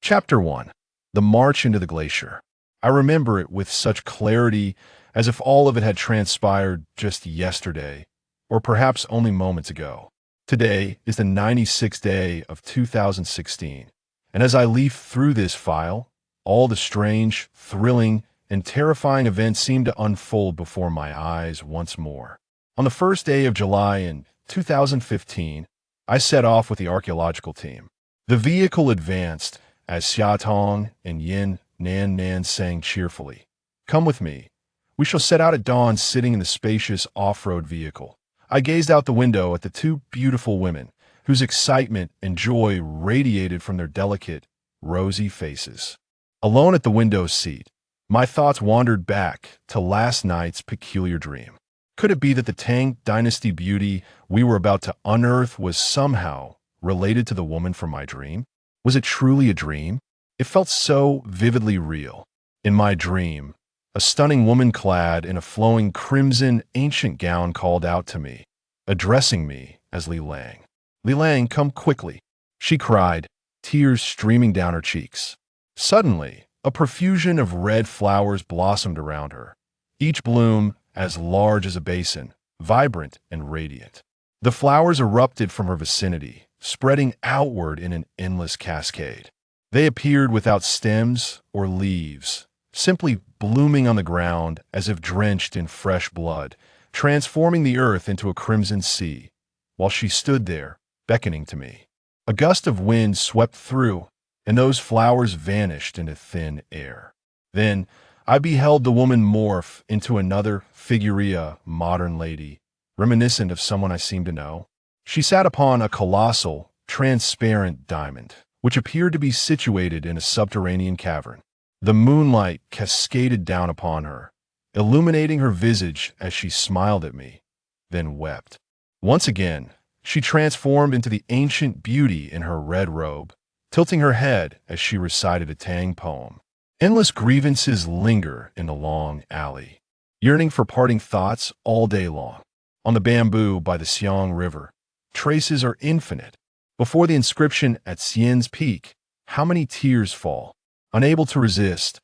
Chapter 1. The March into the Glacier. I remember it with such clarity as if all of it had transpired just yesterday, or perhaps only moments ago. Today is the 96th day of 2016, and as I leaf through this file, all the strange, thrilling, and terrifying events seem to unfold before my eyes once more. On the first day of July in 2015, I set off with the archaeological team. The vehicle advanced as Xiaotong and Yin Nan sang cheerfully. "Come with me. We shall set out at dawn," sitting in the spacious off-road vehicle. I gazed out the window at the two beautiful women, whose excitement and joy radiated from their delicate, rosy faces. Alone at the window seat, my thoughts wandered back to last night's peculiar dream. Could it be that the Tang Dynasty beauty we were about to unearth was somehow related to the woman from my dream? Was it truly a dream? It felt so vividly real. In my dream, a stunning woman clad in a flowing crimson ancient gown called out to me, addressing me as Li Lang. "Li Lang, come quickly," she cried, tears streaming down her cheeks. Suddenly, a profusion of red flowers blossomed around her, each bloom as large as a basin, vibrant and radiant. The flowers erupted from her vicinity, spreading outward in an endless cascade. They appeared without stems or leaves, simply blooming on the ground as if drenched in fresh blood, transforming the earth into a crimson sea, while she stood there, beckoning to me. A gust of wind swept through, and those flowers vanished into thin air. Then I beheld the woman morph into another figurea modern lady, reminiscent of someone I seemed to know. She sat upon a colossal, transparent diamond, which appeared to be situated in a subterranean cavern. The moonlight cascaded down upon her, illuminating her visage as she smiled at me, then wept. Once again, she transformed into the ancient beauty in her red robe, tilting her head as she recited a Tang poem. Endless grievances linger in the long alley, yearning for parting thoughts all day long. On the bamboo by the Xiang River, traces are infinite. Before the inscription at Xian's peak, how many tears fall? Unable to resist,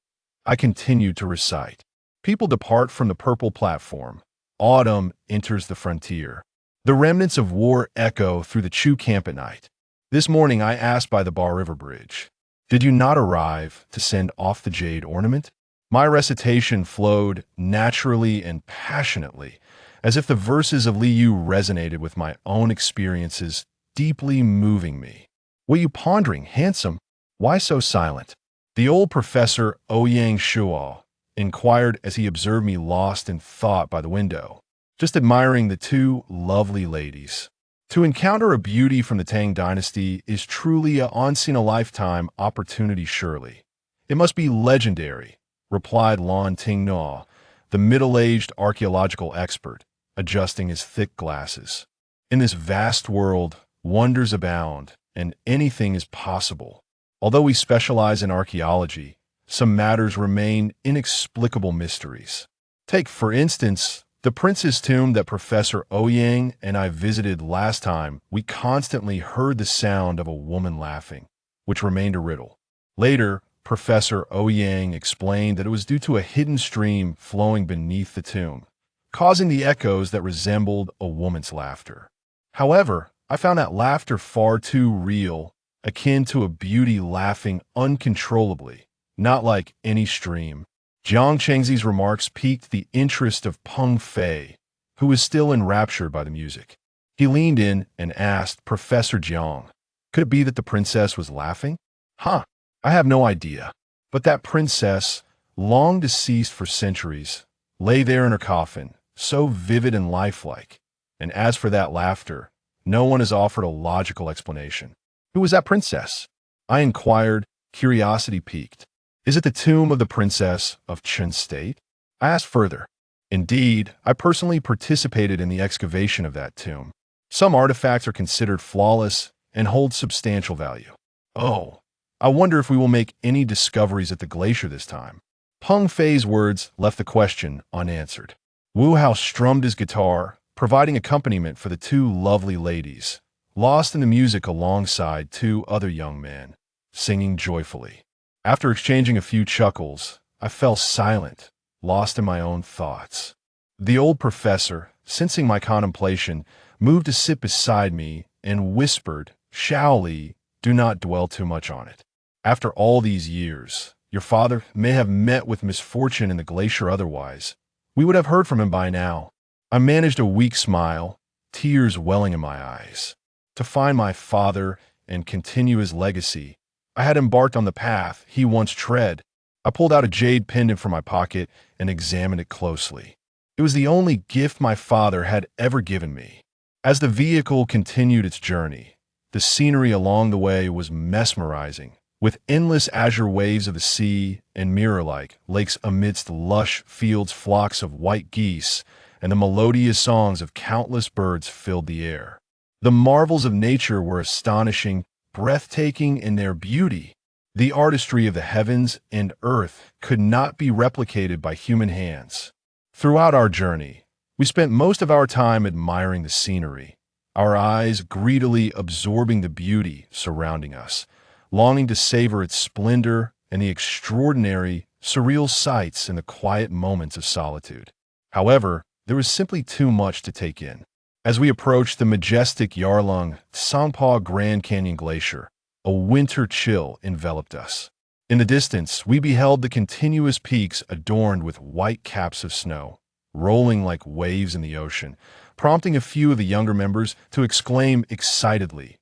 I continue to recite. People depart from the purple platform. Autumn enters the frontier. The remnants of war echo through the Chu camp at night. This morning I asked by the Bar River Bridge, "Did you not arrive to send off the jade ornament?" My recitation flowed naturally and passionately, as if the verses of Li Jun resonated with my own experiences, deeply moving me. "What are you pondering, handsome? Why so silent?" The old professor Ouyang Shuo inquired as he observed me lost in thought by the window, just admiring the two lovely ladies. To encounter a beauty from the Tang Dynasty is truly a once-in-a-lifetime opportunity surely. "It must be legendary," replied Lan Tingno, the middle-aged archaeological expert, adjusting his thick glasses. "In this vast world, wonders abound, and anything is possible. Although we specialize in archaeology, some matters remain inexplicable mysteries. Take, for instance, the prince's tomb that Professor Ouyang and I visited last time. We constantly heard the sound of a woman laughing, which remained a riddle. Later, Professor Ouyang explained that it was due to a hidden stream flowing beneath the tomb, causing the echoes that resembled a woman's laughter. However, I found that laughter far too real, akin to a beauty laughing uncontrollably, not like any stream. Jiang Chengzi's remarks piqued the interest of Peng Fei, who was still enraptured by the music. He leaned in and asked Professor Jiang, "Could it be that the princess was laughing?" "Huh, I have no idea. But that princess, long deceased for centuries, lay there in her coffin, so vivid and lifelike. And as for that laughter, no one has offered a logical explanation." "Who was that princess?" I inquired, curiosity piqued. "Is it the tomb of the princess of Chen State?" I asked further. Indeed, I personally participated in the excavation of that tomb. Some artifacts are considered flawless and hold substantial value. "Oh, I wonder if we will make any discoveries at the glacier this time." Peng Fei's words left the question unanswered. Wu Hao strummed his guitar, providing accompaniment for the two lovely ladies, lost in the music alongside two other young men. singing joyfully. After exchanging a few chuckles, I fell silent, lost in my own thoughts. The old professor, sensing my contemplation, moved to sit beside me and whispered, "Shao Li, do not dwell too much on it. After all these years, your father may have met with misfortune in the glacier otherwise. We would have heard from him by now." I managed a weak smile, tears welling in my eyes. To find my father and continue his legacy, I had embarked on the path he once tread. I pulled out a jade pendant from my pocket and examined it closely. It was the only gift my father had ever given me. As the vehicle continued its journey, the scenery along the way was mesmerizing, with endless azure waves of the sea and mirror-like lakes amidst lush fields. Flocks of white geese and the melodious songs of countless birds filled the air. The marvels of nature were astonishing, breathtaking in their beauty. The artistry of the heavens and earth could not be replicated by human hands. Throughout our journey, we spent most of our time admiring the scenery, our eyes greedily absorbing the beauty surrounding us, longing to savor its splendor and the extraordinary, surreal sights in the quiet moments of solitude. However, there was simply too much to take in. As we approached the majestic Yarlung Tsangpa Grand Canyon Glacier, a winter chill enveloped us. In the distance, we beheld the continuous peaks adorned with white caps of snow, rolling like waves in the ocean, prompting a few of the younger members to exclaim excitedly,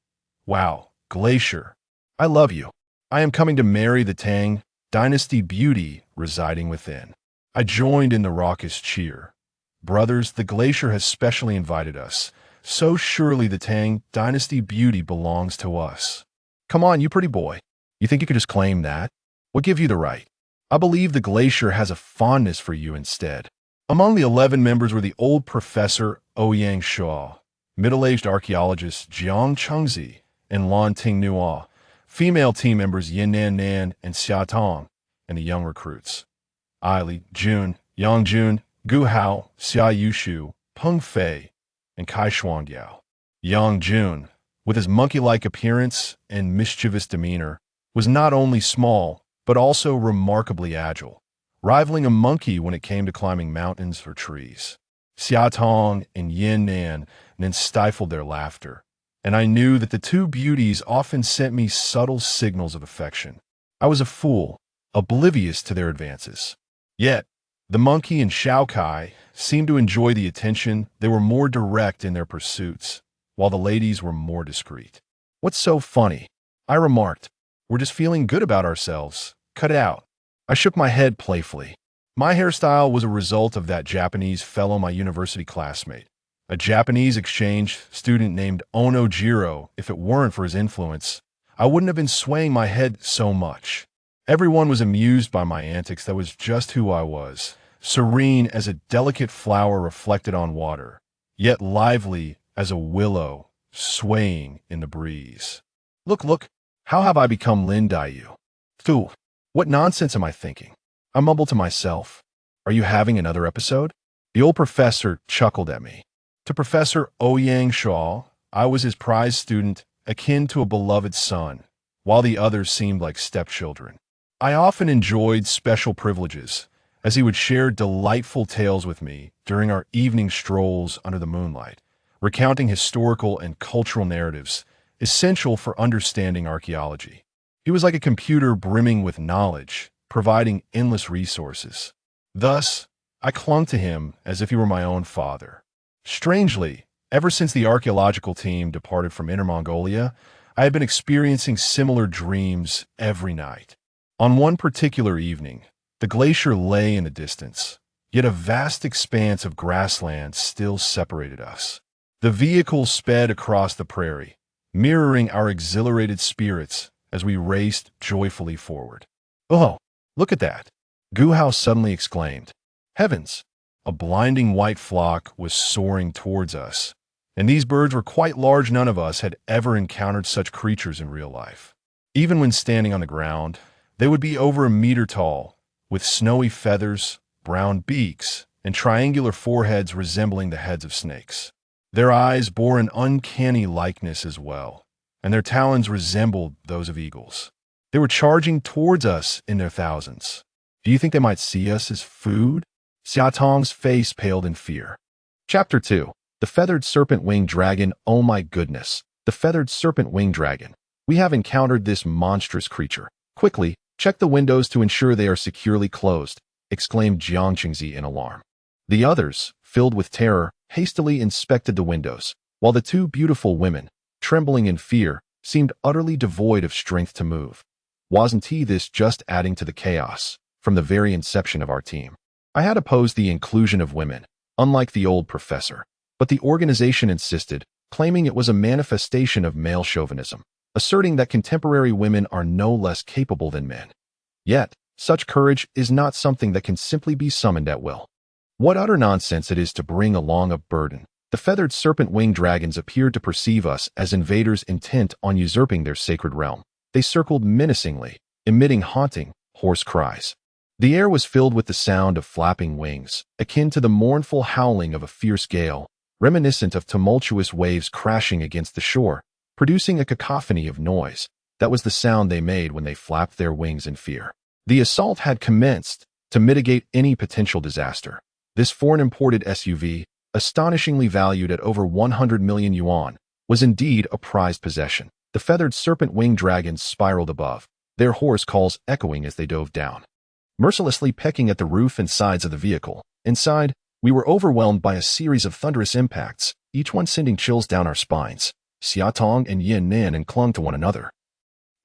"Wow, Glacier, I love you. I am coming to marry the Tang Dynasty beauty residing within." I joined in the raucous cheer. "Brothers, the Glacier has specially invited us, so surely the Tang Dynasty beauty belongs to us." "Come on, you pretty boy. You think you could just claim that? What give you the right? I believe the Glacier has a fondness for you instead." Among the 11 members were the old professor Ouyang Shaw, middle-aged archaeologists Jiang Chengzi and Lan Ting Nua, female team members Yin Nan Nan and Xia Tong, and the young recruits Li Jun, Yang Jun, Gu Hao, Xia Yushu, Peng Fei, and Kai Shuangyao. Yang Jun, with his monkey-like appearance and mischievous demeanor, was not only small, but also remarkably agile, rivaling a monkey when it came to climbing mountains or trees. Xia Tong and Yin Nan then stifled their laughter, and I knew that the two beauties often sent me subtle signals of affection. I was a fool, oblivious to their advances. Yet, the monkey and Shao Kai seemed to enjoy the attention. They were more direct in their pursuits, while the ladies were more discreet. "What's so funny?" I remarked. "We're just feeling good about ourselves. Cut it out." I shook my head playfully. My hairstyle was a result of that Japanese fellow, my university classmate, a Japanese exchange student named Ono Jiro. If it weren't for his influence, I wouldn't have been swaying my head so much. Everyone was amused by my antics. That was just who I was, serene as a delicate flower reflected on water, yet lively as a willow swaying in the breeze. Look, how have I become Lin Daiyu? Phew, what nonsense am I thinking?" I mumbled to myself. "Are you having another episode?" The old professor chuckled at me. To Professor Ouyang Shaw, I was his prized student, akin to a beloved son, while the others seemed like stepchildren. I often enjoyed special privileges, as he would share delightful tales with me during our evening strolls under the moonlight, recounting historical and cultural narratives essential for understanding archaeology. He was like a computer brimming with knowledge, providing endless resources. Thus, I clung to him as if he were my own father. Strangely, ever since the archaeological team departed from Inner Mongolia, I had been experiencing similar dreams every night. On one particular evening, the glacier lay in the distance, yet a vast expanse of grassland still separated us. The vehicle sped across the prairie, mirroring our exhilarated spirits as we raced joyfully forward. "Oh, look at that!" Gu Hao suddenly exclaimed. Heavens! A blinding white flock was soaring towards us, and these birds were quite large. None of us had ever encountered such creatures in real life. Even when standing on the ground, they would be over a meter tall, with snowy feathers, brown beaks, and triangular foreheads resembling the heads of snakes. Their eyes bore an uncanny likeness as well, and their talons resembled those of eagles. They were charging towards us in their thousands. Do you think they might see us as food? Xia Tong's face paled in fear. Chapter 2. The Feathered Serpent-Winged Dragon. Oh my goodness. The Feathered Serpent-Winged Dragon. We have encountered this monstrous creature. Quickly, check the windows to ensure they are securely closed, exclaimed Jiang Qingzi in alarm. The others, filled with terror, hastily inspected the windows, while the two beautiful women, trembling in fear, seemed utterly devoid of strength to move. Wasn't this just adding to the chaos from the very inception of our team? I had opposed the inclusion of women, unlike the old professor, but the organization insisted, claiming it was a manifestation of male chauvinism, asserting that contemporary women are no less capable than men. Yet, such courage is not something that can simply be summoned at will. What utter nonsense it is to bring along a burden. The feathered serpent-winged dragons appeared to perceive us as invaders intent on usurping their sacred realm. They circled menacingly, emitting haunting, hoarse cries. The air was filled with the sound of flapping wings, akin to the mournful howling of a fierce gale, reminiscent of tumultuous waves crashing against the shore, producing a cacophony of noise. That was the sound they made when they flapped their wings in fear. The assault had commenced. To mitigate any potential disaster, this foreign-imported SUV, astonishingly valued at over 100 million yuan, was indeed a prized possession. The feathered serpent-winged dragons spiraled above, their hoarse calls echoing as they dove down, mercilessly pecking at the roof and sides of the vehicle. Inside, we were overwhelmed by a series of thunderous impacts, each one sending chills down our spines. Xia Tong and Yin Nan clung to one another,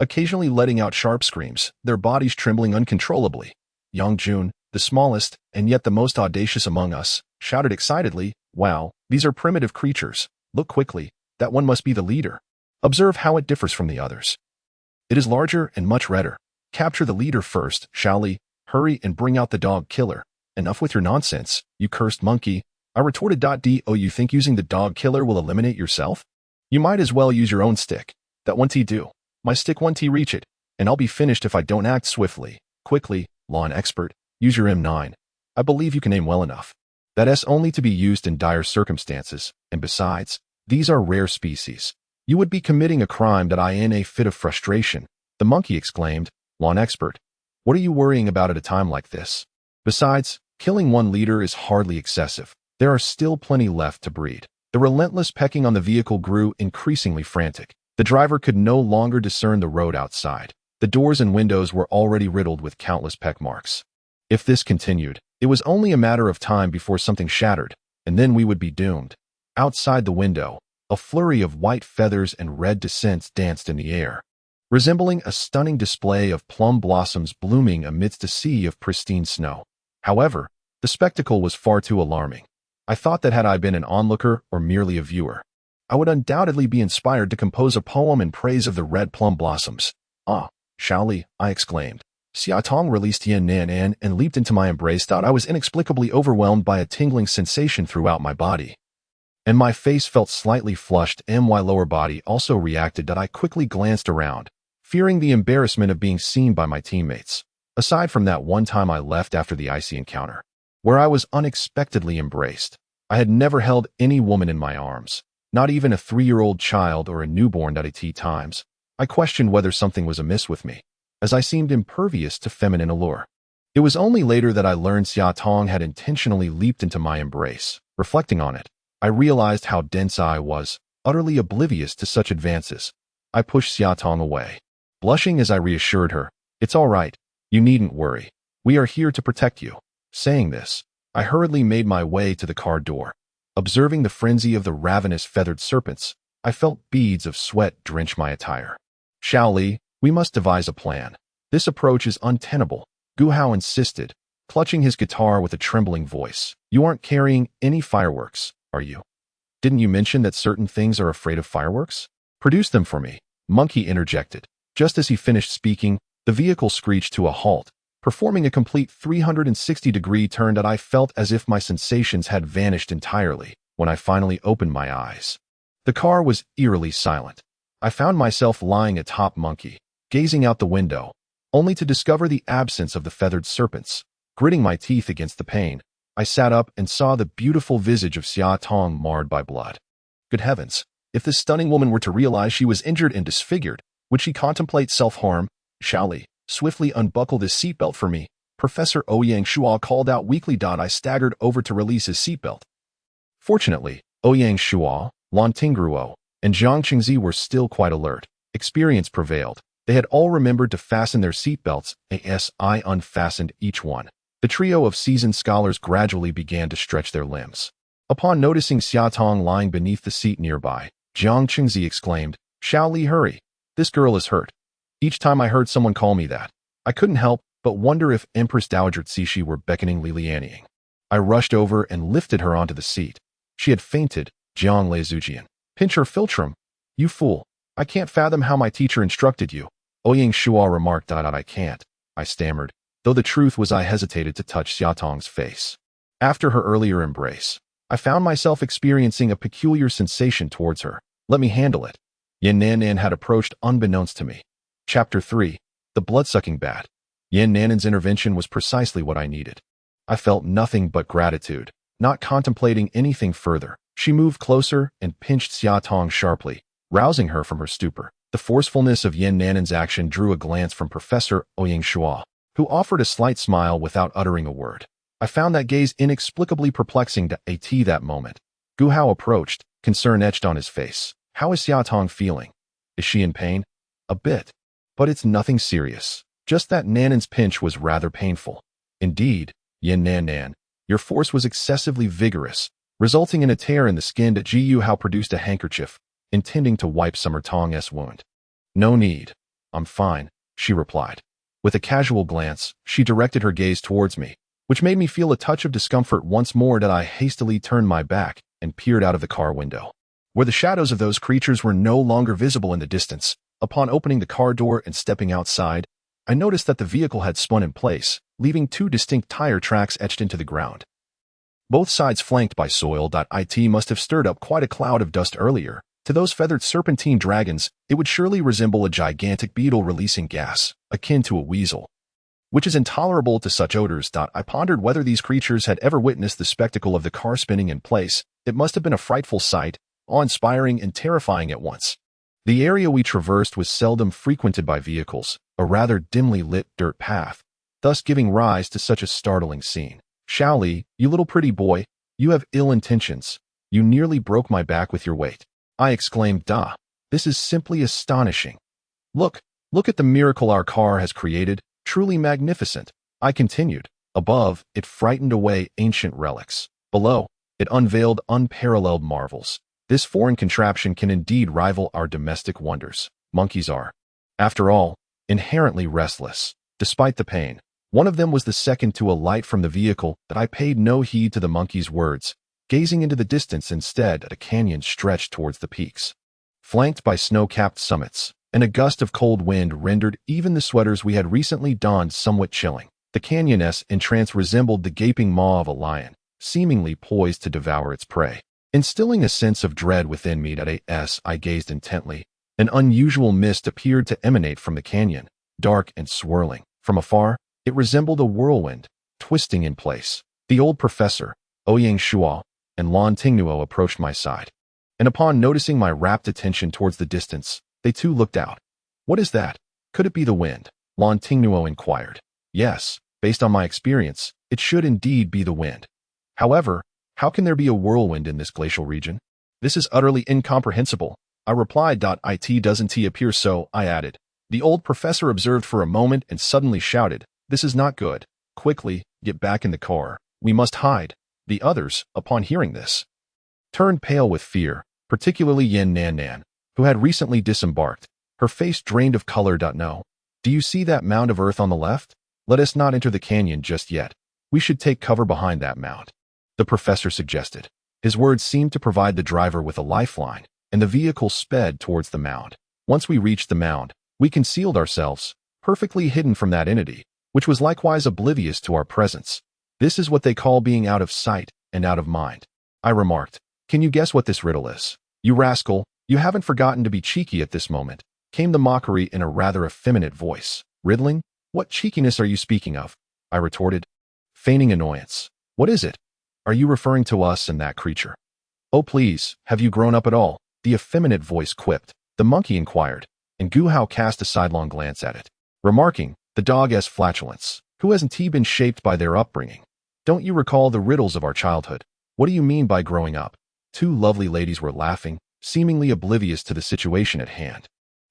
occasionally letting out sharp screams, their bodies trembling uncontrollably. Yang Jun, the smallest and yet the most audacious among us, shouted excitedly, "Wow, these are primitive creatures. Look quickly, that one must be the leader. Observe how it differs from the others. It is larger and much redder. Capture the leader first, shall we? Hurry and bring out the dog killer." "Enough with your nonsense, you cursed monkey," I retorted. "Do you think using the dog killer will eliminate yourself? You might as well use your own stick. That one do. My stick one reach it, and I'll be finished if I don't act swiftly." "Quickly, lawn expert, use your M9. I believe you can aim well enough. That's only to be used in dire circumstances, and besides, these are rare species. You would be committing a crime." "That I in a fit of frustration," the monkey exclaimed. "Lawn expert, what are you worrying about at a time like this? Besides, killing one leader is hardly excessive. There are still plenty left to breed." The relentless pecking on the vehicle grew increasingly frantic. The driver could no longer discern the road outside. The doors and windows were already riddled with countless peck marks. If this continued, it was only a matter of time before something shattered, and then we would be doomed. Outside the window, a flurry of white feathers and red descents danced in the air, resembling a stunning display of plum blossoms blooming amidst a sea of pristine snow. However, the spectacle was far too alarming. I thought that had I been an onlooker or merely a viewer, I would undoubtedly be inspired to compose a poem in praise of the red plum blossoms. "Ah, Shaoli," I exclaimed. Xia Tong released Yin Nan and leaped into my embrace. I was inexplicably overwhelmed by a tingling sensation throughout my body, and my face felt slightly flushed. My lower body also reacted. I quickly glanced around, fearing the embarrassment of being seen by my teammates. Aside from that one time I left after the icy encounter, where I was unexpectedly embraced, I had never held any woman in my arms, not even a 3-year-old child or a newborn. At times, I questioned whether something was amiss with me, as I seemed impervious to feminine allure. It was only later that I learned Xia Tong had intentionally leaped into my embrace. Reflecting on it, I realized how dense I was, utterly oblivious to such advances. I pushed Xia Tong away, blushing as I reassured her, "It's all right. You needn't worry. We are here to protect you." Saying this, I hurriedly made my way to the car door. Observing the frenzy of the ravenous feathered serpents, I felt beads of sweat drench my attire. "Shaoli, we must devise a plan. This approach is untenable," Gu Hao insisted, clutching his guitar with a trembling voice. "You aren't carrying any fireworks, are you? Didn't you mention that certain things are afraid of fireworks? Produce them for me," Monkey interjected. Just as he finished speaking, the vehicle screeched to a halt, performing a complete 360-degree turn. That I felt as if my sensations had vanished entirely when I finally opened my eyes. The car was eerily silent. I found myself lying atop Monkey, gazing out the window, only to discover the absence of the feathered serpents. Gritting my teeth against the pain, I sat up and saw the beautiful visage of Xia Tong marred by blood. Good heavens, if this stunning woman were to realize she was injured and disfigured, would she contemplate self-harm? Li swiftly unbuckled his seatbelt for me. Professor Ouyang Shuo called out weakly. I staggered over to release his seatbelt. Fortunately, Ouyang Shuo, Lan Tingruo, and Zhang Qingzi were still quite alert. Experience prevailed. They had all remembered to fasten their seatbelts as I unfastened each one. The trio of seasoned scholars gradually began to stretch their limbs. Upon noticing Xiaotong lying beneath the seat nearby, Zhang Qingzi exclaimed, "Li, hurry. This girl is hurt." Each time I heard someone call me that, I couldn't help but wonder if Empress Dowager Cixi were beckoning Li Lianying. I rushed over and lifted her onto the seat. She had fainted. Jiang Lei Zujian. "Pinch her philtrum. You fool. I can't fathom how my teacher instructed you." Ouyang Shuo remarked. "I can't," I stammered, though the truth was I hesitated to touch Xiaotong's face. After her earlier embrace, I found myself experiencing a peculiar sensation towards her. "Let me handle it." Yan Nanan had approached unbeknownst to me. Chapter 3. The Bloodsucking Bat. Yan Nanan's intervention was precisely what I needed. I felt nothing but gratitude. Not contemplating anything further, she moved closer and pinched Xiaotong sharply, rousing her from her stupor. The forcefulness of Yan Nanan's action drew a glance from Professor Ouyang Shuo, who offered a slight smile without uttering a word. I found that gaze inexplicably perplexing to that moment. Gu Hao approached, concern etched on his face. "How is Xiaotong feeling? Is she in pain?" "A bit. But it's nothing serious. Just that Nanan's pinch was rather painful." "Indeed, Yan Nanan, your force was excessively vigorous, resulting in a tear in the skin." Gu Hao produced a handkerchief, intending to wipe Summer Tong's wound. "No need. I'm fine," she replied. With a casual glance, she directed her gaze towards me, which made me feel a touch of discomfort once more. I hastily turned my back and peered out of the car window, where the shadows of those creatures were no longer visible in the distance. Upon opening the car door and stepping outside, I noticed that the vehicle had spun in place, leaving 2 distinct tire tracks etched into the ground. Both sides flanked by soil. It must have stirred up quite a cloud of dust earlier. To those feathered serpentine dragons, it would surely resemble a gigantic beetle releasing gas, akin to a weasel, which is intolerable to such odors. I pondered whether these creatures had ever witnessed the spectacle of the car spinning in place. It must have been a frightful sight, awe-inspiring and terrifying at once. The area we traversed was seldom frequented by vehicles, a rather dimly lit dirt path, thus giving rise to such a startling scene. "Li, you little pretty boy, you have ill intentions. You nearly broke my back with your weight," I exclaimed. This is simply astonishing. Look at the miracle our car has created, truly magnificent," I continued. Above, it frightened away ancient relics. Below, it unveiled unparalleled marvels. This foreign contraption can indeed rival our domestic wonders. Monkeys are, after all, inherently restless. Despite the pain, one of them was the second to alight from the vehicle. I paid no heed to the monkey's words, gazing into the distance instead at a canyon stretched towards the peaks. Flanked by snow-capped summits, and a gust of cold wind rendered even the sweaters we had recently donned somewhat chilling. The canyon's entrance resembled the gaping maw of a lion, seemingly poised to devour its prey. Instilling a sense of dread within me. As I gazed intently, an unusual mist appeared to emanate from the canyon, dark and swirling. From afar, it resembled a whirlwind, twisting in place. The old professor, Ouyang Shuo, and Lan Tingnuo approached my side, and upon noticing my rapt attention towards the distance, they too looked out. "What is that? Could it be the wind?" Lan Tingnuo inquired. "Yes, based on my experience, it should indeed be the wind. However, how can there be a whirlwind in this glacial region? This is utterly incomprehensible," I replied. "It doesn't appear so," I added. The old professor observed for a moment and suddenly shouted, "This is not good. Quickly, get back in the car. We must hide." The others, upon hearing this, turned pale with fear, particularly Yan Nanan, who had recently disembarked, her face drained of color. "No. Do you see that mound of earth on the left? Let us not enter the canyon just yet. We should take cover behind that mound," the professor suggested. His words seemed to provide the driver with a lifeline, and the vehicle sped towards the mound. Once we reached the mound, we concealed ourselves, perfectly hidden from that entity, which was likewise oblivious to our presence. "This is what they call being out of sight and out of mind," I remarked. "Can you guess what this riddle is?" "You rascal, you haven't forgotten to be cheeky at this moment," came the mockery in a rather effeminate voice. "Riddling? What cheekiness are you speaking of?" I retorted, feigning annoyance. "What is it? Are you referring to us and that creature?" "Oh please, have you grown up at all?" the effeminate voice quipped. The monkey inquired, and Gu Hao cast a sidelong glance at it. remarking, "The dog has flatulence. Who hasn't he been shaped by their upbringing? Don't you recall the riddles of our childhood? What do you mean by growing up?" Two lovely ladies were laughing, seemingly oblivious to the situation at hand.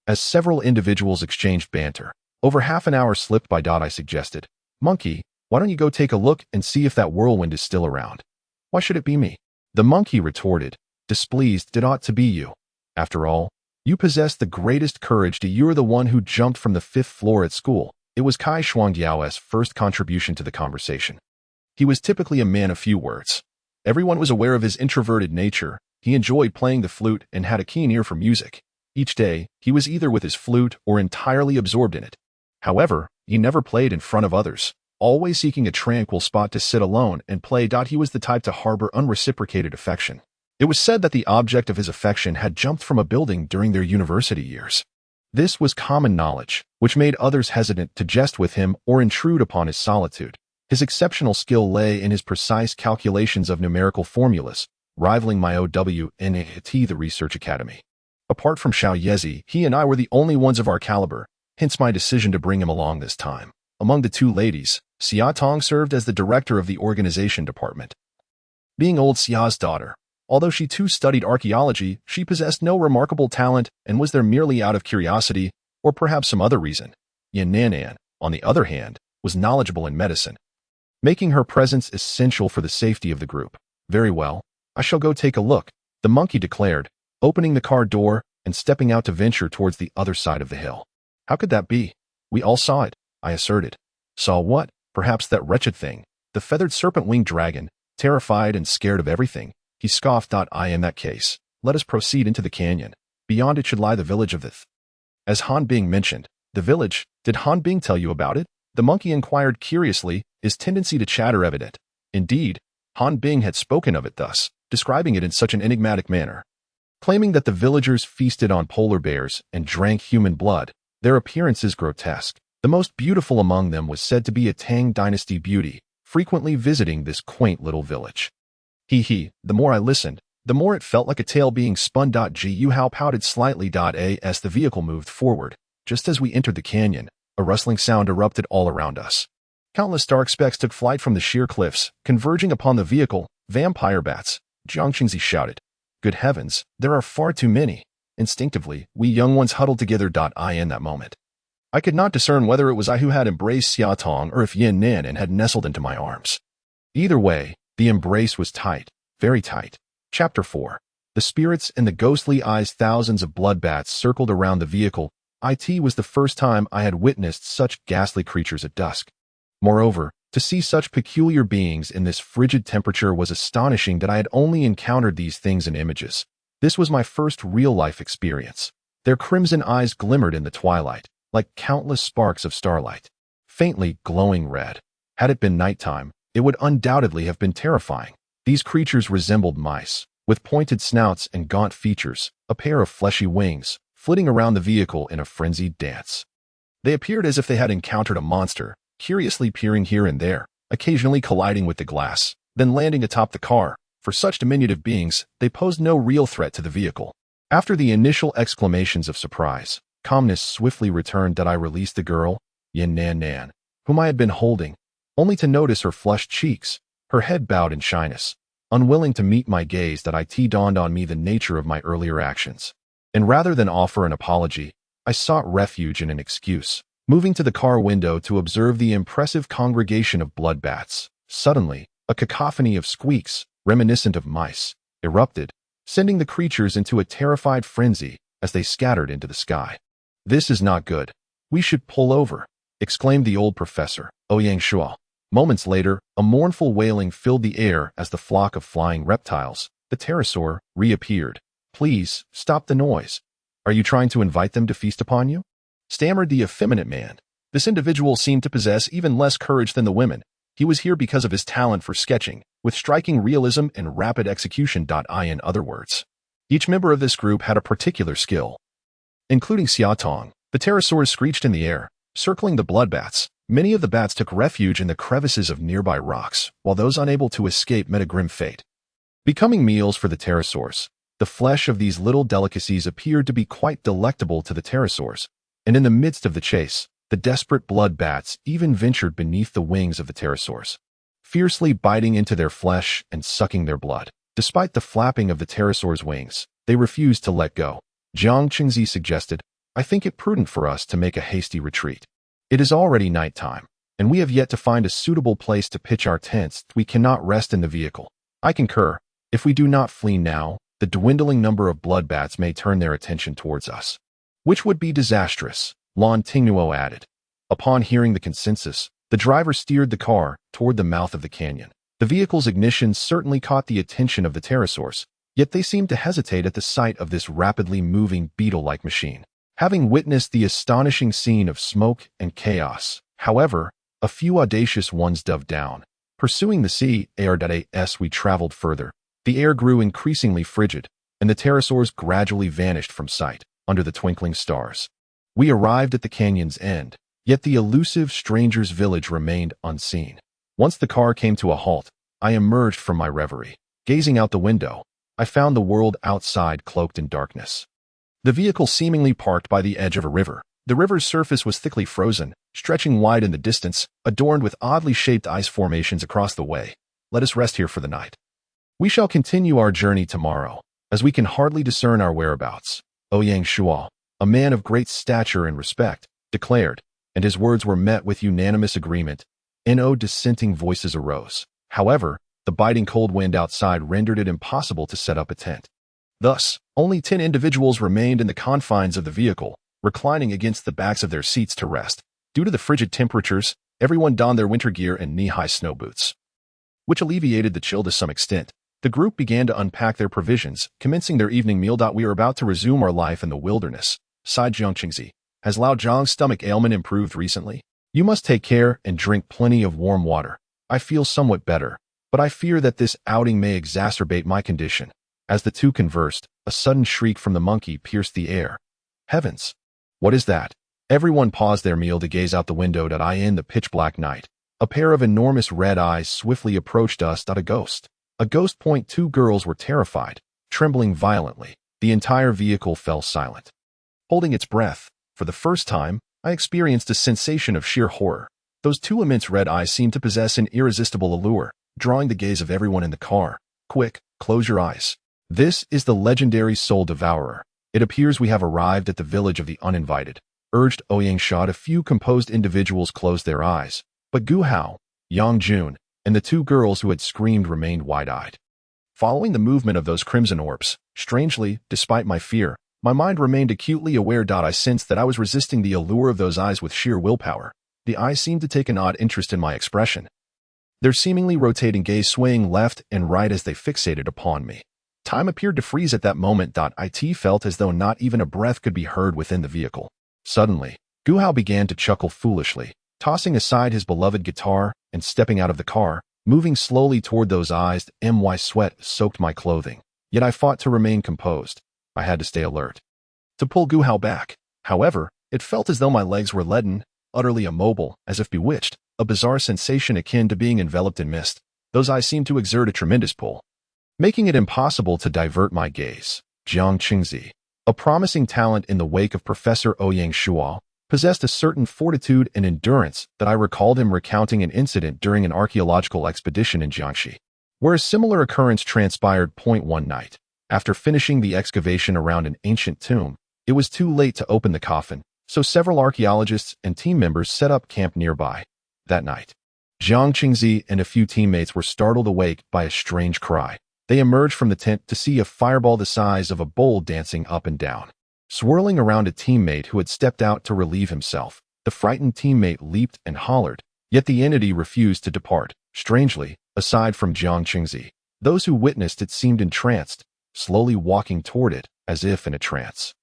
As several individuals exchanged banter, over half an hour slipped by. I suggested, "Monkey, why don't you go take a look and see if that whirlwind is still around?" "Why should it be me?" the monkey retorted, displeased. "It ought to be you. After all, you possess the greatest courage. You're the one who jumped from the 5th floor at school." It was Kai Shuangdiao's first contribution to the conversation. He was typically a man of few words. Everyone was aware of his introverted nature. He enjoyed playing the flute and had a keen ear for music. Each day, he was either with his flute or entirely absorbed in it. However, he never played in front of others, always seeking a tranquil spot to sit alone and play. He was the type to harbor unreciprocated affection. It was said that the object of his affection had jumped from a building during their university years. This was common knowledge, which made others hesitant to jest with him or intrude upon his solitude. His exceptional skill lay in his precise calculations of numerical formulas, rivaling my OWNAT, the Research Academy. Apart from Xiao Yezi, he and I were the only ones of our caliber, hence my decision to bring him along this time. Among the two ladies, Xia Tong served as the director of the organization department. Being old Xia's daughter, although she too studied archaeology, she possessed no remarkable talent and was there merely out of curiosity or perhaps some other reason. Yan Nanan, on the other hand, was knowledgeable in medicine, making her presence essential for the safety of the group. "Very well, I shall go take a look," the monkey declared, opening the car door and stepping out to venture towards the other side of the hill. "How could that be? We all saw it," I asserted. "Saw what? Perhaps that wretched thing, the feathered serpent-winged dragon, terrified and scared of everything," he scoffed. "I in that case, let us proceed into the canyon. Beyond it should lie the village of Ith." As Han Bing mentioned, the village, did Han Bing tell you about it? The monkey inquired curiously, his tendency to chatter evident. Indeed, Han Bing had spoken of it thus, describing it in such an enigmatic manner. Claiming that the villagers feasted on polar bears and drank human blood, their appearances grotesque. The most beautiful among them was said to be a Tang Dynasty beauty, frequently visiting this quaint little village. The more I listened, the more it felt like a tale being spun. Gu Hao pouted slightly. As the vehicle moved forward, just as we entered the canyon, a rustling sound erupted all around us. Countless dark specks took flight from the sheer cliffs, converging upon the vehicle. "Vampire bats," Jiang Qingzi shouted. "Good heavens, there are far too many." Instinctively, we young ones huddled together. In that moment, I could not discern whether it was I who had embraced Xia Tong or if Yan Nanan had nestled into my arms. Either way, the embrace was tight, very tight. Chapter 4. The spirits and the ghostly eyes. Thousands of blood bats circled around the vehicle. It was the first time I had witnessed such ghastly creatures at dusk. Moreover, to see such peculiar beings in this frigid temperature was astonishing. I had only encountered these things in images. This was my first real-life experience. Their crimson eyes glimmered in the twilight, like countless sparks of starlight, faintly glowing red. Had it been nighttime, it would undoubtedly have been terrifying. These creatures resembled mice, with pointed snouts and gaunt features, a pair of fleshy wings, flitting around the vehicle in a frenzied dance. They appeared as if they had encountered a monster, curiously peering here and there, occasionally colliding with the glass, then landing atop the car. For such diminutive beings, they posed no real threat to the vehicle. After the initial exclamations of surprise, calmness swiftly returned. I released the girl, Yan Nanan, whom I had been holding, only to notice her flushed cheeks, her head bowed in shyness. Unwilling to meet my gaze, it dawned on me the nature of my earlier actions. And rather than offer an apology, I sought refuge in an excuse, moving to the car window to observe the impressive congregation of blood bats. Suddenly, a cacophony of squeaks, reminiscent of mice, erupted, sending the creatures into a terrified frenzy as they scattered into the sky. "This is not good. We should pull over," exclaimed the old professor, Ouyang Shuo. Moments later, a mournful wailing filled the air as the flock of flying reptiles, the pterosaur, reappeared. "Please, stop the noise. Are you trying to invite them to feast upon you?" stammered the effeminate man. This individual seemed to possess even less courage than the women. He was here because of his talent for sketching, with striking realism and rapid execution. In other words, each member of this group had a particular skill. Including Xia Tong, the pterosaurs screeched in the air, circling the blood bats. Many of the bats took refuge in the crevices of nearby rocks, while those unable to escape met a grim fate. Becoming meals for the pterosaurs, the flesh of these little delicacies appeared to be quite delectable to the pterosaurs, and in the midst of the chase, The desperate blood bats even ventured beneath the wings of the pterosaurs, fiercely biting into their flesh and sucking their blood. Despite the flapping of the pterosaurs' wings, they refused to let go. Jiang Qingzi suggested, "I think it prudent for us to make a hasty retreat. It is already nighttime, and we have yet to find a suitable place to pitch our tents. We cannot rest in the vehicle." I concur. If we do not flee now, the dwindling number of bloodbats may turn their attention towards us, which would be disastrous, Lan Tingnuo added. Upon hearing the consensus, the driver steered the car toward the mouth of the canyon. The vehicle's ignition certainly caught the attention of the pterosaurs, yet they seemed to hesitate at the sight of this rapidly moving beetle-like machine. Having witnessed the astonishing scene of smoke and chaos, however, a few audacious ones dove down. Pursuing the sea air as we traveled further, the air grew increasingly frigid, and the pterosaurs gradually vanished from sight under the twinkling stars. We arrived at the canyon's end, yet the elusive stranger's village remained unseen. Once the car came to a halt, I emerged from my reverie. Gazing out the window, I found the world outside cloaked in darkness. The vehicle seemingly parked by the edge of a river. The river's surface was thickly frozen, stretching wide in the distance, adorned with oddly shaped ice formations across the way. Let us rest here for the night. We shall continue our journey tomorrow, as we can hardly discern our whereabouts. Ouyang Shuo, a man of great stature and respect, declared, and his words were met with unanimous agreement. No dissenting voices arose. However, the biting cold wind outside rendered it impossible to set up a tent. Thus, only 10 individuals remained in the confines of the vehicle, reclining against the backs of their seats to rest. Due to the frigid temperatures, everyone donned their winter gear and knee-high snow boots, which alleviated the chill to some extent. The group began to unpack their provisions, commencing their evening meal. We are about to resume our life in the wilderness, sighed Jiang Qingzi. Has Lao Zhang's stomach ailment improved recently? You must take care and drink plenty of warm water. I feel somewhat better, but I fear that this outing may exacerbate my condition. As the two conversed, a sudden shriek from the monkey pierced the air. Heavens! What is that? Everyone paused their meal to gaze out the window. In the pitch-black night, a pair of enormous red eyes swiftly approached us. A ghost. A ghost. Two girls were terrified, trembling violently. The entire vehicle fell silent. Holding its breath, for the first time, I experienced a sensation of sheer horror. Those two immense red eyes seemed to possess an irresistible allure, drawing the gaze of everyone in the car. Quick, close your eyes. This is the legendary soul devourer. It appears we have arrived at the village of the uninvited, urged Ouyang Shuo. A few composed individuals closed their eyes, but Gu Hao, Yang Jun, and the two girls who had screamed remained wide-eyed. Following the movement of those crimson orbs, strangely, despite my fear, my mind remained acutely aware. I sensed that I was resisting the allure of those eyes with sheer willpower. The eyes seemed to take an odd interest in my expression, their seemingly rotating gaze swaying left and right as they fixated upon me. Time appeared to freeze at that moment. It felt as though not even a breath could be heard within the vehicle. Suddenly, Gu Hao began to chuckle foolishly, tossing aside his beloved guitar and stepping out of the car, moving slowly toward those eyes. My sweat soaked my clothing, yet I fought to remain composed. I had to stay alert, to pull Gu Hao back. However, it felt as though my legs were leaden, utterly immobile, as if bewitched, a bizarre sensation akin to being enveloped in mist. Those eyes seemed to exert a tremendous pull, making it impossible to divert my gaze. Jiang Qingzi, a promising talent in the wake of Professor Ouyang Shuo, possessed a certain fortitude and endurance that I recalled him recounting an incident during an archaeological expedition in Jiangxi, where a similar occurrence transpired. One night, after finishing the excavation around an ancient tomb, it was too late to open the coffin, so several archaeologists and team members set up camp nearby. That night, Jiang Qingzi and a few teammates were startled awake by a strange cry. They emerged from the tent to see a fireball the size of a bowl dancing up and down, swirling around a teammate who had stepped out to relieve himself. The frightened teammate leaped and hollered, yet the entity refused to depart. Strangely, aside from Jiang Qingzi, those who witnessed it seemed entranced, slowly walking toward it, as if in a trance.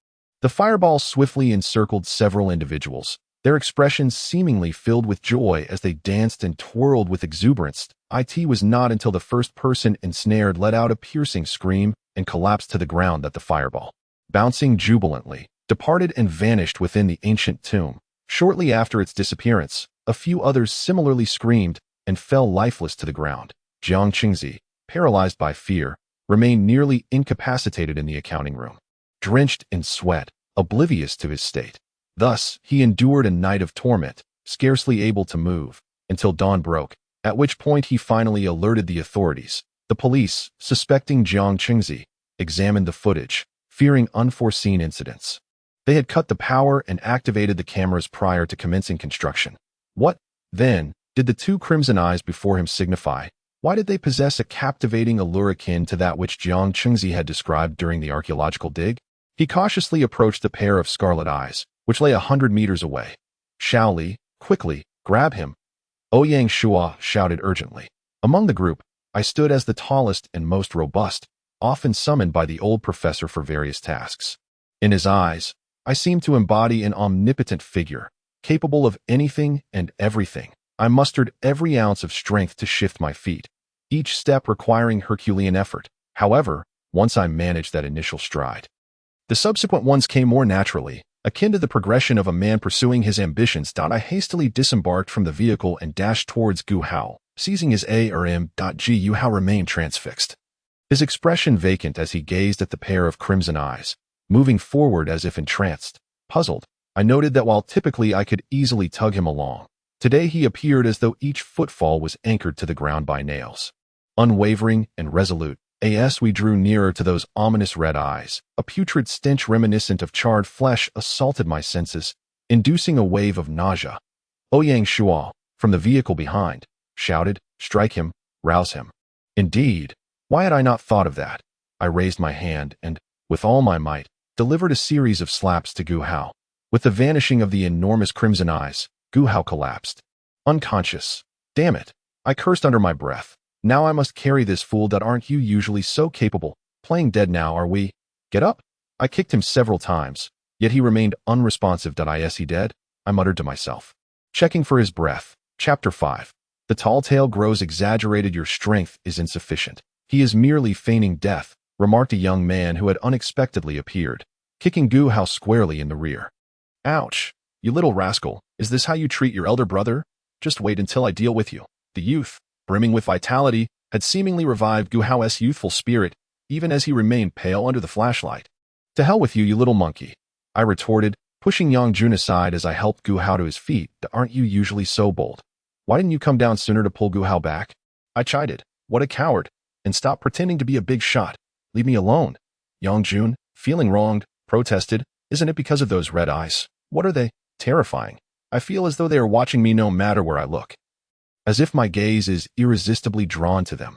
The fireball swiftly encircled several individuals, their expressions seemingly filled with joy as they danced and twirled with exuberance. It was not until the first person ensnared let out a piercing scream and collapsed to the ground that the fireball, bouncing jubilantly, departed and vanished within the ancient tomb. Shortly after its disappearance, a few others similarly screamed and fell lifeless to the ground. Jiang Qingzi, paralyzed by fear, remained nearly incapacitated in the accounting room, drenched in sweat, oblivious to his state. Thus, he endured a night of torment, scarcely able to move, until dawn broke, at which point he finally alerted the authorities. The police, suspecting Jiang Qingzi, examined the footage, fearing unforeseen incidents. They had cut the power and activated the cameras prior to commencing construction. What, then, did the two crimson eyes before him signify? Why did they possess a captivating allure akin to that which Jiang Qingzi had described during the archaeological dig? He cautiously approached the pair of scarlet eyes, which lay 100 meters away. "Xiao Li, quickly, grab him!" Ouyang Shua shouted urgently. Among the group, I stood as the tallest and most robust, often summoned by the old professor for various tasks. In his eyes, I seemed to embody an omnipotent figure, capable of anything and everything. I mustered every ounce of strength to shift my feet, each step requiring Herculean effort. However, once I managed that initial stride, the subsequent ones came more naturally, akin to the progression of a man pursuing his ambitions. I hastily disembarked from the vehicle and dashed towards Gu Hao, seizing his ARM. Gu Hao remained transfixed, his expression vacant as he gazed at the pair of crimson eyes, moving forward as if entranced. Puzzled, I noted that while typically I could easily tug him along, today he appeared as though each footfall was anchored to the ground by nails. Unwavering and resolute, as we drew nearer to those ominous red eyes, a putrid stench reminiscent of charred flesh assaulted my senses, inducing a wave of nausea. Ouyang Shua, from the vehicle behind, shouted, "Strike him, rouse him." Indeed, why had I not thought of that? I raised my hand and, with all my might, delivered a series of slaps to Gu Hao. With the vanishing of the enormous crimson eyes, Gu Hao collapsed, unconscious. Damn it, I cursed under my breath. Now I must carry this fool. Aren't you usually so capable? Playing dead now, are we? Get up! I kicked him several times, yet he remained unresponsive. Is he dead? I muttered to myself, checking for his breath. Chapter 5. The tall tale grows exaggerated. Your strength is insufficient. He is merely feigning death, remarked a young man who had unexpectedly appeared, kicking Gu Hao squarely in the rear. Ouch! You little rascal, is this how you treat your elder brother? Just wait until I deal with you. The youth, brimming with vitality, had seemingly revived Gu Hao's youthful spirit, even as he remained pale under the flashlight. To hell with you, you little monkey, I retorted, pushing Yang Jun aside as I helped Gu Hao to his feet. Aren't you usually so bold? Why didn't you come down sooner to pull Gu Hao back? I chided. What a coward. And stop pretending to be a big shot. Leave me alone. Yang Jun, feeling wronged, protested. Isn't it because of those red eyes? What are they? Terrifying. I feel as though they are watching me no matter where I look. As if my gaze is irresistibly drawn to them.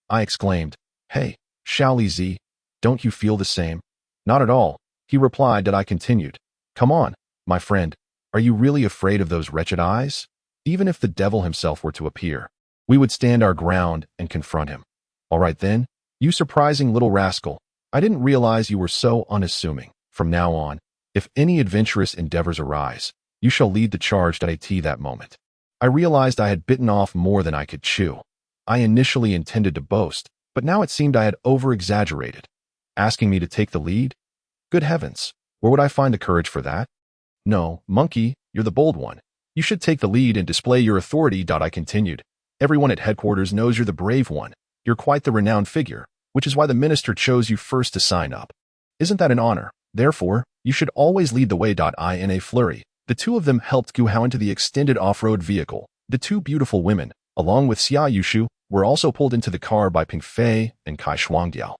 I exclaimed, "Hey, Xiao Li Zi, don't you feel the same?" "Not at all," he replied. I continued, "Come on, my friend, are you really afraid of those wretched eyes? Even if the devil himself were to appear, we would stand our ground and confront him." "All right then, you surprising little rascal, I didn't realize you were so unassuming. From now on, if any adventurous endeavors arise, you shall lead the charge." At that moment, I realized I had bitten off more than I could chew. I initially intended to boast, but now it seemed I had over-exaggerated. Asking me to take the lead? Good heavens, where would I find the courage for that? "No, monkey, you're the bold one. You should take the lead and display your authority." I continued. "Everyone at headquarters knows you're the brave one. You're quite the renowned figure, which is why the minister chose you first to sign up. Isn't that an honor? Therefore, you should always lead the way." In a flurry, the two of them helped Gu Hao into the extended off-road vehicle. The two beautiful women, along with Xia Yushu, were also pulled into the car by Ping Fei and Kai Shuangdiao.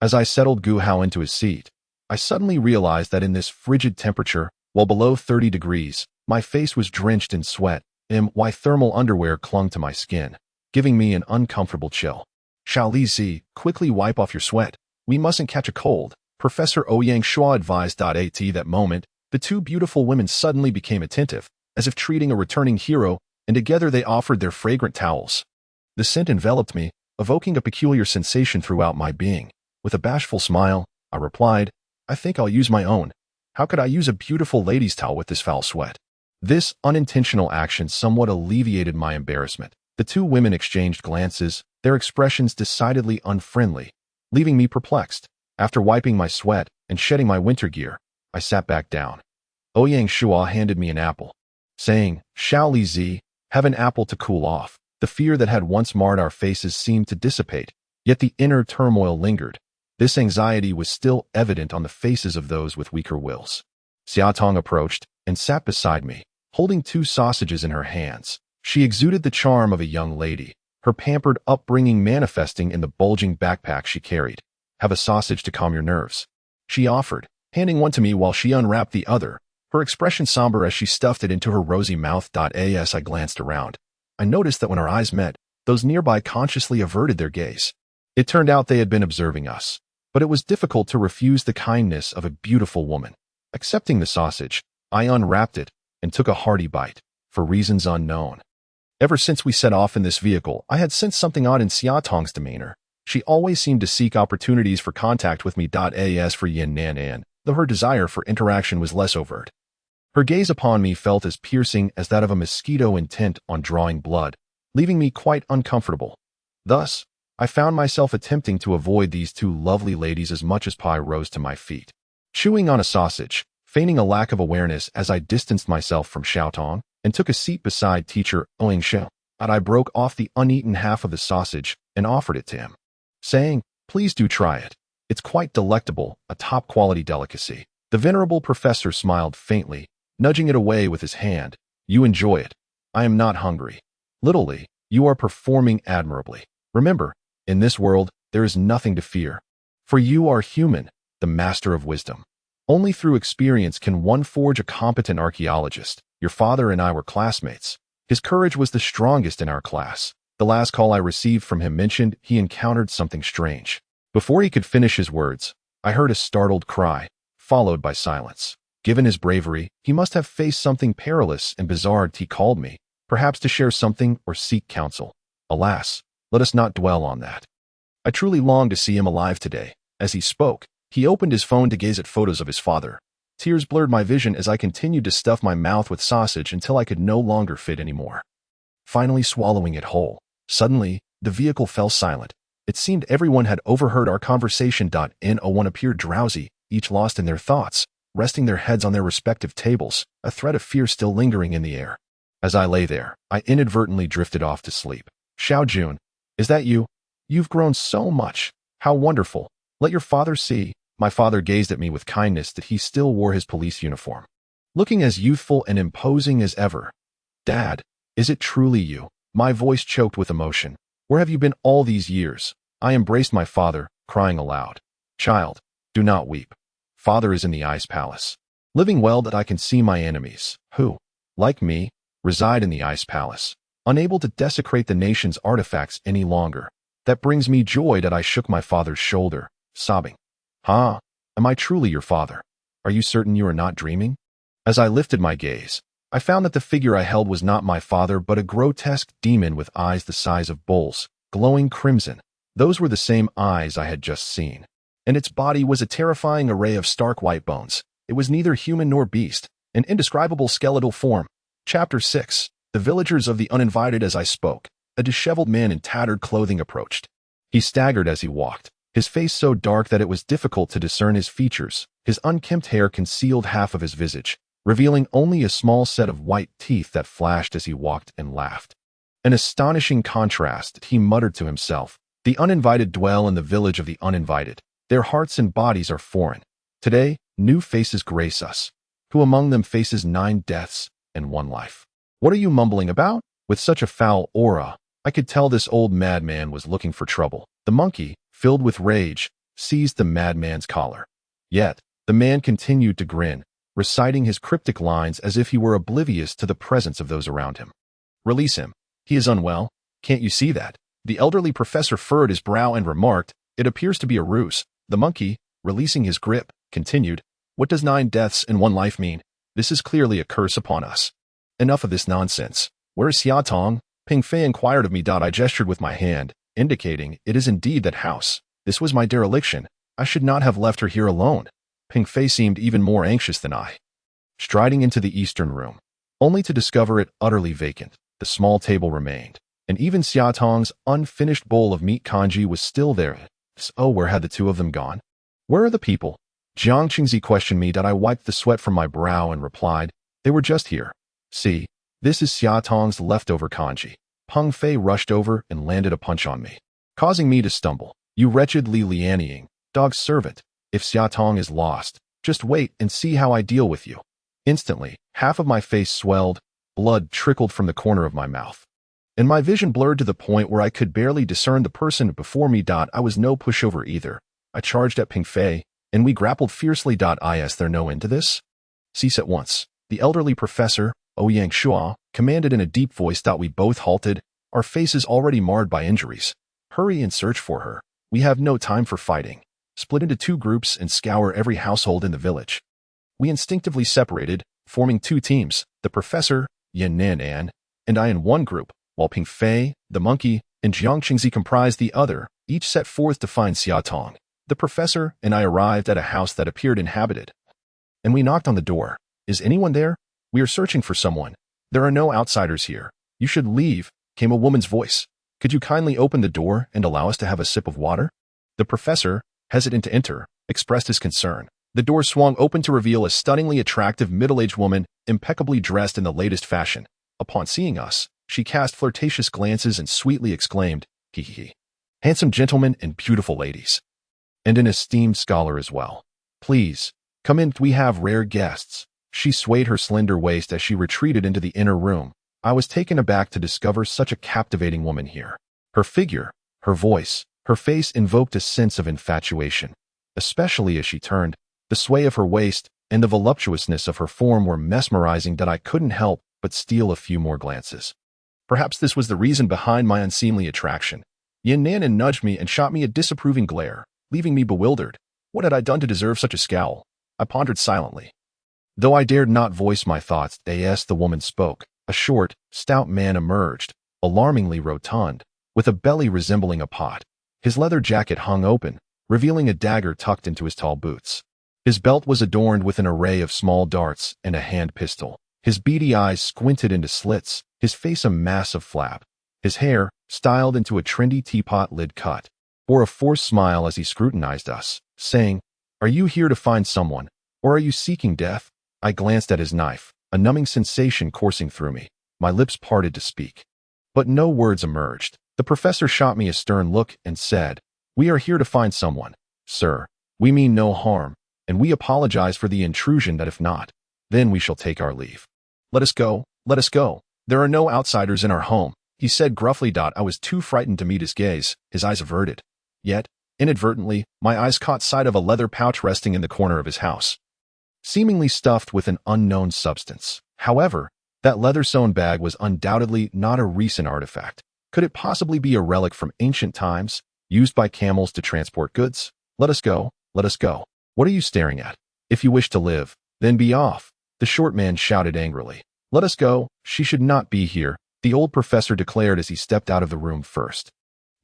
As I settled Gu Hao into his seat, I suddenly realized that in this frigid temperature, while below 30 degrees, my face was drenched in sweat, and my thermal underwear clung to my skin, giving me an uncomfortable chill. "Xiao Li Zi, quickly wipe off your sweat. We mustn't catch a cold," Professor Ouyang Shua advised. At that moment, the two beautiful women suddenly became attentive, as if treating a returning hero, and together they offered their fragrant towels. The scent enveloped me, evoking a peculiar sensation throughout my being. With a bashful smile, I replied, "I think I'll use my own. How could I use a beautiful lady's towel with this foul sweat?" This unintentional action somewhat alleviated my embarrassment. The two women exchanged glances, their expressions decidedly unfriendly, leaving me perplexed. After wiping my sweat and shedding my winter gear, I sat back down. Ouyang Shua handed me an apple, saying, "Xiao Li Zi, have an apple to cool off." The fear that had once marred our faces seemed to dissipate, yet the inner turmoil lingered. This anxiety was still evident on the faces of those with weaker wills. Xia Tong approached, and sat beside me, holding 2 sausages in her hands. She exuded the charm of a young lady, her pampered upbringing manifesting in the bulging backpack she carried. "Have a sausage to calm your nerves," she offered, handing one to me while she unwrapped the other, her expression somber as she stuffed it into her rosy mouth. As I glanced around, I noticed that when our eyes met, those nearby consciously averted their gaze. It turned out they had been observing us, but it was difficult to refuse the kindness of a beautiful woman. Accepting the sausage, I unwrapped it and took a hearty bite, for reasons unknown. Ever since we set off in this vehicle, I had sensed something odd in Xia Tong's demeanor. She always seemed to seek opportunities for contact with me. As for Yin Nan, though her desire for interaction was less overt, her gaze upon me felt as piercing as that of a mosquito intent on drawing blood, leaving me quite uncomfortable. Thus, I found myself attempting to avoid these 2 lovely ladies as much as pie rose to my feet. Chewing on a sausage, feigning a lack of awareness as I distanced myself from Xiao Tong and took a seat beside teacher Oing Shi, I broke off the uneaten half of the sausage and offered it to him, saying, "Please do try it. It's quite delectable, a top-quality delicacy." The venerable professor smiled faintly, nudging it away with his hand. "You enjoy it. I am not hungry. Little Li, you are performing admirably. Remember, in this world, there is nothing to fear. For you are human, the master of wisdom. Only through experience can one forge a competent archaeologist. Your father and I were classmates. His courage was the strongest in our class. The last call I received from him mentioned he encountered something strange." Before he could finish his words, I heard a startled cry, followed by silence. Given his bravery, he must have faced something perilous and bizarre. He called me, perhaps to share something or seek counsel. Alas, let us not dwell on that. I truly long to see him alive today. As he spoke, he opened his phone to gaze at photos of his father. Tears blurred my vision as I continued to stuff my mouth with sausage until I could no longer fit anymore. Finally swallowing it whole, suddenly, the vehicle fell silent. It seemed everyone had overheard our conversation. No one appeared drowsy, each lost in their thoughts, resting their heads on their respective tables, a threat of fear still lingering in the air. As I lay there, I inadvertently drifted off to sleep. "Xiao Jun, is that you? You've grown so much. How wonderful. Let your father see." My father gazed at me with kindness that he still wore his police uniform, looking as youthful and imposing as ever. "Dad, is it truly you?" My voice choked with emotion. "Where have you been all these years?" I embraced my father, crying aloud. "Child, do not weep. Father is in the Ice Palace, living well. That I can see my enemies, who, like me, reside in the Ice Palace, unable to desecrate the nation's artifacts any longer. That brings me joy." That I shook my father's shoulder, sobbing. "Huh? Am I truly your father? Are you certain you are not dreaming?" As I lifted my gaze, I found that the figure I held was not my father but a grotesque demon with eyes the size of bowls, glowing crimson. Those were the same eyes I had just seen. And its body was a terrifying array of stark white bones. It was neither human nor beast, an indescribable skeletal form. Chapter 6. The Villagers of the Uninvited. As I spoke, a disheveled man in tattered clothing approached. He staggered as he walked, his face so dark that it was difficult to discern his features. His unkempt hair concealed half of his visage, revealing only a small set of white teeth that flashed as he walked and laughed. An astonishing contrast, he muttered to himself. The uninvited dwell in the village of the uninvited. Their hearts and bodies are foreign. Today, new faces grace us. Who among them faces 9 deaths and 1 life? What are you mumbling about? With such a foul aura, I could tell this old madman was looking for trouble. The monkey, filled with rage, seized the madman's collar. Yet, the man continued to grin, reciting his cryptic lines as if he were oblivious to the presence of those around him. "Release him. He is unwell. Can't you see that?" The elderly professor furrowed his brow and remarked, "It appears to be a ruse." The monkey, releasing his grip, continued, "What does 9 deaths and 1 life mean? This is clearly a curse upon us. Enough of this nonsense. Where is Xia Tong?" Ping Fei inquired of me. I gestured with my hand, indicating, "It is indeed that house. This was my dereliction. I should not have left her here alone." Ping Fei seemed even more anxious than I. Striding into the eastern room, only to discover it utterly vacant, the small table remained, and even Xia Tong's unfinished bowl of meat congee was still there. Oh, where had the 2 of them gone? "Where are the people?" Jiang Qingzi questioned me. I wiped the sweat from my brow and replied, "They were just here. See, this is Xia Tong's leftover congee." Peng Fei rushed over and landed a punch on me, causing me to stumble. "You wretched Li Lianying, dog's servant. If Xia Tong is lost, just wait and see how I deal with you." Instantly, Half of my face swelled, blood trickled from the corner of my mouth, and my vision blurred to the point where I could barely discern the person before me. I was no pushover either. I charged at Ping Fei, and we grappled fiercely. Is there no end to this? Cease at once. The elderly professor, Ouyang Shua, commanded in a deep voice. We both halted, our faces already marred by injuries. Hurry and search for her. We have no time for fighting. Split into 2 groups and scour every household in the village. We instinctively separated, forming 2 teams, the professor, Yin Nan, and I in one group, while Ping Fei, the monkey, and Jiang Qingzi comprised the other. Each set forth to find Xia Tong. The professor and I arrived at a house that appeared inhabited, and we knocked on the door. Is anyone there? We are searching for someone. There are no outsiders here. You should leave, came a woman's voice. Could you kindly open the door and allow us to have a sip of water? The professor, hesitant to enter, expressed his concern. The door swung open to reveal a stunningly attractive middle-aged woman, impeccably dressed in the latest fashion. Upon seeing us, she cast flirtatious glances and sweetly exclaimed, "Hee hee. Handsome gentlemen and beautiful ladies. And an esteemed scholar as well. Please, come in, we have rare guests." She swayed her slender waist as she retreated into the inner room. I was taken aback to discover such a captivating woman here. Her figure, her voice, her face invoked a sense of infatuation, especially as she turned. The sway of her waist and the voluptuousness of her form were mesmerizing that I couldn't help but steal a few more glances. Perhaps this was the reason behind my unseemly attraction. Yin Nan nudged me and shot me a disapproving glare, leaving me bewildered. What had I done to deserve such a scowl? I pondered silently. Though I dared not voice my thoughts, the woman spoke. A short, stout man emerged, alarmingly rotund, with a belly resembling a pot. His leather jacket hung open, revealing a dagger tucked into his tall boots. His belt was adorned with an array of small darts and a hand pistol. His beady eyes squinted into slits, his face a mass of flap. His hair, styled into a trendy teapot lid cut, bore a forced smile as he scrutinized us, saying, "Are you here to find someone, or are you seeking death?" I glanced at his knife, a numbing sensation coursing through me. My lips parted to speak, but no words emerged. The professor shot me a stern look and said, "We are here to find someone, sir. We mean no harm, and we apologize for the intrusion. That if not, then we shall take our leave. Let us go, let us go. There are no outsiders in our home," he said gruffly. I was too frightened to meet his gaze, his eyes averted. Yet, inadvertently, my eyes caught sight of a leather pouch resting in the corner of his house, seemingly stuffed with an unknown substance. However, that leather-sewn bag was undoubtedly not a recent artifact. Could it possibly be a relic from ancient times, used by camels to transport goods? Let us go, let us go. What are you staring at? If you wish to live, then be off, the short man shouted angrily. Let us go, she should not be here, the old professor declared as he stepped out of the room first.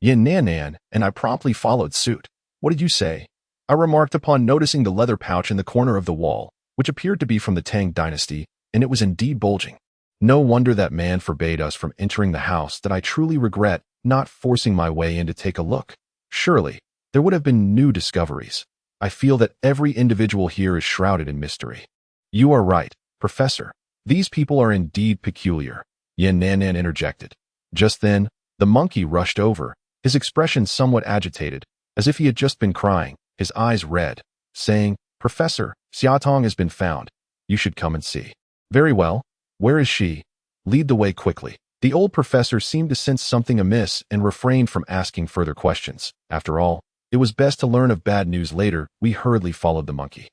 Yin Nan and I promptly followed suit. What did you say? I remarked upon noticing the leather pouch in the corner of the wall, which appeared to be from the Tang Dynasty, and it was indeed bulging. No wonder that man forbade us from entering the house. That I truly regret not forcing my way in to take a look. Surely, there would have been new discoveries. I feel that every individual here is shrouded in mystery. You are right, Professor. These people are indeed peculiar, Yin Nan interjected. Just then, the monkey rushed over, his expression somewhat agitated, as if he had just been crying, his eyes red, saying, "Professor, Xia Tong has been found. You should come and see." "Very well. Where is she? Lead the way quickly." The old professor seemed to sense something amiss and refrained from asking further questions. After all, it was best to learn of bad news later. We hurriedly followed the monkey.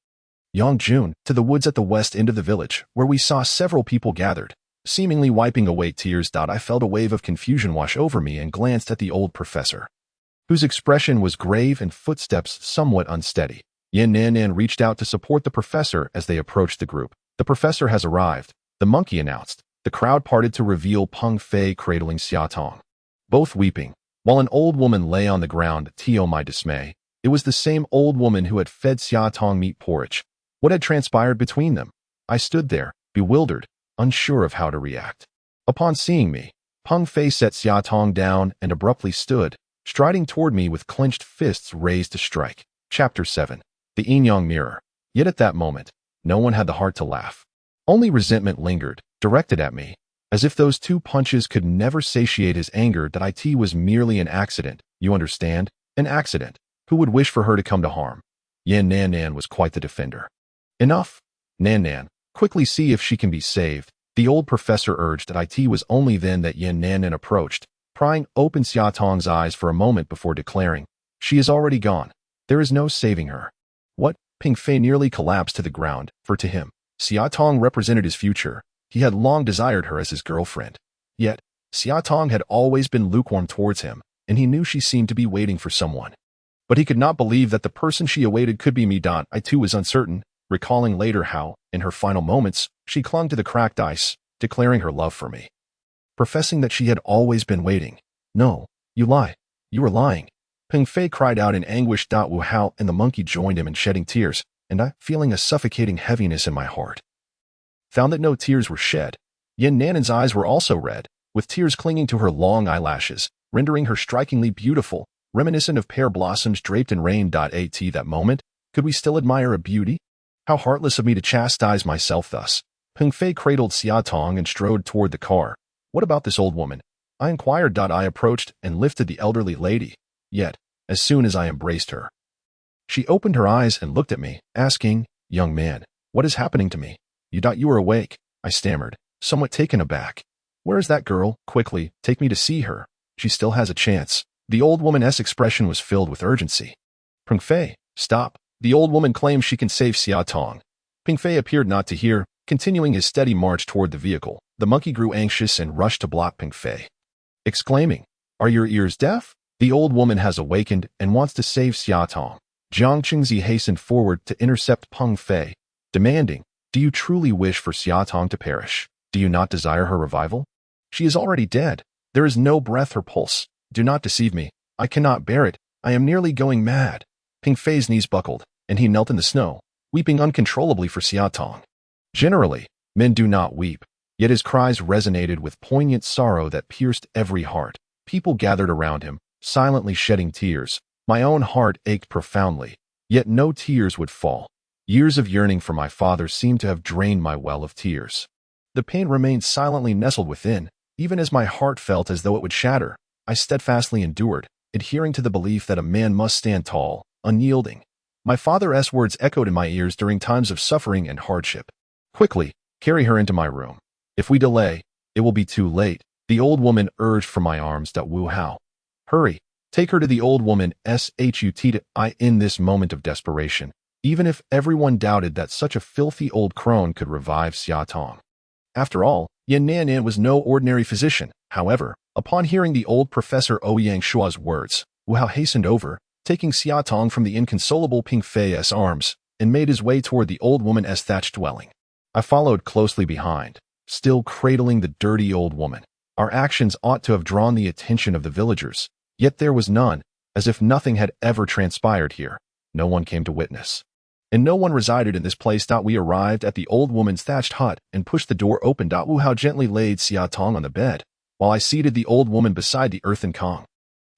Li Jun, to the woods at the west end of the village, where we saw several people gathered, seemingly wiping away tears. I felt a wave of confusion wash over me and glanced at the old professor, whose expression was grave and footsteps somewhat unsteady. Yin Nan reached out to support the professor as they approached the group. "The professor has arrived," the monkey announced. The crowd parted to reveal Peng Fei cradling Xia Tong, both weeping, while an old woman lay on the ground. To my dismay, it was the same old woman who had fed Xia Tong meat porridge. What had transpired between them? I stood there, bewildered, unsure of how to react. Upon seeing me, Peng Fei set Xia Tong down and abruptly stood, striding toward me with clenched fists raised to strike. Chapter 7. The Yin-Yang Mirror. Yet at that moment, no one had the heart to laugh. Only resentment lingered, directed at me, as if those 2 punches could never satiate his anger. That it was merely an accident, you understand? An accident. Who would wish for her to come to harm? Yin Nan was quite the defender. "Enough, Nan. Quickly see if she can be saved, the old professor urged. It was only then that Yan Nanan approached, prying open Xia Tong's eyes for a moment before declaring, "She is already gone. There is no saving her." What? Ping Fei nearly collapsed to the ground, for to him, Xia Tong represented his future. He had long desired her as his girlfriend. Yet, Xia Tong had always been lukewarm towards him, and he knew she seemed to be waiting for someone. But he could not believe that the person she awaited could be me. I too was uncertain, recalling later how, in her final moments, she clung to the cracked ice, declaring her love for me. Professing that she had always been waiting. "No, you lie. You were lying." Ping Fei cried out in anguish. Wu Hao and the monkey joined him in shedding tears, and I, feeling a suffocating heaviness in my heart, found that no tears were shed. Yan Nanan's eyes were also red, with tears clinging to her long eyelashes, rendering her strikingly beautiful, reminiscent of pear blossoms draped in rain. At that moment, could we still admire a beauty? How heartless of me to chastise myself thus. Ping Fei cradled Xia Tong and strode toward the car. "What about this old woman?" I inquired. I approached and lifted the elderly lady. Yet, as soon as I embraced her, she opened her eyes and looked at me, asking, "Young man, what is happening to me?" You are awake," I stammered, somewhat taken aback. "Where is that girl? Quickly, take me to see her. She still has a chance." The old woman's expression was filled with urgency. "Ping Fei, stop. The old woman claims she can save Xia Tong." Ping Fei appeared not to hear, continuing his steady march toward the vehicle. The monkey grew anxious and rushed to block Ping Fei, exclaiming, "Are your ears deaf? The old woman has awakened and wants to save Xia Tong." Jiang Qingzi hastened forward to intercept Peng Fei, demanding, "Do you truly wish for Xia Tong to perish? Do you not desire her revival? She is already dead. There is no breath or pulse. Do not deceive me. I cannot bear it. I am nearly going mad." Ping Fei's knees buckled, and he knelt in the snow, weeping uncontrollably for Xia Tong. Generally, men do not weep, yet his cries resonated with poignant sorrow that pierced every heart. People gathered around him, silently shedding tears. My own heart ached profoundly, yet no tears would fall. Years of yearning for my father seemed to have drained my well of tears. The pain remained silently nestled within, even as my heart felt as though it would shatter. I steadfastly endured, adhering to the belief that a man must stand tall, unyielding. My father's words echoed in my ears during times of suffering and hardship. "Quickly, carry her into my room. If we delay, it will be too late," the old woman urged from my arms. Wu Hao, "Hurry, take her to the old woman." In this moment of desperation, even if everyone doubted that such a filthy old crone could revive Xia Tong. After all, Yan Nanan was no ordinary physician. However, upon hearing the old Professor Ouyang Shua's words, Wu Hao hastened over, taking Xia Tong from the inconsolable Ping Fei's arms, and made his way toward the old woman's thatched dwelling. I followed closely behind, still cradling the dirty old woman. Our actions ought to have drawn the attention of the villagers, yet there was none, as if nothing had ever transpired here. No one came to witness. And no one resided in this place. We arrived at the old woman's thatched hut and pushed the door open. Wu Hao gently laid Xia Tong on the bed, while I seated the old woman beside the earthen Kong.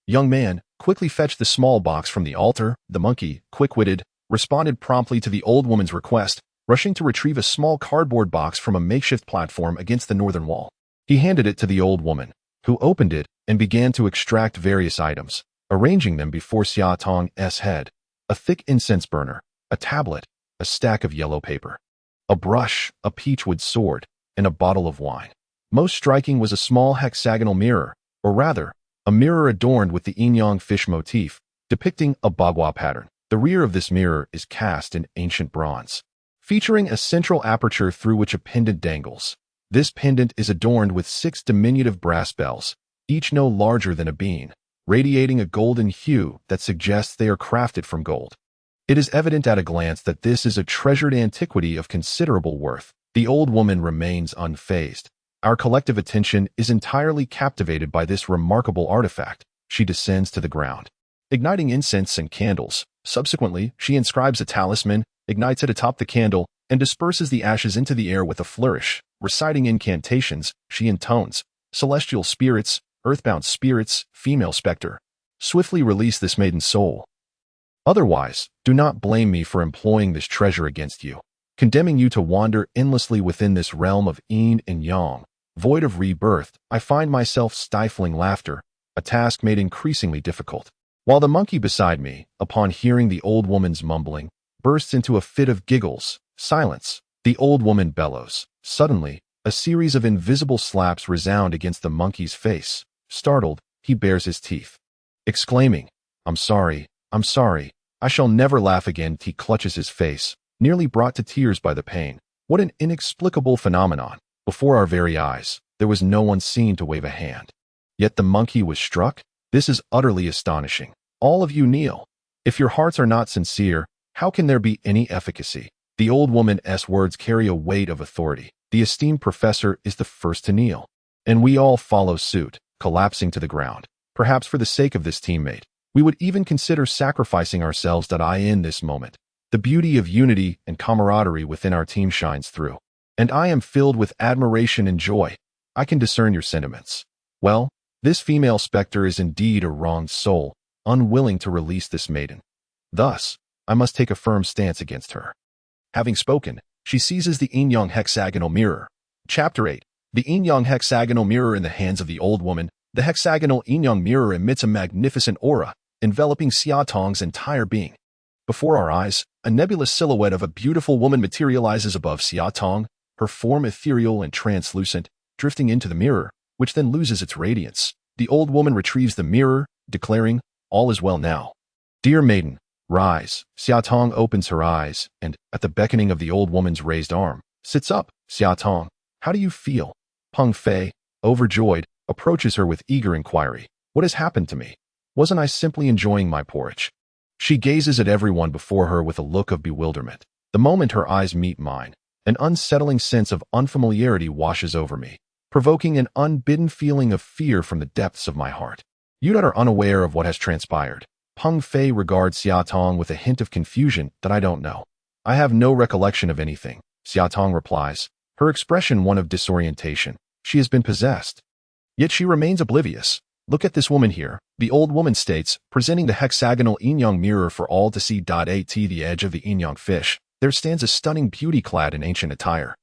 "Young man, quickly fetch the small box from the altar." The monkey, quick-witted, responded promptly to the old woman's request, rushing to retrieve a small cardboard box from a makeshift platform against the northern wall. He handed it to the old woman, who opened it and began to extract various items, arranging them before Xia Tong's head: a thick incense burner, a tablet, a stack of yellow paper, a brush, a peachwood sword, and a bottle of wine. Most striking was a small hexagonal mirror, or rather, a mirror adorned with the yin-yang fish motif, depicting a bagua pattern. The rear of this mirror is cast in ancient bronze, featuring a central aperture through which a pendant dangles. This pendant is adorned with 6 diminutive brass bells, each no larger than a bean, radiating a golden hue that suggests they are crafted from gold. It is evident at a glance that this is a treasured antiquity of considerable worth. The old woman remains unfazed. Our collective attention is entirely captivated by this remarkable artifact. She descends to the ground, igniting incense and candles. Subsequently, she inscribes a talisman, ignites it atop the candle, and disperses the ashes into the air with a flourish. Reciting incantations, she intones, "Celestial spirits, earthbound spirits, female spectre, swiftly release this maiden soul. Otherwise, do not blame me for employing this treasure against you, condemning you to wander endlessly within this realm of yin and yang, void of rebirth." I find myself stifling laughter, a task made increasingly difficult, while the monkey beside me, upon hearing the old woman's mumbling, bursts into a fit of giggles. Silence. The old woman bellows. Suddenly, a series of invisible slaps resound against the monkey's face. Startled, he bares his teeth, exclaiming, I'm sorry, I shall never laugh again." He clutches his face, nearly brought to tears by the pain. What an inexplicable phenomenon. Before our very eyes, there was no one seen to wave a hand. Yet the monkey was struck? This is utterly astonishing. All of you kneel. If your hearts are not sincere, how can there be any efficacy? The old woman's words carry a weight of authority. The esteemed professor is the first to kneel. And we all follow suit, collapsing to the ground. Perhaps for the sake of this teammate, we would even consider sacrificing ourselves. In this moment, the beauty of unity and camaraderie within our team shines through. And I am filled with admiration and joy. I can discern your sentiments. Well, this female specter is indeed a wronged soul, unwilling to release this maiden. Thus, I must take a firm stance against her. Having spoken, she seizes the yin-yang hexagonal mirror. Chapter 8. The yin-yang hexagonal mirror in the hands of the old woman. The hexagonal yin-yang mirror emits a magnificent aura, enveloping Xia Tong's entire being. Before our eyes, a nebulous silhouette of a beautiful woman materializes above Xia Tong, her form ethereal and translucent, drifting into the mirror, which then loses its radiance. The old woman retrieves the mirror, declaring, "All is well now. Dear maiden, rise." Xia Tong opens her eyes, and, at the beckoning of the old woman's raised arm, sits up. "Xia Tong, how do you feel?" Peng Fei, overjoyed, approaches her with eager inquiry. "What has happened to me? Wasn't I simply enjoying my porridge?" She gazes at everyone before her with a look of bewilderment. The moment her eyes meet mine, an unsettling sense of unfamiliarity washes over me, provoking an unbidden feeling of fear from the depths of my heart. You are unaware of what has transpired. Peng Fei regards Xia Tong with a hint of confusion that I don't know. "I have no recollection of anything," Xia Tong replies, her expression one of disorientation. She has been possessed. Yet she remains oblivious. "Look at this woman here," the old woman states, presenting the hexagonal yin-yang mirror for all to see. At the edge of the yin-yang fish, there stands a stunning beauty clad in ancient attire,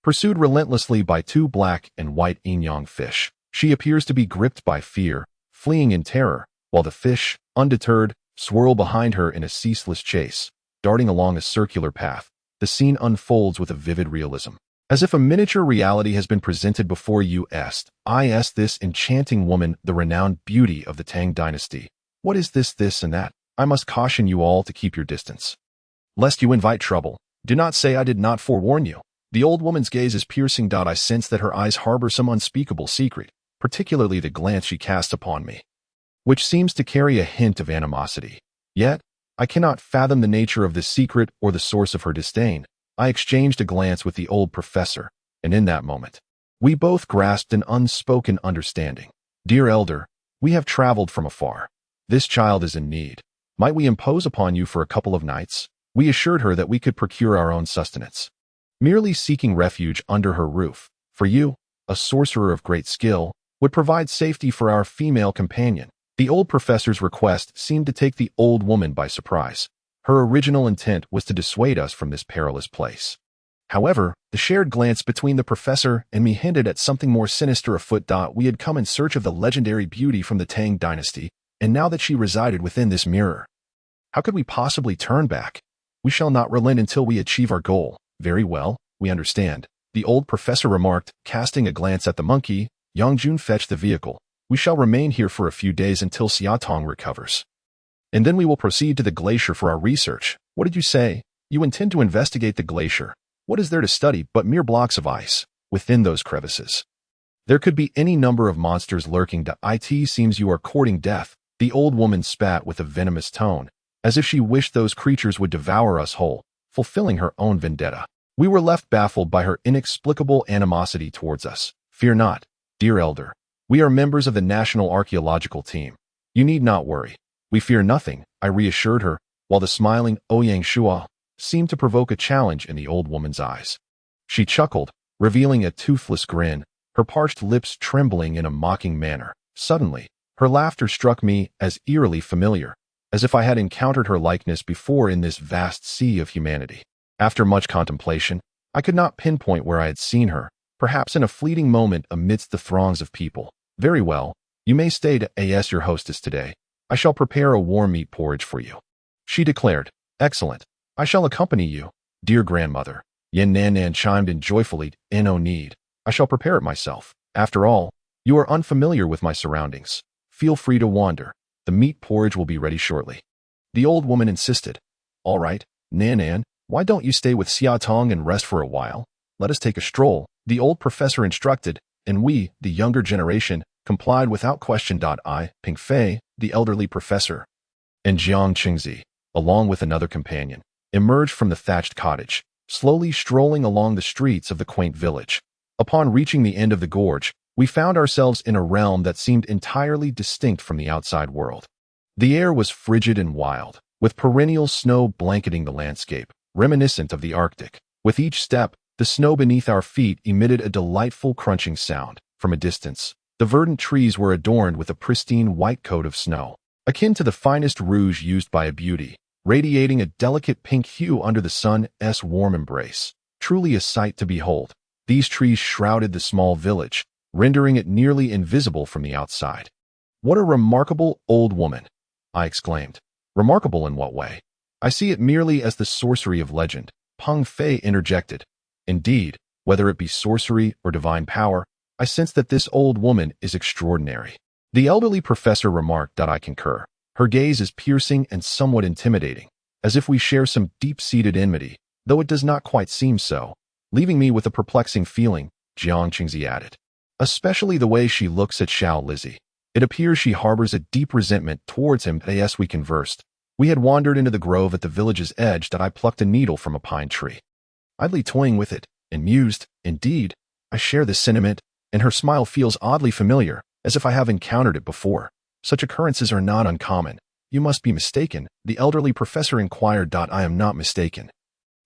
pursued relentlessly by two black and white yin-yang fish. She appears to be gripped by fear, fleeing in terror, while the fish, undeterred, swirl behind her in a ceaseless chase, darting along a circular path. The scene unfolds with a vivid realism, as if a miniature reality has been presented before you. This enchanting woman, the renowned beauty of the Tang Dynasty. What is this and that? I must caution you all to keep your distance, lest you invite trouble. Do not say I did not forewarn you." The old woman's gaze is piercing. I sense that her eyes harbor some unspeakable secret, particularly the glance she casts upon me, which seems to carry a hint of animosity. Yet, I cannot fathom the nature of this secret or the source of her disdain. I exchanged a glance with the old professor, and in that moment, we both grasped an unspoken understanding. "Dear elder, we have traveled from afar. This child is in need. Might we impose upon you for a couple of nights?" We assured her that we could procure our own sustenance, merely seeking refuge under her roof. "For you, a sorcerer of great skill, would provide safety for our female companion." The old professor's request seemed to take the old woman by surprise. Her original intent was to dissuade us from this perilous place. However, the shared glance between the professor and me hinted at something more sinister afoot. We had come in search of the legendary beauty from the Tang Dynasty, and now that she resided within this mirror, how could we possibly turn back? "We shall not relent until we achieve our goal." "Very well, we understand," the old professor remarked, casting a glance at the monkey. "Li Jun, fetch the vehicle. We shall remain here for a few days until Xia Tong recovers, and then we will proceed to the glacier for our research." "What did you say? You intend to investigate the glacier? What is there to study but mere blocks of ice? Within those crevices, there could be any number of monsters lurking. It seems you are courting death." The old woman spat with a venomous tone, as if she wished those creatures would devour us whole, fulfilling her own vendetta. We were left baffled by her inexplicable animosity towards us. "Fear not, dear elder. We are members of the National Archaeological Team. You need not worry. We fear nothing," I reassured her, while the smiling Ouyang Shua seemed to provoke a challenge in the old woman's eyes. She chuckled, revealing a toothless grin, her parched lips trembling in a mocking manner. Suddenly, her laughter struck me as eerily familiar, as if I had encountered her likeness before in this vast sea of humanity. After much contemplation, I could not pinpoint where I had seen her, perhaps in a fleeting moment amidst the throngs of people. "Very well, you may stay to as your hostess today. I shall prepare a warm meat porridge for you," she declared. "Excellent. I shall accompany you, dear grandmother." Yin Nan Nan chimed in joyfully, no need. I shall prepare it myself. After all, you are unfamiliar with my surroundings. Feel free to wander. The meat porridge will be ready shortly. The old woman insisted. All right, Nan Nan, why don't you stay with Xia Tong and rest for a while? Let us take a stroll, the old professor instructed, and we, the younger generation, complied without question. I, Ping Fei, the elderly professor, and Jiang Qingzi, along with another companion, emerged from the thatched cottage, slowly strolling along the streets of the quaint village. Upon reaching the end of the gorge, we found ourselves in a realm that seemed entirely distinct from the outside world. The air was frigid and wild, with perennial snow blanketing the landscape, reminiscent of the Arctic. With each step, the snow beneath our feet emitted a delightful crunching sound. From a distance, the verdant trees were adorned with a pristine white coat of snow, akin to the finest rouge used by a beauty, radiating a delicate pink hue under the sun's warm embrace. Truly a sight to behold. These trees shrouded the small village, rendering it nearly invisible from the outside. What a remarkable old woman, I exclaimed. Remarkable in what way? I see it merely as the sorcery of legend, Peng Fei interjected. Indeed, whether it be sorcery or divine power, I sense that this old woman is extraordinary. The elderly professor remarked. I concur. Her gaze is piercing and somewhat intimidating, as if we share some deep-seated enmity, though it does not quite seem so. Leaving me with a perplexing feeling, Jiang Qingzi added. Especially the way she looks at Xiao Lizzie. It appears she harbors a deep resentment towards him. As we conversed, we had wandered into the grove at the village's edge. I plucked a needle from a pine tree, idly toying with it, and mused. Indeed, I share this sentiment, and her smile feels oddly familiar, as if I have encountered it before. Such occurrences are not uncommon. You must be mistaken, the elderly professor inquired. I am not mistaken.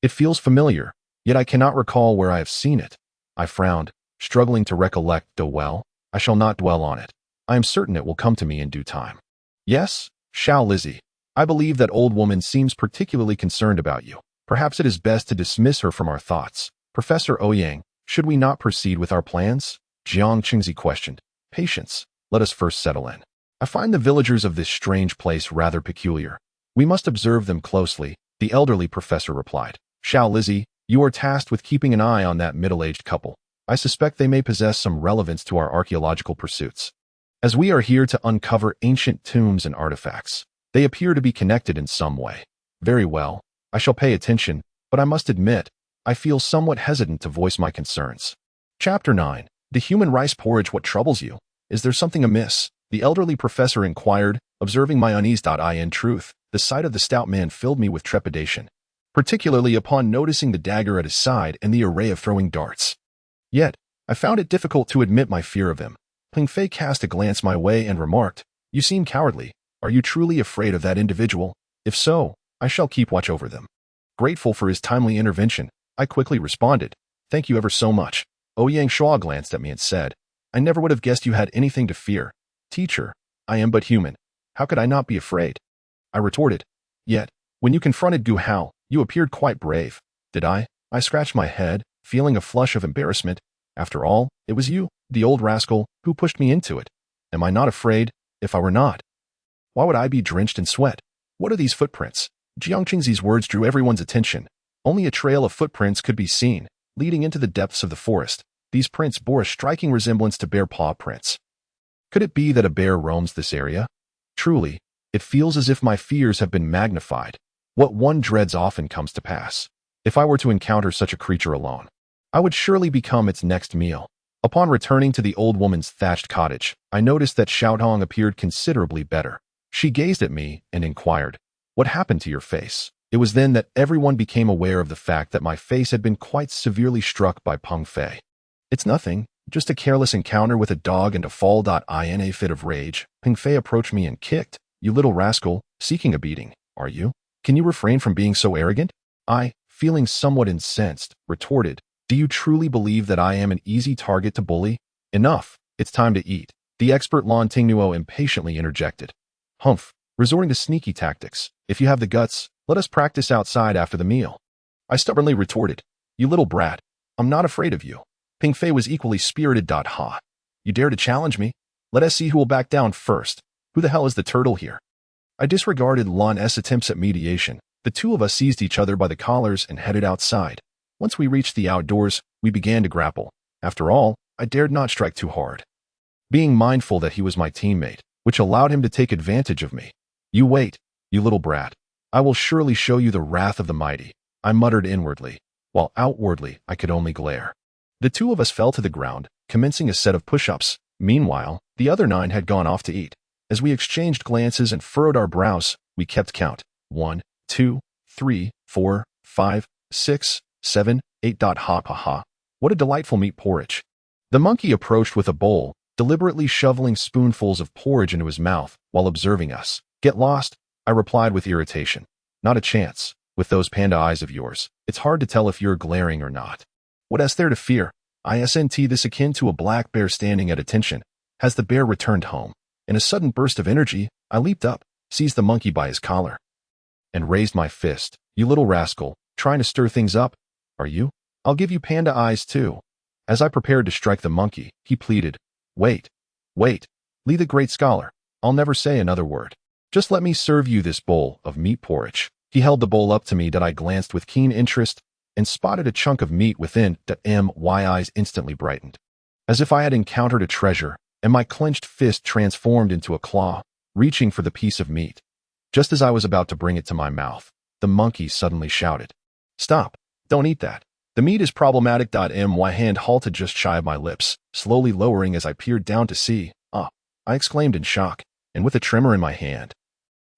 It feels familiar, yet I cannot recall where I have seen it. I frowned, struggling to recollect. Well, I shall not dwell on it. I am certain it will come to me in due time. Yes, Xiao Lizzie, I believe that old woman seems particularly concerned about you. Perhaps it is best to dismiss her from our thoughts. Professor Ouyang, should we not proceed with our plans? Jiang Qingzi questioned. Patience, let us first settle in. I find the villagers of this strange place rather peculiar. We must observe them closely, the elderly professor replied. Xiao Lizzie, you are tasked with keeping an eye on that middle-aged couple. I suspect they may possess some relevance to our archaeological pursuits. As we are here to uncover ancient tombs and artifacts, they appear to be connected in some way. Very well, I shall pay attention, but I must admit, I feel somewhat hesitant to voice my concerns. Chapter 9. The human rice porridge. What troubles you? Is there something amiss? The elderly professor inquired, observing my unease. In truth, the sight of the stout man filled me with trepidation, particularly upon noticing the dagger at his side and the array of throwing darts. Yet, I found it difficult to admit my fear of him. Ping Fei cast a glance my way and remarked, You seem cowardly. Are you truly afraid of that individual? If so, I shall keep watch over them. Grateful for his timely intervention, I quickly responded, Thank you ever so much. Ouyang Shua glanced at me and said, I never would have guessed you had anything to fear. Teacher, I am but human. How could I not be afraid? I retorted. Yet, when you confronted Gu Hao, you appeared quite brave. Did I? I scratched my head, feeling a flush of embarrassment. After all, it was you, the old rascal, who pushed me into it. Am I not afraid? If I were not, why would I be drenched in sweat? What are these footprints? Jiang Qingzi's words drew everyone's attention. Only a trail of footprints could be seen, leading into the depths of the forest. These prints bore a striking resemblance to bear paw prints. Could it be that a bear roams this area? Truly, it feels as if my fears have been magnified. What one dreads often comes to pass. If I were to encounter such a creature alone, I would surely become its next meal. Upon returning to the old woman's thatched cottage, I noticed that Xiaotong appeared considerably better. She gazed at me and inquired, What happened to your face? It was then that everyone became aware of the fact that my face had been quite severely struck by Peng Fei. It's nothing, just a careless encounter with a dog and a fall. In a fit of rage, Peng Fei approached me and kicked. You little rascal, seeking a beating, are you? Can you refrain from being so arrogant? I, feeling somewhat incensed, retorted, Do you truly believe that I am an easy target to bully? Enough, it's time to eat. The expert Lan Tingnuo impatiently interjected. Humph, resorting to sneaky tactics. If you have the guts, let us practice outside after the meal. I stubbornly retorted, You little brat, I'm not afraid of you. Ping Fei was equally spirited. Ha. You dare to challenge me? Let us see who will back down first. Who the hell is the turtle here? I disregarded Lan's attempts at mediation. The two of us seized each other by the collars and headed outside. Once we reached the outdoors, we began to grapple. After all, I dared not strike too hard, being mindful that he was my teammate, which allowed him to take advantage of me. "You wait, you little brat. I will surely show you the wrath of the mighty," I muttered inwardly, while outwardly I could only glare. The two of us fell to the ground, commencing a set of push-ups. Meanwhile, the other 9 had gone off to eat. As we exchanged glances and furrowed our brows, we kept count. 1, 2, 3, 4, 5, 6, 7, 8. Ha ha ha. What a delightful meat porridge. The monkey approached with a bowl, deliberately shoveling spoonfuls of porridge into his mouth while observing us. "Get lost," I replied with irritation. "Not a chance. With those panda eyes of yours, it's hard to tell if you're glaring or not. What is there to fear? Isn't this akin to a black bear standing at attention?" As the bear returned home, in a sudden burst of energy, I leaped up, seized the monkey by his collar, and raised my fist. "You little rascal, trying to stir things up, are you? I'll give you panda eyes too." As I prepared to strike the monkey, he pleaded, Wait, Li the great scholar, I'll never say another word. Just let me serve you this bowl of meat porridge." He held the bowl up to me that I glanced with keen interest and spotted a chunk of meat within that my eyes instantly brightened, as if I had encountered a treasure, and my clenched fist transformed into a claw, reaching for the piece of meat. Just as I was about to bring it to my mouth, the monkey suddenly shouted, "Stop, don't eat that. The meat is problematic." My hand halted just shy of my lips, slowly lowering as I peered down to see. I exclaimed in shock, and with a tremor in my hand,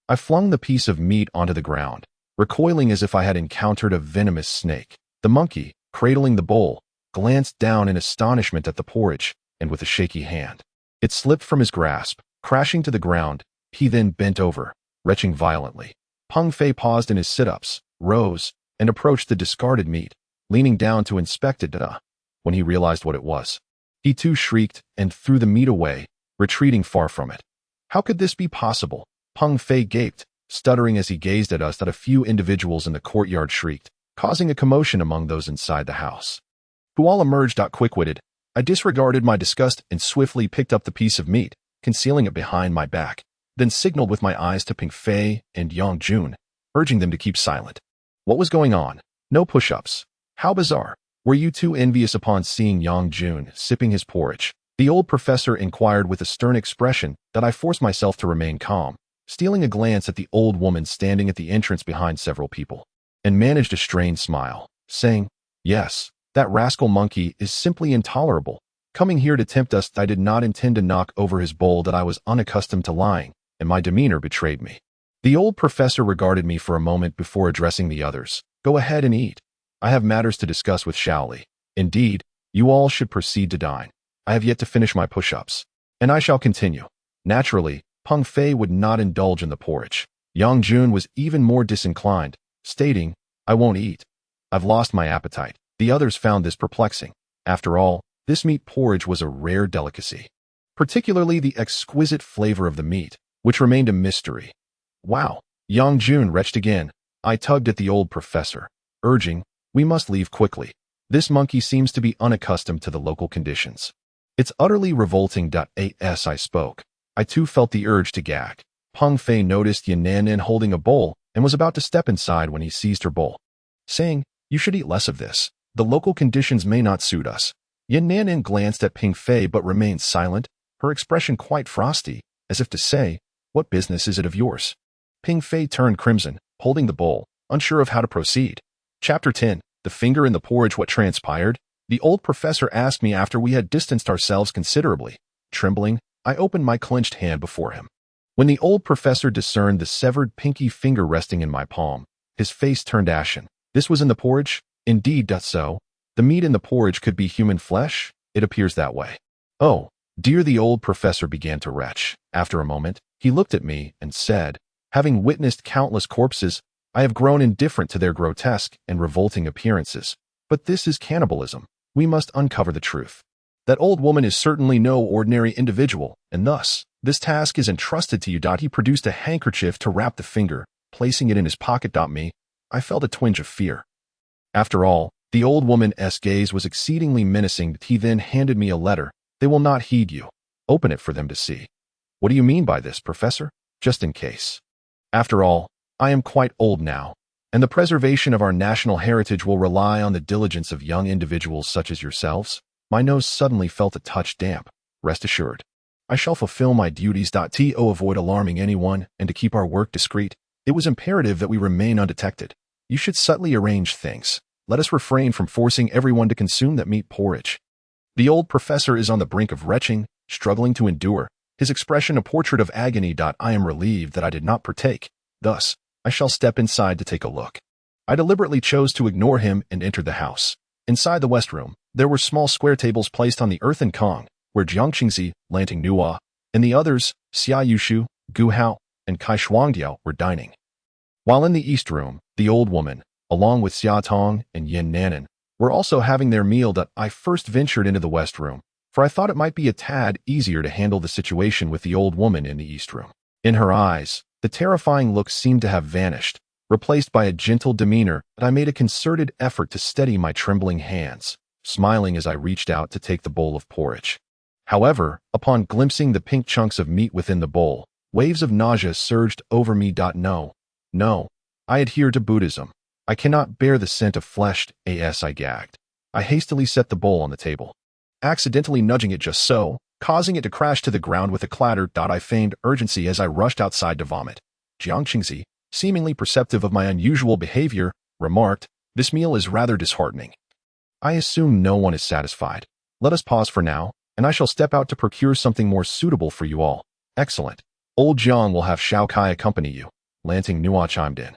I flung the piece of meat onto the ground, recoiling as if I had encountered a venomous snake. The monkey, cradling the bowl, glanced down in astonishment at the porridge, and with a shaky hand, it slipped from his grasp, crashing to the ground. He then bent over, retching violently. Peng Fei paused in his sit-ups, rose, and approached the discarded meat, leaning down to inspect it. When he realized what it was, he too shrieked and threw the meat away, retreating far from it. "How could this be possible?" Peng Fei gaped, stuttering as he gazed at us. That a few individuals in the courtyard shrieked, causing a commotion among those inside the house, who all emerged quick-witted. I disregarded my disgust and swiftly picked up the piece of meat, concealing it behind my back, then signaled with my eyes to Peng Fei and Li Jun, urging them to keep silent. What was going on? No push-ups. How bizarre. Were you too envious? Upon seeing Li Jun sipping his porridge, the old professor inquired with a stern expression that I forced myself to remain calm, stealing a glance at the old woman standing at the entrance behind several people, and managed a strained smile, saying, "Yes, that rascal monkey is simply intolerable, coming here to tempt us." I did not intend to knock over his bowl, that I was unaccustomed to lying, and my demeanor betrayed me. The old professor regarded me for a moment before addressing the others. "Go ahead and eat. I have matters to discuss with Shaoli. Indeed, you all should proceed to dine. I have yet to finish my push-ups, and I shall continue." Naturally, Peng Fei would not indulge in the porridge. Li Jun was even more disinclined, stating, "I won't eat. I've lost my appetite." The others found this perplexing. After all, this meat porridge was a rare delicacy, particularly the exquisite flavor of the meat, which remained a mystery. "Wow!" Li Jun retched again. I tugged at the old professor, urging, "We must leave quickly. This monkey seems to be unaccustomed to the local conditions. It's utterly revolting." As I spoke, I too felt the urge to gag. Peng Fei noticed Yan holding a bowl and was about to step inside when he seized her bowl, saying, "You should eat less of this. The local conditions may not suit us." Yan glanced at Peng Fei but remained silent, her expression quite frosty, as if to say, "What business is it of yours?" Peng Fei turned crimson, holding the bowl, unsure of how to proceed. Chapter 10. The finger in the porridge. What transpired? The old professor asked me after we had distanced ourselves considerably. Trembling, I opened my clenched hand before him. When the old professor discerned the severed pinky finger resting in my palm, his face turned ashen. This was in the porridge? Indeed, so. The meat in the porridge could be human flesh? It appears that way. Oh, dear, the old professor began to retch. After a moment, he looked at me and said, "Having witnessed countless corpses, I have grown indifferent to their grotesque and revolting appearances. But this is cannibalism. We must uncover the truth. That old woman is certainly no ordinary individual, and thus, this task is entrusted to you." He produced a handkerchief to wrap the finger, placing it in his pocket. I felt a twinge of fear. After all, the old woman's gaze was exceedingly menacing. He then handed me a letter. "They will not heed you. Open it for them to see." "What do you mean by this, Professor?" "Just in case. After all, I am quite old now. And the preservation of our national heritage will rely on the diligence of young individuals such as yourselves. My nose suddenly felt a touch damp. Rest assured, I shall fulfill my duties. To avoid alarming anyone and to keep our work discreet, it was imperative that we remain undetected. You should subtly arrange things. Let us refrain from forcing everyone to consume that meat porridge. The old professor is on the brink of retching, struggling to endure, his expression a portrait of agony. I am relieved that I did not partake. Thus, I shall step inside to take a look. I deliberately chose to ignore him and entered the house. Inside the west room, there were small square tables placed on the earthen kong, where Jiang Qingzi, Lanting Nua, and the others, Xia Yushu, Gu Hao, and Kai Shuangdiao, were dining. While in the east room, the old woman, along with Xia Tong and Yin Nanan, were also having their meal. I first ventured into the west room, for I thought it might be a tad easier to handle the situation with the old woman in the east room. In her eyes, the terrifying look seemed to have vanished, replaced by a gentle demeanor, but I made a concerted effort to steady my trembling hands, smiling as I reached out to take the bowl of porridge. However, upon glimpsing the pink chunks of meat within the bowl, waves of nausea surged over me. No, I adhere to Buddhism. I cannot bear the scent of flesh. I gagged. I hastily set the bowl on the table, accidentally nudging it just so, causing it to crash to the ground with a clatter. I feigned urgency as I rushed outside to vomit. Jiang Qingzi, seemingly perceptive of my unusual behavior, remarked, "This meal is rather disheartening. I assume no one is satisfied. Let us pause for now, and I shall step out to procure something more suitable for you all." "Excellent. Old Jiang will have Shao Kai accompany you," Lanting Nua chimed in.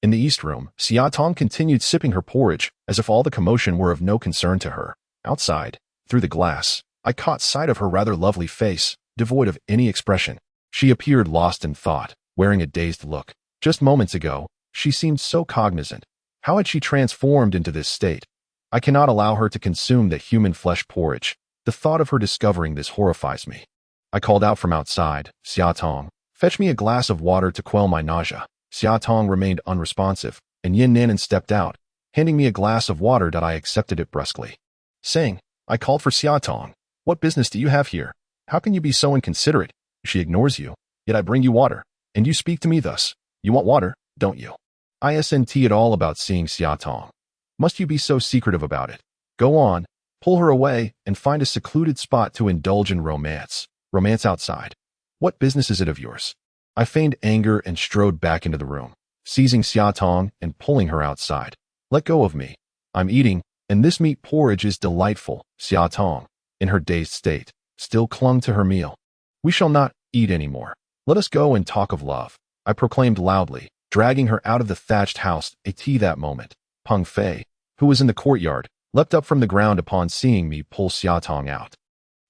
In the east room, Xia Tong continued sipping her porridge, as if all the commotion were of no concern to her. Outside, through the glass, I caught sight of her rather lovely face, devoid of any expression. She appeared lost in thought, wearing a dazed look. Just moments ago, she seemed so cognizant. How had she transformed into this state? I cannot allow her to consume that human flesh porridge. The thought of her discovering this horrifies me. I called out from outside, "Xia Tong, fetch me a glass of water to quell my nausea." Xia Tong remained unresponsive, and Yin Nanan stepped out, handing me a glass of water. I accepted it brusquely. Saying, I called for Xia Tong. "What business do you have here? How can you be so inconsiderate? She ignores you, yet I bring you water, and you speak to me thus. You want water, don't you?" I isn't at all about seeing Xia Tong. Must you be so secretive about it? Go on, pull her away, and find a secluded spot to indulge in romance. Romance outside. What business is it of yours? I feigned anger and strode back into the room, seizing Xia Tong and pulling her outside. "Let go of me. I'm eating, and this meat porridge is delightful." Xia Tong, in her dazed state, still clung to her meal. "We shall not eat anymore. Let us go and talk of love," I proclaimed loudly, dragging her out of the thatched house. That moment, Peng Fei, who was in the courtyard, leapt up from the ground upon seeing me pull Xia Tong out.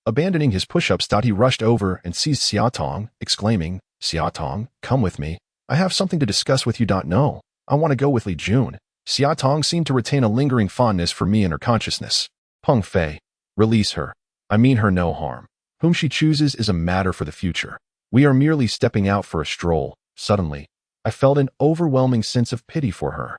Abandoning his push-ups, he rushed over and seized Xia Tong, exclaiming, "Xia Tong, come with me. I have something to discuss with you. No, I want to go with Li Jun." Xia Tong seemed to retain a lingering fondness for me in her consciousness. "Peng Fei, release her. I mean her no harm. Whom she chooses is a matter for the future. We are merely stepping out for a stroll." Suddenly, I felt an overwhelming sense of pity for her.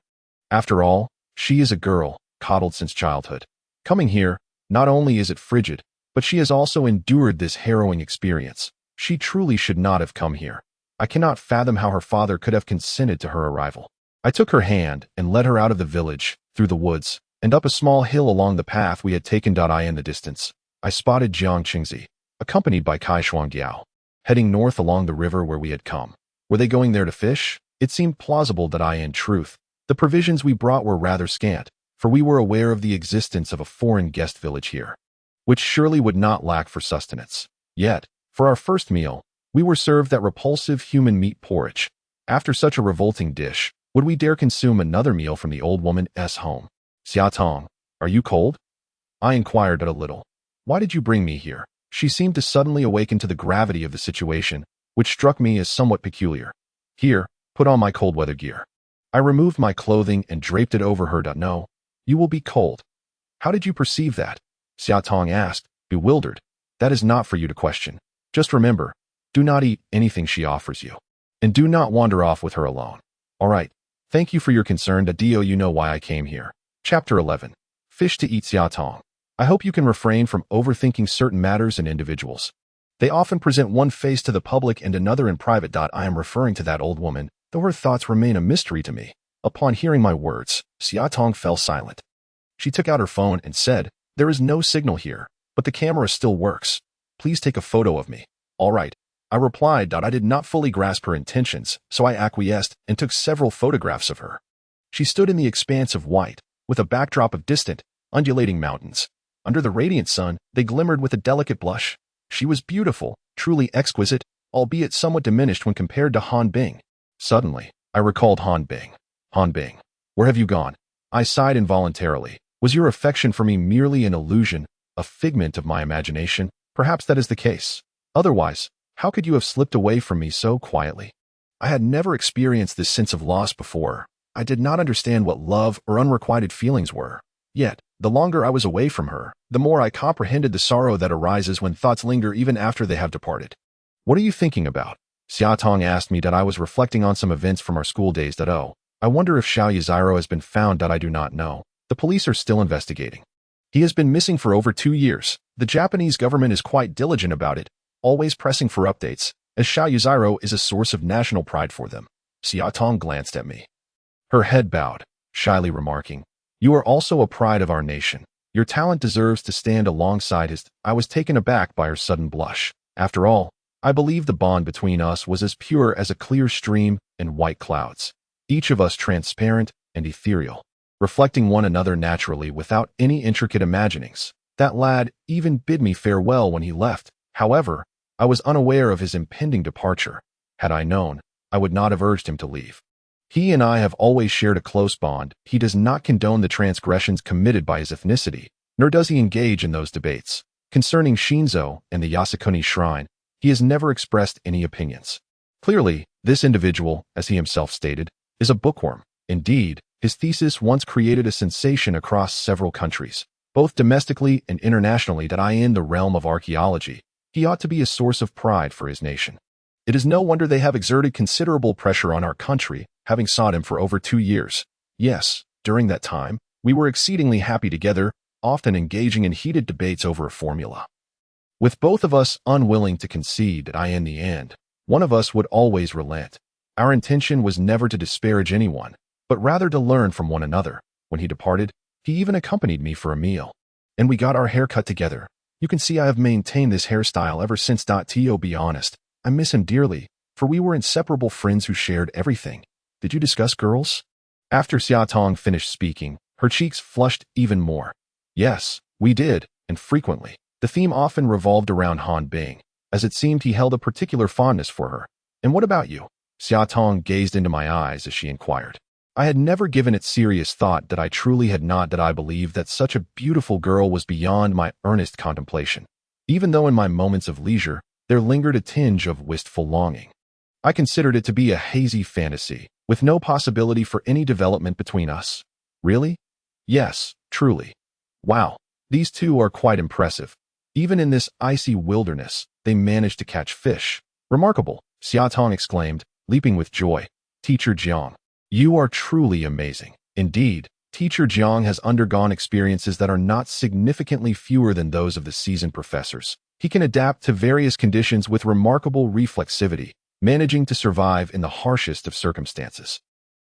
After all, she is a girl, coddled since childhood. Coming here, not only is it frigid, but she has also endured this harrowing experience. She truly should not have come here. I cannot fathom how her father could have consented to her arrival. I took her hand and led her out of the village, through the woods, and up a small hill along the path we had taken. In the distance, I spotted Jiang Qingzi, accompanied by Kai Shuangdiao, heading north along the river where we had come. Were they going there to fish? It seemed plausible that in truth, the provisions we brought were rather scant, for we were aware of the existence of a foreign guest village here, which surely would not lack for sustenance. Yet, for our first meal, we were served that repulsive human meat porridge. After such a revolting dish, would we dare consume another meal from the old woman's home? "Xia Tong, are you cold?" I inquired a little. "Why did you bring me here?" She seemed to suddenly awaken to the gravity of the situation, which struck me as somewhat peculiar. "Here, put on my cold weather gear." I removed my clothing and draped it over her. "No, you will be cold." "How did you perceive that?" Xia Tong asked, bewildered. "That is not for you to question. Just remember, do not eat anything she offers you. And do not wander off with her alone." "All right. Thank you for your concern. You know why I came here." Chapter 11. Fish to eat. Xia Tong, I hope you can refrain from overthinking certain matters and individuals. They often present one face to the public and another in private. I am referring to that old woman, though her thoughts remain a mystery to me. Upon hearing my words, Xiaotong fell silent. She took out her phone and said, "There is no signal here, but the camera still works. Please take a photo of me." "All right." I replied that I did not fully grasp her intentions, so I acquiesced and took several photographs of her. She stood in the expanse of white, with a backdrop of distant, undulating mountains. Under the radiant sun, they glimmered with a delicate blush. She was beautiful, truly exquisite, albeit somewhat diminished when compared to Han Bing. Suddenly, I recalled Han Bing. Han Bing, where have you gone? I sighed involuntarily. Was your affection for me merely an illusion, a figment of my imagination? Perhaps that is the case. Otherwise, how could you have slipped away from me so quietly? I had never experienced this sense of loss before. I did not understand what love or unrequited feelings were. Yet, the longer I was away from her, the more I comprehended the sorrow that arises when thoughts linger even after they have departed. "What are you thinking about?" Xiaotong asked me that I was reflecting on some events from our school days that I wonder if Xiao Yuzhiro has been found that I do not know. The police are still investigating. He has been missing for over 2 years. The Japanese government is quite diligent about it, always pressing for updates, as Xiao Yuzhiro is a source of national pride for them. Xiaotong glanced at me. Her head bowed, shyly remarking, "You are also a pride of our nation. Your talent deserves to stand alongside his." I was taken aback by her sudden blush. After all, I believe the bond between us was as pure as a clear stream and white clouds, each of us transparent and ethereal, reflecting one another naturally without any intricate imaginings. That lad even bid me farewell when he left. However, I was unaware of his impending departure. Had I known, I would not have urged him to leave. He and I have always shared a close bond. He does not condone the transgressions committed by his ethnicity, nor does he engage in those debates. Concerning Shinzo and the Yasukuni shrine, he has never expressed any opinions. Clearly, this individual, as he himself stated, is a bookworm. Indeed, his thesis once created a sensation across several countries, both domestically and internationally, that in the realm of archaeology, he ought to be a source of pride for his nation. It is no wonder they have exerted considerable pressure on our country, having sought him for over 2 years. Yes, during that time, we were exceedingly happy together, often engaging in heated debates over a formula. With both of us unwilling to concede that in the end, one of us would always relent. Our intention was never to disparage anyone, but rather to learn from one another. When he departed, he even accompanied me for a meal, and we got our hair cut together. You can see I have maintained this hairstyle ever since. To be honest, I miss him dearly, for we were inseparable friends who shared everything. Did you discuss girls? After Xiaotong finished speaking, her cheeks flushed even more. Yes, we did, and frequently. The theme often revolved around Han Bing, as it seemed he held a particular fondness for her. And what about you? Xiaotong gazed into my eyes as she inquired. I had never given it serious thought, that I truly had not, that I believed that such a beautiful girl was beyond my earnest contemplation, even though in my moments of leisure there lingered a tinge of wistful longing. I considered it to be a hazy fantasy, with no possibility for any development between us. Really? Yes, truly. Wow, these two are quite impressive. Even in this icy wilderness, they managed to catch fish. Remarkable, Xiaotong exclaimed, leaping with joy. Teacher Jiang, you are truly amazing. Indeed, Teacher Jiang has undergone experiences that are not significantly fewer than those of the seasoned professors. He can adapt to various conditions with remarkable reflexivity, managing to survive in the harshest of circumstances.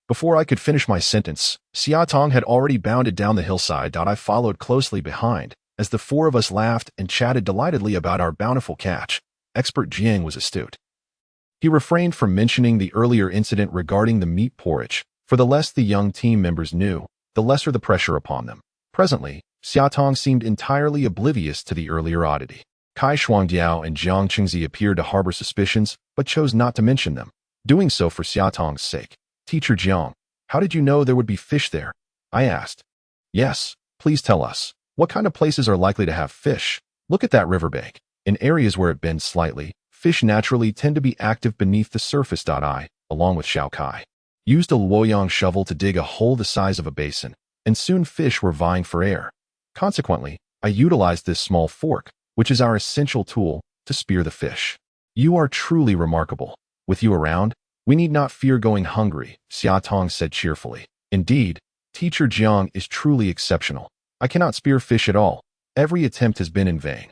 Before I could finish my sentence, Xiaotong had already bounded down the hillside. I followed closely behind, as the four of us laughed and chatted delightedly about our bountiful catch. Expert Jiang was astute. He refrained from mentioning the earlier incident regarding the meat porridge, for the less the young team members knew, the lesser the pressure upon them. Presently, Xiaotong seemed entirely oblivious to the earlier oddity. Kai Shuangdiao and Jiang Qingzi appeared to harbor suspicions, but chose not to mention them, doing so for Xiaotong's sake. Teacher Jiang, how did you know there would be fish there? I asked. Yes, please tell us. What kind of places are likely to have fish? Look at that riverbank. In areas where it bends slightly, fish naturally tend to be active beneath the surface. I, along with Xiao Kai, used a Luoyang shovel to dig a hole the size of a basin, and soon fish were vying for air. Consequently, I utilized this small fork, which is our essential tool, to spear the fish. You are truly remarkable. With you around, we need not fear going hungry, Xiaotong said cheerfully. Indeed, Teacher Jiang is truly exceptional. I cannot spear fish at all. Every attempt has been in vain.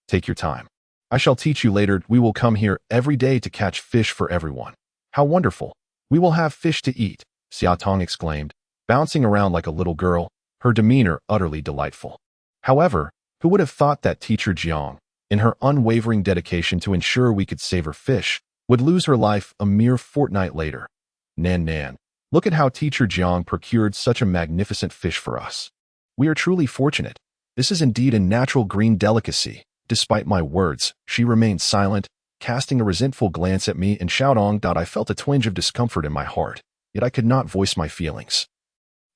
Take your time. I shall teach you later. We will come here every day to catch fish for everyone. How wonderful. We will have fish to eat. Xia Tong exclaimed, bouncing around like a little girl, her demeanor utterly delightful. However, who would have thought that teacher Jiang, in her unwavering dedication to ensure we could save her fish, would lose her life a mere fortnight later? Nan, look at how teacher Jiang procured such a magnificent fish for us. We are truly fortunate. This is indeed a natural green delicacy. Despite my words, she remained silent, casting a resentful glance at me and shouting. I felt a twinge of discomfort in my heart, yet I could not voice my feelings.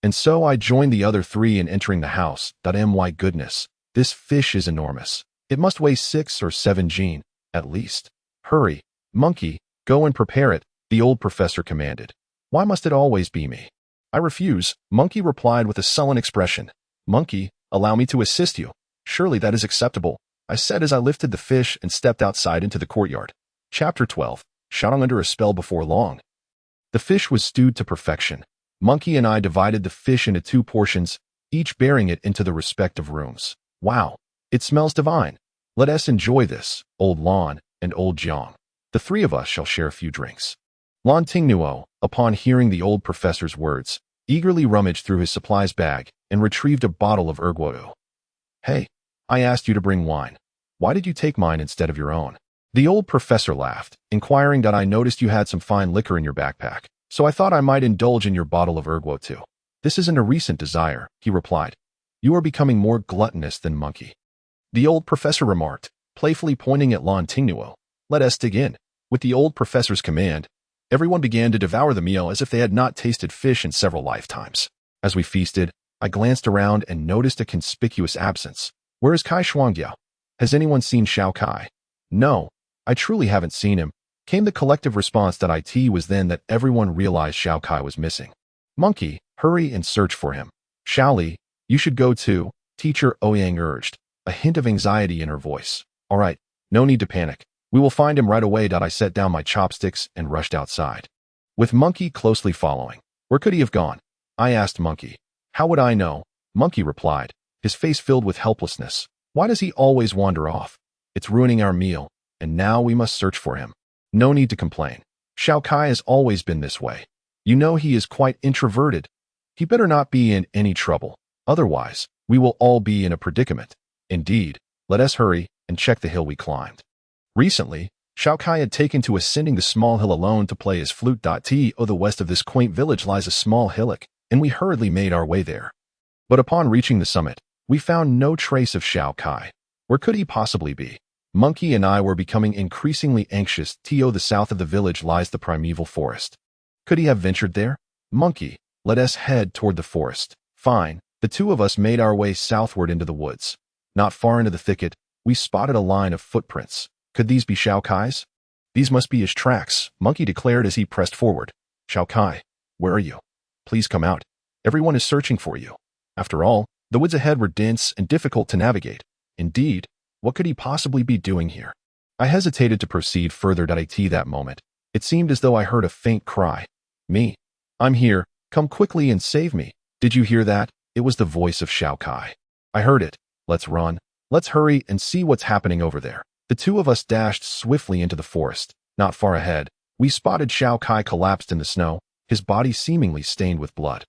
And so I joined the other three in entering the house. My goodness, this fish is enormous. It must weigh 6 or 7 jin, at least. Hurry, monkey, go and prepare it, the old professor commanded. Why must it always be me? I refuse, monkey replied with a sullen expression. Monkey, allow me to assist you. Surely that is acceptable, I said as I lifted the fish and stepped outside into the courtyard. Chapter 12, Shouting Under a Spell Before Long. The fish was stewed to perfection. Monkey and I divided the fish into 2 portions, each bearing it into the respective rooms. Wow, it smells divine. Let us enjoy this, old Lan and old Jiang. The 3 of us shall share a few drinks. Lan Tingnuo, upon hearing the old professor's words, eagerly rummaged through his supplies bag and retrieved a bottle of erguodo. Hey, I asked you to bring wine. Why did you take mine instead of your own? The old professor laughed, inquiring that I noticed you had some fine liquor in your backpack, so I thought I might indulge in your bottle of erguo too. This isn't a recent desire, he replied. You are becoming more gluttonous than monkey. The old professor remarked, playfully pointing at Lan Tingnuo. Let us dig in. With the old professor's command, everyone began to devour the meal as if they had not tasted fish in several lifetimes. As we feasted, I glanced around and noticed a conspicuous absence. Where is Kai Shuangdiao? Has anyone seen Xiao Kai? No, I truly haven't seen him, came the collective response. It was then that everyone realized Xiao Kai was missing. Monkey, hurry and search for him. Xiaoli, you should go too, teacher Ouyang urged, a hint of anxiety in her voice. All right, no need to panic. We will find him right away. I set down my chopsticks and rushed outside, with Monkey closely following. Where could he have gone? I asked Monkey. How would I know? Monkey replied, his face filled with helplessness. Why does he always wander off? It's ruining our meal, and now we must search for him. No need to complain. Xiao Kai has always been this way. You know he is quite introverted. He better not be in any trouble. Otherwise, we will all be in a predicament. Indeed, let us hurry and check the hill we climbed. Recently, Xiao Kai had taken to ascending the small hill alone to play his flute. To the west of this quaint village lies a small hillock, and we hurriedly made our way there. But upon reaching the summit, we found no trace of Xiao Kai. Where could he possibly be? Monkey and I were becoming increasingly anxious. The south of the village lies the primeval forest. Could he have ventured there? Monkey, let us head toward the forest. Fine. The 2 of us made our way southward into the woods. Not far into the thicket, we spotted a line of footprints. Could these be Xiao Kai's? These must be his tracks, Monkey declared as he pressed forward. Xiao Kai, where are you? Please come out. Everyone is searching for you. After all, the woods ahead were dense and difficult to navigate. Indeed, what could he possibly be doing here? I hesitated to proceed further. At that moment, it seemed as though I heard a faint cry. Me. I'm here. Come quickly and save me. Did you hear that? It was the voice of Xiao Kai. I heard it. Let's run. Let's hurry and see what's happening over there. The 2 of us dashed swiftly into the forest. Not far ahead, we spotted Xiao Kai collapsed in the snow, his body seemingly stained with blood.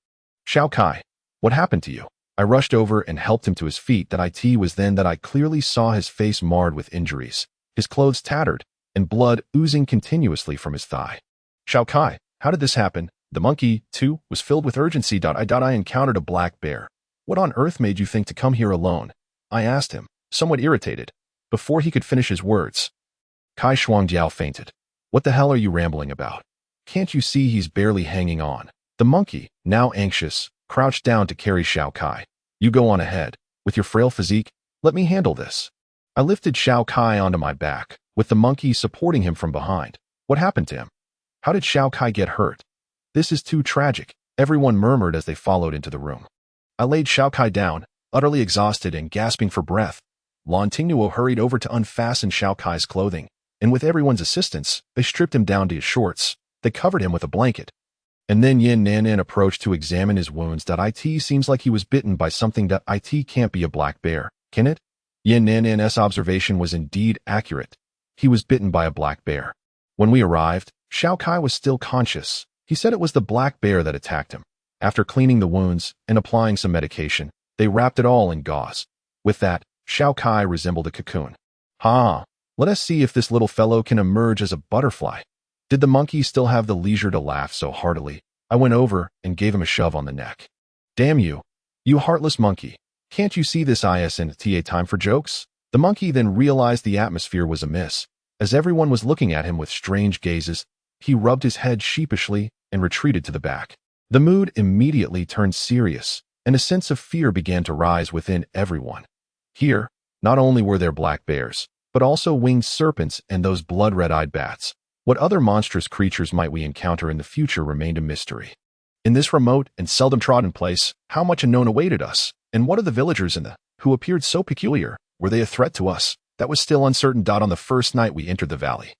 Xiao Kai, what happened to you? I rushed over and helped him to his feet. It was then that I clearly saw his face marred with injuries, his clothes tattered, and blood oozing continuously from his thigh. Xiao Kai, how did this happen? The monkey, too, was filled with urgency. I encountered a black bear. What on earth made you think to come here alone? I asked him, somewhat irritated. Before he could finish his words, Kai Shuangdiao fainted. What the hell are you rambling about? Can't you see he's barely hanging on? The monkey, now anxious, crouched down to carry Xiao Kai. You go on ahead. With your frail physique, let me handle this. I lifted Xiao Kai onto my back, with the monkey supporting him from behind. What happened to him? How did Xiao Kai get hurt? This is too tragic, everyone murmured as they followed into the room. I laid Xiao Kai down, utterly exhausted and gasping for breath. Lan Tingnuo hurried over to unfasten Xiao Kai's clothing, and with everyone's assistance, they stripped him down to his shorts. They covered him with a blanket. And then Yin Nanan approached to examine his wounds. It seems like he was bitten by something. It can't be a black bear, can it? Yin Nanan's observation was indeed accurate. He was bitten by a black bear. When we arrived, Xiao Kai was still conscious, He said it was the black bear that attacked him. After cleaning the wounds and applying some medication, they wrapped it all in gauze. With that, Shao Kai resembled a cocoon. Ha! Let us see if this little fellow can emerge as a butterfly. Did the monkey still have the leisure to laugh so heartily? I went over and gave him a shove on the neck. Damn you! You heartless monkey! Can't you see this isn't a time for jokes? The monkey then realized the atmosphere was amiss. As everyone was looking at him with strange gazes, he rubbed his head sheepishly and retreated to the back. The mood immediately turned serious, and a sense of fear began to rise within everyone. Here, not only were there black bears, but also winged serpents and those blood-red-eyed bats. What other monstrous creatures might we encounter in the future remained a mystery. In this remote and seldom trodden place, how much unknown awaited us, and what of the villagers who appeared so peculiar? Were they a threat to us? That was still uncertain. On the first night we entered the valley.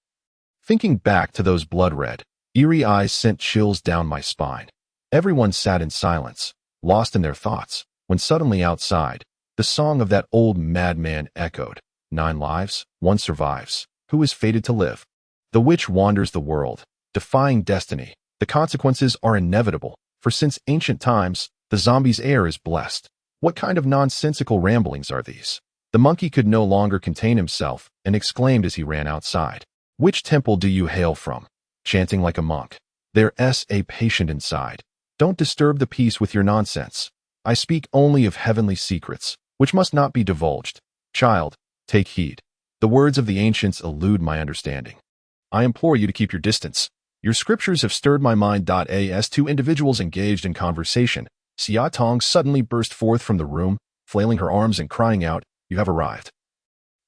Thinking back to those blood-red, eerie eyes sent chills down my spine. Everyone sat in silence, lost in their thoughts, when suddenly outside, the song of that old madman echoed. 9 lives, 1 survives. Who is fated to live? The witch wanders the world, defying destiny. The consequences are inevitable, for since ancient times, the zombie's heir is blessed. What kind of nonsensical ramblings are these? The monkey could no longer contain himself and exclaimed as he ran outside. Which temple do you hail from? Chanting like a monk. There's a patient inside. Don't disturb the peace with your nonsense. I speak only of heavenly secrets, which must not be divulged. Child, take heed. The words of the ancients elude my understanding. I implore you to keep your distance. Your scriptures have stirred my mind. As 2 individuals engaged in conversation, Xia Tong suddenly burst forth from the room, flailing her arms and crying out, You have arrived.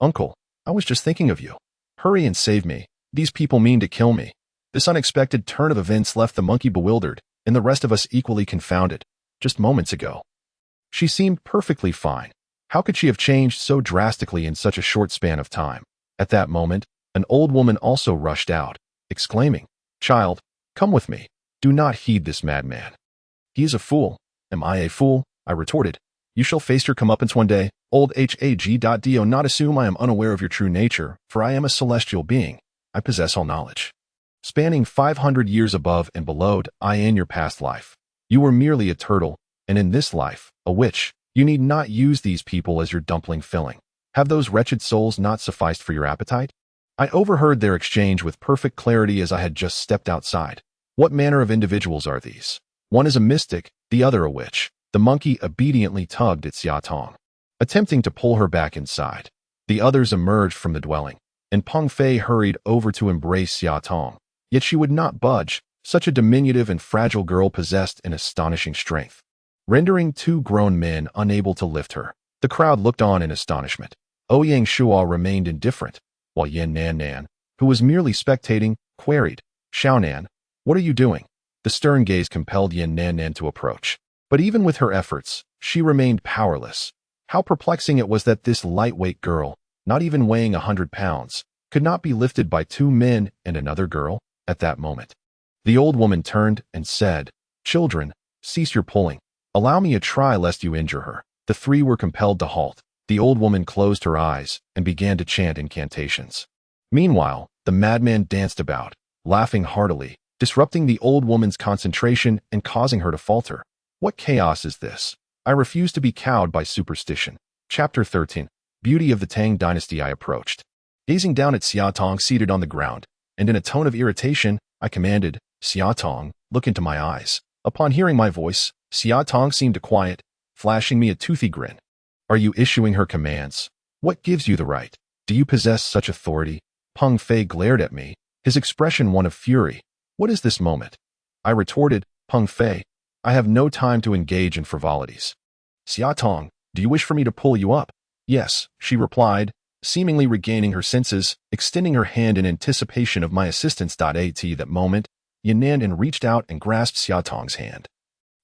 Uncle, I was just thinking of you. Hurry and save me. These people mean to kill me. This unexpected turn of events left the monkey bewildered, and the rest of us equally confounded. Just moments ago, she seemed perfectly fine. How could she have changed so drastically in such a short span of time? At that moment, an old woman also rushed out, exclaiming, Child, come with me. Do not heed this madman. He is a fool. Am I a fool? I retorted. You shall face your comeuppance one day. Old Hag.do not assume I am unaware of your true nature, for I am a celestial being. I possess all knowledge. Spanning 500 years above and below, I in your past life. You were merely a turtle, and in this life, a witch. You need not use these people as your dumpling filling. Have those wretched souls not sufficed for your appetite? I overheard their exchange with perfect clarity as I had just stepped outside. What manner of individuals are these? One is a mystic, the other a witch. The monkey obediently tugged at Xia Tong, attempting to pull her back inside. The others emerged from the dwelling, and Peng Fei hurried over to embrace Xia Tong. Yet she would not budge. Such a diminutive and fragile girl possessed an astonishing strength, rendering 2 grown men unable to lift her. The crowd looked on in astonishment. Ouyang Shua remained indifferent, while Yan Nan Nan, who was merely spectating, queried, Xiaonan, what are you doing? The stern gaze compelled Yan Nan Nan to approach. But even with her efforts, she remained powerless. How perplexing it was that this lightweight girl, not even weighing 100 pounds, could not be lifted by 2 men and another girl. At that moment, the old woman turned and said, Children, cease your pulling. Allow me a try lest you injure her. The 3 were compelled to halt. The old woman closed her eyes and began to chant incantations. Meanwhile, the madman danced about, laughing heartily, disrupting the old woman's concentration and causing her to falter. What chaos is this? I refuse to be cowed by superstition. Chapter 13. Beauty of the Tang Dynasty. I approached, gazing down at Xia Tong seated on the ground, and in a tone of irritation, I commanded, Xia Tong, look into my eyes. Upon hearing my voice, Xia Tong seemed to quiet, flashing me a toothy grin. Are you issuing her commands? What gives you the right? Do you possess such authority? Peng Fei glared at me, his expression one of fury. What is this moment? I retorted, Peng Fei, I have no time to engage in frivolities. Xia Tong, do you wish for me to pull you up? Yes, she replied, seemingly regaining her senses, extending her hand in anticipation of my assistance. At that moment, Yanandan reached out and grasped Xia Tong's hand.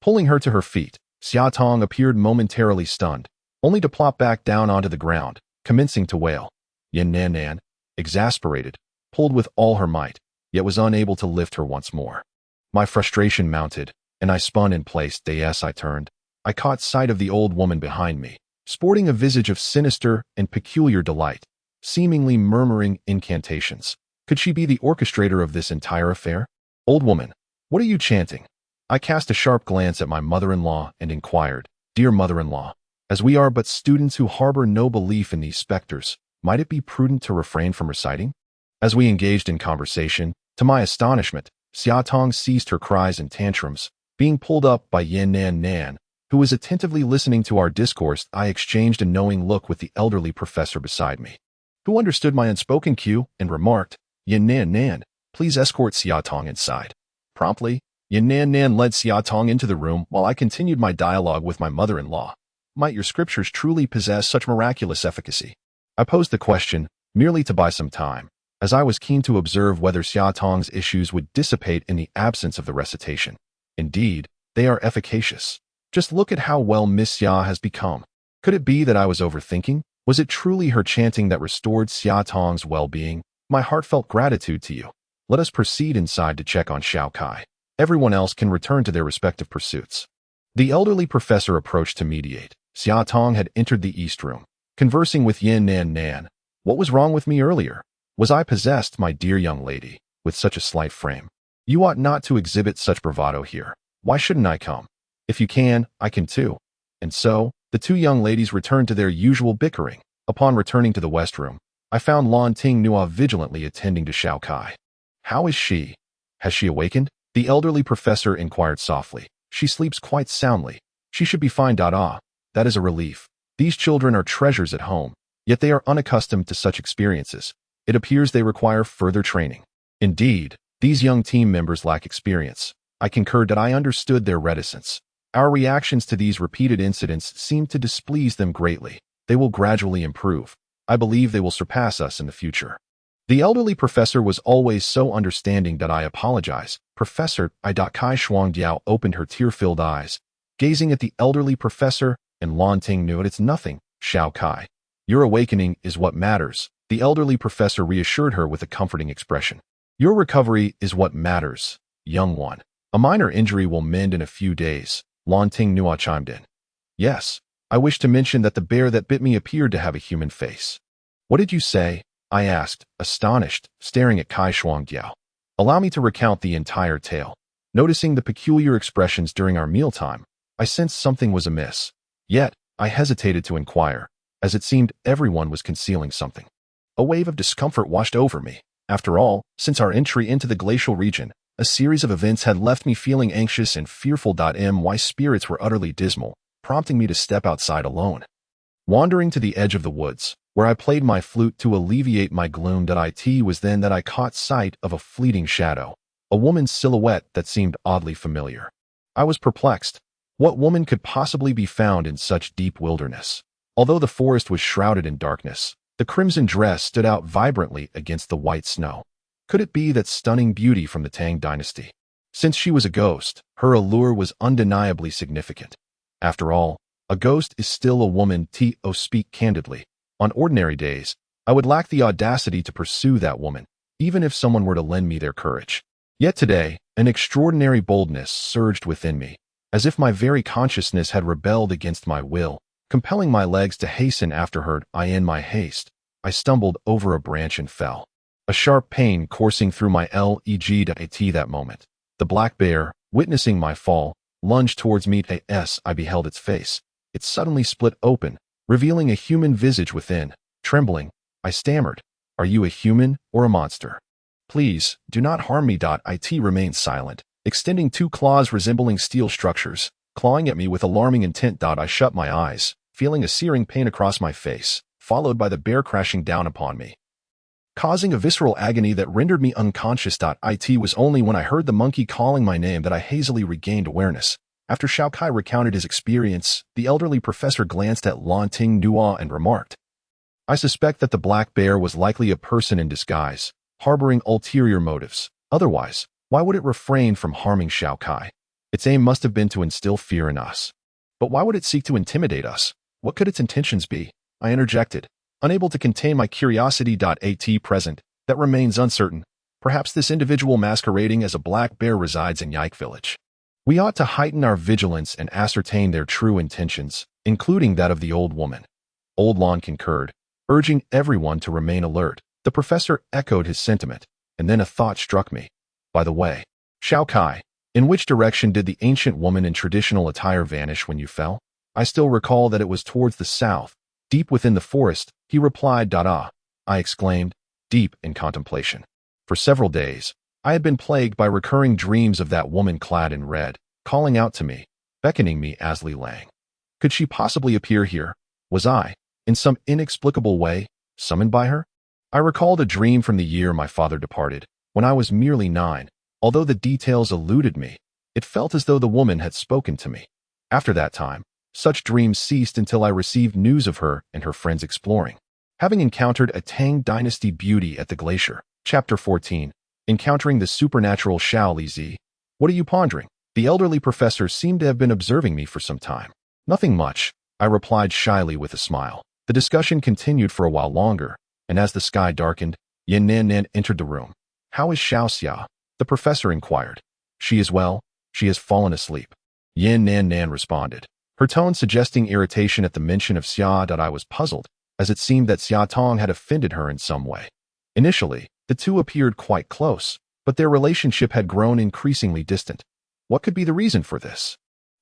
Pulling her to her feet, Xia Tong appeared momentarily stunned, only to plop back down onto the ground, commencing to wail. Yanandan, exasperated, pulled with all her might, yet was unable to lift her once more. My frustration mounted, and I spun in place. As I turned, I caught sight of the old woman behind me, sporting a visage of sinister and peculiar delight, seemingly murmuring incantations. Could she be the orchestrator of this entire affair? Old woman, What are you chanting? I cast a sharp glance at my mother-in-law and inquired, Dear mother-in-law, as we are but students who harbor no belief in these specters, might it be prudent to refrain from reciting? As we engaged in conversation, to my astonishment, Xia Tong ceased her cries and tantrums, being pulled up by Yin Nan Nan, who was attentively listening to our discourse. I exchanged a knowing look with the elderly professor beside me, who understood my unspoken cue and remarked, Yin Nan Nan, please escort Xia Tong inside. Promptly, Yin Nan Nan led Xia Tong into the room while I continued my dialogue with my mother-in-law. Might your scriptures truly possess such miraculous efficacy? I posed the question, merely to buy some time, as I was keen to observe whether Xia Tong's issues would dissipate in the absence of the recitation. Indeed, they are efficacious. Just look at how well Miss Xia has become. Could it be that I was overthinking? Was it truly her chanting that restored Xia Tong's well-being? My heartfelt gratitude to you. Let us proceed inside to check on Xiao Kai. Everyone else can return to their respective pursuits. The elderly professor approached to mediate. Xia Tong had entered the east room, conversing with Yin Nan Nan. What was wrong with me earlier? Was I possessed, my dear young lady, with such a slight frame? You ought not to exhibit such bravado here. Why shouldn't I come? If you can, I can too. And so, the two young ladies returned to their usual bickering. Upon returning to the west room, I found Lan Ting Nua vigilantly attending to Xiao Kai. How is she? Has she awakened? The elderly professor inquired softly. She sleeps quite soundly. She should be fine. That is a relief. These children are treasures at home, yet they are unaccustomed to such experiences. It appears they require further training. Indeed, these young team members lack experience. I concurred that I understood their reticence. Our reactions to these repeated incidents seemed to displease them greatly. They will gradually improve. I believe they will surpass us in the future. The elderly professor was always so understanding that I apologize. Professor, Kai Shuangdiao opened her tear-filled eyes, gazing at the elderly professor, and Lan Ting knew it's nothing, Xiao Kai. Your awakening is what matters. The elderly professor reassured her with a comforting expression. Your recovery is what matters, young one. A minor injury will mend in a few days, Lan Ting Nua chimed in. Yes, I wish to mention that the bear that bit me appeared to have a human face. What did you say? I asked, astonished, staring at Kai Shuangdiao. Allow me to recount the entire tale. Noticing the peculiar expressions during our mealtime, I sensed something was amiss. Yet, I hesitated to inquire, as it seemed everyone was concealing something. A wave of discomfort washed over me. After all, since our entry into the glacial region, a series of events had left me feeling anxious and fearful. My spirits were utterly dismal, prompting me to step outside alone. Wandering to the edge of the woods, where I played my flute to alleviate my gloom. It was then that I caught sight of a fleeting shadow, a woman's silhouette that seemed oddly familiar. I was perplexed. What woman could possibly be found in such deep wilderness? Although the forest was shrouded in darkness, the crimson dress stood out vibrantly against the white snow. Could it be that stunning beauty from the Tang Dynasty? Since she was a ghost, her allure was undeniably significant. After all, a ghost is still a woman. Speak candidly. On ordinary days, I would lack the audacity to pursue that woman, even if someone were to lend me their courage. Yet today, an extraordinary boldness surged within me, as if my very consciousness had rebelled against my will, compelling my legs to hasten after her. In my haste, I stumbled over a branch and fell. A sharp pain coursing through my leg. That moment, the black bear, witnessing my fall, lunged towards me. As I beheld its face, it suddenly split open, revealing a human visage within. Trembling, I stammered, Are you a human or a monster? Please, do not harm me. It remained silent, extending two claws resembling steel structures, clawing at me with alarming intent. I shut my eyes, feeling a searing pain across my face, followed by the bear crashing down upon me, causing a visceral agony that rendered me unconscious. It was only when I heard the monkey calling my name that I hazily regained awareness. After Xiao Kai recounted his experience, the elderly professor glanced at Lan Ting Nua and remarked, I suspect that the black bear was likely a person in disguise, harboring ulterior motives. Otherwise, why would it refrain from harming Xiao Kai? Its aim must have been to instill fear in us. But why would it seek to intimidate us? What could its intentions be? I interjected, unable to contain my curiosity. At present, that remains uncertain. Perhaps this individual masquerading as a black bear resides in Yike Village. We ought to heighten our vigilance and ascertain their true intentions, including that of the old woman. Old Lan concurred, urging everyone to remain alert. The professor echoed his sentiment, and then a thought struck me. By the way, Xiao Kai, In which direction did the ancient woman in traditional attire vanish when you fell? I still recall that it was towards the south, deep within the forest, he replied. Ah, I exclaimed, deep in contemplation. For several days, I had been plagued by recurring dreams of that woman clad in red, calling out to me, beckoning me as Li Lang. Could she possibly appear here? Was I, in some inexplicable way, summoned by her? I recalled a dream from the year my father departed, when I was merely 9. Although the details eluded me, it felt as though the woman had spoken to me. After that time, such dreams ceased until I received news of her and her friends exploring. Having encountered a Tang Dynasty beauty at the Glacier, Chapter 14, encountering the supernatural Xiao Li Zi. What are you pondering? The elderly professor seemed to have been observing me for some time. Nothing much, I replied shyly with a smile. The discussion continued for a while longer, and as the sky darkened, Yin Nan Nan entered the room. How is Xiao Xia? The professor inquired. She is well. She has fallen asleep. Yin Nan Nan responded, her tone suggesting irritation at the mention of Xia. I was puzzled, as it seemed that Xia Tong had offended her in some way. Initially, the two appeared quite close, but their relationship had grown increasingly distant. What could be the reason for this?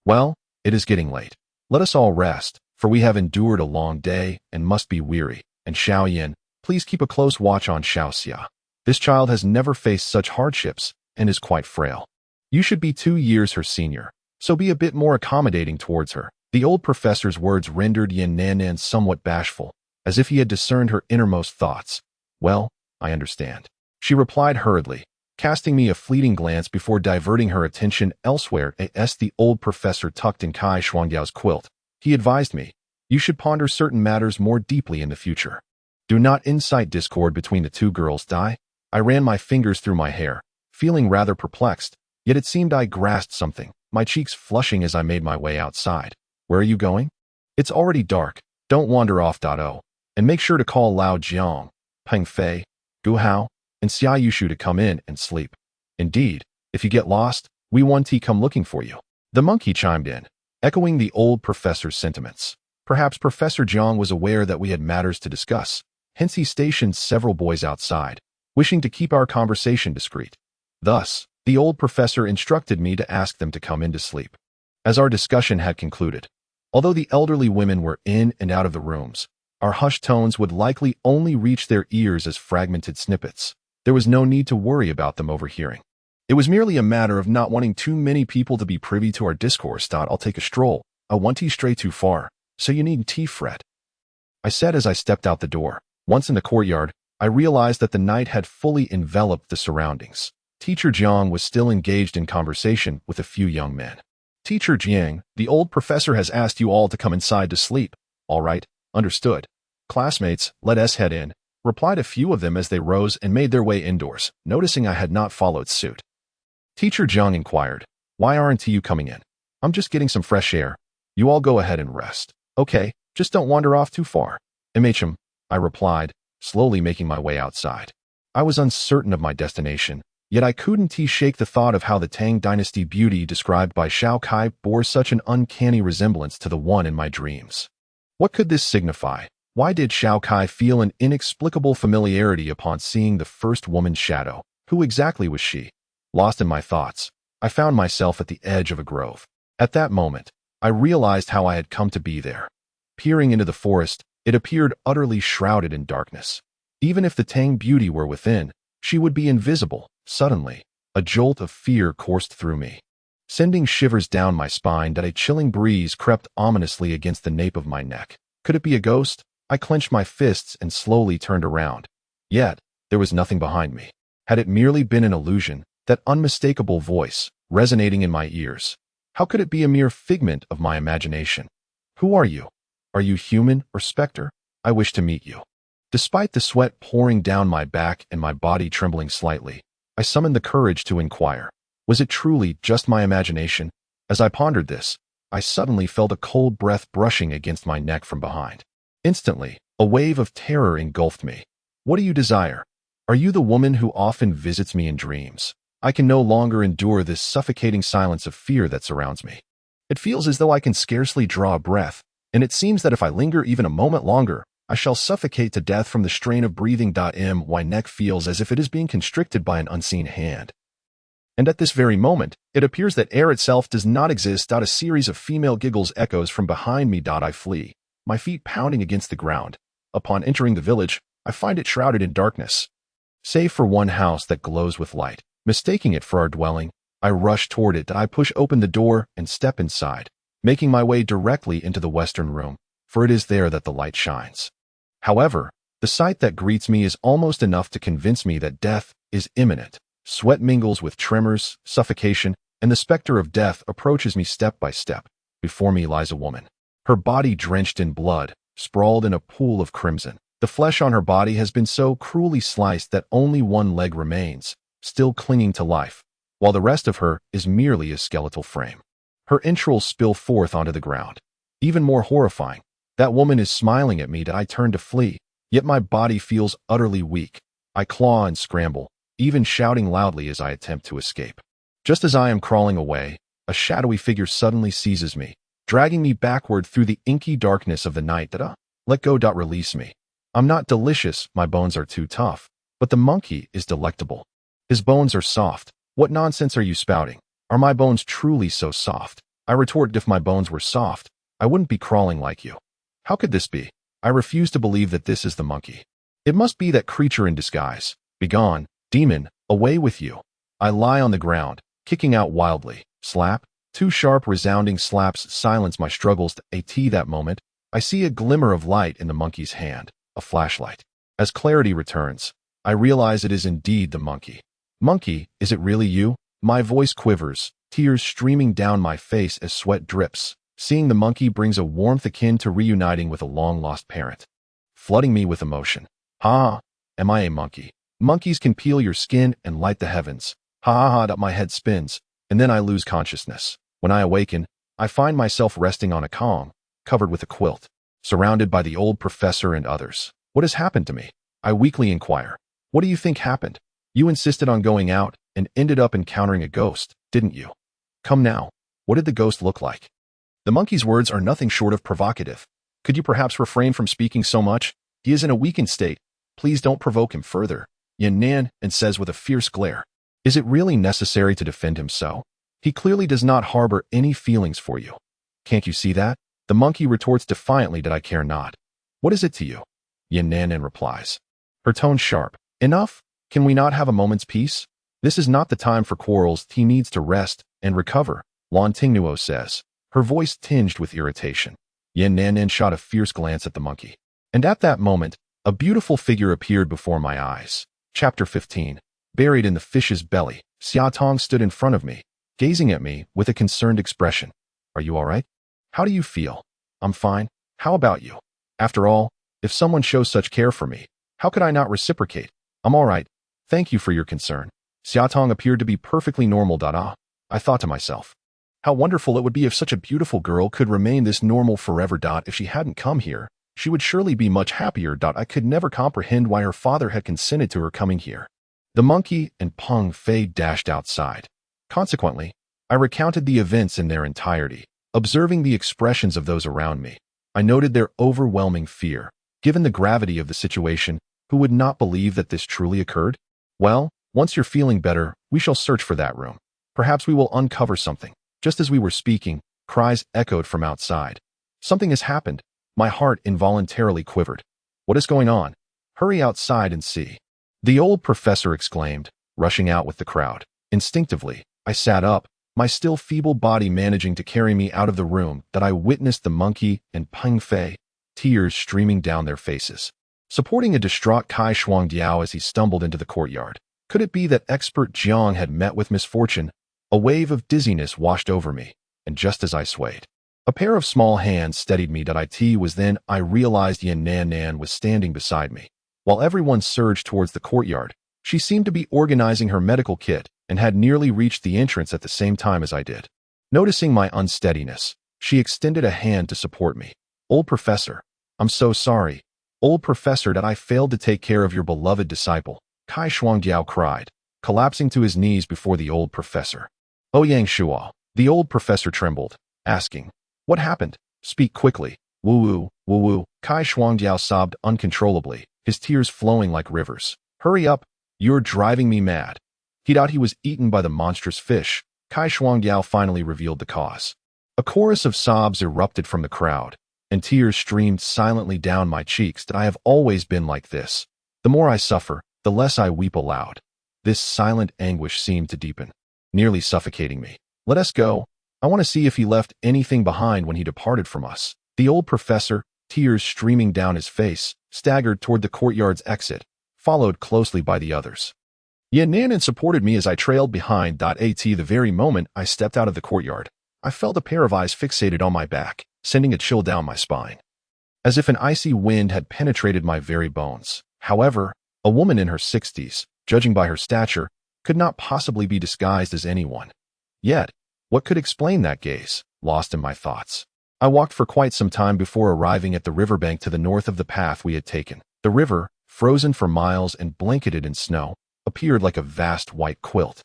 Well, it is getting late. Let us all rest, for we have endured a long day and must be weary. And Xiao Yin, please keep a close watch on Xiao Xia. This child has never faced such hardships and is quite frail. You should be 2 years her senior, so be a bit more accommodating towards her. The old professor's words rendered Yin Nan Nan somewhat bashful, as if he had discerned her innermost thoughts. Well, I understand. She replied hurriedly, casting me a fleeting glance before diverting her attention elsewhere. As the old professor tucked in Kai Shuangyao's quilt, he advised me, you should ponder certain matters more deeply in the future. Do not incite discord between the two girls. I ran my fingers through my hair, feeling rather perplexed, yet it seemed I grasped something, my cheeks flushing as I made my way outside. Where are you going? It's already dark. Don't wander off. And make sure to call Lao Jiang, Peng Fei, Gu Hao, and Xia Yushu to come in and sleep. Indeed, if you get lost, we want to come looking for you. The monkey chimed in, echoing the old professor's sentiments. Perhaps Professor Jiang was aware that we had matters to discuss, hence he stationed several boys outside, wishing to keep our conversation discreet. Thus, the old professor instructed me to ask them to come in to sleep. As our discussion had concluded, although the elderly women were in and out of the rooms, our hushed tones would likely only reach their ears as fragmented snippets. There was no need to worry about them overhearing. It was merely a matter of not wanting too many people to be privy to our discourse. I'll take a stroll. I won't stray too far, so you needn't fret, I said as I stepped out the door. Once in the courtyard, I realized that the night had fully enveloped the surroundings. Teacher Jiang was still engaged in conversation with a few young men. Teacher Jiang, the old professor has asked you all to come inside to sleep. All right, understood. Classmates, let us head in, replied a few of them as they rose and made their way indoors, noticing I had not followed suit. Teacher Jiang inquired, why aren't you coming in? I'm just getting some fresh air. You all go ahead and rest. Okay, just don't wander off too far. MHM, I replied, slowly making my way outside. I was uncertain of my destination, yet I couldn't shake the thought of how the Tang Dynasty beauty described by Xiao Kai bore such an uncanny resemblance to the one in my dreams. What could this signify? Why did Xiao Kai feel an inexplicable familiarity upon seeing the first woman's shadow? Who exactly was she? Lost in my thoughts, I found myself at the edge of a grove. At that moment, I realized how I had come to be there. Peering into the forest, it appeared utterly shrouded in darkness. Even if the Tang beauty were within, she would be invisible. Suddenly, a jolt of fear coursed through me. Sending shivers down my spine, that a chilling breeze crept ominously against the nape of my neck. Could it be a ghost? I clenched my fists and slowly turned around. Yet, there was nothing behind me. Had it merely been an illusion, that unmistakable voice, resonating in my ears? How could it be a mere figment of my imagination? Who are you? Are you human or specter? I wish to meet you. Despite the sweat pouring down my back and my body trembling slightly, I summoned the courage to inquire. Was it truly just my imagination? As I pondered this, I suddenly felt a cold breath brushing against my neck from behind. Instantly, a wave of terror engulfed me. What do you desire? Are you the woman who often visits me in dreams? I can no longer endure this suffocating silence of fear that surrounds me. It feels as though I can scarcely draw a breath, and it seems that if I linger even a moment longer, I shall suffocate to death from the strain of breathing. My neck feels as if it is being constricted by an unseen hand. And at this very moment, it appears that air itself does not exist. A series of female giggles echoes from behind me. I flee, my feet pounding against the ground. Upon entering the village, I find it shrouded in darkness, save for one house that glows with light. Mistaking it for our dwelling, I rush toward it. I push open the door and step inside, making my way directly into the western room, for it is there that the light shines. However, the sight that greets me is almost enough to convince me that death is imminent. Sweat mingles with tremors, suffocation, and the specter of death approaches me step by step. Before me lies a woman, her body drenched in blood, sprawled in a pool of crimson. The flesh on her body has been so cruelly sliced that only one leg remains, still clinging to life, while the rest of her is merely a skeletal frame. Her entrails spill forth onto the ground. Even more horrifying, that woman is smiling at me. I turn to flee, yet my body feels utterly weak. I claw and scramble, even shouting loudly as I attempt to escape. Just as I am crawling away, a shadowy figure suddenly seizes me, dragging me backward through the inky darkness of the night. Let go. Release me. I'm not delicious, my bones are too tough, but the monkey is delectable. His bones are soft. What nonsense are you spouting? Are my bones truly so soft? I retort, if my bones were soft, I wouldn't be crawling like you. How could this be? I refuse to believe that this is the monkey. It must be that creature in disguise. Begone, demon, away with you. I lie on the ground, kicking out wildly. Slap. Two sharp, resounding slaps silence my struggles. That moment, I see a glimmer of light in the monkey's hand, a flashlight. As clarity returns, I realize it is indeed the monkey. Monkey, is it really you? My voice quivers, tears streaming down my face as sweat drips. Seeing the monkey brings a warmth akin to reuniting with a long-lost parent, flooding me with emotion. Ha! Am I a monkey? Monkeys can peel your skin and light the heavens. Ha ha ha! My head spins, and then I lose consciousness. When I awaken, I find myself resting on a Kong, covered with a quilt, surrounded by the old professor and others. What has happened to me? I weakly inquire. What do you think happened? You insisted on going out and ended up encountering a ghost, didn't you? Come now. What did the ghost look like? The monkey's words are nothing short of provocative. Could you perhaps refrain from speaking so much? He is in a weakened state. Please don't provoke him further. Yin Nan and says with a fierce glare. Is it really necessary to defend him so? He clearly does not harbor any feelings for you. Can't you see that? The monkey retorts defiantly that I care not. What is it to you? Yin Nan replies, her tone sharp. Enough? Can we not have a moment's peace? This is not the time for quarrels. He needs to rest and recover, Lan Tingnuo says, her voice tinged with irritation. Yin Nan shot a fierce glance at the monkey. And at that moment, a beautiful figure appeared before my eyes. Chapter 15. Buried in the fish's belly, Xia Tong stood in front of me, gazing at me with a concerned expression. Are you all right? How do you feel? I'm fine. How about you? After all, if someone shows such care for me, how could I not reciprocate? I'm all right. Thank you for your concern. Xia Tong appeared to be perfectly normal. I thought to myself, how wonderful it would be if such a beautiful girl could remain this normal forever. If she hadn't come here, she would surely be much happier. I could never comprehend why her father had consented to her coming here. The monkey and Peng Fei dashed outside. Consequently, I recounted the events in their entirety. Observing the expressions of those around me, I noted their overwhelming fear. Given the gravity of the situation, who would not believe that this truly occurred? Well, once you're feeling better, we shall search for that room. Perhaps we will uncover something. Just as we were speaking, cries echoed from outside. Something has happened. My heart involuntarily quivered. What is going on? Hurry outside and see. The old professor exclaimed, rushing out with the crowd. Instinctively, I sat up, my still feeble body managing to carry me out of the room. That I witnessed the monkey and Peng Fei, tears streaming down their faces, supporting a distraught Kai Shuangdiao as he stumbled into the courtyard. Could it be that expert Jiang had met with misfortune? A wave of dizziness washed over me, and just as I swayed, a pair of small hands steadied me. It was then I realized Yin Nan was standing beside me. While everyone surged towards the courtyard, she seemed to be organizing her medical kit and had nearly reached the entrance at the same time as I did. Noticing my unsteadiness, she extended a hand to support me. Old professor, I'm so sorry. Old professor, that I failed to take care of your beloved disciple, Kai Shuangdiao cried, collapsing to his knees before the old professor. Ouyang Shuo, the old professor trembled, asking, what happened? Speak quickly. Woo woo, Kai Shuangdiao sobbed uncontrollably, his tears flowing like rivers. Hurry up, you're driving me mad. He thought he was eaten by the monstrous fish. Kai Shuangdiao finally revealed the cause. A chorus of sobs erupted from the crowd, and tears streamed silently down my cheeks. That I have always been like this. The more I suffer, the less I weep aloud. This silent anguish seemed to deepen, nearly suffocating me. Let us go. I want to see if he left anything behind when he departed from us. The old professor, tears streaming down his face, staggered toward the courtyard's exit, followed closely by the others. Yan Nanan supported me as I trailed behind. At the very moment I stepped out of the courtyard, I felt a pair of eyes fixated on my back, sending a chill down my spine, as if an icy wind had penetrated my very bones. However, a woman in her 60s, judging by her stature, could not possibly be disguised as anyone. Yet, what could explain that gaze? Lost in my thoughts, I walked for quite some time before arriving at the riverbank to the north of the path we had taken. The river, frozen for miles and blanketed in snow, appeared like a vast white quilt,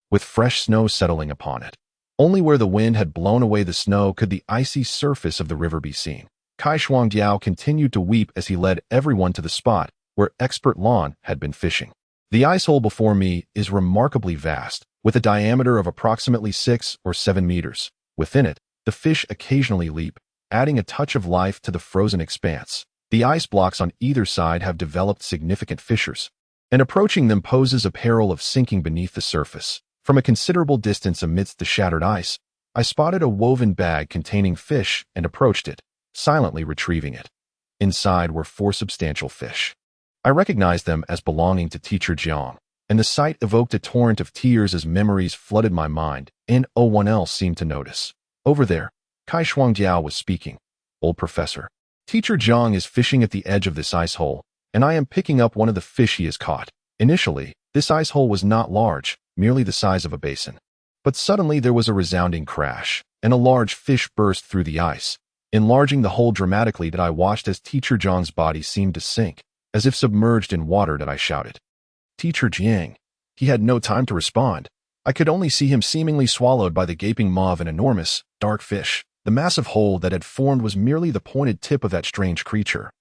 with fresh snow settling upon it. Only where the wind had blown away the snow could the icy surface of the river be seen. Kai Shuangdiao continued to weep as he led everyone to the spot where expert Lon had been fishing. The ice hole before me is remarkably vast, with a diameter of approximately 6 or 7 meters. Within it, the fish occasionally leap, adding a touch of life to the frozen expanse. The ice blocks on either side have developed significant fissures, and approaching them poses a peril of sinking beneath the surface. From a considerable distance amidst the shattered ice, I spotted a woven bag containing fish and approached it, silently retrieving it. Inside were 4 substantial fish. I recognized them as belonging to Teacher Jiang, and the sight evoked a torrent of tears as memories flooded my mind. No one else seemed to notice. Over there, Kai Shuangdiao was speaking. Old professor, Teacher Jiang is fishing at the edge of this ice hole, and I am picking up one of the fish he has caught. Initially, this ice hole was not large, merely the size of a basin. But suddenly there was a resounding crash, and a large fish burst through the ice, enlarging the hole dramatically. That I watched as Teacher Jiang's body seemed to sink, as if submerged in water. That I shouted, Teacher Jiang. He had no time to respond. I could only see him seemingly swallowed by the gaping maw of an enormous, dark fish. The massive hole that had formed was merely the pointed tip of that strange creature.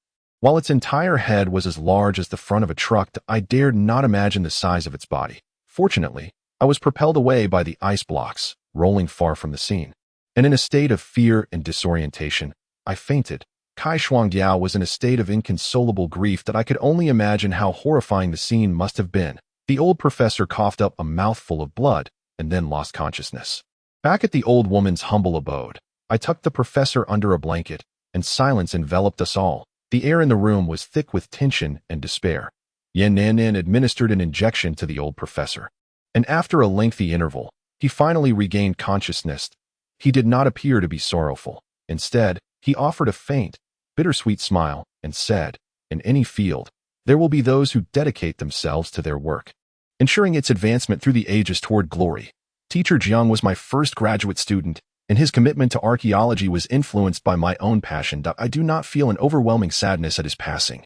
While its entire head was as large as the front of a truck, I dared not imagine the size of its body. Fortunately, I was propelled away by the ice blocks, rolling far from the scene. And in a state of fear and disorientation, I fainted. Kai Shuangdiao was in a state of inconsolable grief that I could only imagine how horrifying the scene must have been. The old professor coughed up a mouthful of blood and then lost consciousness. Back at the old woman's humble abode, I tucked the professor under a blanket, and silence enveloped us all. The air in the room was thick with tension and despair. Yan Nanan administered an injection to the old professor, and after a lengthy interval, he finally regained consciousness. He did not appear to be sorrowful. Instead, he offered a faint, bittersweet smile and said, in any field, there will be those who dedicate themselves to their work, ensuring its advancement through the ages toward glory. Teacher Jiang was my first graduate student, and his commitment to archaeology was influenced by my own passion. I do not feel an overwhelming sadness at his passing.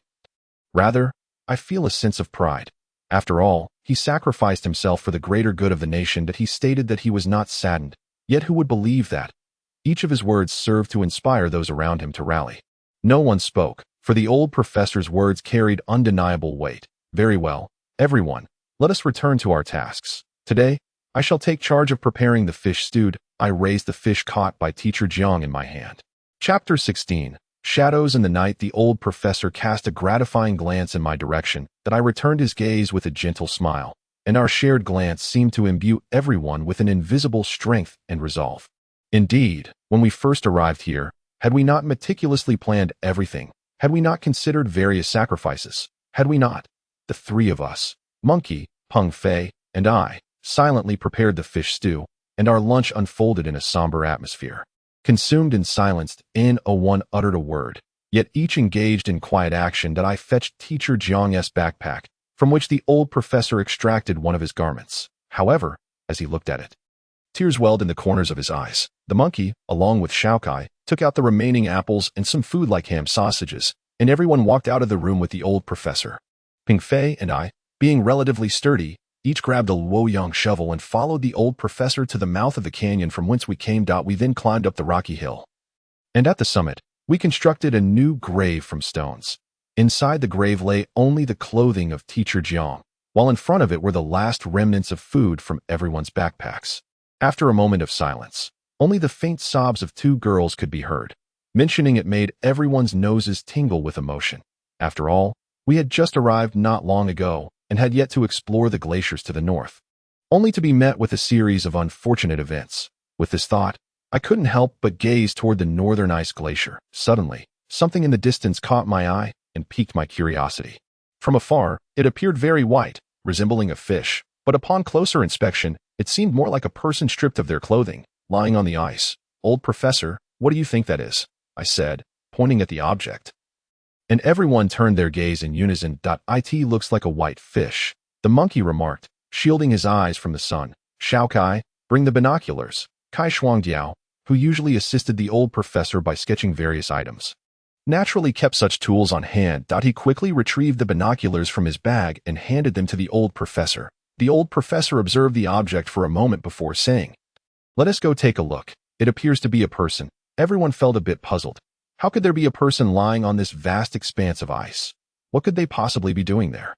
Rather, I feel a sense of pride. After all, he sacrificed himself for the greater good of the nation. That he stated that he was not saddened, yet who would believe that? Each of his words served to inspire those around him to rally. No one spoke, for the old professor's words carried undeniable weight. Very well, everyone, let us return to our tasks. Today, I shall take charge of preparing the fish stewed. I raised the fish caught by Teacher Jiang in my hand. Chapter 16. Shadows in the night. The old professor cast a gratifying glance in my direction. That I returned his gaze with a gentle smile, and our shared glance seemed to imbue everyone with an invisible strength and resolve. Indeed, when we first arrived here, had we not meticulously planned everything? Had we not considered various sacrifices? Had we not, the 3 of us, Monkey, Peng Fei, and I, silently prepared the fish stew, and our lunch unfolded in a somber atmosphere. Consumed in silence, no one uttered a word, yet each engaged in quiet action. That I fetched Teacher Jiang's backpack, from which the old professor extracted one of his garments. However, as he looked at it, tears welled in the corners of his eyes. The monkey, along with Shaokai, took out the remaining apples and some food like ham sausages, and everyone walked out of the room with the old professor. Ping Fei and I, being relatively sturdy, each grabbed a Luoyang shovel and followed the old professor to the mouth of the canyon from whence we came. We then climbed up the rocky hill, and at the summit, we constructed a new grave from stones. Inside the grave lay only the clothing of Teacher Jiang, while in front of it were the last remnants of food from everyone's backpacks. After a moment of silence, only the faint sobs of two girls could be heard. Mentioning it made everyone's noses tingle with emotion. After all, we had just arrived not long ago and had yet to explore the glaciers to the north, only to be met with a series of unfortunate events. With this thought, I couldn't help but gaze toward the northern ice glacier. Suddenly, something in the distance caught my eye and piqued my curiosity. From afar, it appeared very white, resembling a fish, but upon closer inspection, it seemed more like a person stripped of their clothing, lying on the ice. "Old professor, what do you think that is?" I said, pointing at the object. And everyone turned their gaze in unison. "It looks like a white fish," the monkey remarked, shielding his eyes from the sun. "Shao Kai, bring the binoculars." Kai Shuangdiao, who usually assisted the old professor by sketching various items, naturally kept such tools on hand. He quickly retrieved the binoculars from his bag and handed them to the old professor. The old professor observed the object for a moment before saying, "Let us go take a look. It appears to be a person." Everyone felt a bit puzzled. How could there be a person lying on this vast expanse of ice? What could they possibly be doing there?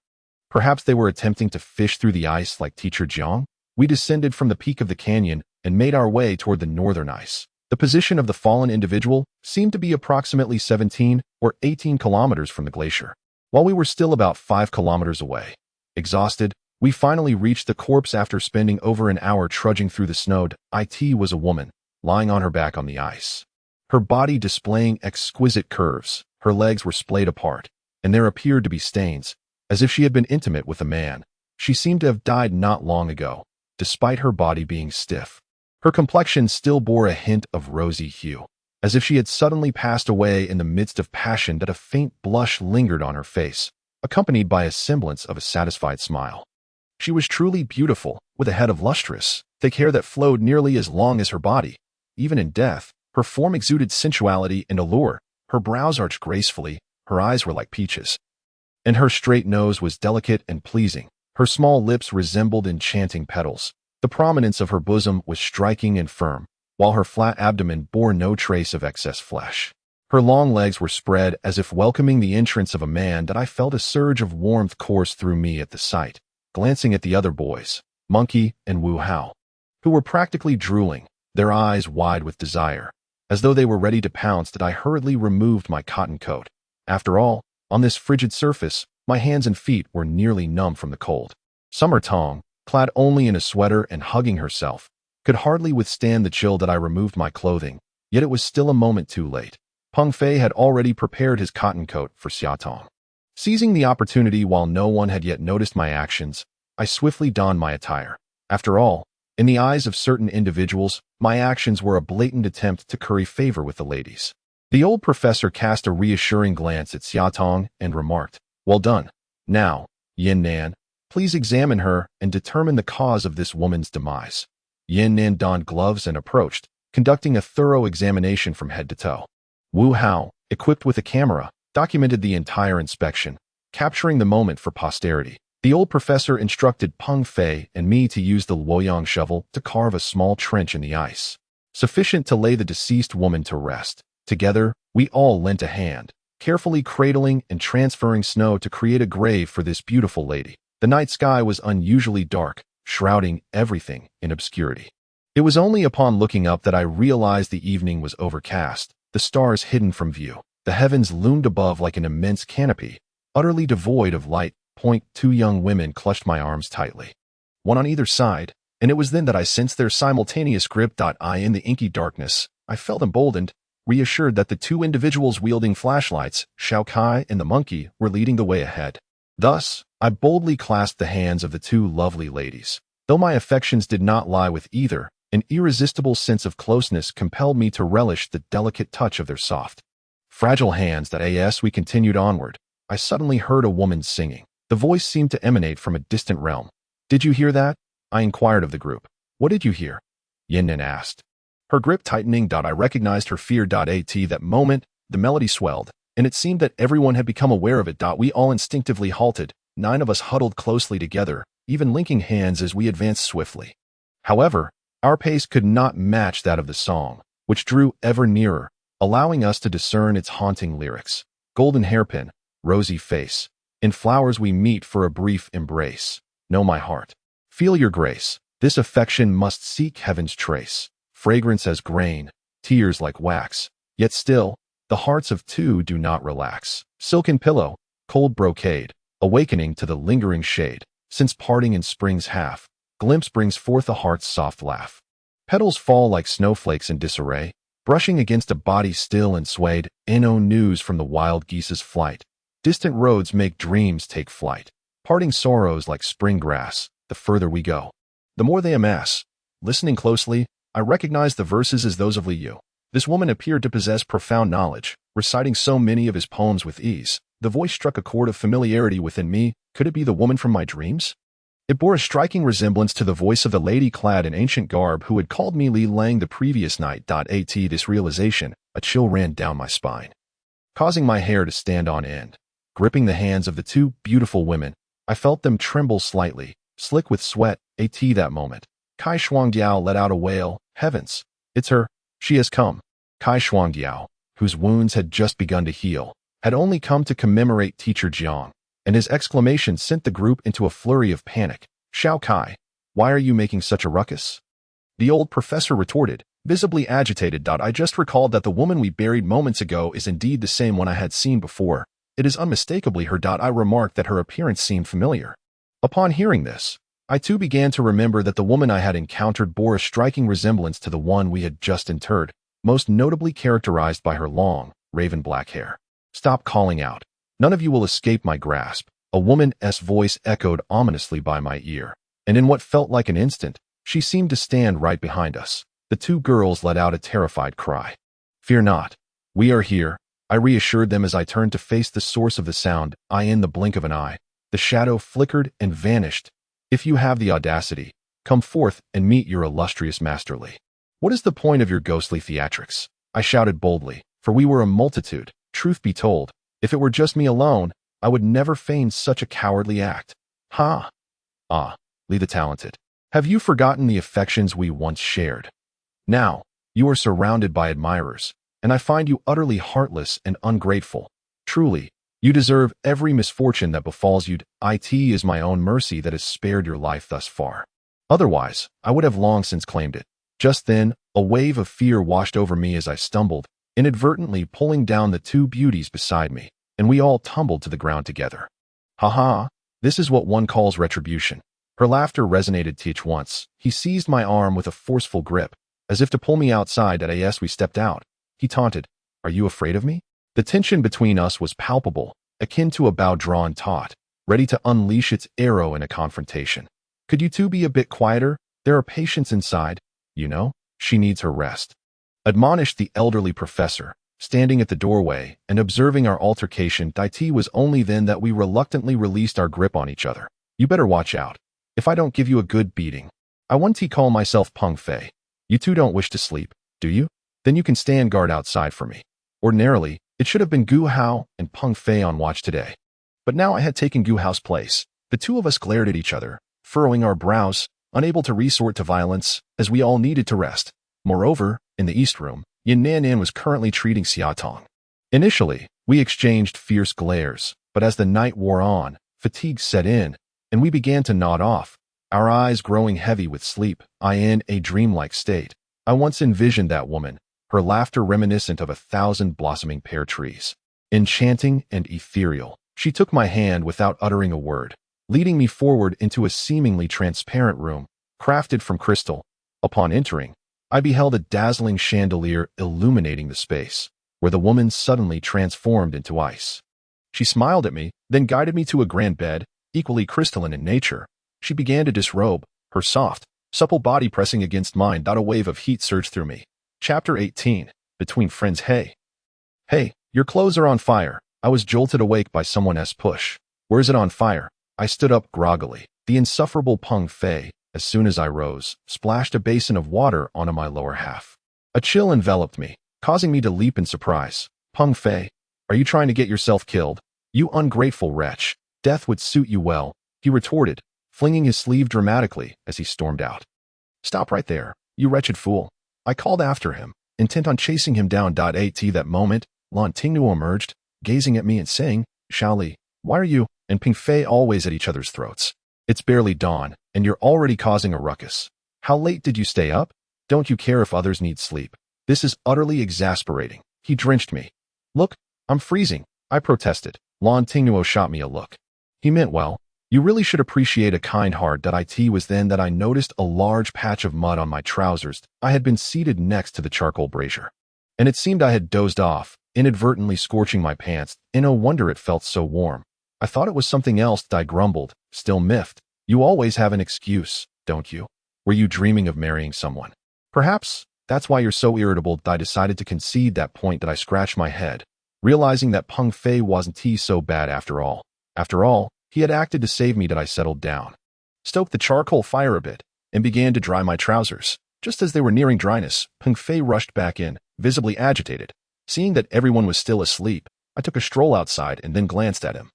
Perhaps they were attempting to fish through the ice like Teacher Jiang? We descended from the peak of the canyon and made our way toward the northern ice. The position of the fallen individual seemed to be approximately 17 or 18 kilometers from the glacier, while we were still about 5 kilometers away. Exhausted, we finally reached the corpse after spending over an hour trudging through the snow. It was a woman, lying on her back on the ice, her body displaying exquisite curves. Her legs were splayed apart, and there appeared to be stains, as if she had been intimate with a man. She seemed to have died not long ago, despite her body being stiff. Her complexion still bore a hint of rosy hue, as if she had suddenly passed away in the midst of passion. That a faint blush lingered on her face, accompanied by a semblance of a satisfied smile. She was truly beautiful, with a head of lustrous, thick hair that flowed nearly as long as her body. Even in death, her form exuded sensuality and allure. Her brows arched gracefully, her eyes were like peaches, and her straight nose was delicate and pleasing. Her small lips resembled enchanting petals. The prominence of her bosom was striking and firm, while her flat abdomen bore no trace of excess flesh. Her long legs were spread as if welcoming the entrance of a man. That I felt a surge of warmth course through me at the sight, glancing at the other boys, Monkey and Wu Hao, who were practically drooling, their eyes wide with desire. As though they were ready to pounce, I hurriedly removed my cotton coat. After all, on this frigid surface, my hands and feet were nearly numb from the cold. Summer Tong, clad only in a sweater and hugging herself, could hardly withstand the chill. I removed my clothing, yet it was still a moment too late. Peng Fei had already prepared his cotton coat for Xia Tong. Seizing the opportunity while no one had yet noticed my actions, I swiftly donned my attire. After all, in the eyes of certain individuals, my actions were a blatant attempt to curry favor with the ladies. The old professor cast a reassuring glance at Xia Tong and remarked, "Well done. Now, Yin Nan, please examine her and determine the cause of this woman's demise." Yin Nan donned gloves and approached, conducting a thorough examination from head to toe. Wu Hao, equipped with a camera, documented the entire inspection, capturing the moment for posterity. The old professor instructed Peng Fei and me to use the Luoyang shovel to carve a small trench in the ice, sufficient to lay the deceased woman to rest. Together, we all lent a hand, carefully cradling and transferring snow to create a grave for this beautiful lady. The night sky was unusually dark, shrouding everything in obscurity. It was only upon looking up that I realized the evening was overcast, the stars hidden from view. The heavens loomed above like an immense canopy, utterly devoid of light. Two young women clutched my arms tightly, one on either side, and it was then that I sensed their simultaneous grip. In the inky darkness, I felt emboldened, reassured that the two individuals wielding flashlights, Shao Kai and the monkey, were leading the way ahead. Thus, I boldly clasped the hands of the two lovely ladies. Though my affections did not lie with either, an irresistible sense of closeness compelled me to relish the delicate touch of their soft, fragile hands. As we continued onward, I suddenly heard a woman singing. The voice seemed to emanate from a distant realm. "Did you hear that?" I inquired of the group. "What did you hear?" Yin Nan asked, her grip tightening. I recognized her fear. At that moment, the melody swelled, and it seemed that everyone had become aware of it. We all instinctively halted, 9 of us huddled closely together, even linking hands as we advanced swiftly. However, our pace could not match that of the song, which drew ever nearer, allowing us to discern its haunting lyrics. "Golden hairpin, rosy face, in flowers we meet for a brief embrace. Know my heart. Feel your grace. This affection must seek heaven's trace. Fragrance as grain, tears like wax. Yet still, the hearts of two do not relax. Silken pillow, cold brocade, awakening to the lingering shade. Since parting in spring's half, glimpse brings forth a heart's soft laugh. Petals fall like snowflakes in disarray, brushing against a body still and swayed. No news from the wild geese's flight. Distant roads make dreams take flight. Parting sorrows like spring grass, the further we go, the more they amass. Listening closely, I recognized the verses as those of Li Jun. This woman appeared to possess profound knowledge, reciting so many of his poems with ease. The voice struck a chord of familiarity within me. Could it be the woman from my dreams? It bore a striking resemblance to the voice of the lady clad in ancient garb who had called me Li Lang the previous night. At this realization, a chill ran down my spine, causing my hair to stand on end. Gripping the hands of the two beautiful women, I felt them tremble slightly, slick with sweat. That moment, Kai Shuangdiao let out a wail. Heavens, it's her. She has come. Kai Shuangdiao, whose wounds had just begun to heal, had only come to commemorate teacher Jiang, and his exclamation sent the group into a flurry of panic. Xiao Kai, why are you making such a ruckus? The old professor retorted, visibly agitated. I just recalled that the woman we buried moments ago is indeed the same one I had seen before. It is unmistakably her. I remarked that her appearance seemed familiar. Upon hearing this, I too began to remember that the woman I had encountered bore a striking resemblance to the one we had just interred, most notably characterized by her long, raven black hair. Stop calling out. None of you will escape my grasp. A woman's voice echoed ominously by my ear, and in what felt like an instant, she seemed to stand right behind us. The two girls let out a terrified cry. Fear not. We are here, I reassured them as I turned to face the source of the sound. In the blink of an eye, the shadow flickered and vanished. If you have the audacity, come forth and meet your illustrious master Li. What is the point of your ghostly theatrics? I shouted boldly, for we were a multitude. Truth be told, if it were just me alone, I would never feign such a cowardly act. Ha! Ah, Li the talented. Have you forgotten the affections we once shared? Now, you are surrounded by admirers, and I find you utterly heartless and ungrateful. Truly, you deserve every misfortune that befalls you. It is my own mercy that has spared your life thus far. Otherwise, I would have long since claimed it. Just then, a wave of fear washed over me as I stumbled, inadvertently pulling down the two beauties beside me, and we all tumbled to the ground together. Ha ha, this is what one calls retribution. Her laughter resonated. Teach once. He seized my arm with a forceful grip, as if to pull me outside. As we stepped out, he taunted, Are you afraid of me? The tension between us was palpable, akin to a bow drawn taut, ready to unleash its arrow in a confrontation. Could you two be a bit quieter? There are patients inside. You know, she needs her rest. Admonished the elderly professor, standing at the doorway and observing our altercation. It was only then that we reluctantly released our grip on each other. You better watch out. If I don't give you a good beating. I once call myself Peng Fei. You two don't wish to sleep, do you? Then you can stand guard outside for me. Ordinarily, it should have been Gu Hao and Peng Fei on watch today. But now I had taken Gu Hao's place. The two of us glared at each other, furrowing our brows, unable to resort to violence, as we all needed to rest. Moreover, in the East Room, Yin Nan was currently treating Xia Tong. Initially, we exchanged fierce glares, but as the night wore on, fatigue set in, and we began to nod off, our eyes growing heavy with sleep. In a dreamlike state, I once envisioned that woman, her laughter reminiscent of 1,000 blossoming pear trees. Enchanting and ethereal, she took my hand without uttering a word, leading me forward into a seemingly transparent room, crafted from crystal. Upon entering, I beheld a dazzling chandelier illuminating the space, where the woman suddenly transformed into ice. She smiled at me, then guided me to a grand bed, equally crystalline in nature. She began to disrobe, her soft, supple body pressing against mine. A wave of heat surged through me. Chapter 18. Between Friends. Hey, your clothes are on fire. I was jolted awake by someone's push. Where is it on fire? I stood up groggily. The insufferable Peng Fei, as soon as I rose, splashed a basin of water onto my lower half. A chill enveloped me, causing me to leap in surprise. Peng Fei, are you trying to get yourself killed? You ungrateful wretch. Death would suit you well, he retorted, flinging his sleeve dramatically as he stormed out. Stop right there, you wretched fool. I called after him, intent on chasing him down. At that moment, Lan Tingnuo emerged, gazing at me and saying, Xiao Li, why are you and Peng Fei always at each other's throats? It's barely dawn, and you're already causing a ruckus. How late did you stay up? Don't you care if others need sleep? This is utterly exasperating. He drenched me. Look, I'm freezing, I protested. Lan Tingnuo shot me a look. He meant well. You really should appreciate a kind heart. It was then that I noticed a large patch of mud on my trousers. I had been seated next to the charcoal brazier, and it seemed I had dozed off, inadvertently scorching my pants, and no wonder it felt so warm. I thought it was something else, I grumbled, still miffed. You always have an excuse, don't you? Were you dreaming of marrying someone? Perhaps that's why you're so irritable. I decided to concede that point. I scratched my head, realizing that Peng Fei wasn't so bad after all. After all, he had acted to save me. I settled down, stoked the charcoal fire a bit, and began to dry my trousers. Just as they were nearing dryness, Peng Fei rushed back in, visibly agitated. Seeing that everyone was still asleep, I took a stroll outside and then glanced at him,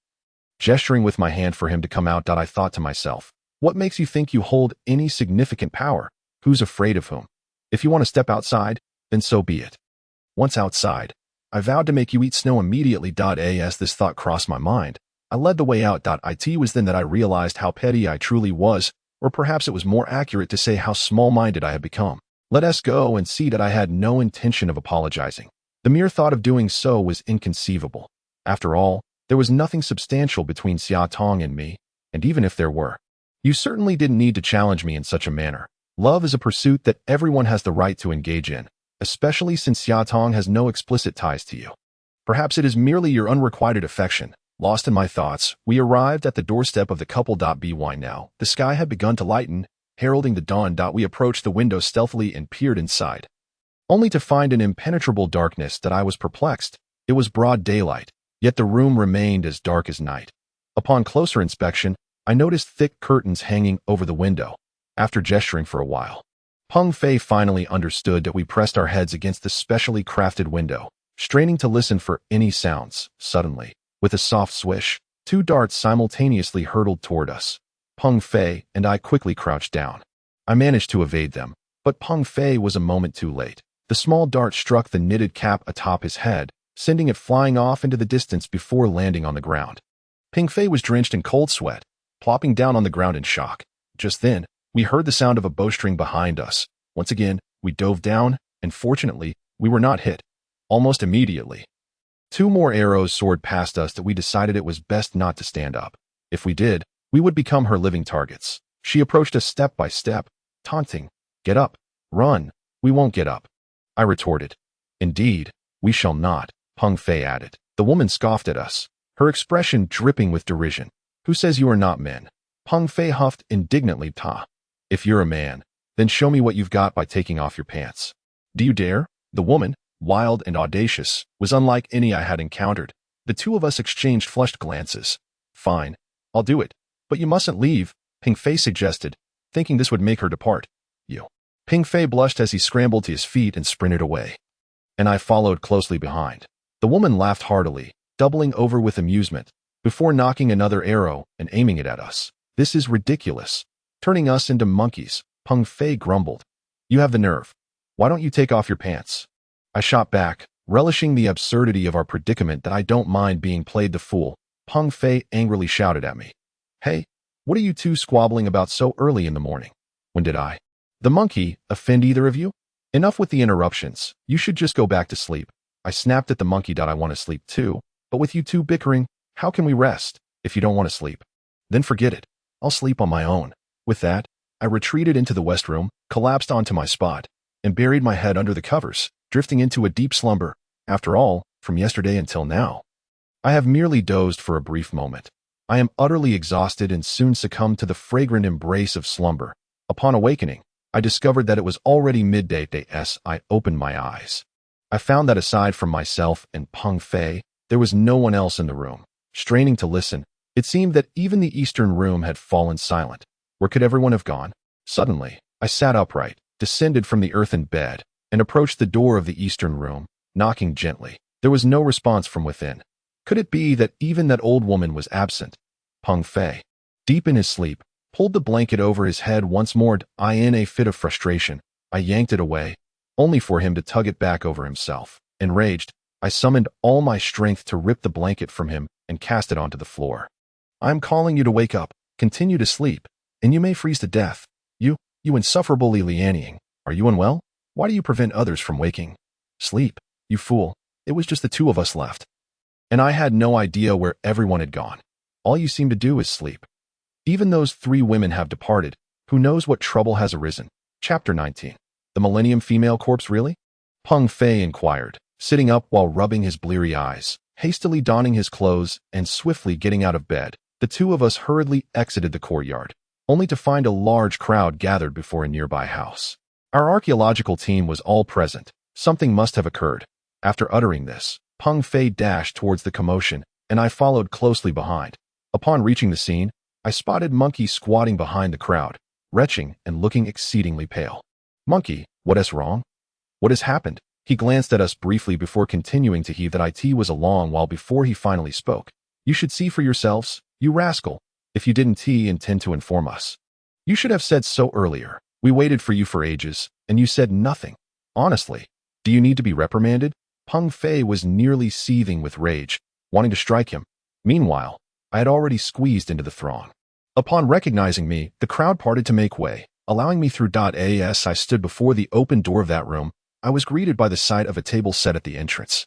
gesturing with my hand for him to come out. I thought to myself, what makes you think you hold any significant power? Who's afraid of whom? If you want to step outside, then so be it. Once outside, I vowed to make you eat snow immediately. As this thought crossed my mind, I led the way out. It was then that I realized how petty I truly was, or perhaps it was more accurate to say how small-minded I had become. Let us go and see that I had no intention of apologizing. The mere thought of doing so was inconceivable. After all, there was nothing substantial between Xia Tong and me, and even if there were, you certainly didn't need to challenge me in such a manner. Love is a pursuit that everyone has the right to engage in, especially since Xia Tong has no explicit ties to you. Perhaps it is merely your unrequited affection. Lost in my thoughts, we arrived at the doorstep of the couple. By now, the sky had begun to lighten, heralding the dawn. We approached the window stealthily and peered inside, only to find an impenetrable darkness. I was perplexed. It was broad daylight, yet the room remained as dark as night. Upon closer inspection, I noticed thick curtains hanging over the window. After gesturing for a while, Peng Fei finally understood that we pressed our heads against the specially crafted window, straining to listen for any sounds. Suddenly, with a soft swish, two darts simultaneously hurtled toward us. Peng Fei and I quickly crouched down. I managed to evade them, but Peng Fei was a moment too late. The small dart struck the knitted cap atop his head, sending it flying off into the distance before landing on the ground. Peng Fei was drenched in cold sweat, plopping down on the ground in shock. Just then, we heard the sound of a bowstring behind us. Once again, we dove down, and fortunately, we were not hit. Almost immediately, two more arrows soared past us. We decided it was best not to stand up. If we did, we would become her living targets. She approached us step by step, taunting, "Get up, run." "We won't get up," I retorted. "Indeed, we shall not," Peng Fei added. The woman scoffed at us, her expression dripping with derision. "Who says you are not men?" Peng Fei huffed indignantly. "If you're a man, then show me what you've got by taking off your pants." "Do you dare?" The woman, wild and audacious, was unlike any I had encountered. The two of us exchanged flushed glances. "Fine, I'll do it. But you mustn't leave," Peng Fei suggested, thinking this would make her depart. "You." Peng Fei blushed as he scrambled to his feet and sprinted away, and I followed closely behind. The woman laughed heartily, doubling over with amusement, before knocking another arrow and aiming it at us. "This is ridiculous. Turning us into monkeys," Peng Fei grumbled. "You have the nerve. Why don't you take off your pants?" I shot back, relishing the absurdity of our predicament. "I don't mind being played the fool," Peng Fei angrily shouted at me. "Hey, what are you two squabbling about so early in the morning?" "When did I, the monkey, offend either of you?" "Enough with the interruptions. You should just go back to sleep." I snapped at the monkey. "I want to sleep too, but with you two bickering, how can we rest? If you don't want to sleep, then forget it. I'll sleep on my own." With that, I retreated into the west room, collapsed onto my spot, and buried my head under the covers, drifting into a deep slumber. After all, from yesterday until now, I have merely dozed for a brief moment. I am utterly exhausted and soon succumbed to the fragrant embrace of slumber. Upon awakening, I discovered that it was already midday. As I opened my eyes, I found that aside from myself and Peng Fei, there was no one else in the room. Straining to listen, it seemed that even the eastern room had fallen silent. Where could everyone have gone? Suddenly, I sat upright, descended from the earthen bed, and approached the door of the eastern room, knocking gently. There was no response from within. Could it be that even that old woman was absent? Peng Fei, deep in his sleep, pulled the blanket over his head once more. In a fit of frustration, I yanked it away, only for him to tug it back over himself. Enraged, I summoned all my strength to rip the blanket from him and cast it onto the floor. "I'm calling you to wake up. Continue to sleep, and you may freeze to death. You insufferable Li Lianying. Are you unwell? Why do you prevent others from waking? Sleep, you fool. It was just the two of us left. And I had no idea where everyone had gone. All you seem to do is sleep. Even those 3 women have departed. Who knows what trouble has arisen? Chapter 19. The Millennium female corpse, really? Peng Fei inquired, sitting up while rubbing his bleary eyes. Hastily donning his clothes and swiftly getting out of bed, the two of us hurriedly exited the courtyard, only to find a large crowd gathered before a nearby house. Our archaeological team was all present. Something must have occurred. After uttering this, Peng Fei dashed towards the commotion, and I followed closely behind. Upon reaching the scene, I spotted Monkey squatting behind the crowd, retching and looking exceedingly pale. Monkey, what is wrong? What has happened? He glanced at us briefly before continuing to heave that it was a long while before he finally spoke. You should see for yourselves, you rascal, if you didn't intend to inform us. You should have said so earlier. We waited for you for ages, and you said nothing. Honestly, do you need to be reprimanded? Peng Fei was nearly seething with rage, wanting to strike him. Meanwhile, I had already squeezed into the throng. Upon recognizing me, the crowd parted to make way, allowing me through. As I stood before the open door of that room, I was greeted by the sight of a table set at the entrance,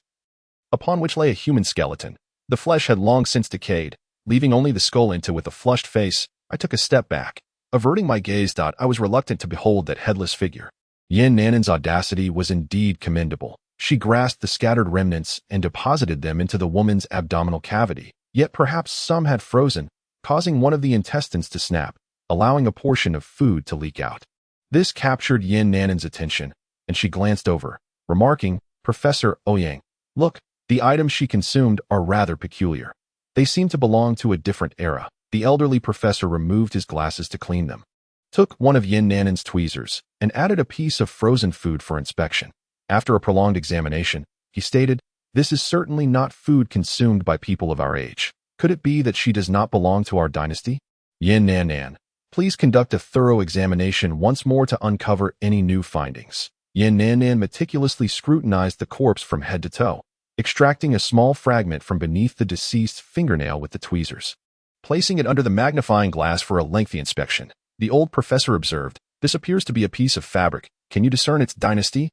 upon which lay a human skeleton. The flesh had long since decayed, leaving only the skull into. With a flushed face, I took a step back, averting my gaze. I was reluctant to behold that headless figure. Yin Nanan's audacity was indeed commendable. She grasped the scattered remnants and deposited them into the woman's abdominal cavity, yet perhaps some had frozen, causing one of the intestines to snap, allowing a portion of food to leak out. This captured Yin Nanan's attention, and she glanced over, remarking, Professor Ouyang, look, the items she consumed are rather peculiar. They seem to belong to a different era. The elderly professor removed his glasses to clean them, took one of Yin Nanan's tweezers, and added a piece of frozen food for inspection. After a prolonged examination, he stated, this is certainly not food consumed by people of our age. Could it be that she does not belong to our dynasty? Yin Nanan, please conduct a thorough examination once more to uncover any new findings. Yin Nanan meticulously scrutinized the corpse from head to toe, extracting a small fragment from beneath the deceased's fingernail with the tweezers. Placing it under the magnifying glass for a lengthy inspection, the old professor observed, this appears to be a piece of fabric. Can you discern its dynasty?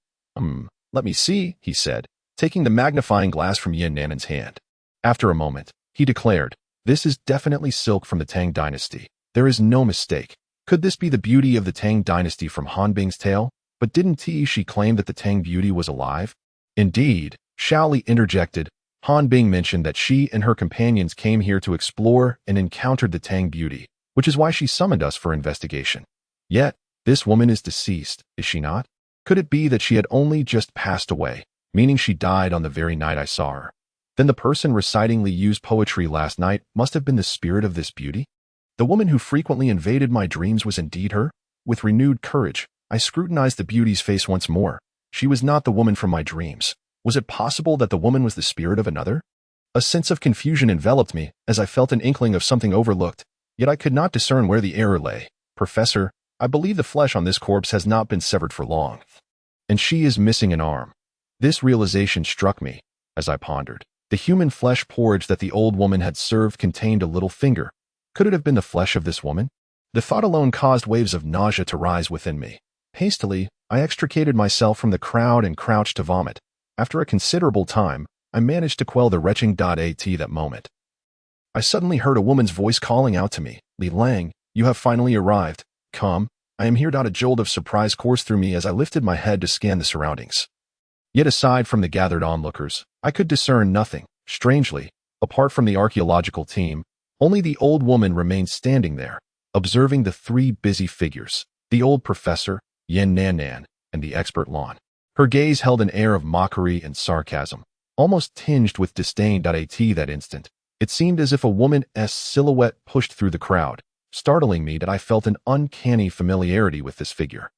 Let me see, he said, taking the magnifying glass from Yin Nanan's hand. After a moment, he declared, this is definitely silk from the Tang Dynasty. There is no mistake. Could this be the beauty of the Tang Dynasty from Han Bing's tale? But didn't she claim that the Tang beauty was alive? Indeed, Xiao Li interjected. Han Bing mentioned that she and her companions came here to explore and encountered the Tang beauty, which is why she summoned us for investigation. Yet, this woman is deceased, is she not? Could it be that she had only just passed away, meaning she died on the very night I saw her? Then the person reciting Li Yu's poetry last night must have been the spirit of this beauty? The woman who frequently invaded my dreams was indeed her? With renewed courage, I scrutinized the beauty's face once more. She was not the woman from my dreams. Was it possible that the woman was the spirit of another? A sense of confusion enveloped me as I felt an inkling of something overlooked, yet I could not discern where the error lay. Professor, I believe the flesh on this corpse has not been severed for long, and she is missing an arm. This realization struck me as I pondered. The human flesh porridge that the old woman had served contained a little finger. Could it have been the flesh of this woman? The thought alone caused waves of nausea to rise within me. Hastily, I extricated myself from the crowd and crouched to vomit. After a considerable time, I managed to quell the retching. That moment, I suddenly heard a woman's voice calling out to me, Li Lang, you have finally arrived. Come, I am here. A jolt of surprise coursed through me as I lifted my head to scan the surroundings. Yet aside from the gathered onlookers, I could discern nothing. Strangely, apart from the archaeological team, only the old woman remained standing there, observing the 3 busy figures, the old professor, Yin Nanan, and the expert Lan. Her gaze held an air of mockery and sarcasm, almost tinged with disdain. That instant, it seemed as if a woman's silhouette pushed through the crowd, startling me that I felt an uncanny familiarity with this figure.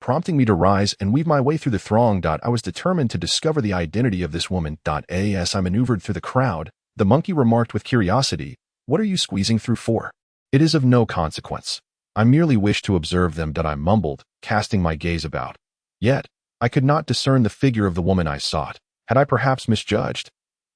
Prompting me to rise and weave my way through the throng. I was determined to discover the identity of this woman. As I maneuvered through the crowd, the monkey remarked with curiosity, what are you squeezing through for? It is of no consequence. I merely wish to observe them. I mumbled, casting my gaze about. Yet, I could not discern the figure of the woman I sought. Had I perhaps misjudged?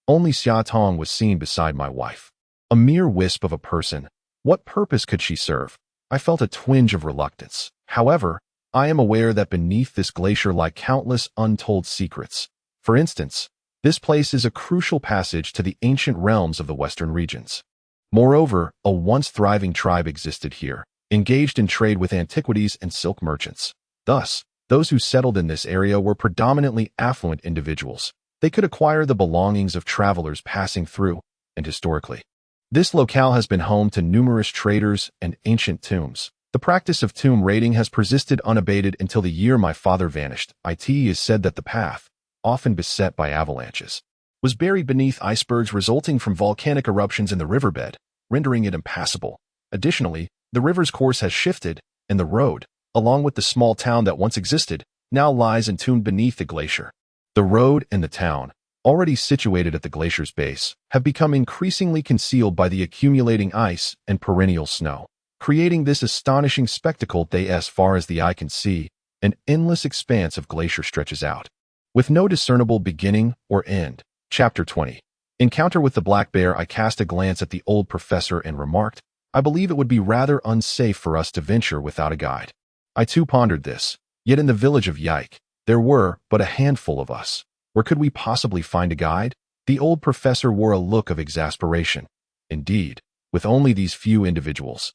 Only Xia Tong was seen beside my wife. A mere wisp of a person, What purpose could she serve? I felt a twinge of reluctance. However, I am aware that beneath this glacier lie countless untold secrets. For instance, this place is a crucial passage to the ancient realms of the western regions. Moreover, a once thriving tribe existed here, engaged in trade with antiquities and silk merchants. Thus, those who settled in this area were predominantly affluent individuals. They could acquire the belongings of travelers passing through, and historically, this locale has been home to numerous traders and ancient tombs. The practice of tomb raiding has persisted unabated until the year my father vanished. It is said that the path, often beset by avalanches, was buried beneath icebergs resulting from volcanic eruptions in the riverbed, rendering it impassable. Additionally, the river's course has shifted, and the road, along with the small town that once existed, now lies entombed beneath the glacier. The road and the town, already situated at the glacier's base, have become increasingly concealed by the accumulating ice and perennial snow, creating this astonishing spectacle. As far as the eye can see, an endless expanse of glacier stretches out, with no discernible beginning or end. Chapter 20. Encounter with the black bear. I cast a glance at the old professor and remarked, I believe it would be rather unsafe for us to venture without a guide. I too pondered this, yet in the village of Yike, there were but a handful of us. Where could we possibly find a guide? The old professor wore a look of exasperation. Indeed, with only these few individuals,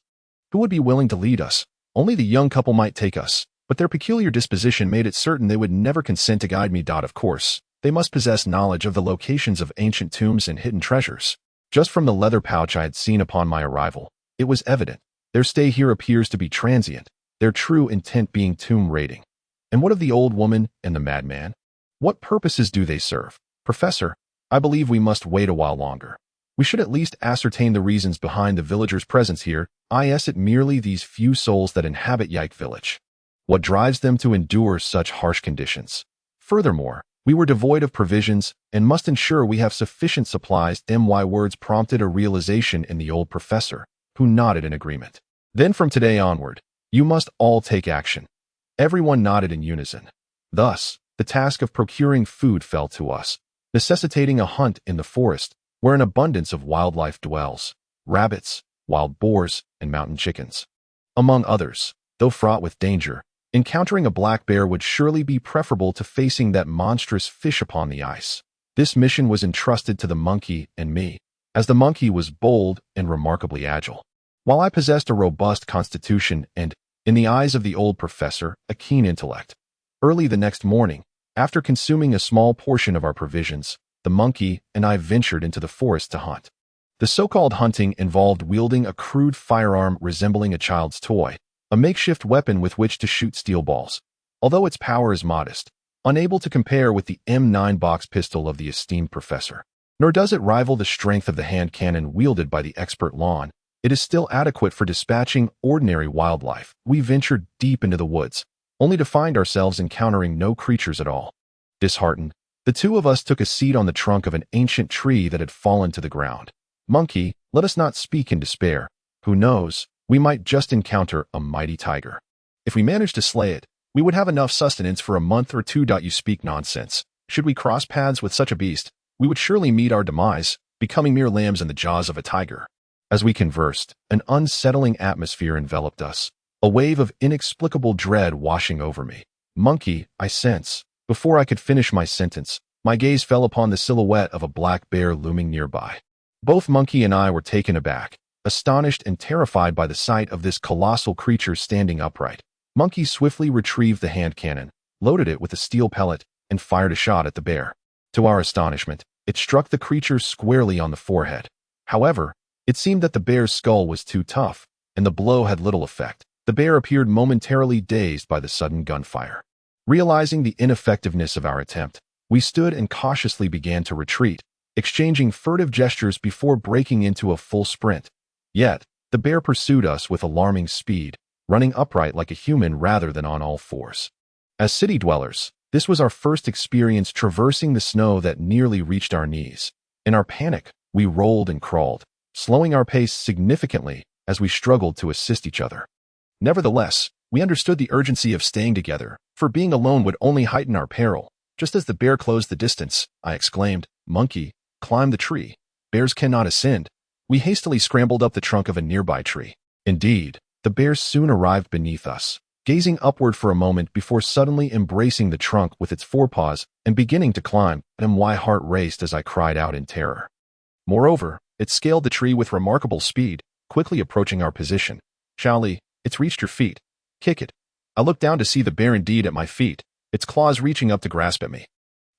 who would be willing to lead us? Only the young couple might take us, but their peculiar disposition made it certain they would never consent to guide me. Of course, they must possess knowledge of the locations of ancient tombs and hidden treasures. Just from the leather pouch I had seen upon my arrival, it was evident their stay here appears to be transient, their true intent being tomb raiding. And what of the old woman and the madman? What purposes do they serve? Professor, I believe we must wait a while longer. We should at least ascertain the reasons behind the villagers' presence here. Is it merely these few souls that inhabit Yike village? What drives them to endure such harsh conditions? Furthermore, we were devoid of provisions and must ensure we have sufficient supplies. My words prompted a realization in the old professor, who nodded in agreement. Then from today onward, you must all take action. Everyone nodded in unison. Thus, the task of procuring food fell to us, necessitating a hunt in the forest where an abundance of wildlife dwells: rabbits, wild boars, and mountain chickens, among others. Though fraught with danger, encountering a black bear would surely be preferable to facing that monstrous fish upon the ice. This mission was entrusted to the monkey and me, as the monkey was bold and remarkably agile, while I possessed a robust constitution and, in the eyes of the old professor, a keen intellect. Early the next morning, after consuming a small portion of our provisions, the monkey and I ventured into the forest to hunt. The so-called hunting involved wielding a crude firearm resembling a child's toy, a makeshift weapon with which to shoot steel balls. Although its power is modest, unable to compare with the M9 box pistol of the esteemed professor, nor does it rival the strength of the hand cannon wielded by the expert Lon, it is still adequate for dispatching ordinary wildlife. We ventured deep into the woods, only to find ourselves encountering no creatures at all. Disheartened, the two of us took a seat on the trunk of an ancient tree that had fallen to the ground. Monkey, let us not speak in despair. Who knows, we might just encounter a mighty tiger. If we managed to slay it, we would have enough sustenance for a month or two. You speak nonsense. Should we cross paths with such a beast, we would surely meet our demise, becoming mere lambs in the jaws of a tiger. As we conversed, an unsettling atmosphere enveloped us, a wave of inexplicable dread washing over me. Monkey, I sense. Before I could finish my sentence, my gaze fell upon the silhouette of a black bear looming nearby. Both Monkey and I were taken aback, astonished and terrified by the sight of this colossal creature standing upright. Monkey swiftly retrieved the hand cannon, loaded it with a steel pellet, and fired a shot at the bear. To our astonishment, it struck the creature squarely on the forehead. However, it seemed that the bear's skull was too tough, and the blow had little effect. The bear appeared momentarily dazed by the sudden gunfire. Realizing the ineffectiveness of our attempt, we stood and cautiously began to retreat, exchanging furtive gestures before breaking into a full sprint. Yet, the bear pursued us with alarming speed, running upright like a human rather than on all fours. As city dwellers, this was our first experience traversing the snow that nearly reached our knees. In our panic, we rolled and crawled, slowing our pace significantly as we struggled to assist each other. Nevertheless, we understood the urgency of staying together, for being alone would only heighten our peril. Just as the bear closed the distance, I exclaimed, "Monkey, climb the tree. Bears cannot ascend." We hastily scrambled up the trunk of a nearby tree. Indeed, the bear soon arrived beneath us, gazing upward for a moment before suddenly embracing the trunk with its forepaws and beginning to climb, and my heart raced as I cried out in terror. Moreover, it scaled the tree with remarkable speed, quickly approaching our position. Li, it's reached your feet. Kick it. I looked down to see the bear indeed at my feet, its claws reaching up to grasp at me.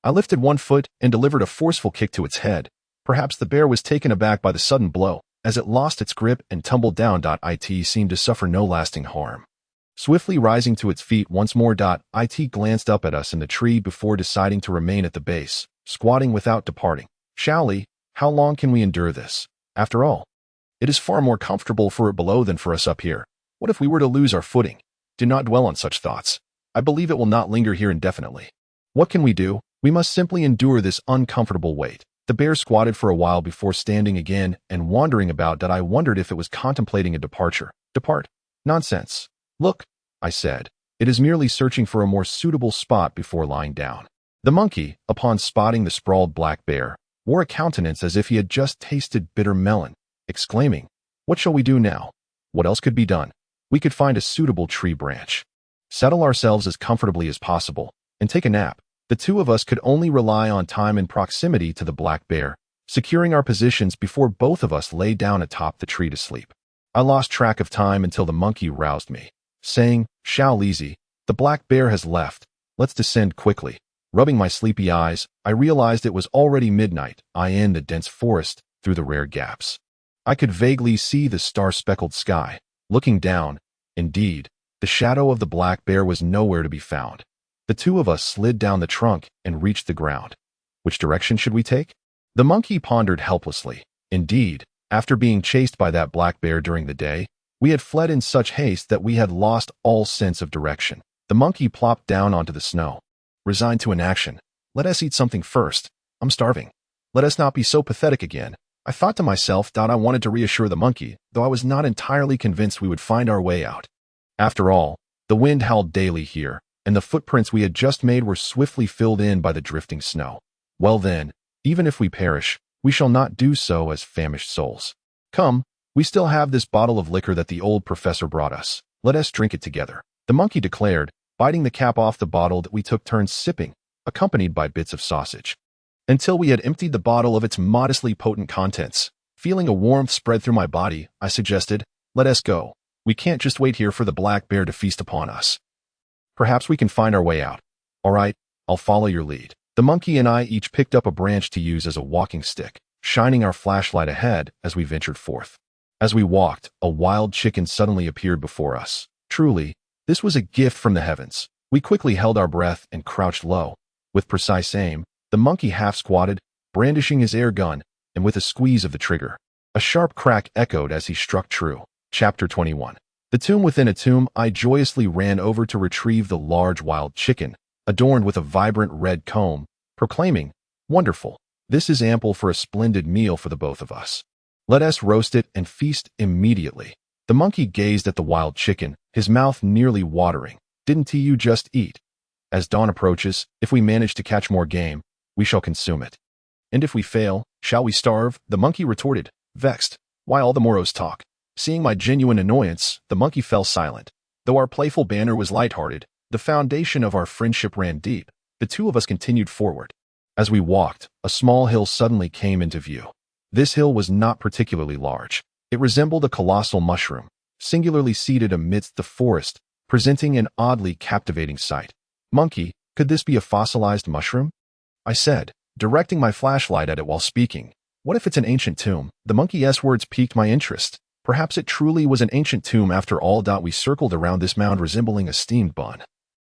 I lifted one foot and delivered a forceful kick to its head. Perhaps the bear was taken aback by the sudden blow, as it lost its grip and tumbled down. It seemed to suffer no lasting harm. Swiftly rising to its feet once more. It glanced up at us in the tree before deciding to remain at the base, squatting without departing. Li, how long can we endure this? After all, it is far more comfortable for it below than for us up here. What if we were to lose our footing? Do not dwell on such thoughts. I believe it will not linger here indefinitely. What can we do? We must simply endure this uncomfortable weight. The bear squatted for a while before standing again and wandering about. I wondered if it was contemplating a departure. Depart? Nonsense. Look, I said. It is merely searching for a more suitable spot before lying down. The monkey, upon spotting the sprawled black bear, wore a countenance as if he had just tasted bitter melon, exclaiming, "What shall we do now?" What else could be done? We could find a suitable tree branch, settle ourselves as comfortably as possible, and take a nap. The two of us could only rely on time and proximity to the black bear, securing our positions before both of us lay down atop the tree to sleep. I lost track of time until the monkey roused me, saying, "Li, the black bear has left. Let's descend quickly." Rubbing my sleepy eyes, I realized it was already midnight. In the dense forest, through the rare gaps, I could vaguely see the star-speckled sky. Looking down, indeed, the shadow of the black bear was nowhere to be found. The two of us slid down the trunk and reached the ground. Which direction should we take? The monkey pondered helplessly. Indeed, after being chased by that black bear during the day, we had fled in such haste that we had lost all sense of direction. The monkey plopped down onto the snow, resigned to inaction. Let us eat something first. I'm starving. Let us not be so pathetic again. I thought to myself. I wanted to reassure the monkey, though I was not entirely convinced we would find our way out. After all, the wind howled daily here, and the footprints we had just made were swiftly filled in by the drifting snow. Well then, even if we perish, we shall not do so as famished souls. Come, we still have this bottle of liquor that the old professor brought us. Let us drink it together, the monkey declared, biting the cap off the bottle that we took turns sipping, accompanied by bits of sausage, until we had emptied the bottle of its modestly potent contents. Feeling a warmth spread through my body, I suggested, "Let us go. We can't just wait here for the black bear to feast upon us. Perhaps we can find our way out." "All right, I'll follow your lead." The monkey and I each picked up a branch to use as a walking stick, shining our flashlight ahead as we ventured forth. As we walked, a wild chicken suddenly appeared before us. Truly, this was a gift from the heavens. We quickly held our breath and crouched low. With precise aim, the monkey half-squatted, brandishing his air gun, and with a squeeze of the trigger, a sharp crack echoed as he struck true. Chapter 21. The tomb within a tomb. I joyously ran over to retrieve the large wild chicken, adorned with a vibrant red comb, proclaiming, "Wonderful! This is ample for a splendid meal for the both of us. Let us roast it and feast immediately." The monkey gazed at the wild chicken, his mouth nearly watering. "Didn't you just eat? As dawn approaches, if we manage to catch more game, we shall consume it. And if we fail, shall we starve?" the monkey retorted, vexed. "Why all the morrow's talk?" Seeing my genuine annoyance, the monkey fell silent. Though our playful banter was lighthearted, the foundation of our friendship ran deep. The two of us continued forward. As we walked, a small hill suddenly came into view. This hill was not particularly large. It resembled a colossal mushroom, singularly seated amidst the forest, presenting an oddly captivating sight. "Monkey, could this be a fossilized mushroom?" I said, directing my flashlight at it while speaking. "What if it's an ancient tomb?" The monkey's words piqued my interest. Perhaps it truly was an ancient tomb after all. We circled around this mound resembling a steamed bun.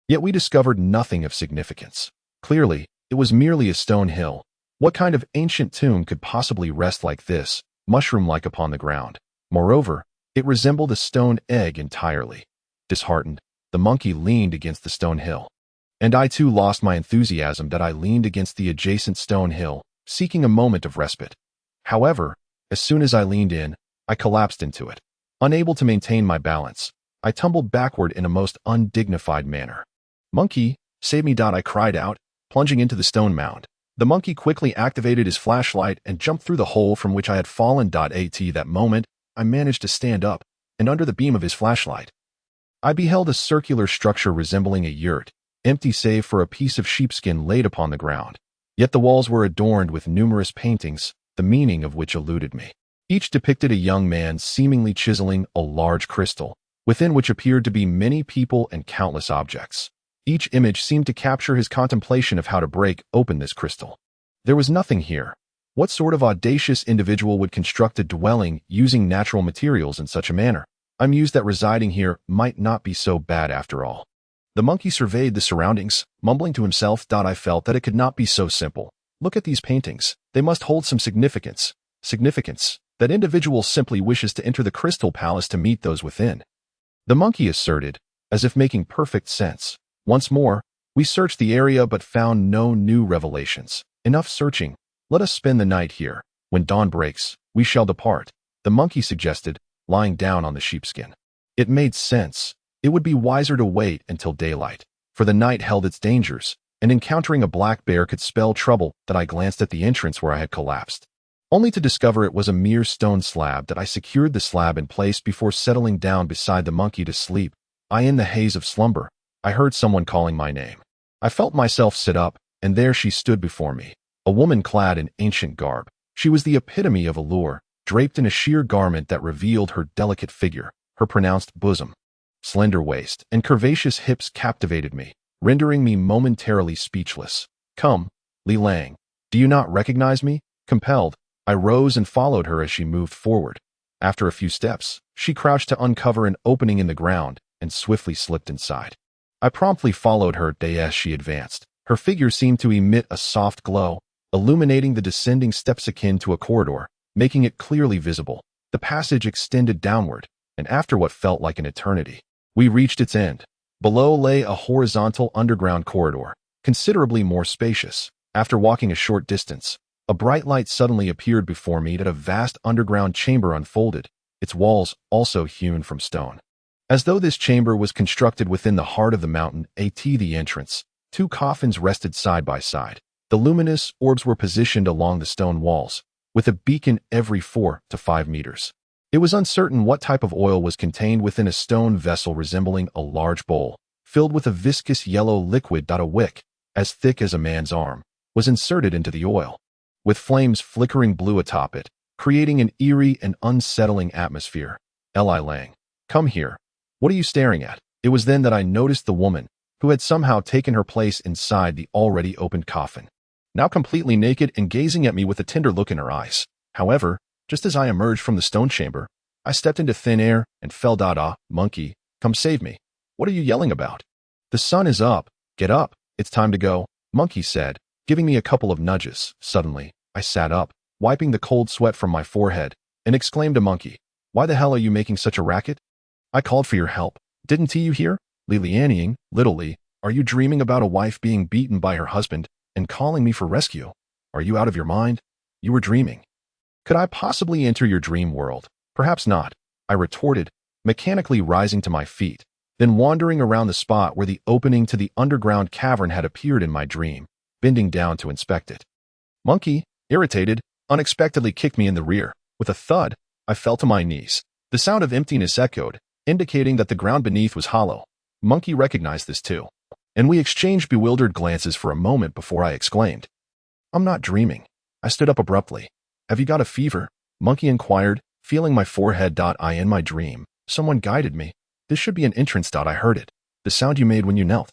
Yet we discovered nothing of significance. Clearly, it was merely a stone hill. What kind of ancient tomb could possibly rest like this, mushroom-like upon the ground? Moreover, it resembled a stone egg entirely. Disheartened, the monkey leaned against the stone hill. And I too lost my enthusiasm. I leaned against the adjacent stone hill, seeking a moment of respite. However, as soon as I leaned in, I collapsed into it. Unable to maintain my balance, I tumbled backward in a most undignified manner. "Monkey, save me!" I cried out, plunging into the stone mound. The monkey quickly activated his flashlight and jumped through the hole from which I had fallen. At that moment, I managed to stand up, and under the beam of his flashlight, I beheld a circular structure resembling a yurt, empty save for a piece of sheepskin laid upon the ground. Yet the walls were adorned with numerous paintings, the meaning of which eluded me. Each depicted a young man seemingly chiseling a large crystal, within which appeared to be many people and countless objects. Each image seemed to capture his contemplation of how to break open this crystal. There was nothing here. What sort of audacious individual would construct a dwelling using natural materials in such a manner? I mused that residing here might not be so bad after all. The monkey surveyed the surroundings, mumbling to himself. I felt that it could not be so simple. Look at these paintings. They must hold some significance. Significance. That individual simply wishes to enter the crystal palace to meet those within. The monkey asserted, as if making perfect sense. Once more, we searched the area but found no new revelations. Enough searching. Let us spend the night here. When dawn breaks, we shall depart, the monkey suggested, lying down on the sheepskin. It made sense. It would be wiser to wait until daylight, for the night held its dangers, and encountering a black bear could spell trouble. That I glanced at the entrance where I had collapsed, only to discover it was a mere stone slab. That I secured the slab in place before settling down beside the monkey to sleep. In the haze of slumber, I heard someone calling my name. I felt myself sit up, and there she stood before me, a woman clad in ancient garb. She was the epitome of allure, draped in a sheer garment that revealed her delicate figure. Her pronounced bosom, slender waist, and curvaceous hips captivated me, rendering me momentarily speechless. Come, Li Lang, do you not recognize me? Compelled, I rose and followed her as she moved forward. After a few steps, she crouched to uncover an opening in the ground and swiftly slipped inside. I promptly followed her as she advanced. Her figure seemed to emit a soft glow, illuminating the descending steps akin to a corridor, making it clearly visible. The passage extended downward, and after what felt like an eternity, we reached its end. Below lay a horizontal underground corridor, considerably more spacious. After walking a short distance, a bright light suddenly appeared before me. That a vast underground chamber unfolded, its walls also hewn from stone. As though this chamber was constructed within the heart of the mountain. The entrance, two coffins rested side by side. The luminous orbs were positioned along the stone walls, with a beacon every 4 to 5 meters. It was uncertain what type of oil was contained within a stone vessel resembling a large bowl, filled with a viscous yellow liquid. A wick, as thick as a man's arm, was inserted into the oil, with flames flickering blue atop it, creating an eerie and unsettling atmosphere. Li Lang, come here. What are you staring at? It was then that I noticed the woman, who had somehow taken her place inside the already opened coffin, now completely naked and gazing at me with a tender look in her eyes. However, just as I emerged from the stone chamber, I stepped into thin air and fell. Monkey, come save me. What are you yelling about? The sun is up. Get up. It's time to go, Monkey said, giving me a couple of nudges. Suddenly, I sat up, wiping the cold sweat from my forehead, and exclaimed to Monkey, why the hell are you making such a racket? I called for your help. Didn't you hear? Lilianning, little Li, are you dreaming about a wife being beaten by her husband and calling me for rescue? Are you out of your mind? You were dreaming. Could I possibly enter your dream world? Perhaps not, I retorted, mechanically rising to my feet, then wandering around the spot where the opening to the underground cavern had appeared in my dream, bending down to inspect it. Monkey, irritated, unexpectedly kicked me in the rear. With a thud, I fell to my knees. The sound of emptiness echoed, indicating that the ground beneath was hollow. Monkey recognized this too, and we exchanged bewildered glances for a moment before I exclaimed, I'm not dreaming. I stood up abruptly. Have you got a fever? Monkey inquired, feeling my forehead. In my dream, someone guided me. This should be an entrance. I heard it. The sound you made when you knelt.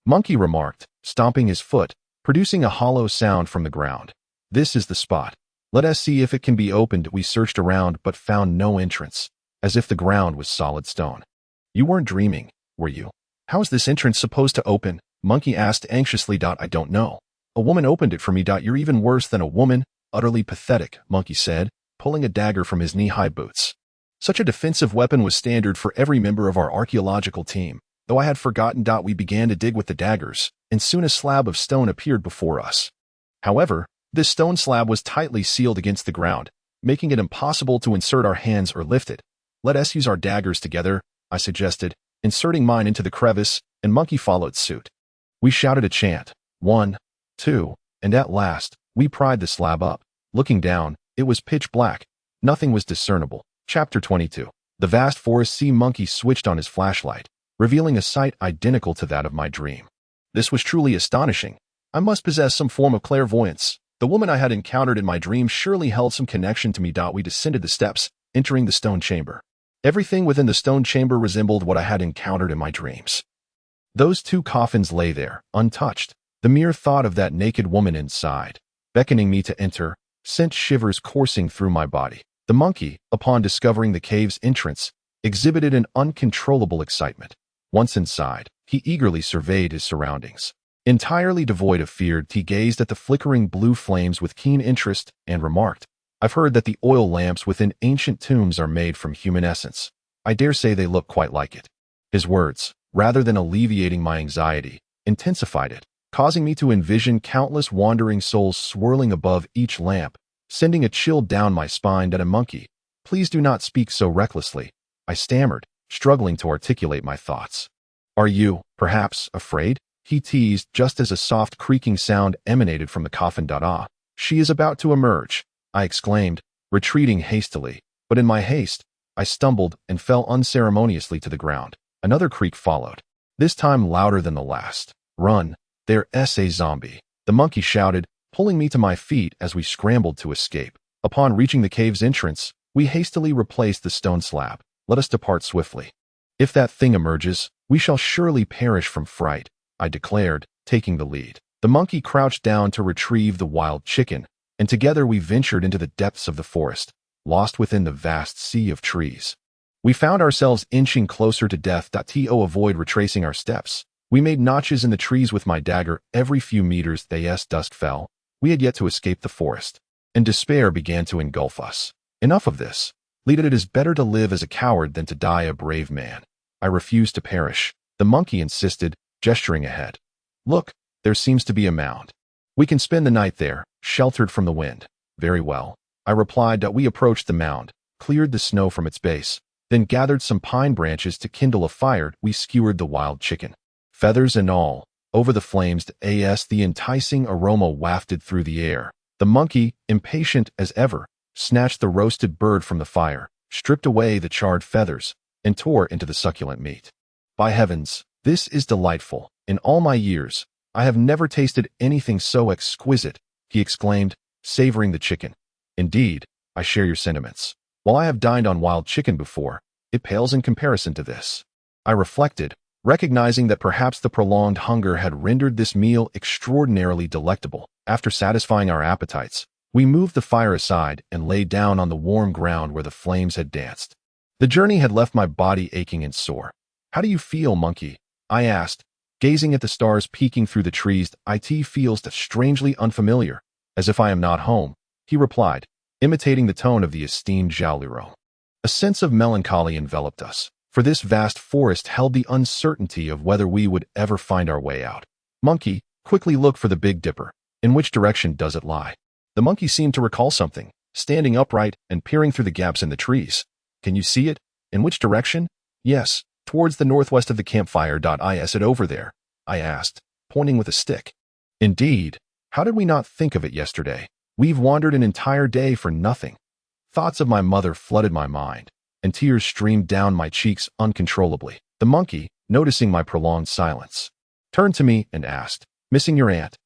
Monkey remarked, stomping his foot, producing a hollow sound from the ground. This is the spot. Let us see if it can be opened. We searched around but found no entrance, as if the ground was solid stone. You weren't dreaming, were you? How is this entrance supposed to open? Monkey asked anxiously. I don't know. A woman opened it for me. You're even worse than a woman. Utterly pathetic, Monkey said, pulling a dagger from his knee-high boots. Such a defensive weapon was standard for every member of our archaeological team, though I had forgotten. We began to dig with the daggers, and soon a slab of stone appeared before us. However, this stone slab was tightly sealed against the ground, making it impossible to insert our hands or lift it. Let us use our daggers together, I suggested, inserting mine into the crevice, and Monkey followed suit. We shouted a chant. 1, 2, and at last, we pried the slab up. Looking down, it was pitch black. Nothing was discernible. Chapter 22. The vast forest sea monkey switched on his flashlight, revealing a sight identical to that of my dream. This was truly astonishing. I must possess some form of clairvoyance. The woman I had encountered in my dream surely held some connection to me. We descended the steps, entering the stone chamber. Everything within the stone chamber resembled what I had encountered in my dreams. Those two coffins lay there, untouched. The mere thought of that naked woman inside, beckoning me to enter, sent shivers coursing through my body. The monkey, upon discovering the cave's entrance, exhibited an uncontrollable excitement. Once inside, he eagerly surveyed his surroundings. Entirely devoid of fear, he gazed at the flickering blue flames with keen interest and remarked, "I've heard that the oil lamps within ancient tombs are made from human essence. I dare say they look quite like it." His words, rather than alleviating my anxiety, intensified it, causing me to envision countless wandering souls swirling above each lamp, sending a chill down my spine. "That a monkey, please do not speak so recklessly," I stammered, struggling to articulate my thoughts. "Are you, perhaps, afraid?" he teased, just as a soft creaking sound emanated from the coffin. "Ah, she is about to emerge," I exclaimed, retreating hastily, but in my haste, I stumbled and fell unceremoniously to the ground. Another creak followed, this time louder than the last. "Run, there's a zombie," the monkey shouted, pulling me to my feet as we scrambled to escape. Upon reaching the cave's entrance, we hastily replaced the stone slab. "Let us depart swiftly. If that thing emerges, we shall surely perish from fright," I declared, taking the lead. The monkey crouched down to retrieve the wild chicken, and together we ventured into the depths of the forest, lost within the vast sea of trees. We found ourselves inching closer to death. To avoid retracing our steps, we made notches in the trees with my dagger every few meters. As dusk fell, we had yet to escape the forest, and despair began to engulf us. Enough of this. It is better to live as a coward than to die a brave man. I refuse to perish, the monkey insisted, gesturing ahead. "Look, there seems to be a mound. We can spend the night there, sheltered from the wind." "Very well," I replied. We approached the mound, cleared the snow from its base, then gathered some pine branches to kindle a fire. We skewered the wild chicken, feathers and all, over the flames. The enticing aroma wafted through the air. The monkey, impatient as ever, snatched the roasted bird from the fire, stripped away the charred feathers, and tore into the succulent meat. "By heavens, this is delightful. In all my years, I have never tasted anything so exquisite," he exclaimed, savoring the chicken. "Indeed, I share your sentiments. While I have dined on wild chicken before, it pales in comparison to this." I reflected, recognizing that perhaps the prolonged hunger had rendered this meal extraordinarily delectable. After satisfying our appetites, we moved the fire aside and lay down on the warm ground where the flames had danced. The journey had left my body aching and sore. "How do you feel, monkey?" I asked, gazing at the stars peeking through the trees. "It feels strangely unfamiliar, as if I am not home," he replied, imitating the tone of the esteemed Zhao. A sense of melancholy enveloped us, for this vast forest held the uncertainty of whether we would ever find our way out. "Monkey, quickly look for the Big Dipper. In which direction does it lie?" The monkey seemed to recall something, standing upright and peering through the gaps in the trees. "Can you see it? In which direction?" "Yes, towards the northwest of the campfire. Is it over there?" I asked, pointing with a stick. "Indeed. How did we not think of it yesterday? We've wandered an entire day for nothing." Thoughts of my mother flooded my mind, and tears streamed down my cheeks uncontrollably. The monkey, noticing my prolonged silence, turned to me and asked, "Missing your aunt?"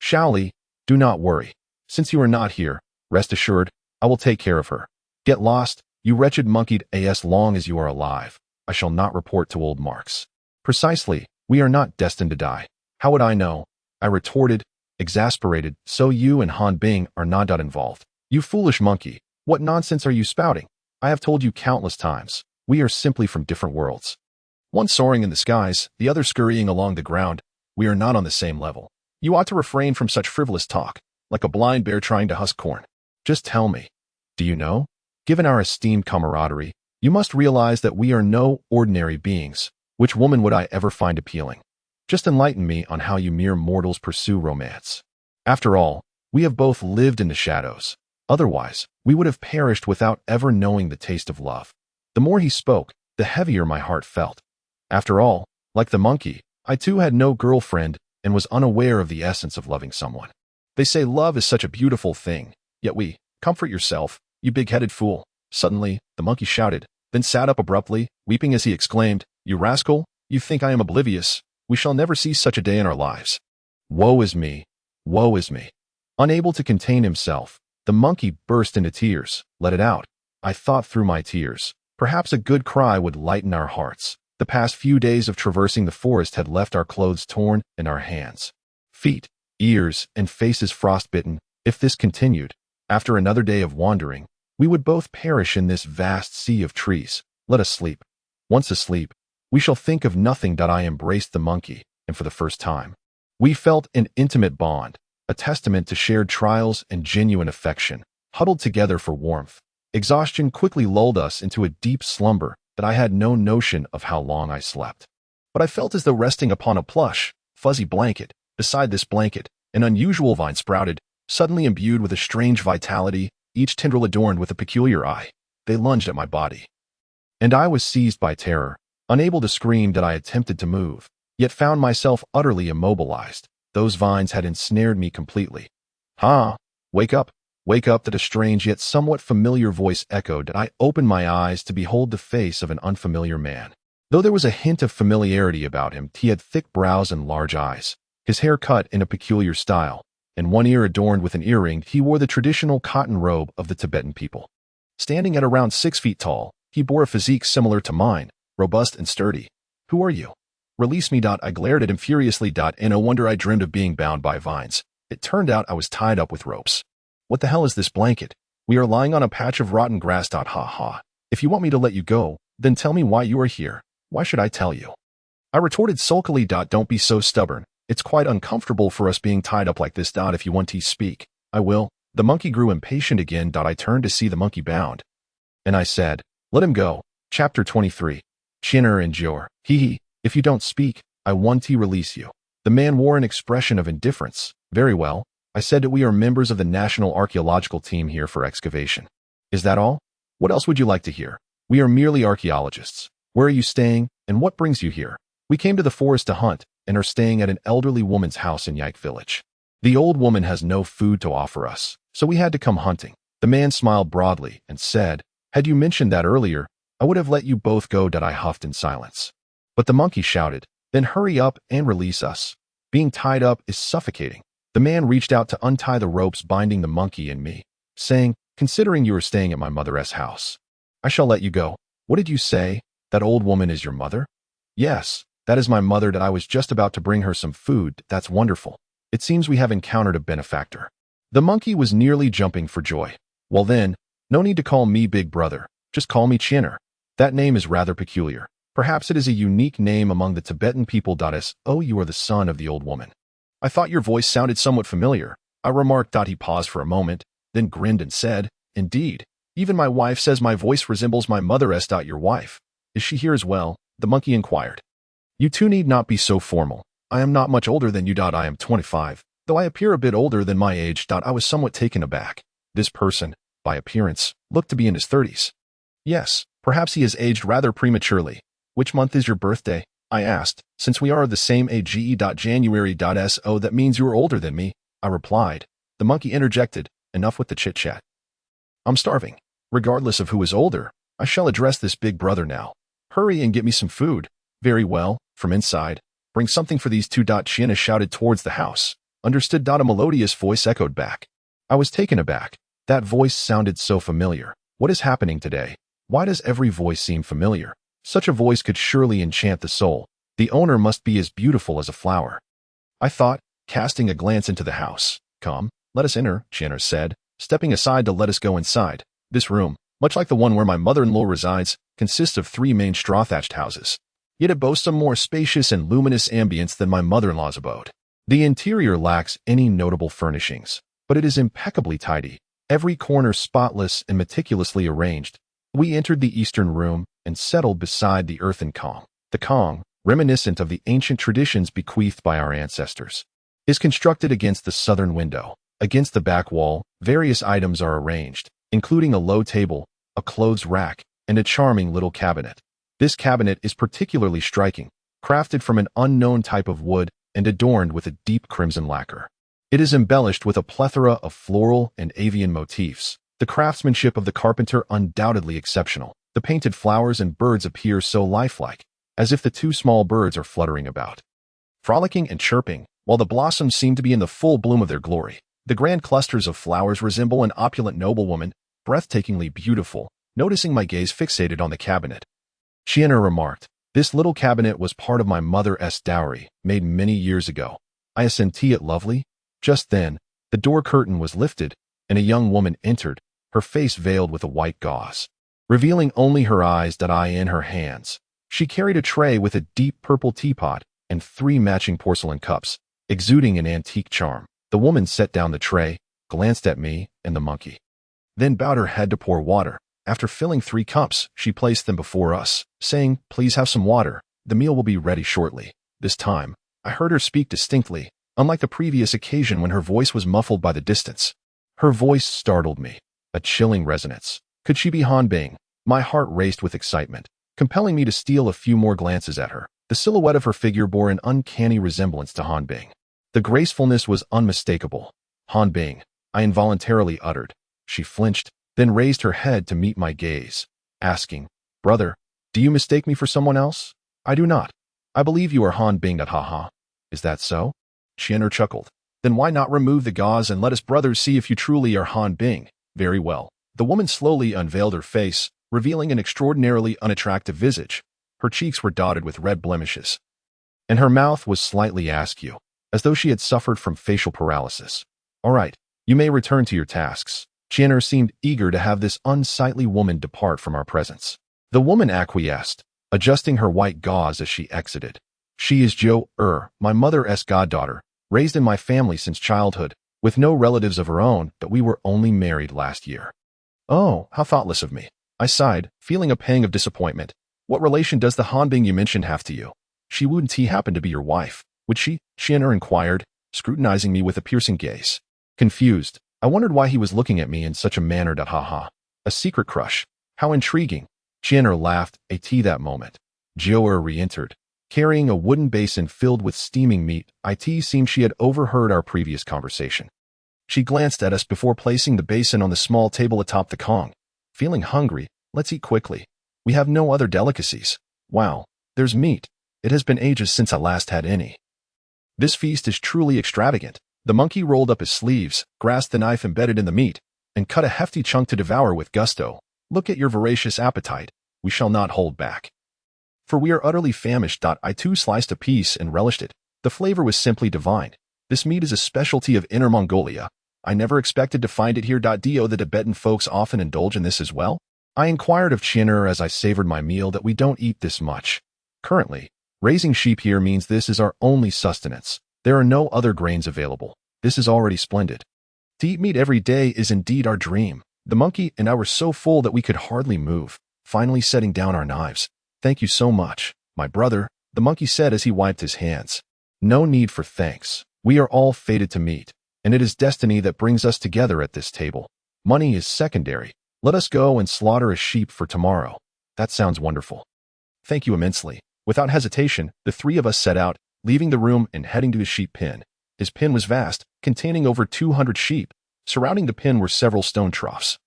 "Shaoli, do not worry. Since you are not here, rest assured, I will take care of her. Get lost, you wretched monkey. As long as you are alive, I shall not report to old Marks." "Precisely, we are not destined to die." "How would I know?" I retorted, exasperated. "So you and Han Bing are not involved." "You foolish monkey, what nonsense are you spouting? I have told you countless times, we are simply from different worlds. One soaring in the skies, the other scurrying along the ground. We are not on the same level. You ought to refrain from such frivolous talk, like a blind bear trying to husk corn. Just tell me, do you know? Given our esteemed camaraderie, you must realize that we are no ordinary beings. Which woman would I ever find appealing? Just enlighten me on how you mere mortals pursue romance. After all, we have both lived in the shadows. Otherwise, we would have perished without ever knowing the taste of love." The more he spoke, the heavier my heart felt. After all, like the monkey, I too had no girlfriend and was unaware of the essence of loving someone. They say love is such a beautiful thing, yet comfort yourself, you big-headed fool. Suddenly, the monkey shouted, then sat up abruptly, weeping as he exclaimed, You rascal, you think I am oblivious? We shall never see such a day in our lives. Woe is me! Woe is me! Unable to contain himself, the monkey burst into tears. Let it out. I thought through my tears. Perhaps a good cry would lighten our hearts. The past few days of traversing the forest had left our clothes torn and our hands, feet, ears, and faces frostbitten. If this continued, after another day of wandering, we would both perish in this vast sea of trees. Let us sleep. Once asleep, we shall think of nothing. I embraced the monkey, and for the first time, we felt an intimate bond, a testament to shared trials and genuine affection. Huddled together for warmth, exhaustion quickly lulled us into a deep slumber that I had no notion of how long I slept. But I felt as though resting upon a plush, fuzzy blanket. Beside this blanket, an unusual vine sprouted, suddenly imbued with a strange vitality, each tendril adorned with a peculiar eye. They lunged at my body, and I was seized by terror, unable to scream. I attempted to move, yet found myself utterly immobilized. Those vines had ensnared me completely. Ha! Wake up! Wake up! That a strange yet somewhat familiar voice echoed. I opened my eyes to behold the face of an unfamiliar man. Though there was a hint of familiarity about him, he had thick brows and large eyes, his hair cut in a peculiar style, and one ear adorned with an earring. He wore the traditional cotton robe of the Tibetan people. Standing at around 6 feet tall, he bore a physique similar to mine, robust and sturdy. Who are you? Release me. I glared at him furiously. And no wonder I dreamed of being bound by vines. It turned out I was tied up with ropes. What the hell is this blanket? We are lying on a patch of rotten grass. Ha ha. If you want me to let you go, then tell me why you are here. Why should I tell you? I retorted sulkily. Don't be so stubborn. It's quite uncomfortable for us being tied up like this. If you want to speak, I will. The monkey grew impatient again. I turned to see the monkey bound, and I said, Let him go. Chapter 23. Chinner and Jor. Hee. If you don't speak, I want to release you. The man wore an expression of indifference. Very well. I said that we are members of the National Archaeological Team here for excavation. Is that all? What else would you like to hear? We are merely archaeologists. Where are you staying, and what brings you here? We came to the forest to hunt, and are staying at an elderly woman's house in Yike village. The old woman has no food to offer us, so we had to come hunting. The man smiled broadly and said, Had you mentioned that earlier, I would have let you both go. I huffed in silence. But the monkey shouted, Then hurry up and release us. Being tied up is suffocating. The man reached out to untie the ropes binding the monkey and me, saying, Considering you are staying at my mother's house, I shall let you go. What did you say? That old woman is your mother? Yes, that is my mother. I was just about to bring her some food. That's wonderful. It seems we have encountered a benefactor. The monkey was nearly jumping for joy. Well then, no need to call me big brother. Just call me Chinner. That name is rather peculiar. Perhaps it is a unique name among the Tibetan people. Oh, you are the son of the old woman. I thought your voice sounded somewhat familiar. I remarked. He paused for a moment, then grinned and said, Indeed, even my wife says my voice resembles my mother's. Your wife, is she here as well? The monkey inquired. You two need not be so formal. I am not much older than you. I am 25, though I appear a bit older than my age. I was somewhat taken aback. This person, by appearance, looked to be in his 30s. Yes, perhaps he has aged rather prematurely. Which month is your birthday? I asked. Since we are the same age. January. So that means you are older than me, I replied. The monkey interjected, Enough with the chit-chat. I'm starving. Regardless of who is older, I shall address this big brother now. Hurry and get me some food. Very well. From inside, bring something for these two. Chinner shouted towards the house. Understood. A melodious voice echoed back. I was taken aback. That voice sounded so familiar. What is happening today? Why does every voice seem familiar? Such a voice could surely enchant the soul. The owner must be as beautiful as a flower, I thought, casting a glance into the house. Come, let us enter, Chinner said, stepping aside to let us go inside. This room, much like the one where my mother-in-law resides, consists of 3 main straw-thatched houses. Yet it boasts a more spacious and luminous ambience than my mother-in-law's abode. The interior lacks any notable furnishings, but it is impeccably tidy, every corner spotless and meticulously arranged. We entered the eastern room and settled beside the earthen Kong. The Kong, reminiscent of the ancient traditions bequeathed by our ancestors, is constructed against the southern window. Against the back wall, various items are arranged, including a low table, a clothes rack, and a charming little cabinet. This cabinet is particularly striking, crafted from an unknown type of wood and adorned with a deep crimson lacquer. It is embellished with a plethora of floral and avian motifs. The craftsmanship of the carpenter undoubtedly exceptional. The painted flowers and birds appear so lifelike, as if the two small birds are fluttering about, frolicking and chirping, while the blossoms seem to be in the full bloom of their glory. The grand clusters of flowers resemble an opulent noblewoman, breathtakingly beautiful. Noticing my gaze fixated on the cabinet, Chienner remarked, "This little cabinet was part of my mother's dowry, made many years ago. I assenti it lovely." Just then, the door curtain was lifted, and a young woman entered, her face veiled with a white gauze, revealing only her eyes in her hands. She carried a tray with a deep purple teapot and 3 matching porcelain cups, exuding an antique charm. The woman set down the tray, glanced at me and the monkey, then bowed her head to pour water. After filling 3 cups, she placed them before us, saying, "Please have some water. The meal will be ready shortly." This time, I heard her speak distinctly, unlike the previous occasion when her voice was muffled by the distance. Her voice startled me, a chilling resonance. Could she be Han Bing? My heart raced with excitement, compelling me to steal a few more glances at her. The silhouette of her figure bore an uncanny resemblance to Han Bing. The gracefulness was unmistakable. "Han Bing," I involuntarily uttered. She flinched, then raised her head to meet my gaze, asking, "Brother, do you mistake me for someone else?" "I do not. I believe you are Han Bing. Haha. Is that so?" Chienner chuckled. "Then why not remove the gauze and let us brothers see if you truly are Han Bing?" "Very well." The woman slowly unveiled her face, revealing an extraordinarily unattractive visage. Her cheeks were dotted with red blemishes, and her mouth was slightly askew, as though she had suffered from facial paralysis. "All right, you may return to your tasks." Chienner seemed eager to have this unsightly woman depart from our presence. The woman acquiesced, adjusting her white gauze as she exited. "She is my mother's goddaughter, raised in my family since childhood, with no relatives of her own, but we were only married last year." "Oh, how thoughtless of me." I sighed, feeling a pang of disappointment. "What relation does the Han Bing you mentioned have to you?" "She wouldn't happen to be your wife, would she?" Chienner inquired, scrutinizing me with a piercing gaze. Confused, I wondered why he was looking at me in such a manner. Haha. A secret crush. How intriguing. Chienner laughed, that moment. Joer re-entered, carrying a wooden basin filled with steaming meat. It seemed she had overheard our previous conversation. She glanced at us before placing the basin on the small table atop the Kong. "Feeling hungry? Let's eat quickly. We have no other delicacies." "Wow, there's meat. It has been ages since I last had any. This feast is truly extravagant." The monkey rolled up his sleeves, grasped the knife embedded in the meat, and cut a hefty chunk to devour with gusto. "Look at your voracious appetite. We shall not hold back, for we are utterly famished." I too sliced a piece and relished it. The flavor was simply divine. This meat is a specialty of Inner Mongolia. I never expected to find it here. Do the Tibetan folks often indulge in this as well? I inquired of Chienner as I savored my meal. "That we don't eat this much. Currently, raising sheep here means this is our only sustenance. There are no other grains available. This is already splendid. To eat meat every day is indeed our dream." The monkey and I were so full that we could hardly move, finally setting down our knives. "Thank you so much, my brother," the monkey said as he wiped his hands. "No need for thanks. We are all fated to meet, and it is destiny that brings us together at this table. Money is secondary. Let us go and slaughter a sheep for tomorrow." "That sounds wonderful. Thank you immensely." Without hesitation, the 3 of us set out, leaving the room and heading to his sheep pen. His pen was vast, containing over 200 sheep. Surrounding the pen were several stone troughs,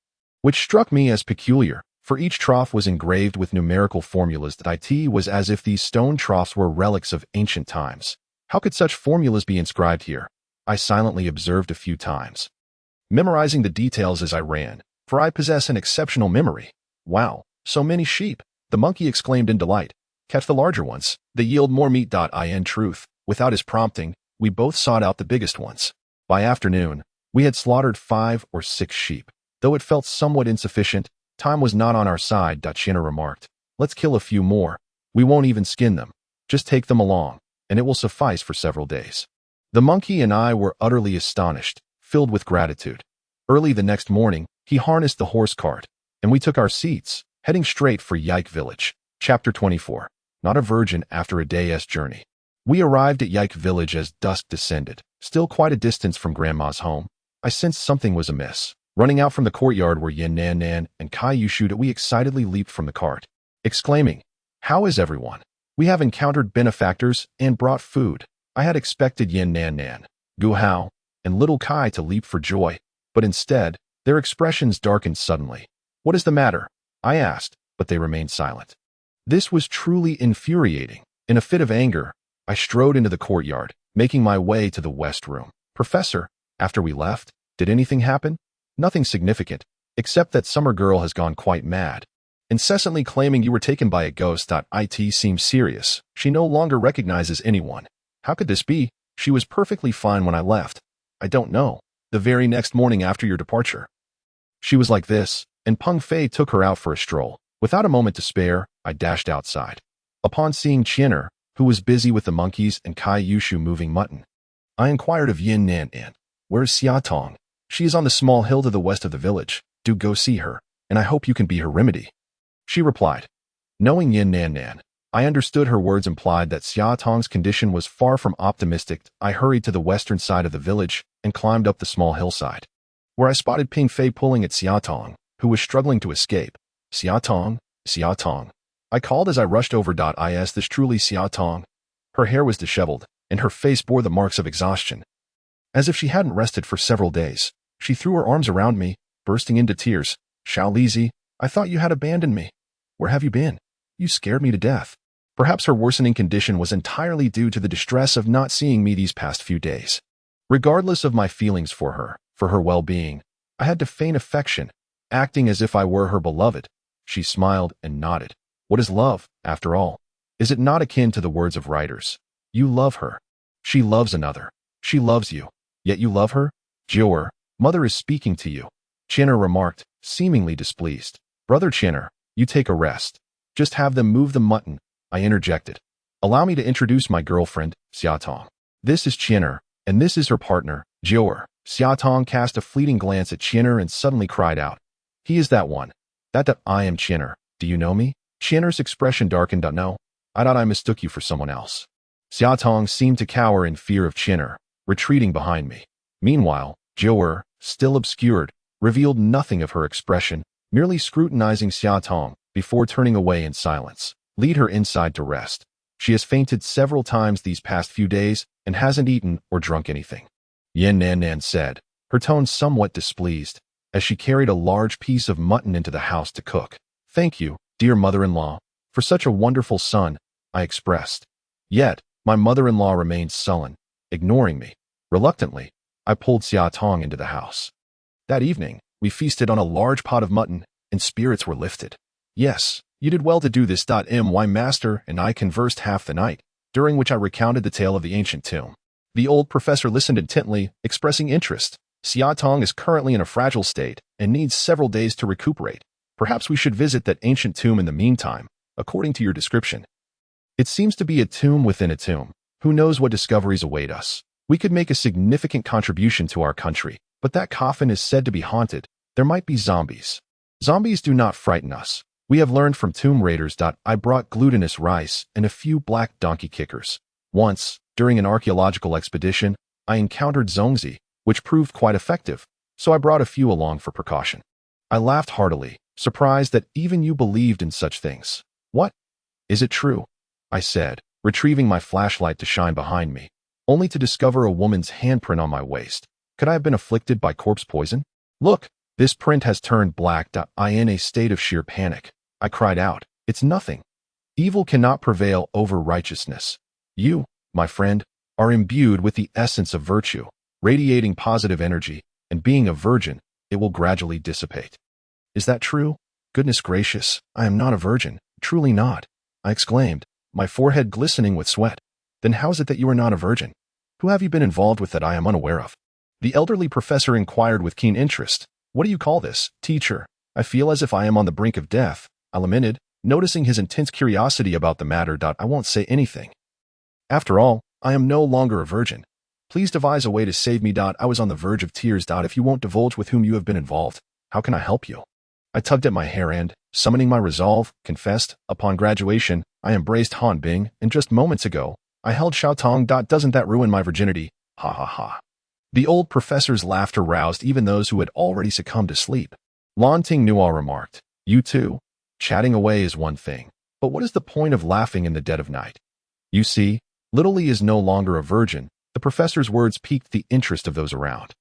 which struck me as peculiar, for each trough was engraved with numerical formulas. It was as if these stone troughs were relics of ancient times. How could such formulas be inscribed here? I silently observed a few times, memorizing the details as I ran, for I possess an exceptional memory. "Wow, so many sheep!" the monkey exclaimed in delight. "Catch the larger ones. They yield more meat." In truth, without his prompting, we both sought out the biggest ones. By afternoon, we had slaughtered 5 or 6 sheep. Though it felt somewhat insufficient, time was not on our side. Chienner remarked, "Let's kill a few more. We won't even skin them. Just take them along, and it will suffice for several days." The monkey and I were utterly astonished, filled with gratitude. Early the next morning, he harnessed the horse cart, and we took our seats, heading straight for Yike village. Chapter 24. Not a virgin after a day's journey. We arrived at Yike village as dusk descended, still quite a distance from Grandma's home. I sensed something was amiss. Running out from the courtyard were Yin Nan Nan and Kai Yushu. We excitedly leaped from the cart, exclaiming, "How is everyone? We have encountered benefactors and brought food." I had expected Yin Nan Nan, Gu Hao, and little Kai to leap for joy, but instead, their expressions darkened suddenly. "What is the matter?" I asked, but they remained silent. This was truly infuriating. In a fit of anger, I strode into the courtyard, making my way to the west room. "Professor, after we left, did anything happen?" "Nothing significant, except that summer girl has gone quite mad. Incessantly claiming you were taken by a ghost. It seems serious. She no longer recognizes anyone." "How could this be? She was perfectly fine when I left." "I don't know. The very next morning after your departure, she was like this, and Peng Fei took her out for a stroll. Without a moment to spare, I dashed outside. Upon seeing Qianer, who was busy with the monkeys and Kai Yushu moving mutton, I inquired of Yin Nan An, "Where is Xia Tong?" "She is on the small hill to the west of the village. Do go see her, and I hope you can be her remedy," she replied. Knowing Yin Nan Nan, I understood her words implied that Xia Tong's condition was far from optimistic. I hurried to the western side of the village and climbed up the small hillside, where I spotted Peng Fei pulling at Xia Tong, who was struggling to escape. "Xia Tong, Xia Tong," I called as I rushed over. Is this truly Xia Tong?" Her hair was disheveled, and her face bore the marks of exhaustion, as if she hadn't rested for several days. She threw her arms around me, bursting into tears. "Xiao Lizi, I thought you had abandoned me. Where have you been? You scared me to death." Perhaps her worsening condition was entirely due to the distress of not seeing me these past few days. Regardless of my feelings for her well-being, I had to feign affection, acting as if I were her beloved. She smiled and nodded. "What is love, after all? Is it not akin to the words of writers? You love her. She loves another. She loves you. Yet you love her? Jior, mother is speaking to you," Qianer remarked, seemingly displeased. "Brother Qianer, you take a rest. Just have them move the mutton," I interjected. "Allow me to introduce my girlfriend, Xia Tong. This is Qianer, and this is her partner, Jior." Xia Tong cast a fleeting glance at Qianer and suddenly cried out, "He is that one. That I am Qianer. Do you know me?" Qianer's expression darkened. "No, I thought I mistook you for someone else." Xia Tong seemed to cower in fear of Qianer, retreating behind me. Meanwhile, Jior, still obscured, revealed nothing of her expression, merely scrutinizing Xia Tong before turning away in silence. "Lead her inside to rest. She has fainted several times these past few days and hasn't eaten or drunk anything," Yin Nan Nan said, her tone somewhat displeased, as she carried a large piece of mutton into the house to cook. "Thank you, dear mother-in-law, for such a wonderful son," I expressed. Yet, my mother-in-law remained sullen, ignoring me. Reluctantly, I pulled Xia Tong into the house. That evening, we feasted on a large pot of mutton, and spirits were lifted. "Yes, you did well to do this. My master and I conversed half the night, during which I recounted the tale of the ancient tomb. The old professor listened intently, expressing interest. Xia Tong is currently in a fragile state and needs several days to recuperate. Perhaps we should visit that ancient tomb in the meantime, according to your description. It seems to be a tomb within a tomb. Who knows what discoveries await us? We could make a significant contribution to our country, but that coffin is said to be haunted. There might be zombies. Zombies do not frighten us. We have learned from tomb raiders. I brought glutinous rice and a few black donkey kickers. Once, during an archaeological expedition, I encountered zongzi, which proved quite effective, so I brought a few along for precaution." I laughed heartily, surprised that even you believed in such things. "What? Is it true?" I said, retrieving my flashlight to shine behind me, only to discover a woman's handprint on my waist. Could I have been afflicted by corpse poison? "Look, this print has turned black." In a state of sheer panic, I cried out, "It's nothing. Evil cannot prevail over righteousness. You, my friend, are imbued with the essence of virtue, radiating positive energy, and being a virgin, it will gradually dissipate." "Is that true? Goodness gracious, I am not a virgin, truly not," I exclaimed, my forehead glistening with sweat. "Then how is it that you are not a virgin? Who have you been involved with that I am unaware of?" The elderly professor inquired with keen interest. "What do you call this, teacher? I feel as if I am on the brink of death," I lamented, noticing his intense curiosity about the matter. "I won't say anything. After all, I am no longer a virgin. Please devise a way to save me. I was on the verge of tears. If you won't divulge with whom you have been involved, how can I help you?" I tugged at my hair and, summoning my resolve, confessed. "Upon graduation, I embraced Han Bing, and just moments ago, I held Xiao Tong. Doesn't that ruin my virginity? Ha ha ha." The old professor's laughter roused even those who had already succumbed to sleep. Lan Ting Nua remarked, "You too? Chatting away is one thing, but what is the point of laughing in the dead of night? You see, little Li is no longer a virgin. The professor's words piqued the interest of those around.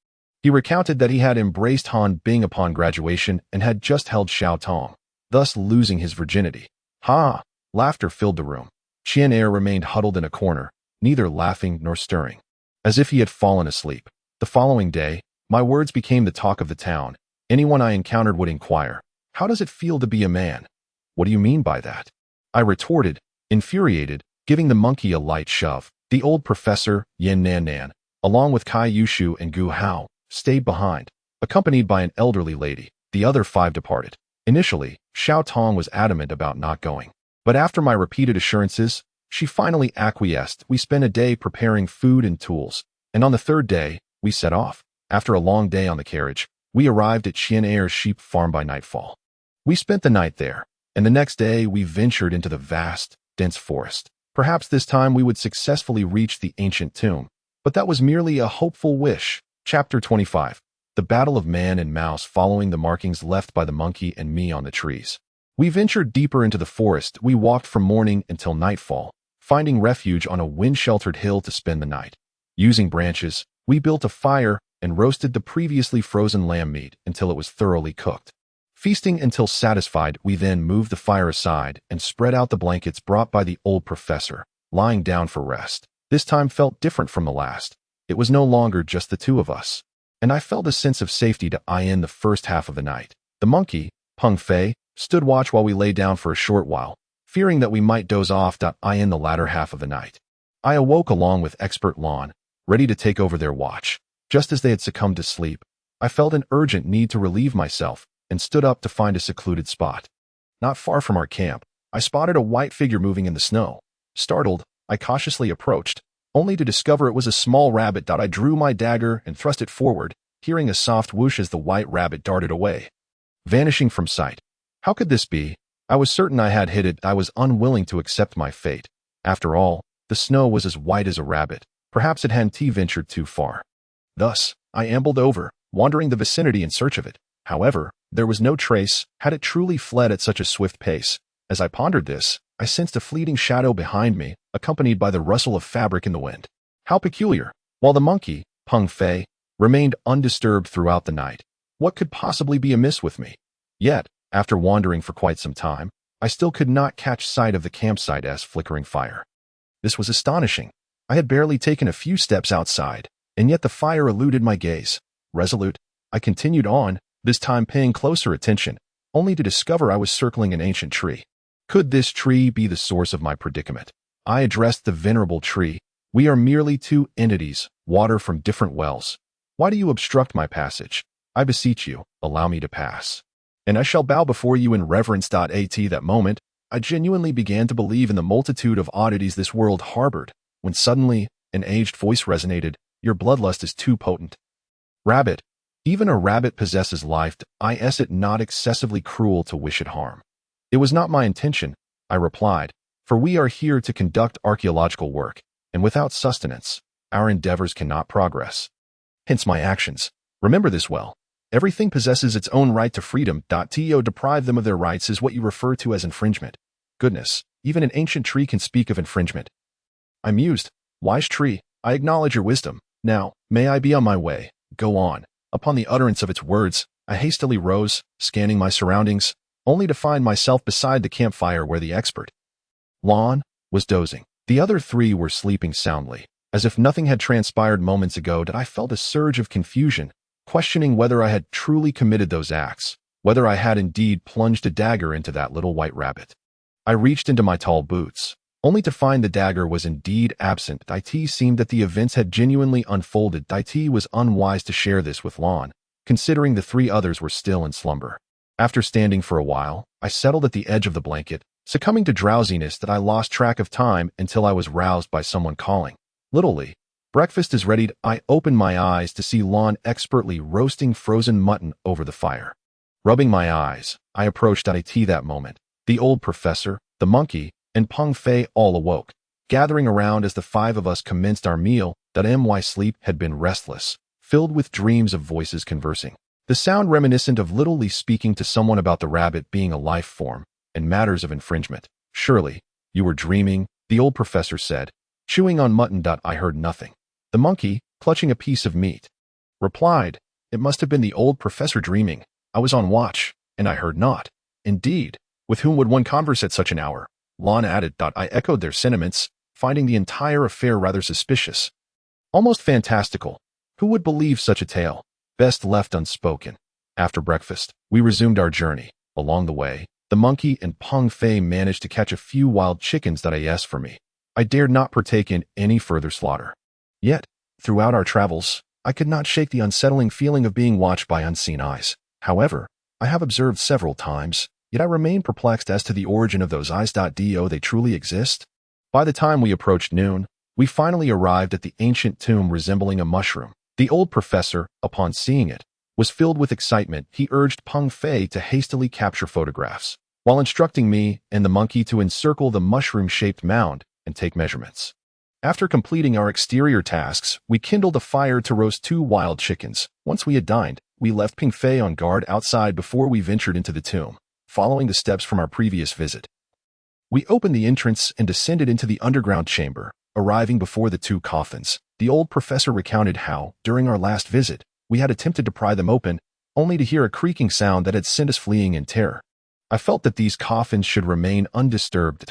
He recounted that he had embraced Han Bing upon graduation and had just held Xiao Tong, thus losing his virginity. Ha! Laughter filled the room. Qian Er remained huddled in a corner, neither laughing nor stirring, as if he had fallen asleep. The following day, my words became the talk of the town. Anyone I encountered would inquire, "How does it feel to be a man?" "What do you mean by that?" I retorted, infuriated, giving the monkey a light shove. The old professor, Yin Nan Nan, along with Kai Yushu and Gu Hao, stayed behind, accompanied by an elderly lady. The other 5 departed. Initially, Xiao Tong was adamant about not going, but after my repeated assurances, she finally acquiesced. We spent a day preparing food and tools, and on the 3rd day, we set off. After a long day on the carriage, we arrived at Qian Er's sheep farm by nightfall. We spent the night there, and the next day we ventured into the vast, dense forest. Perhaps this time we would successfully reach the ancient tomb, but that was merely a hopeful wish. Chapter 25. The Battle of Man and Mouse. Following the markings left by the monkey and me on the trees, we ventured deeper into the forest. We walked from morning until nightfall, finding refuge on a wind-sheltered hill to spend the night. Using branches, we built a fire and roasted the previously frozen lamb meat until it was thoroughly cooked. Feasting until satisfied, we then moved the fire aside and spread out the blankets brought by the old professor, lying down for rest. This time felt different from the last. It was no longer just the 2 of us, and I felt a sense of safety to eye in the first half of the night. The monkey, Peng Fei, stood watch while we lay down for a short while, fearing that we might doze off. Eye in the latter half of the night. I awoke along with expert Lon, ready to take over their watch. Just as they had succumbed to sleep, I felt an urgent need to relieve myself and stood up to find a secluded spot. Not far from our camp, I spotted a white figure moving in the snow. Startled, I cautiously approached, only to discover it was a small rabbit. I drew my dagger and thrust it forward, hearing a soft whoosh as the white rabbit darted away, vanishing from sight. How could this be? I was certain I had hit it. I was unwilling to accept my fate. After all, the snow was as white as a rabbit. Perhaps it hadn't ventured too far. Thus, I ambled over, wandering the vicinity in search of it. However, there was no trace. Had it truly fled at such a swift pace? As I pondered this, I sensed a fleeting shadow behind me, accompanied by the rustle of fabric in the wind. How peculiar! While the monkey, Peng Fei, remained undisturbed throughout the night. What could possibly be amiss with me? Yet, after wandering for quite some time, I still could not catch sight of the campsite's flickering fire. This was astonishing. I had barely taken a few steps outside, and yet the fire eluded my gaze. Resolute, I continued on, this time paying closer attention, only to discover I was circling an ancient tree. Could this tree be the source of my predicament? I addressed the venerable tree. "We are merely 2 entities, water from different wells. Why do you obstruct my passage? I beseech you, allow me to pass, and I shall bow before you in reverence." At that moment, I genuinely began to believe in the multitude of oddities this world harbored, when suddenly, an aged voice resonated, "Your bloodlust is too potent. Rabbit, even a rabbit possesses life. Is it not excessively cruel to wish it harm?" "It was not my intention," I replied, "for we are here to conduct archaeological work, and without sustenance, our endeavors cannot progress. Hence my actions. Remember this well. Everything possesses its own right to freedom. To deprive them of their rights is what you refer to as infringement. Goodness, even an ancient tree can speak of infringement." I mused. "Wise tree, I acknowledge your wisdom. Now, may I be on my way? Go on." Upon the utterance of its words, I hastily rose, scanning my surroundings, only to find myself beside the campfire where the expert, Lon, was dozing. The other 3 were sleeping soundly, as if nothing had transpired moments ago. I felt a surge of confusion, questioning whether I had truly committed those acts, whether I had indeed plunged a dagger into that little white rabbit. I reached into my tall boots, only to find the dagger was indeed absent. It seemed that the events had genuinely unfolded. It was unwise to share this with Lon, considering the 3 others were still in slumber. After standing for a while, I settled at the edge of the blanket, succumbing to drowsiness that I lost track of time until I was roused by someone calling, "Little Li, breakfast is ready." I opened my eyes to see Lon expertly roasting frozen mutton over the fire. Rubbing my eyes, I approached It. That moment, the old professor, the monkey, and Peng Fei all awoke, gathering around as the 5 of us commenced our meal. My sleep had been restless, filled with dreams of voices conversing. The sound reminiscent of Little Li speaking to someone about the rabbit being a life form, and matters of infringement. "Surely, you were dreaming," the old professor said, chewing on mutton. I heard nothing. The The monkey, clutching a piece of meat, replied, "It must have been the old professor dreaming. I was on watch, and I heard not." "Indeed, with whom would one converse at such an hour?" Lon added. I echoed their sentiments, finding the entire affair rather suspicious. Almost fantastical. Who would believe such a tale? Best left unspoken. After breakfast, we resumed our journey. Along the way, the monkey and Peng Fei managed to catch a few wild chickens that I asked for me. I dared not partake in any further slaughter. Yet, throughout our travels, I could not shake the unsettling feeling of being watched by unseen eyes. However, I have observed several times, yet I remain perplexed as to the origin of those eyes. Do they truly exist? By the time we approached noon, we finally arrived at the ancient tomb resembling a mushroom. The old professor, upon seeing it, was filled with excitement. He urged Peng Fei to hastily capture photographs, while instructing me and the monkey to encircle the mushroom-shaped mound and take measurements. After completing our exterior tasks, we kindled a fire to roast 2 wild chickens. Once we had dined, we left Peng Fei on guard outside before we ventured into the tomb, following the steps from our previous visit. We opened the entrance and descended into the underground chamber, arriving before the 2 coffins. The old professor recounted how, during our last visit, we had attempted to pry them open, only to hear a creaking sound that had sent us fleeing in terror. I felt that these coffins should remain undisturbed.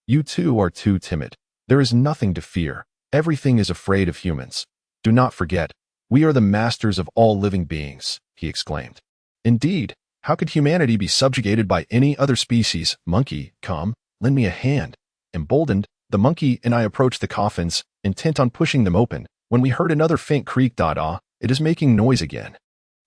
You two are too timid. There is nothing to fear. Everything is afraid of humans. Do not forget, we are the masters of all living beings, he exclaimed. Indeed, how could humanity be subjugated by any other species? Monkey, come, lend me a hand. Emboldened, the monkey and I approached the coffins, intent on pushing them open, when we heard another faint creak. It is making noise again.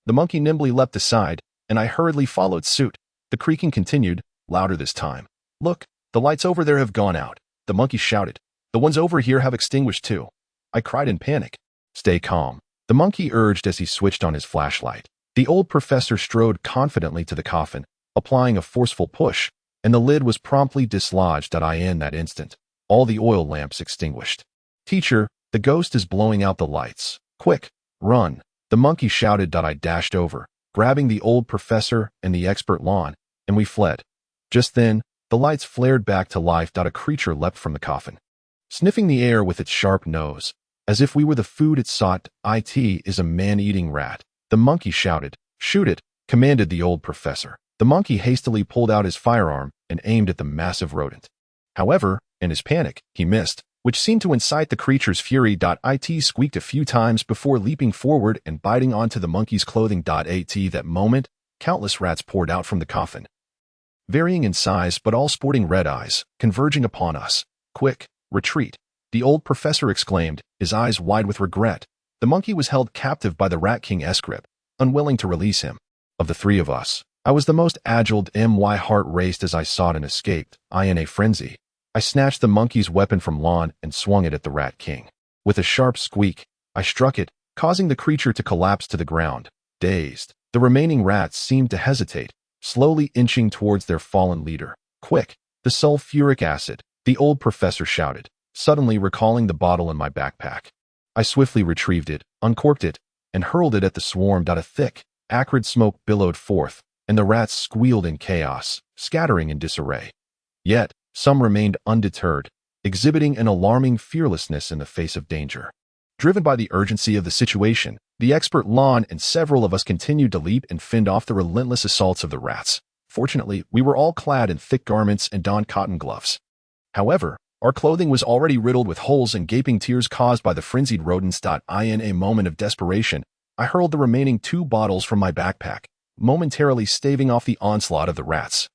The monkey nimbly leapt aside, and I hurriedly followed suit. The creaking continued, louder this time. Look, the lights over there have gone out, the monkey shouted. The ones over here have extinguished too. I cried in panic. Stay calm, the monkey urged as he switched on his flashlight. The old professor strode confidently to the coffin, applying a forceful push, and the lid was promptly dislodged. In that instant, all the oil lamps extinguished. Teacher, the ghost is blowing out the lights. Quick, run, the monkey shouted. I dashed over, grabbing the old professor and the expert Lon, and we fled. Just then, the lights flared back to life. A creature leapt from the coffin, sniffing the air with its sharp nose, as if we were the food it sought. It is a man-eating rat, the monkey shouted. Shoot it, commanded the old professor. The monkey hastily pulled out his firearm and aimed at the massive rodent. However, in his panic, he missed, which seemed to incite the creature's fury. It squeaked a few times before leaping forward and biting onto the monkey's clothing. At that moment, countless rats poured out from the coffin, varying in size but all sporting red eyes, converging upon us. Quick, retreat, the old professor exclaimed, his eyes wide with regret. The monkey was held captive by the Rat King Escrip, unwilling to release him. Of the 3 of us, I was the most agile. My heart raced as I sought and escaped. In a frenzy, I snatched the monkey's weapon from Lon and swung it at the Rat King. With a sharp squeak, I struck it, causing the creature to collapse to the ground. Dazed, the remaining rats seemed to hesitate, slowly inching towards their fallen leader. Quick, the sulfuric acid, the old professor shouted, suddenly recalling the bottle in my backpack. I swiftly retrieved it, uncorked it, and hurled it at the swarm. A thick, acrid smoke billowed forth, and the rats squealed in chaos, scattering in disarray. Yet, some remained undeterred, exhibiting an alarming fearlessness in the face of danger. Driven by the urgency of the situation, the expert Lon and several of us continued to leap and fend off the relentless assaults of the rats. Fortunately, we were all clad in thick garments and donned cotton gloves. However, our clothing was already riddled with holes and gaping tears caused by the frenzied rodents. In a moment of desperation, I hurled the remaining 2 bottles from my backpack, momentarily staving off the onslaught of the rats,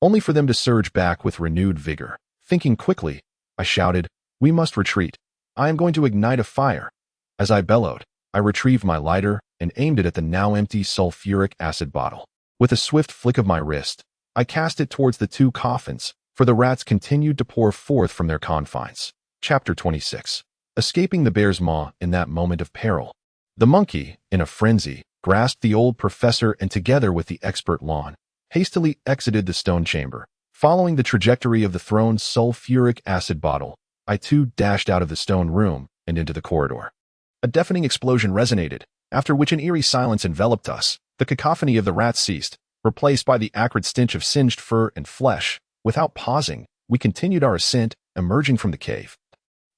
only for them to surge back with renewed vigor. Thinking quickly, I shouted, "We must retreat. I am going to ignite a fire." As I bellowed, I retrieved my lighter and aimed it at the now empty sulfuric acid bottle. With a swift flick of my wrist, I cast it towards the 2 coffins, for the rats continued to pour forth from their confines. Chapter 26. Escaping the bear's maw in that moment of peril. The monkey, in a frenzy, grasped the old professor and together with the expert Lon, hastily exited the stone chamber. Following the trajectory of the thrown sulfuric acid bottle, I too dashed out of the stone room and into the corridor. A deafening explosion resonated, after which an eerie silence enveloped us. The cacophony of the rats ceased, replaced by the acrid stench of singed fur and flesh. Without pausing, we continued our ascent, emerging from the cave.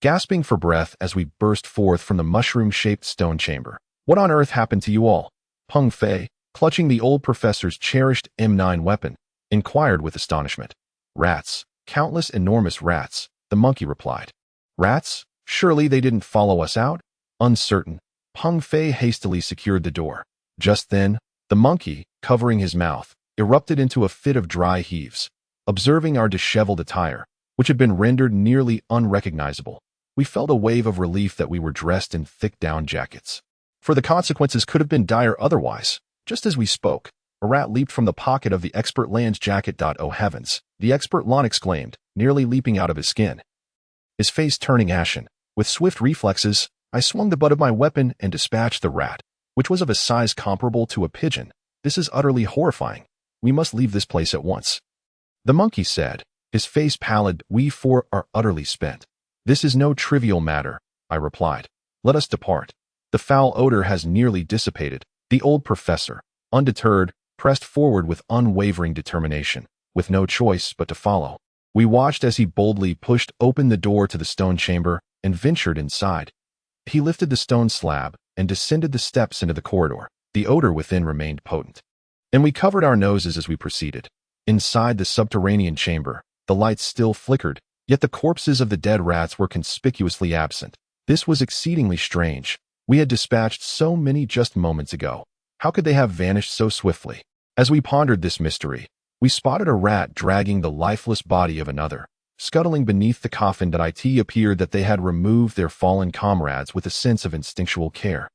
gasping for breath as we burst forth from the mushroom-shaped stone chamber. What on earth happened to you all? Peng Fei, clutching the old professor's cherished M9 weapon, inquired with astonishment. Rats. Countless enormous rats, the monkey replied. Rats? Surely they didn't follow us out? Uncertain, Peng Fei hastily secured the door. Just then, the monkey, covering his mouth, erupted into a fit of dry heaves. Observing our disheveled attire, which had been rendered nearly unrecognizable, we felt a wave of relief that we were dressed in thick down jackets. For the consequences could have been dire otherwise. Just as we spoke, a rat leaped from the pocket of the expert Lan's jacket. Oh heavens, the expert Lan exclaimed, nearly leaping out of his skin. His face turning ashen, with swift reflexes, I swung the butt of my weapon and dispatched the rat, which was of a size comparable to a pigeon. This is utterly horrifying. We must leave this place at once. The monkey said, his face pallid. We four are utterly spent. This is no trivial matter, I replied. Let us depart. The foul odor has nearly dissipated. The old professor, undeterred, pressed forward with unwavering determination, with no choice but to follow. We watched as he boldly pushed open the door to the stone chamber and ventured inside. He lifted the stone slab and descended the steps into the corridor. The odor within remained potent, and we covered our noses as we proceeded. Inside the subterranean chamber, the lights still flickered, yet the corpses of the dead rats were conspicuously absent. This was exceedingly strange. We had dispatched so many just moments ago. How could they have vanished so swiftly? As we pondered this mystery, we spotted a rat dragging the lifeless body of another. Scuttling beneath the coffin, it appeared that they had removed their fallen comrades with a sense of instinctual care,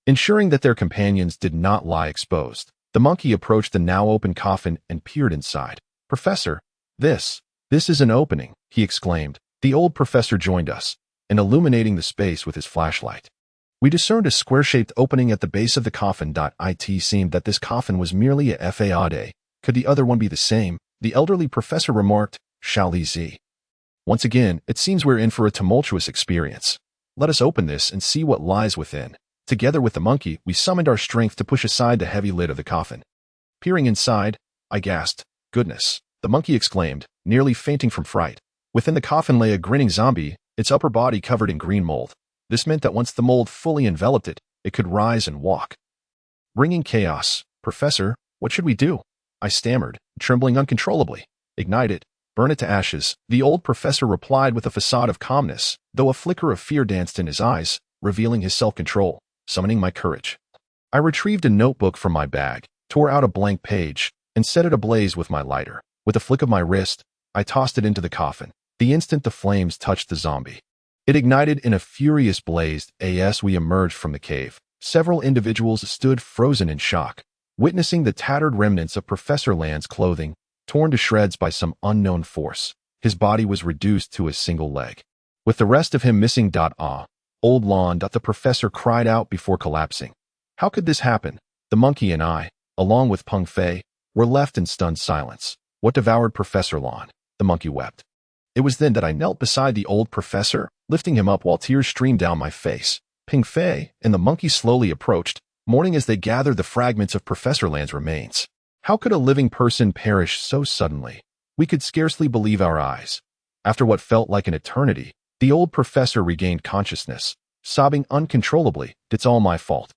ensuring that their companions did not lie exposed. The monkey approached the now open coffin and peered inside. Professor, this is an opening, he exclaimed. The old professor joined us, and illuminating the space with his flashlight. We discerned a square-shaped opening at the base of the coffin. It seemed that this coffin was merely a fade. Could the other one be the same? The elderly professor remarked, Shall we see? Once again, it seems we're in for a tumultuous experience. Let us open this and see what lies within. Together with the monkey, we summoned our strength to push aside the heavy lid of the coffin. Peering inside, I gasped. Goodness, the monkey exclaimed, nearly fainting from fright. Within the coffin lay a grinning zombie, its upper body covered in green mold. This meant that once the mold fully enveloped it, it could rise and walk. Bringing chaos. Professor, what should we do? I stammered, trembling uncontrollably. Ignite it. Burn it to ashes, the old professor replied with a facade of calmness, though a flicker of fear danced in his eyes, revealing his self-control, summoning my courage. I retrieved a notebook from my bag, tore out a blank page, and set it ablaze with my lighter. With a flick of my wrist, I tossed it into the coffin. The instant the flames touched the zombie, it ignited in a furious blaze. As we emerged from the cave, several individuals stood frozen in shock, witnessing the tattered remnants of Professor Lan's clothing, torn to shreds by some unknown force. His body was reduced to a single leg, with the rest of him missing. Old Lan. The professor cried out before collapsing. How could this happen? The monkey and I, along with Peng Fei, were left in stunned silence. What devoured Professor Lan? The monkey wept. It was then that I knelt beside the old professor, lifting him up while tears streamed down my face. Peng Fei and the monkey slowly approached, mourning as they gathered the fragments of Professor Lan's remains. How could a living person perish so suddenly? We could scarcely believe our eyes. After what felt like an eternity, the old professor regained consciousness, sobbing uncontrollably. It's all my fault.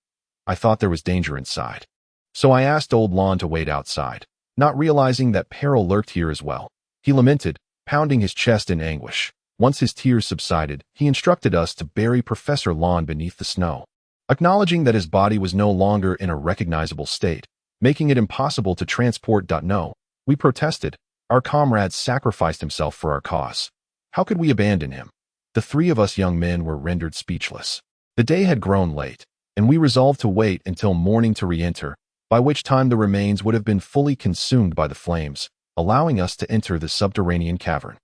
I thought there was danger inside, so I asked old Lan to wait outside, not realizing that peril lurked here as well. He lamented, pounding his chest in anguish. Once his tears subsided, he instructed us to bury Professor Lan beneath the snow, acknowledging that his body was no longer in a recognizable state, making it impossible to transport. No, we protested. Our comrade sacrificed himself for our cause. How could we abandon him? The three of us young men were rendered speechless. The day had grown late, and we resolved to wait until morning to re-enter, by which time the remains would have been fully consumed by the flames, allowing us to enter the subterranean cavern.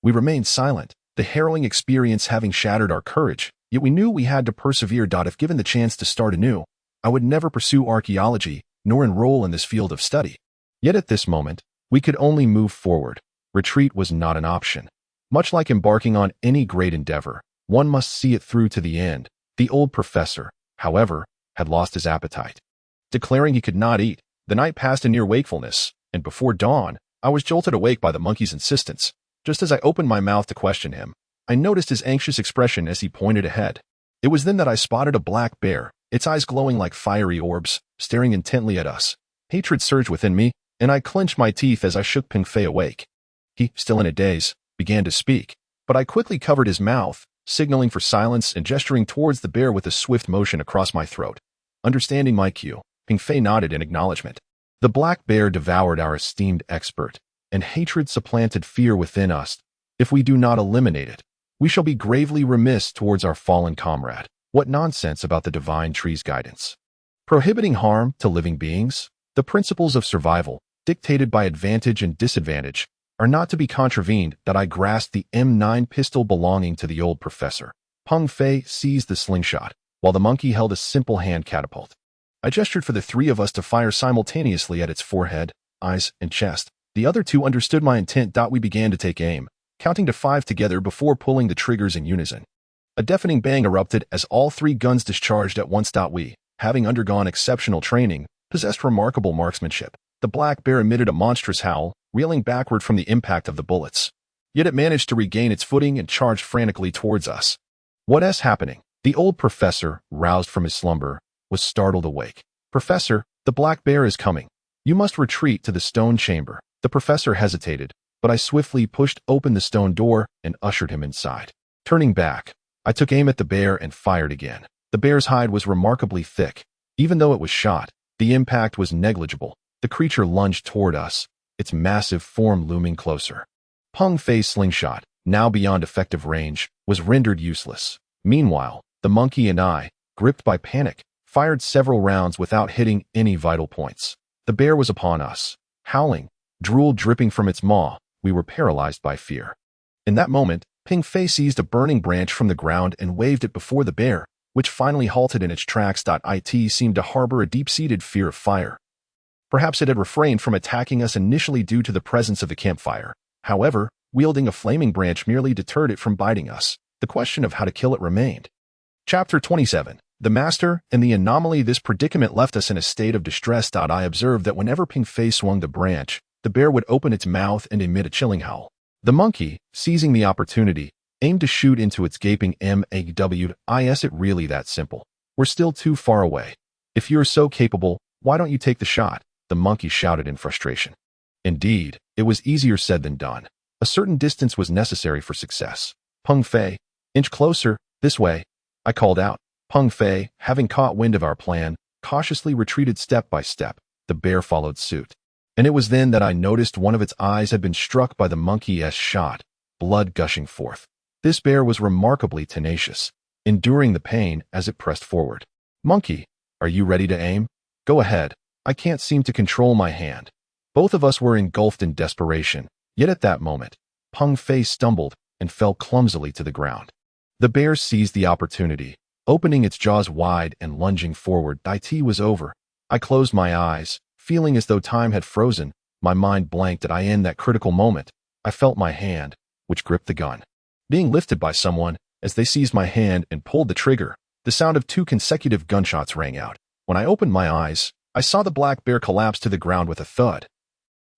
We remained silent, the harrowing experience having shattered our courage, yet we knew we had to persevere. If given the chance to start anew, I would never pursue archaeology, nor enroll in this field of study. Yet at this moment, we could only move forward. Retreat was not an option. Much like embarking on any great endeavor, one must see it through to the end. The old professor, however, had lost his appetite. Declaring he could not eat, the night passed in near wakefulness, and before dawn, I was jolted awake by the monkey's insistence. Just as I opened my mouth to question him, I noticed his anxious expression as he pointed ahead. It was then that I spotted a black bear, its eyes glowing like fiery orbs, staring intently at us. Hatred surged within me, and I clenched my teeth as I shook Ping Fei awake. He, still in a daze, began to speak, but I quickly covered his mouth, signaling for silence and gesturing towards the bear with a swift motion across my throat. Understanding my cue, Ping Fei nodded in acknowledgement. The black bear devoured our esteemed expert, and hatred supplanted fear within us. If we do not eliminate it, we shall be gravely remiss towards our fallen comrade. What nonsense about the divine tree's guidance. Prohibiting harm to living beings? The principles of survival, dictated by advantage and disadvantage, are not to be contravened. That I grasped the M9 pistol belonging to the old professor. Peng Fei seized the slingshot, while the monkey held a simple hand catapult. I gestured for the three of us to fire simultaneously at its forehead, eyes, and chest. The other two understood my intent. We began to take aim, counting to 5 together before pulling the triggers in unison. A deafening bang erupted as all 3 guns discharged at once. We, having undergone exceptional training, possessed remarkable marksmanship. The black bear emitted a monstrous howl, reeling backward from the impact of the bullets. Yet it managed to regain its footing and charged frantically towards us. What is happening? The old professor, roused from his slumber, was startled awake. Professor, the black bear is coming. You must retreat to the stone chamber. The professor hesitated, but I swiftly pushed open the stone door and ushered him inside. Turning back, I took aim at the bear and fired again. The bear's hide was remarkably thick. Even though it was shot, the impact was negligible. The creature lunged toward us, its massive form looming closer. Peng Fei's slingshot, now beyond effective range, was rendered useless. Meanwhile, the monkey and I, gripped by panic, fired several rounds without hitting any vital points. The bear was upon us, howling, drool dripping from its maw. We were paralyzed by fear. In that moment, Peng Fei seized a burning branch from the ground and waved it before the bear, which finally halted in its tracks. It seemed to harbor a deep-seated fear of fire. Perhaps it had refrained from attacking us initially due to the presence of the campfire. However, wielding a flaming branch merely deterred it from biting us. The question of how to kill it remained. Chapter 27. The Master and the Anomaly. This predicament left us in a state of distress. I observed that whenever Peng Fei swung the branch, the bear would open its mouth and emit a chilling howl. The monkey, seizing the opportunity, aimed to shoot into its gaping maw. Is it really that simple? We're still too far away. If you're so capable, why don't you take the shot? The monkey shouted in frustration. Indeed, it was easier said than done. A certain distance was necessary for success. Peng Fei, inch closer, this way, I called out. Peng Fei, having caught wind of our plan, cautiously retreated step by step. The bear followed suit. And it was then that I noticed one of its eyes had been struck by the monkey's shot, blood gushing forth. This bear was remarkably tenacious, enduring the pain as it pressed forward. Monkey, are you ready to aim? Go ahead. I can't seem to control my hand. Both of us were engulfed in desperation, yet at that moment, Peng Fei stumbled and fell clumsily to the ground. The bear seized the opportunity, opening its jaws wide and lunging forward. It was over. I closed my eyes, feeling as though time had frozen. My mind blanked in that critical moment. I felt my hand, which gripped the gun, being lifted by someone. As they seized my hand and pulled the trigger, the sound of 2 consecutive gunshots rang out. When I opened my eyes, I saw the black bear collapse to the ground with a thud.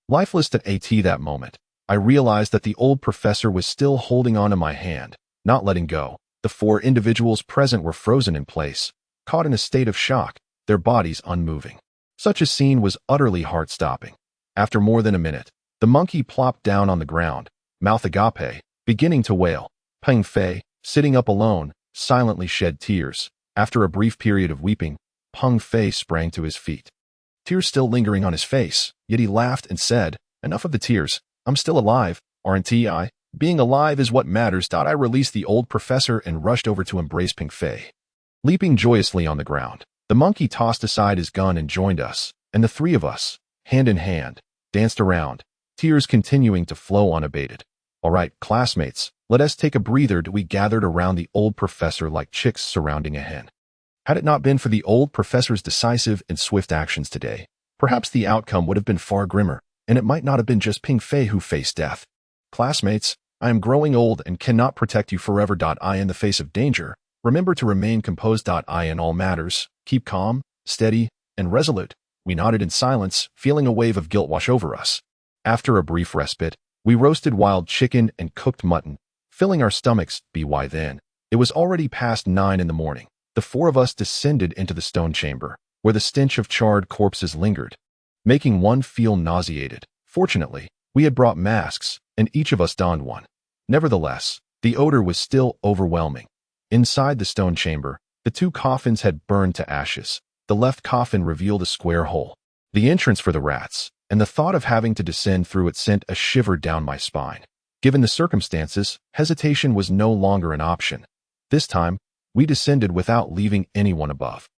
Lifeless at that moment, I realized that the old professor was still holding onto my hand, not letting go. The 4 individuals present were frozen in place, caught in a state of shock, their bodies unmoving. Such a scene was utterly heart-stopping. After more than a minute, the monkey plopped down on the ground, mouth agape, beginning to wail. Peng Fei, sitting up alone, silently shed tears. After a brief period of weeping, Peng Fei sprang to his feet. Tears still lingering on his face, yet he laughed and said, "Enough of the tears. I'm still alive, aren't I? Being alive is what matters." I released the old professor and rushed over to embrace Peng Fei. Leaping joyously on the ground, the monkey tossed aside his gun and joined us, and the 3 of us, hand in hand, danced around, tears continuing to flow unabated. All right, classmates, let us take a breather. We gathered around the old professor like chicks surrounding a hen. Had it not been for the old professor's decisive and swift actions today, perhaps the outcome would have been far grimmer, and it might not have been just Peng Fei who faced death. Classmates, I am growing old and cannot protect you forever. In the face of danger, remember to remain composed. In all matters, keep calm, steady, and resolute. We nodded in silence, feeling a wave of guilt wash over us. After a brief respite, we roasted wild chicken and cooked mutton, filling our stomachs. By then, it was already past 9 in the morning. The four of us descended into the stone chamber, where the stench of charred corpses lingered, making one feel nauseated. Fortunately, we had brought masks, and each of us donned one. Nevertheless, the odor was still overwhelming. Inside the stone chamber, the two coffins had burned to ashes. The left coffin revealed a square hole, the entrance for the rats, and the thought of having to descend through it sent a shiver down my spine. Given the circumstances, hesitation was no longer an option. This time, we descended without leaving anyone above.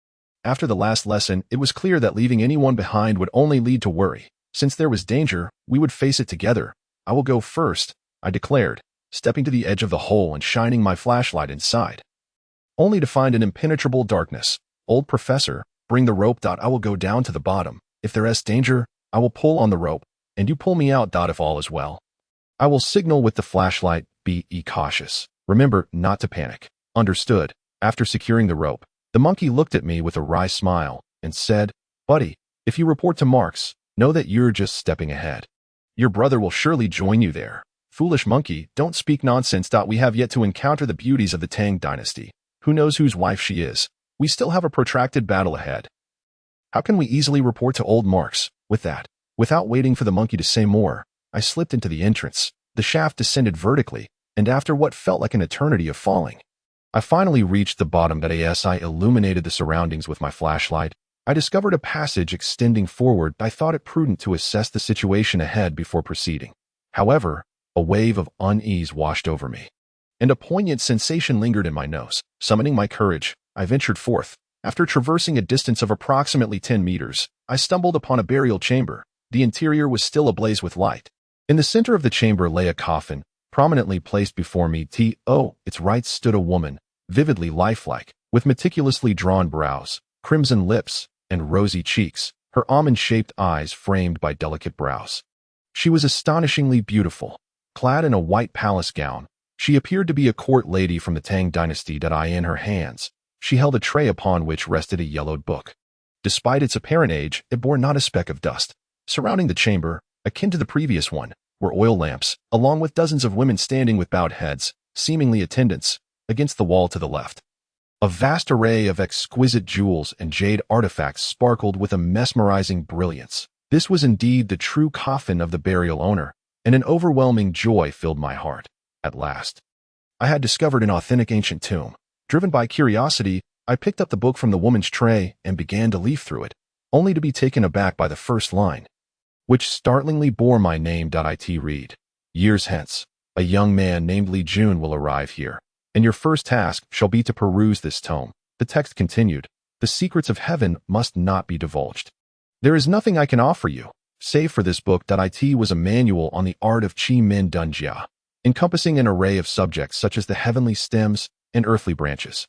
After the last lesson, it was clear that leaving anyone behind would only lead to worry. Since there was danger, we would face it together. "I will go first," I declared, stepping to the edge of the hole and shining my flashlight inside, only to find an impenetrable darkness. "Old professor, bring the rope. I will go down to the bottom. If there is danger, I will pull on the rope, and you pull me out. If all is well, I will signal with the flashlight. Be cautious. Remember not to panic." "Understood." After securing the rope, the monkey looked at me with a wry smile and said, "Buddy, if you report to Marks, know that you're just stepping ahead. Your brother will surely join you there." "Foolish monkey, don't speak nonsense. We have yet to encounter the beauties of the Tang Dynasty. Who knows whose wife she is? We still have a protracted battle ahead. How can we easily report to old Marks?" With that, without waiting for the monkey to say more, I slipped into the entrance. The shaft descended vertically, and after what felt like an eternity of falling, I finally reached the bottom. As I illuminated the surroundings with my flashlight, I discovered a passage extending forward. I thought it prudent to assess the situation ahead before proceeding. However, a wave of unease washed over me, and a poignant sensation lingered in my nose. Summoning my courage, I ventured forth. After traversing a distance of approximately 10 meters, I stumbled upon a burial chamber. The interior was still ablaze with light. In the center of the chamber lay a coffin, prominently placed before me. To its right stood a woman, vividly lifelike, with meticulously drawn brows, crimson lips, and rosy cheeks, her almond-shaped eyes framed by delicate brows. She was astonishingly beautiful. Clad in a white palace gown, she appeared to be a court lady from the Tang Dynasty. In her hands, she held a tray upon which rested a yellowed book. Despite its apparent age, it bore not a speck of dust. Surrounding the chamber, akin to the previous one, were oil lamps, along with dozens of women standing with bowed heads, seemingly attendants. Against the wall to the left, a vast array of exquisite jewels and jade artifacts sparkled with a mesmerizing brilliance. This was indeed the true coffin of the burial owner, and an overwhelming joy filled my heart. At last, I had discovered an authentic ancient tomb. Driven by curiosity, I picked up the book from the woman's tray and began to leaf through it, only to be taken aback by the first line, which startlingly bore my name. It read, "Years hence, a young man named Li Jun will arrive here, and your first task shall be to peruse this tome." The text continued, "The secrets of heaven must not be divulged. There is nothing I can offer you, save for this book." It was a manual on the art of Qi Min Dun Jia, encompassing an array of subjects such as the heavenly stems and earthly branches,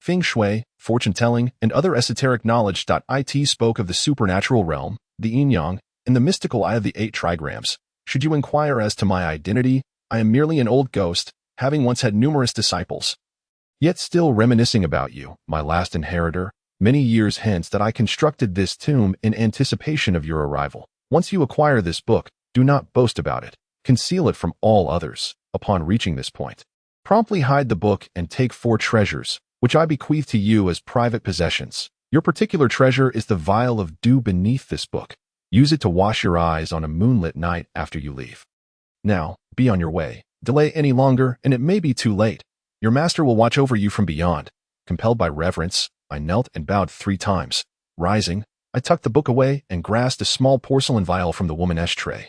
feng shui, fortune-telling, and other esoteric knowledge. It spoke of the supernatural realm, the yin-yang, and the mystical eye of the 8 trigrams. "Should you inquire as to my identity, I am merely an old ghost, having once had numerous disciples, yet still reminiscing about you, my last inheritor. Many years hence I constructed this tomb in anticipation of your arrival. Once you acquire this book, do not boast about it. Conceal it from all others. Upon reaching this point, promptly hide the book and take 4 treasures, which I bequeath to you as private possessions. Your particular treasure is the vial of dew beneath this book. Use it to wash your eyes on a moonlit night after you leave. Now, be on your way. Delay any longer, and it may be too late. Your master will watch over you from beyond." Compelled by reverence, I knelt and bowed 3 times. Rising, I tucked the book away and grasped a small porcelain vial from the woman's tray.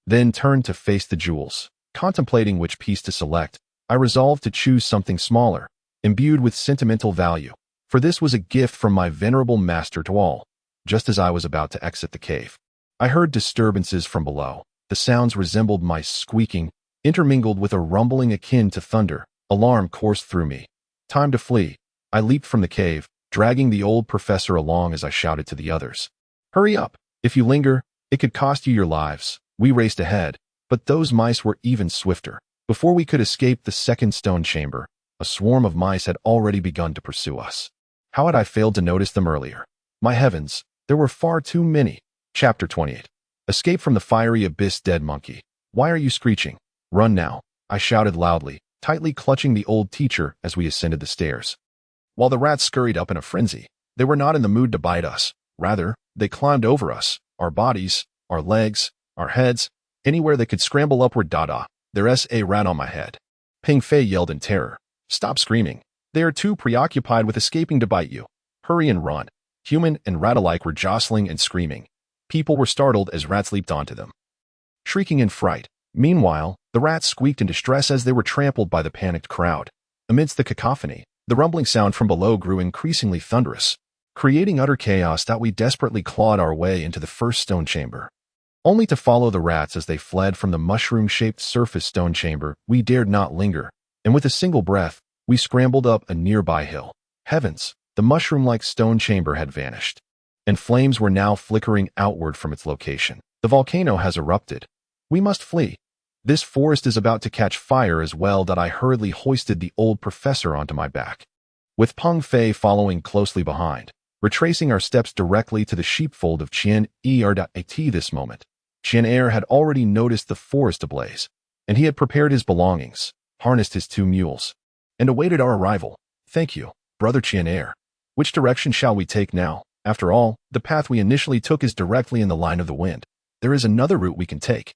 Then turned to face the jewels. Contemplating which piece to select, I resolved to choose something smaller, imbued with sentimental value, for this was a gift from my venerable master to all. Just as I was about to exit the cave, I heard disturbances from below. The sounds resembled mice squeaking, intermingled with a rumbling akin to thunder. Alarm coursed through me. Time to flee. I leaped from the cave, dragging the old professor along as I shouted to the others, "Hurry up! If you linger, it could cost you your lives." We raced ahead, but those mice were even swifter. Before we could escape the second stone chamber, a swarm of mice had already begun to pursue us. How had I failed to notice them earlier? My heavens, there were far too many. Chapter 28. Escape from the fiery abyss. Dead monkey, why are you screeching? Run now, I shouted loudly, tightly clutching the old teacher as we ascended the stairs. While the rats scurried up in a frenzy, they were not in the mood to bite us. Rather, they climbed over us, our bodies, our legs, our heads, anywhere they could scramble upward. There's a rat on my head. Ping Fei yelled in terror. Stop screaming. They are too preoccupied with escaping to bite you. Hurry and run. Human and rat alike were jostling and screaming. People were startled as rats leaped onto them, shrieking in fright. Meanwhile, the rats squeaked in distress as they were trampled by the panicked crowd. Amidst the cacophony, the rumbling sound from below grew increasingly thunderous, creating utter chaos that we desperately clawed our way into the first stone chamber. Only to follow the rats as they fled from the mushroom-shaped surface stone chamber. We dared not linger, and with a single breath, we scrambled up a nearby hill. Heavens, the mushroom-like stone chamber had vanished, and flames were now flickering outward from its location. The volcano has erupted. We must flee. This forest is about to catch fire as well. I hurriedly hoisted the old professor onto my back, with Peng Fei following closely behind, retracing our steps directly to the sheepfold of Qian Er. At this moment, Qian Er had already noticed the forest ablaze, and he had prepared his belongings, harnessed his 2 mules, and awaited our arrival. Thank you, brother Qian Er. Which direction shall we take now? After all, the path we initially took is directly in the line of the wind. There is another route we can take,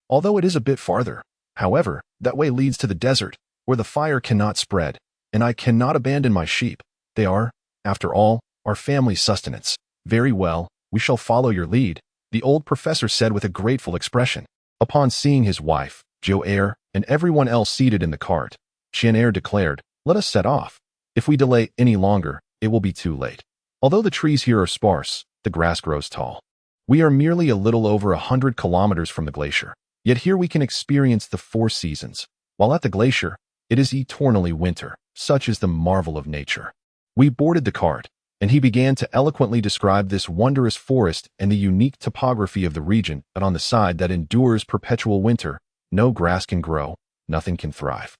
although it is a bit farther. However, that way leads to the desert, where the fire cannot spread, and I cannot abandon my sheep. They are, after all, our family's sustenance. Very well, we shall follow your lead, the old professor said with a grateful expression. Upon seeing his wife, Zhou Er, and everyone else seated in the cart, Qian Er declared, let us set off. If we delay any longer, it will be too late. Although the trees here are sparse, the grass grows tall. We are merely a little over 100 kilometers from the glacier. Yet here we can experience the 4 seasons. While at the glacier, it is eternally winter. Such is the marvel of nature. We boarded the cart, and he began to eloquently describe this wondrous forest and the unique topography of the region. But on the side that endures perpetual winter, no grass can grow, nothing can thrive.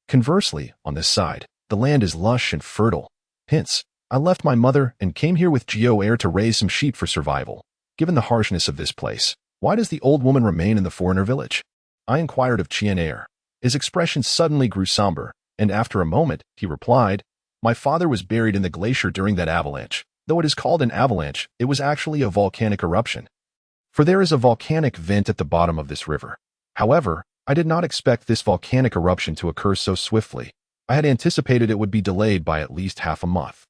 Conversely, on this side, the land is lush and fertile. Hence, I left my mother and came here with Zhou Er to raise some sheep for survival. Given the harshness of this place, why does the old woman remain in the foreigner village? I inquired of Qian Er. His expression suddenly grew somber, and after a moment, he replied, my father was buried in the glacier during that avalanche. Though it is called an avalanche, it was actually a volcanic eruption, for there is a volcanic vent at the bottom of this river. However, I did not expect this volcanic eruption to occur so swiftly. I had anticipated it would be delayed by at least half a month.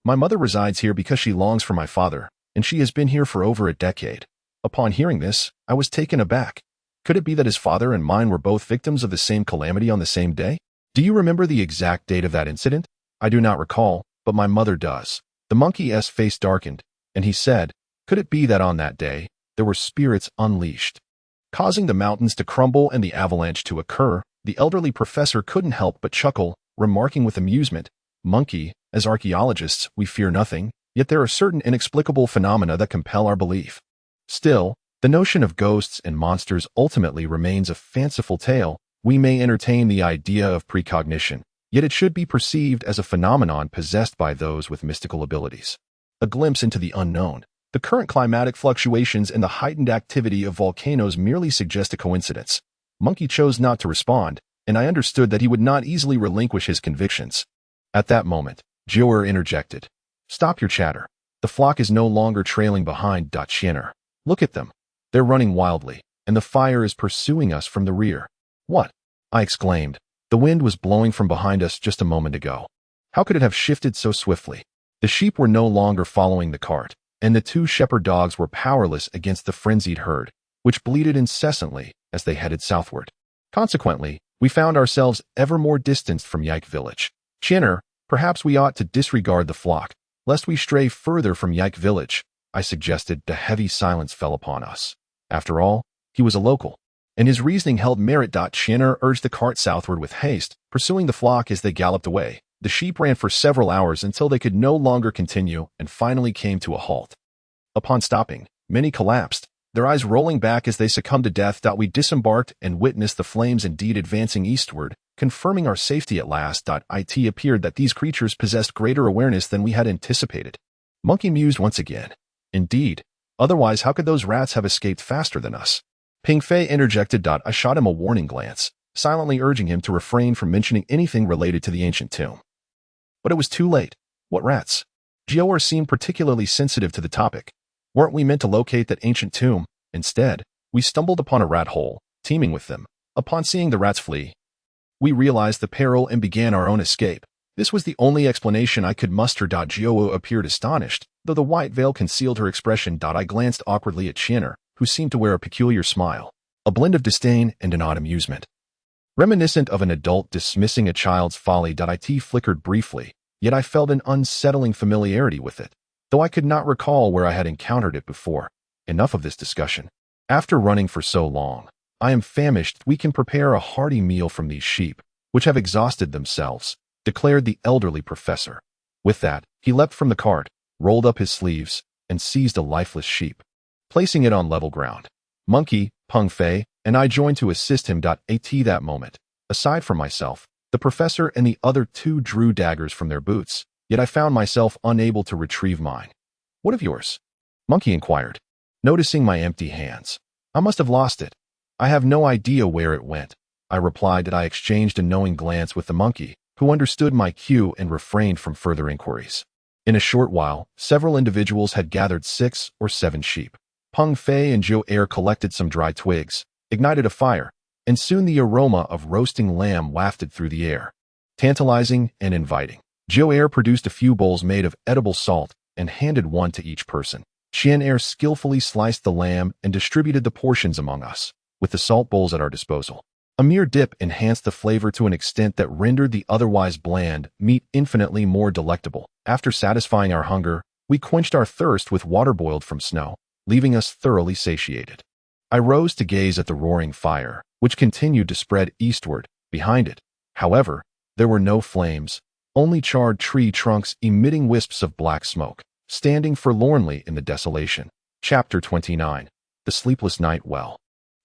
My mother resides here because she longs for my father, and she has been here for over a decade. Upon hearing this, I was taken aback. Could it be that his father and mine were both victims of the same calamity on the same day? Do you remember the exact date of that incident? I do not recall, but my mother does. The monkey's face darkened, and he said, could it be that on that day, there were spirits unleashed, causing the mountains to crumble and the avalanche to occur? The elderly professor couldn't help but chuckle, remarking with amusement, monkey, as archaeologists, we fear nothing, yet there are certain inexplicable phenomena that compel our belief. Still, the notion of ghosts and monsters ultimately remains a fanciful tale. We may entertain the idea of precognition, yet it should be perceived as a phenomenon possessed by those with mystical abilities. A glimpse into the unknown. The current climatic fluctuations and the heightened activity of volcanoes merely suggest a coincidence. Monkey chose not to respond, and I understood that he would not easily relinquish his convictions. At that moment, Zhou Er interjected. Stop your chatter. The flock is no longer trailing behind. Qian Er. Look at them. They're running wildly, and the fire is pursuing us from the rear. What? I exclaimed. The wind was blowing from behind us just a moment ago. How could it have shifted so swiftly? The sheep were no longer following the cart, and the 2 shepherd dogs were powerless against the frenzied herd, which bleated incessantly as they headed southward. Consequently, we found ourselves ever more distanced from Yike village. Qian Er, perhaps we ought to disregard the flock, lest we stray further from Yike village, I suggested. The heavy silence fell upon us. After all, he was a local, and his reasoning held merit. Qian Er urged the cart southward with haste, pursuing the flock as they galloped away. The sheep ran for several hours until they could no longer continue and finally came to a halt. Upon stopping, many collapsed, their eyes rolling back as they succumbed to death. We disembarked and witnessed the flames indeed advancing eastward, confirming our safety at last. It appeared that these creatures possessed greater awareness than we had anticipated. Monkey mused once again. Indeed, otherwise how could those rats have escaped faster than us? Ping Fei interjected. I shot him a warning glance. silently urging him to refrain from mentioning anything related to the ancient tomb. But it was too late. What rats? Jiao seemed particularly sensitive to the topic. Weren't we meant to locate that ancient tomb? Instead, we stumbled upon a rat hole, teeming with them. Upon seeing the rats flee, we realized the peril and began our own escape. This was the only explanation I could muster. Jiao appeared astonished, though the white veil concealed her expression. I glanced awkwardly at Qianer, who seemed to wear a peculiar smile, a blend of disdain and an odd amusement, reminiscent of an adult dismissing a child's folly. It flickered briefly, yet I felt an unsettling familiarity with it, though I could not recall where I had encountered it before. Enough of this discussion. After running for so long, I am famished. We can prepare a hearty meal from these sheep, which have exhausted themselves, declared the elderly professor. With that, he leapt from the cart, rolled up his sleeves, and seized a lifeless sheep, placing it on level ground. Monkey, Peng Fei, and I joined to assist him. At that moment, aside from myself, the professor and the other two drew daggers from their boots, yet I found myself unable to retrieve mine. What of yours? Monkey inquired, noticing my empty hands. I must have lost it. I have no idea where it went, I replied. I exchanged a knowing glance with the monkey, who understood my cue and refrained from further inquiries. In a short while, several individuals had gathered 6 or 7 sheep. Peng Fei and Jiao collected some dry twigs, ignited a fire, and soon the aroma of roasting lamb wafted through the air, tantalizing and inviting. Jiao produced a few bowls made of edible salt and handed one to each person. Qianer skillfully sliced the lamb and distributed the portions among us, with the salt bowls at our disposal. A mere dip enhanced the flavor to an extent that rendered the otherwise bland meat infinitely more delectable. After satisfying our hunger, we quenched our thirst with water boiled from snow, leaving us thoroughly satiated. I rose to gaze at the roaring fire, which continued to spread eastward. Behind it, however, there were no flames, only charred tree trunks emitting wisps of black smoke, standing forlornly in the desolation. Chapter 29. The Sleepless Night Well.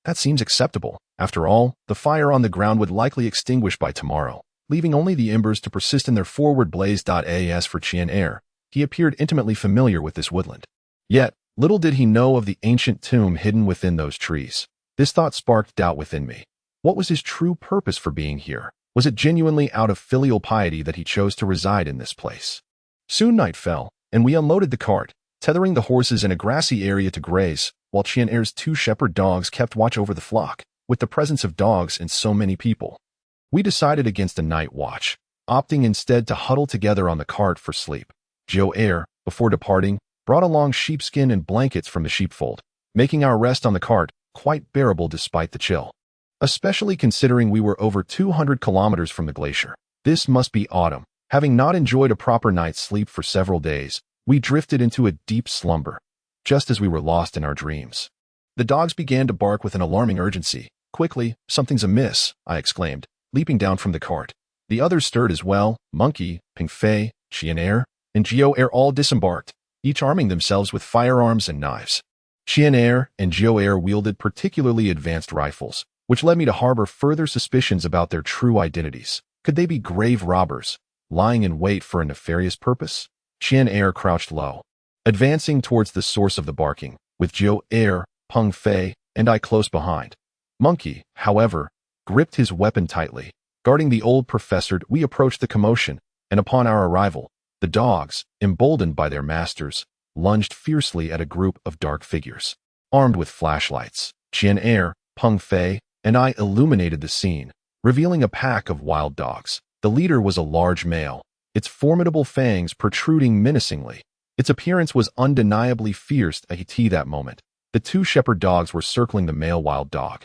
That seems acceptable. After all, the fire on the ground would likely extinguish by tomorrow, leaving only the embers to persist in their forward blaze. As for Qianer, he appeared intimately familiar with this woodland. Yet, little did he know of the ancient tomb hidden within those trees. This thought sparked doubt within me. What was his true purpose for being here? Was it genuinely out of filial piety that he chose to reside in this place? Soon night fell, and we unloaded the cart, tethering the horses in a grassy area to graze, while Qianer's 2 shepherd dogs kept watch over the flock. With the presence of dogs and so many people, we decided against a night watch, opting instead to huddle together on the cart for sleep. Jiao, before departing, brought along sheepskin and blankets from the sheepfold, making our rest on the cart quite bearable despite the chill, especially considering we were over 200 kilometers from the glacier. This must be autumn. Having not enjoyed a proper night's sleep for several days, we drifted into a deep slumber, just as we were lost in our dreams. The dogs began to bark with an alarming urgency. Quickly, something's amiss, I exclaimed, leaping down from the cart. The others stirred as well. Monkey, Peng Fei, Qianer, and Jiao all disembarked, each arming themselves with firearms and knives. Qianer and Jiao wielded particularly advanced rifles, which led me to harbor further suspicions about their true identities. Could they be grave robbers, lying in wait for a nefarious purpose? Qianer crouched low, advancing towards the source of the barking, with Jiao, Peng Fei, and I close behind. Monkey, however, gripped his weapon tightly. Guarding the old professor, we approached the commotion, and upon our arrival, the dogs, emboldened by their masters, lunged fiercely at a group of dark figures. Armed with flashlights, Qianer, Peng Fei, and I illuminated the scene, revealing a pack of wild dogs. The leader was a large male, its formidable fangs protruding menacingly. Its appearance was undeniably fierce. At that moment, the 2 shepherd dogs were circling the male wild dog,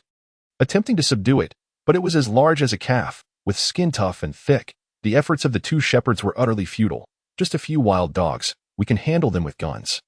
attempting to subdue it, but it was as large as a calf, with skin tough and thick. The efforts of the 2 shepherds were utterly futile. Just a few wild dogs. We can handle them with guns,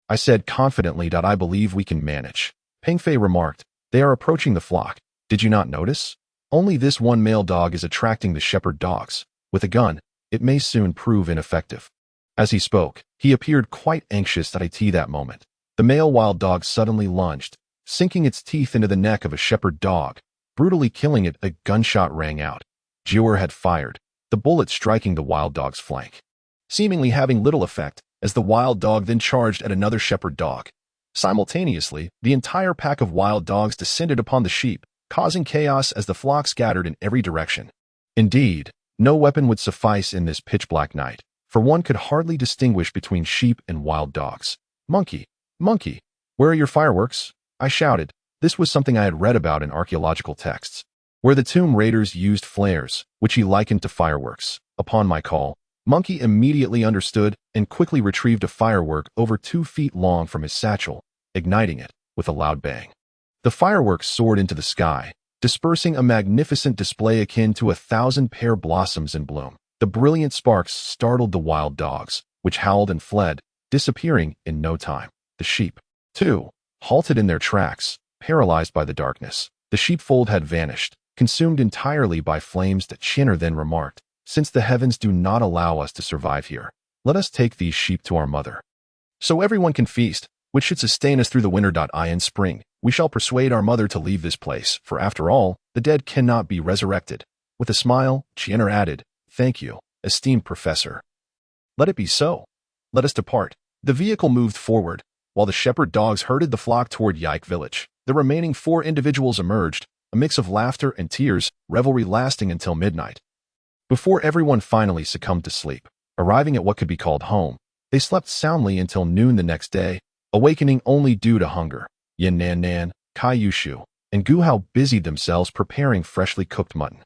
I said confidently. I believe we can manage. Peng Fei remarked, they are approaching the flock. Did you not notice? Only this one male dog is attracting the shepherd dogs. With a gun, it may soon prove ineffective. As he spoke, he appeared quite anxious. At that moment, the male wild dog suddenly lunged, sinking its teeth into the neck of a shepherd dog, brutally killing it. A gunshot rang out. Jiao had fired, the bullet striking the wild dog's flank, seemingly having little effect, as the wild dog then charged at another shepherd dog. Simultaneously, the entire pack of wild dogs descended upon the sheep, causing chaos as the flock scattered in every direction. Indeed, no weapon would suffice in this pitch-black night, for one could hardly distinguish between sheep and wild dogs. "Monkey! Monkey! Where are your fireworks?" I shouted. This was something I had read about in archaeological texts, where the tomb raiders used flares, which he likened to fireworks. Upon my call, Monkey immediately understood and quickly retrieved a firework over 2 feet long from his satchel, igniting it with a loud bang. The fireworks soared into the sky, dispersing a magnificent display akin to 1,000 pear blossoms in bloom. The brilliant sparks startled the wild dogs, which howled and fled, disappearing in no time. The sheep, too, halted in their tracks, paralyzed by the darkness. The sheepfold had vanished, consumed entirely by flames. The Chinner then remarked, "Since the heavens do not allow us to survive here, let us take these sheep to our mother, so everyone can feast, which should sustain us through the winter. In spring, we shall persuade our mother to leave this place, for after all, the dead cannot be resurrected." With a smile, Chinner added, "Thank you, esteemed professor. Let it be so. Let us depart." The vehicle moved forward, while the shepherd dogs herded the flock toward Yike village. The remaining 4 individuals emerged, a mix of laughter and tears, revelry lasting until midnight. Before everyone finally succumbed to sleep, arriving at what could be called home, they slept soundly until noon the next day, awakening only due to hunger. Yin Nan Nan, Kai Yushu, and Gu Hao busied themselves preparing freshly cooked mutton.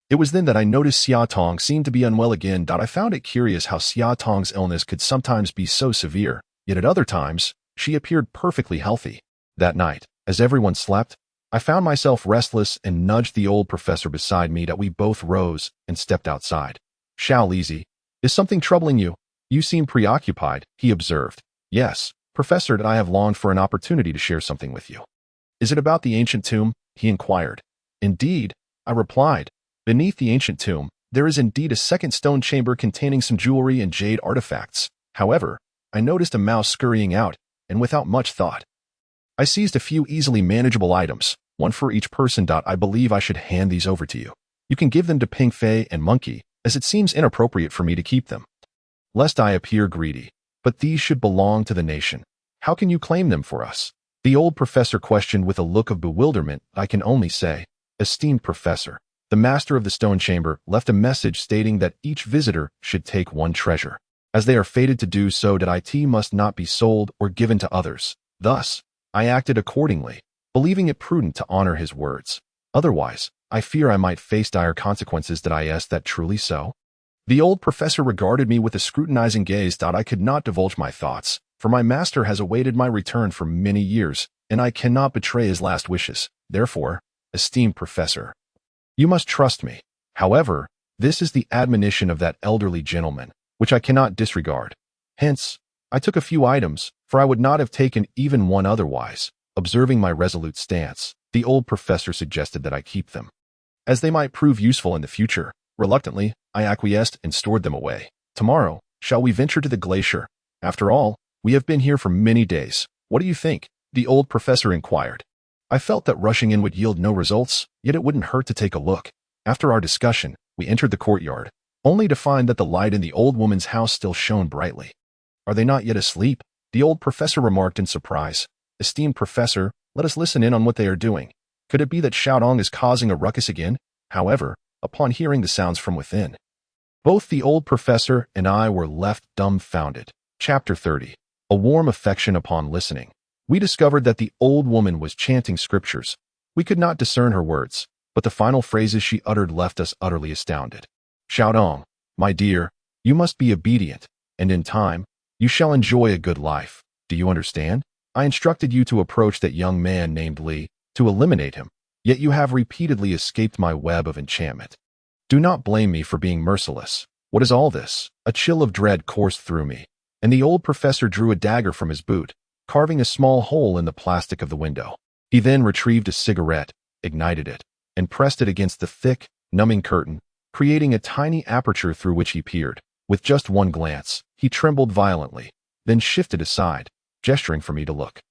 It was then that I noticed Xia Tong seemed to be unwell again. I found it curious how Xia Tong's illness could sometimes be so severe, yet at other times, she appeared perfectly healthy. That night, as everyone slept, I found myself restless and nudged the old professor beside me. We both rose and stepped outside. "Xiao Lizi, is something troubling you? You seem preoccupied," he observed. "Yes, Professor, I have longed for an opportunity to share something with you." "Is it about the ancient tomb?" he inquired. "Indeed," I replied. "Beneath the ancient tomb, there is indeed a second stone chamber containing some jewelry and jade artifacts. However, I noticed a mouse scurrying out, and without much thought, I seized a few easily manageable items, one for each person. I believe I should hand these over to you. You can give them to Ping Fei and Monkey, as it seems inappropriate for me to keep them, lest I appear greedy. But these should belong to the nation. How can you claim them for us?" The old professor questioned with a look of bewilderment. I can only say, "Esteemed professor, the master of the stone chamber left a message stating that each visitor should take one treasure. As they are fated to do so, it must not be sold or given to others. Thus, I acted accordingly, believing it prudent to honor his words. Otherwise, I fear I might face dire consequences. Is that truly so?" The old professor regarded me with a scrutinizing gaze. I could not divulge my thoughts, for my master has awaited my return for many years, and I cannot betray his last wishes. Therefore, esteemed professor, you must trust me. However, this is the admonition of that elderly gentleman, which I cannot disregard. Hence, I took a few items, for I would not have taken even one otherwise. Observing my resolute stance, the old professor suggested that I keep them, as they might prove useful in the future. Reluctantly, I acquiesced and stored them away. "Tomorrow, shall we venture to the glacier? After all, we have been here for many days. What do you think?" the old professor inquired. I felt that rushing in would yield no results, yet it wouldn't hurt to take a look. After our discussion, we entered the courtyard, only to find that the light in the old woman's house still shone brightly. "Are they not yet asleep?" the old professor remarked in surprise. "Esteemed professor, let us listen in on what they are doing. Could it be that Xiaodong is causing a ruckus again?" However, upon hearing the sounds from within, both the old professor and I were left dumbfounded. Chapter 30. A warm affection upon listening. We discovered that the old woman was chanting scriptures. We could not discern her words, but the final phrases she uttered left us utterly astounded. "Xiaodong, my dear, you must be obedient, and in time, you shall enjoy a good life. Do you understand? I instructed you to approach that young man named Li, to eliminate him, yet you have repeatedly escaped my web of enchantment. Do not blame me for being merciless. What is all this?" A chill of dread coursed through me, and the old professor drew a dagger from his boot, carving a small hole in the plastic of the window. He then retrieved a cigarette, ignited it, and pressed it against the thick, numbing curtain, creating a tiny aperture through which he peered. With just one glance, he trembled violently, then shifted aside, gesturing for me to look.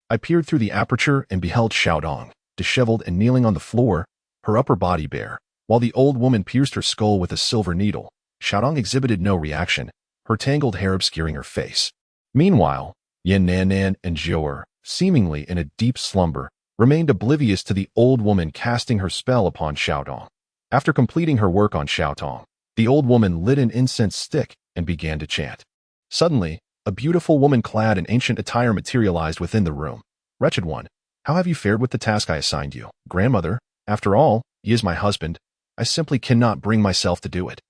I peered through the aperture and beheld Xiaodong, disheveled and kneeling on the floor, her upper body bare, while the old woman pierced her skull with a silver needle. Xiaodong exhibited no reaction, her tangled hair obscuring her face. Meanwhile, Yin Nan Nan and Zhou, seemingly in a deep slumber, remained oblivious to the old woman casting her spell upon Xiaotong. After completing her work on Xiaotong, the old woman lit an incense stick and began to chant. Suddenly, a beautiful woman clad in ancient attire materialized within the room. "Wretched one, how have you fared with the task I assigned you?" "Grandmother, after all, he is my husband. I simply cannot bring myself to do it."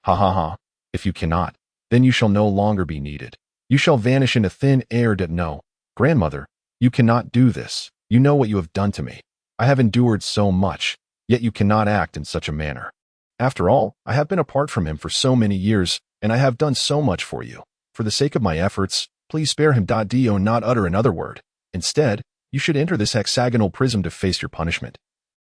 "Ha ha ha. If you cannot, then you shall no longer be needed. You shall vanish into thin air. No, grandmother, you cannot do this. You know what you have done to me. I have endured so much, yet you cannot act in such a manner. After all, I have been apart from him for so many years, and I have done so much for you. For the sake of my efforts, please spare him. Do not utter another word. Instead, you should enter this hexagonal prism to face your punishment,"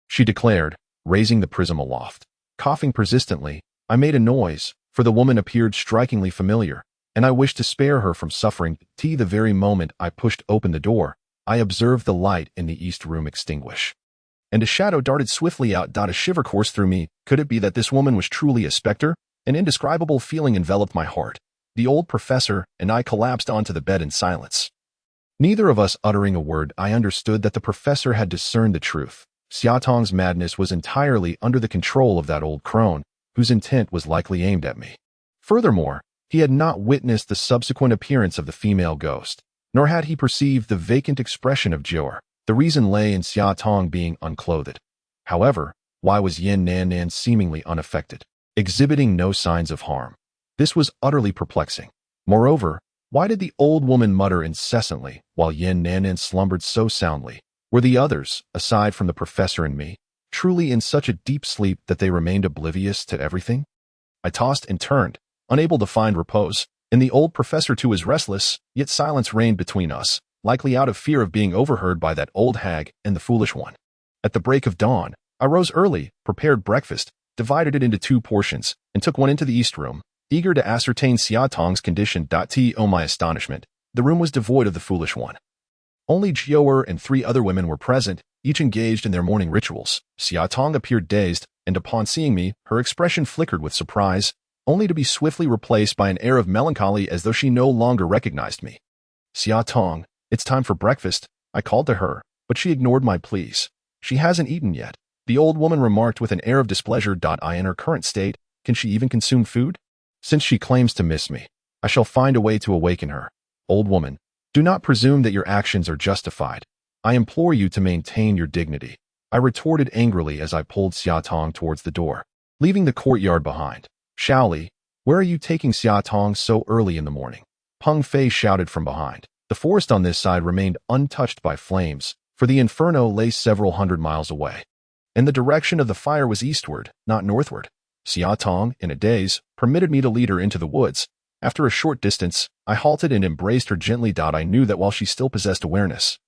she declared, raising the prism aloft. Coughing persistently, I made a noise, for the woman appeared strikingly familiar, and I wished to spare her from suffering. The very moment I pushed open the door, I observed the light in the east room extinguish, and a shadow darted swiftly out. A shiver coursed through me. Could it be that this woman was truly a specter? An indescribable feeling enveloped my heart. The old professor and I collapsed onto the bed in silence. Neither of us uttering a word. I understood that the professor had discerned the truth. Xiaotong's madness was entirely under the control of that old crone, whose intent was likely aimed at me. Furthermore, he had not witnessed the subsequent appearance of the female ghost, nor had he perceived the vacant expression of Jior. The reason lay in Xiaotong being unclothed. However, why was Yin Nan seemingly unaffected, exhibiting no signs of harm? This was utterly perplexing. Moreover, why did the old woman mutter incessantly while Yin Nan slumbered so soundly? Were the others, aside from the professor and me, truly in such a deep sleep that they remained oblivious to everything? I tossed and turned, unable to find repose, and the old professor too was restless, yet silence reigned between us, likely out of fear of being overheard by that old hag and the foolish one. At the break of dawn, I rose early, prepared breakfast, divided it into 2 portions, and took one into the east room, eager to ascertain Xiaotong's condition. To my astonishment, the room was devoid of the foolish one. Only Jior and 3 other women were present, each engaged in their morning rituals. Xiaotong appeared dazed, and upon seeing me, her expression flickered with surprise, only to be swiftly replaced by an air of melancholy as though she no longer recognized me. "Xiaotong, it's time for breakfast," I called to her, but she ignored my pleas. "She hasn't eaten yet," the old woman remarked with an air of displeasure. In her current state, can she even consume food? Since she claims to miss me, I shall find a way to awaken her. Old woman, do not presume that your actions are justified. I implore you to maintain your dignity," I retorted angrily as I pulled Xiaotong towards the door, leaving the courtyard behind. "Shaoli, where are you taking Xiaotong so early in the morning?" Peng Fei shouted from behind. The forest on this side remained untouched by flames, for the inferno lay several hundred miles away, and the direction of the fire was eastward, not northward. Xiaotong, in a daze, permitted me to lead her into the woods. After a short distance, I halted and embraced her gently. I knew that while she still possessed awareness,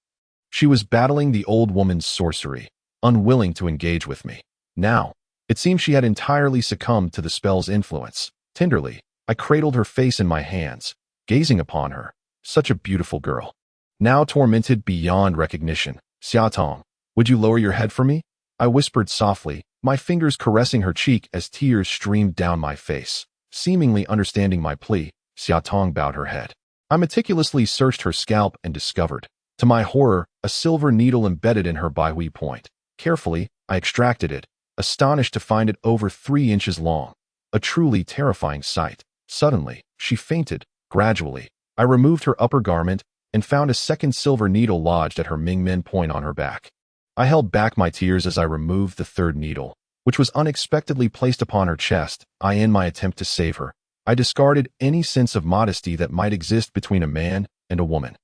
she was battling the old woman's sorcery, unwilling to engage with me. Now, it seemed she had entirely succumbed to the spell's influence. Tenderly, I cradled her face in my hands, gazing upon her. Such a beautiful girl, now tormented beyond recognition. "Xiaotong, would you lower your head for me?" I whispered softly, my fingers caressing her cheek as tears streamed down my face. Seemingly understanding my plea, Xiaotong bowed her head. I meticulously searched her scalp and discovered, to my horror, a silver needle embedded in her Baihui point. Carefully, I extracted it, astonished to find it over 3 inches long. A truly terrifying sight. Suddenly, she fainted. Gradually, I removed her upper garment and found a second silver needle lodged at her Mingmen point on her back. I held back my tears as I removed the third needle, which was unexpectedly placed upon her chest. In my attempt to save her, I discarded any sense of modesty that might exist between a man and a woman.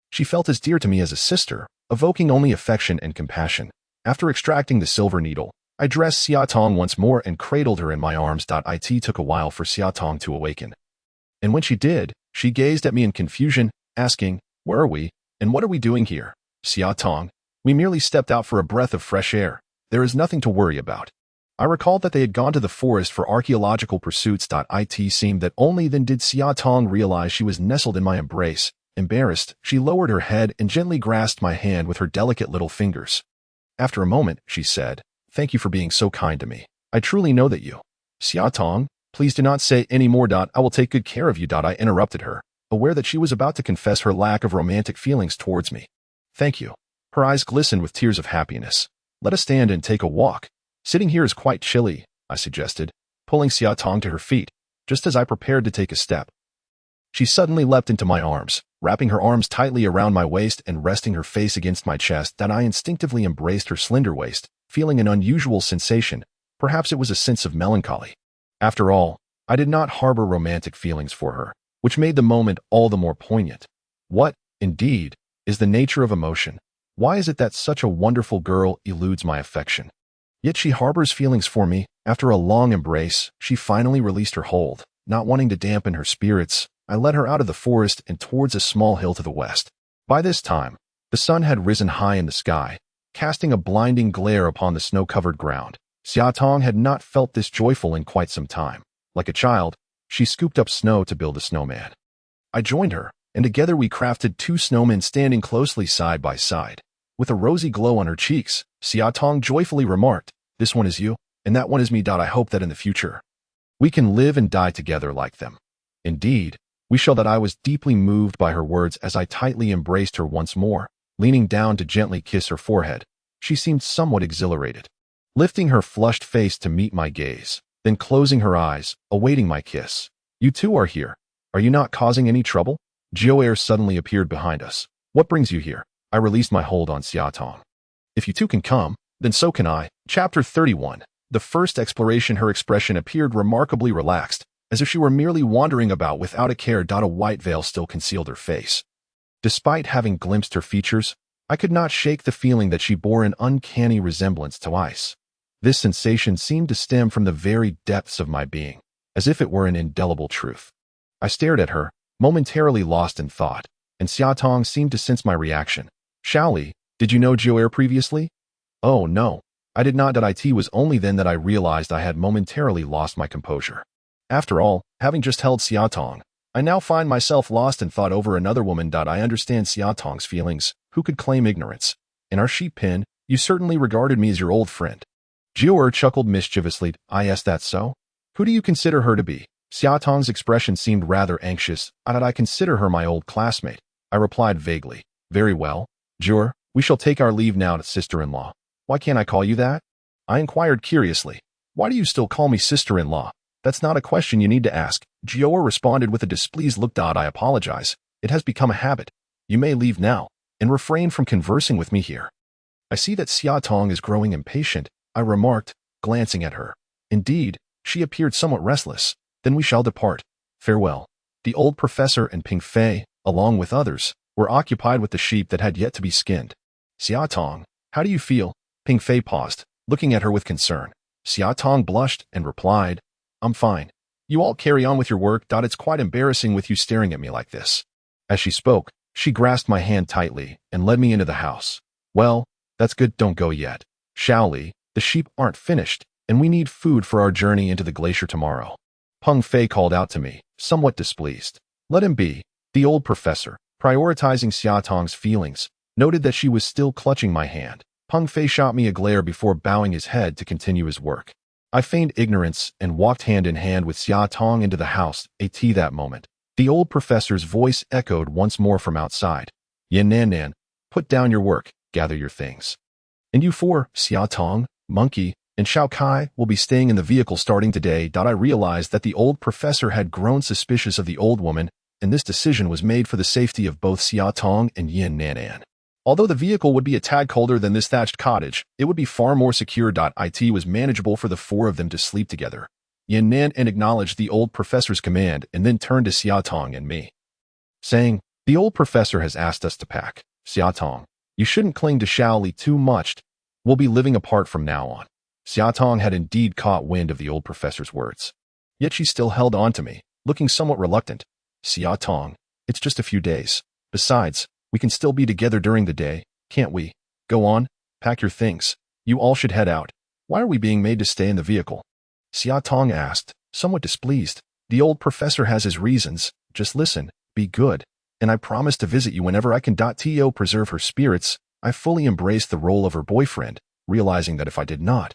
She felt as dear to me as a sister, evoking only affection and compassion. After extracting the silver needle, I dressed Xiaotong once more and cradled her in my arms. It took a while for Xiaotong to awaken, and when she did, she gazed at me in confusion, asking, "Where are we, and what are we doing here?" "Xiaotong, we merely stepped out for a breath of fresh air. There is nothing to worry about." I recalled that they had gone to the forest for archaeological pursuits. It seemed that only then did Xiaotong realize she was nestled in my embrace. Embarrassed, she lowered her head and gently grasped my hand with her delicate little fingers. After a moment, she said, "Thank you for being so kind to me. I truly know that you—" "Xiaotong, please do not say any more. I will take good care of you." I interrupted her, aware that she was about to confess her lack of romantic feelings towards me. "Thank you. Her eyes glistened with tears of happiness. "Let us stand and take a walk. Sitting here is quite chilly," I suggested, pulling Xia Tong to her feet, just as I prepared to take a step. She suddenly leapt into my arms, wrapping her arms tightly around my waist and resting her face against my chest. That I instinctively embraced her slender waist, feeling an unusual sensation. Perhaps it was a sense of melancholy. After all, I did not harbor romantic feelings for her, which made the moment all the more poignant. What, indeed, is the nature of emotion? Why is it that such a wonderful girl eludes my affection? Yet she harbors feelings for me. After a long embrace, she finally released her hold. Not wanting to dampen her spirits, I led her out of the forest and towards a small hill to the west. By this time, the sun had risen high in the sky, casting a blinding glare upon the snow-covered ground. Xia Tong had not felt this joyful in quite some time. Like a child, she scooped up snow to build a snowman. I joined her, and together we crafted 2 snowmen standing closely side by side. With a rosy glow on her cheeks, Xia Tong joyfully remarked, "This one is you, and that one is me. I hope that in the future, we can live and die together like them." Indeed, we shall. That I was deeply moved by her words as I tightly embraced her once more, leaning down to gently kiss her forehead. She seemed somewhat exhilarated, lifting her flushed face to meet my gaze, then closing her eyes, awaiting my kiss. "You two are here. Are you not causing any trouble?" Joer suddenly appeared behind us. "What brings you here?" I released my hold on Xia Tong. "If you two can come, then so can I." Chapter 31. The first exploration. Her expression appeared remarkably relaxed, as if she were merely wandering about without a care. A white veil still concealed her face. Despite having glimpsed her features, I could not shake the feeling that she bore an uncanny resemblance to ice. This sensation seemed to stem from the very depths of my being, as if it were an indelible truth. I stared at her, momentarily lost in thought, and Xia Tong seemed to sense my reaction. "Shaoli, did you know Joer previously?" "Oh, no, I did not." It was only then that I realized I had momentarily lost my composure. After all, having just held Xia Tong, I now find myself lost in thought over another woman. I understand Xia Tong's feelings. Who could claim ignorance? In our sheep pen, you certainly regarded me as your old friend. Joer chuckled mischievously. "Is that so? Who do you consider her to be?" Xia Tong's expression seemed rather anxious. "I consider her my old classmate," I replied vaguely. "Very well, Joer, we shall take our leave now, sister-in-law." "Why can't I call you that?" I inquired curiously. "Why do you still call me sister-in-law?" "That's not a question you need to ask," Joer responded with a displeased look. "I apologize. It has become a habit. You may leave now, and refrain from conversing with me here." "I see that Xia Tong is growing impatient," I remarked, glancing at her. Indeed, she appeared somewhat restless. "Then we shall depart. Farewell." The old professor and Ping Fei, along with others, were occupied with the sheep that had yet to be skinned. "Xia Tong, how do you feel?" Ping Fei paused, looking at her with concern. Xia Tong blushed and replied, "I'm fine. You all carry on with your work. It's quite embarrassing with you staring at me like this." As she spoke, she grasped my hand tightly and led me into the house. "Well, that's good. Don't go yet. Shaoli, the sheep aren't finished, and we need food for our journey into the glacier tomorrow." Peng Fei called out to me, somewhat displeased. "Let him be." The old professor, prioritizing Xia Tong's feelings, noted that she was still clutching my hand. Peng Fei shot me a glare before bowing his head to continue his work. I feigned ignorance and walked hand in hand with Xia Tong into the house. That moment, the old professor's voice echoed once more from outside. "Yan Nan Nan, put down your work, gather your things. And you four, Xia Tong, Monkey, and Shao Kai, will be staying in the vehicle starting today." I realized that the old professor had grown suspicious of the old woman, and this decision was made for the safety of both Xia Tong and Yan Nan Nan. Although the vehicle would be a tad colder than this thatched cottage, it would be far more secure. It was manageable for the 4 of them to sleep together. Yan Nan acknowledged the old professor's command and then turned to Xia Tong and me, saying, "The old professor has asked us to pack. Xia Tong, you shouldn't cling to Shaoli too much. We'll be living apart from now on." Xia Tong had indeed caught wind of the old professor's words. Yet she still held on to me, looking somewhat reluctant. "Xia Tong, it's just a few days. Besides, we can still be together during the day, can't we? Go on, pack your things. You all should head out. Why are we being made to stay in the vehicle?" Xia Tong asked, somewhat displeased. "The old professor has his reasons. Just listen, be good, and I promise to visit you whenever I can." To preserve her spirits, I fully embraced the role of her boyfriend, realizing that if I did not,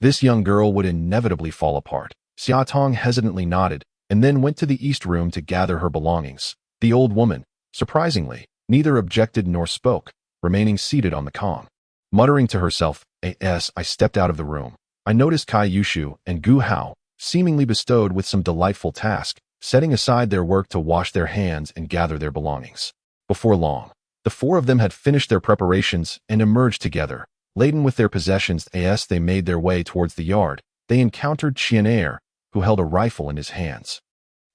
this young girl would inevitably fall apart. Xia Tong hesitantly nodded, and then went to the east room to gather her belongings. The old woman, surprisingly, neither objected nor spoke. remaining seated on the Kong. Muttering to herself, as I stepped out of the room, I noticed Kai Yushu and Gu Hao, seemingly bestowed with some delightful task, setting aside their work to wash their hands and gather their belongings. Before long, the four of them had finished their preparations and emerged together. Laden with their possessions as they made their way towards the yard, they encountered Qian, who held a rifle in his hands.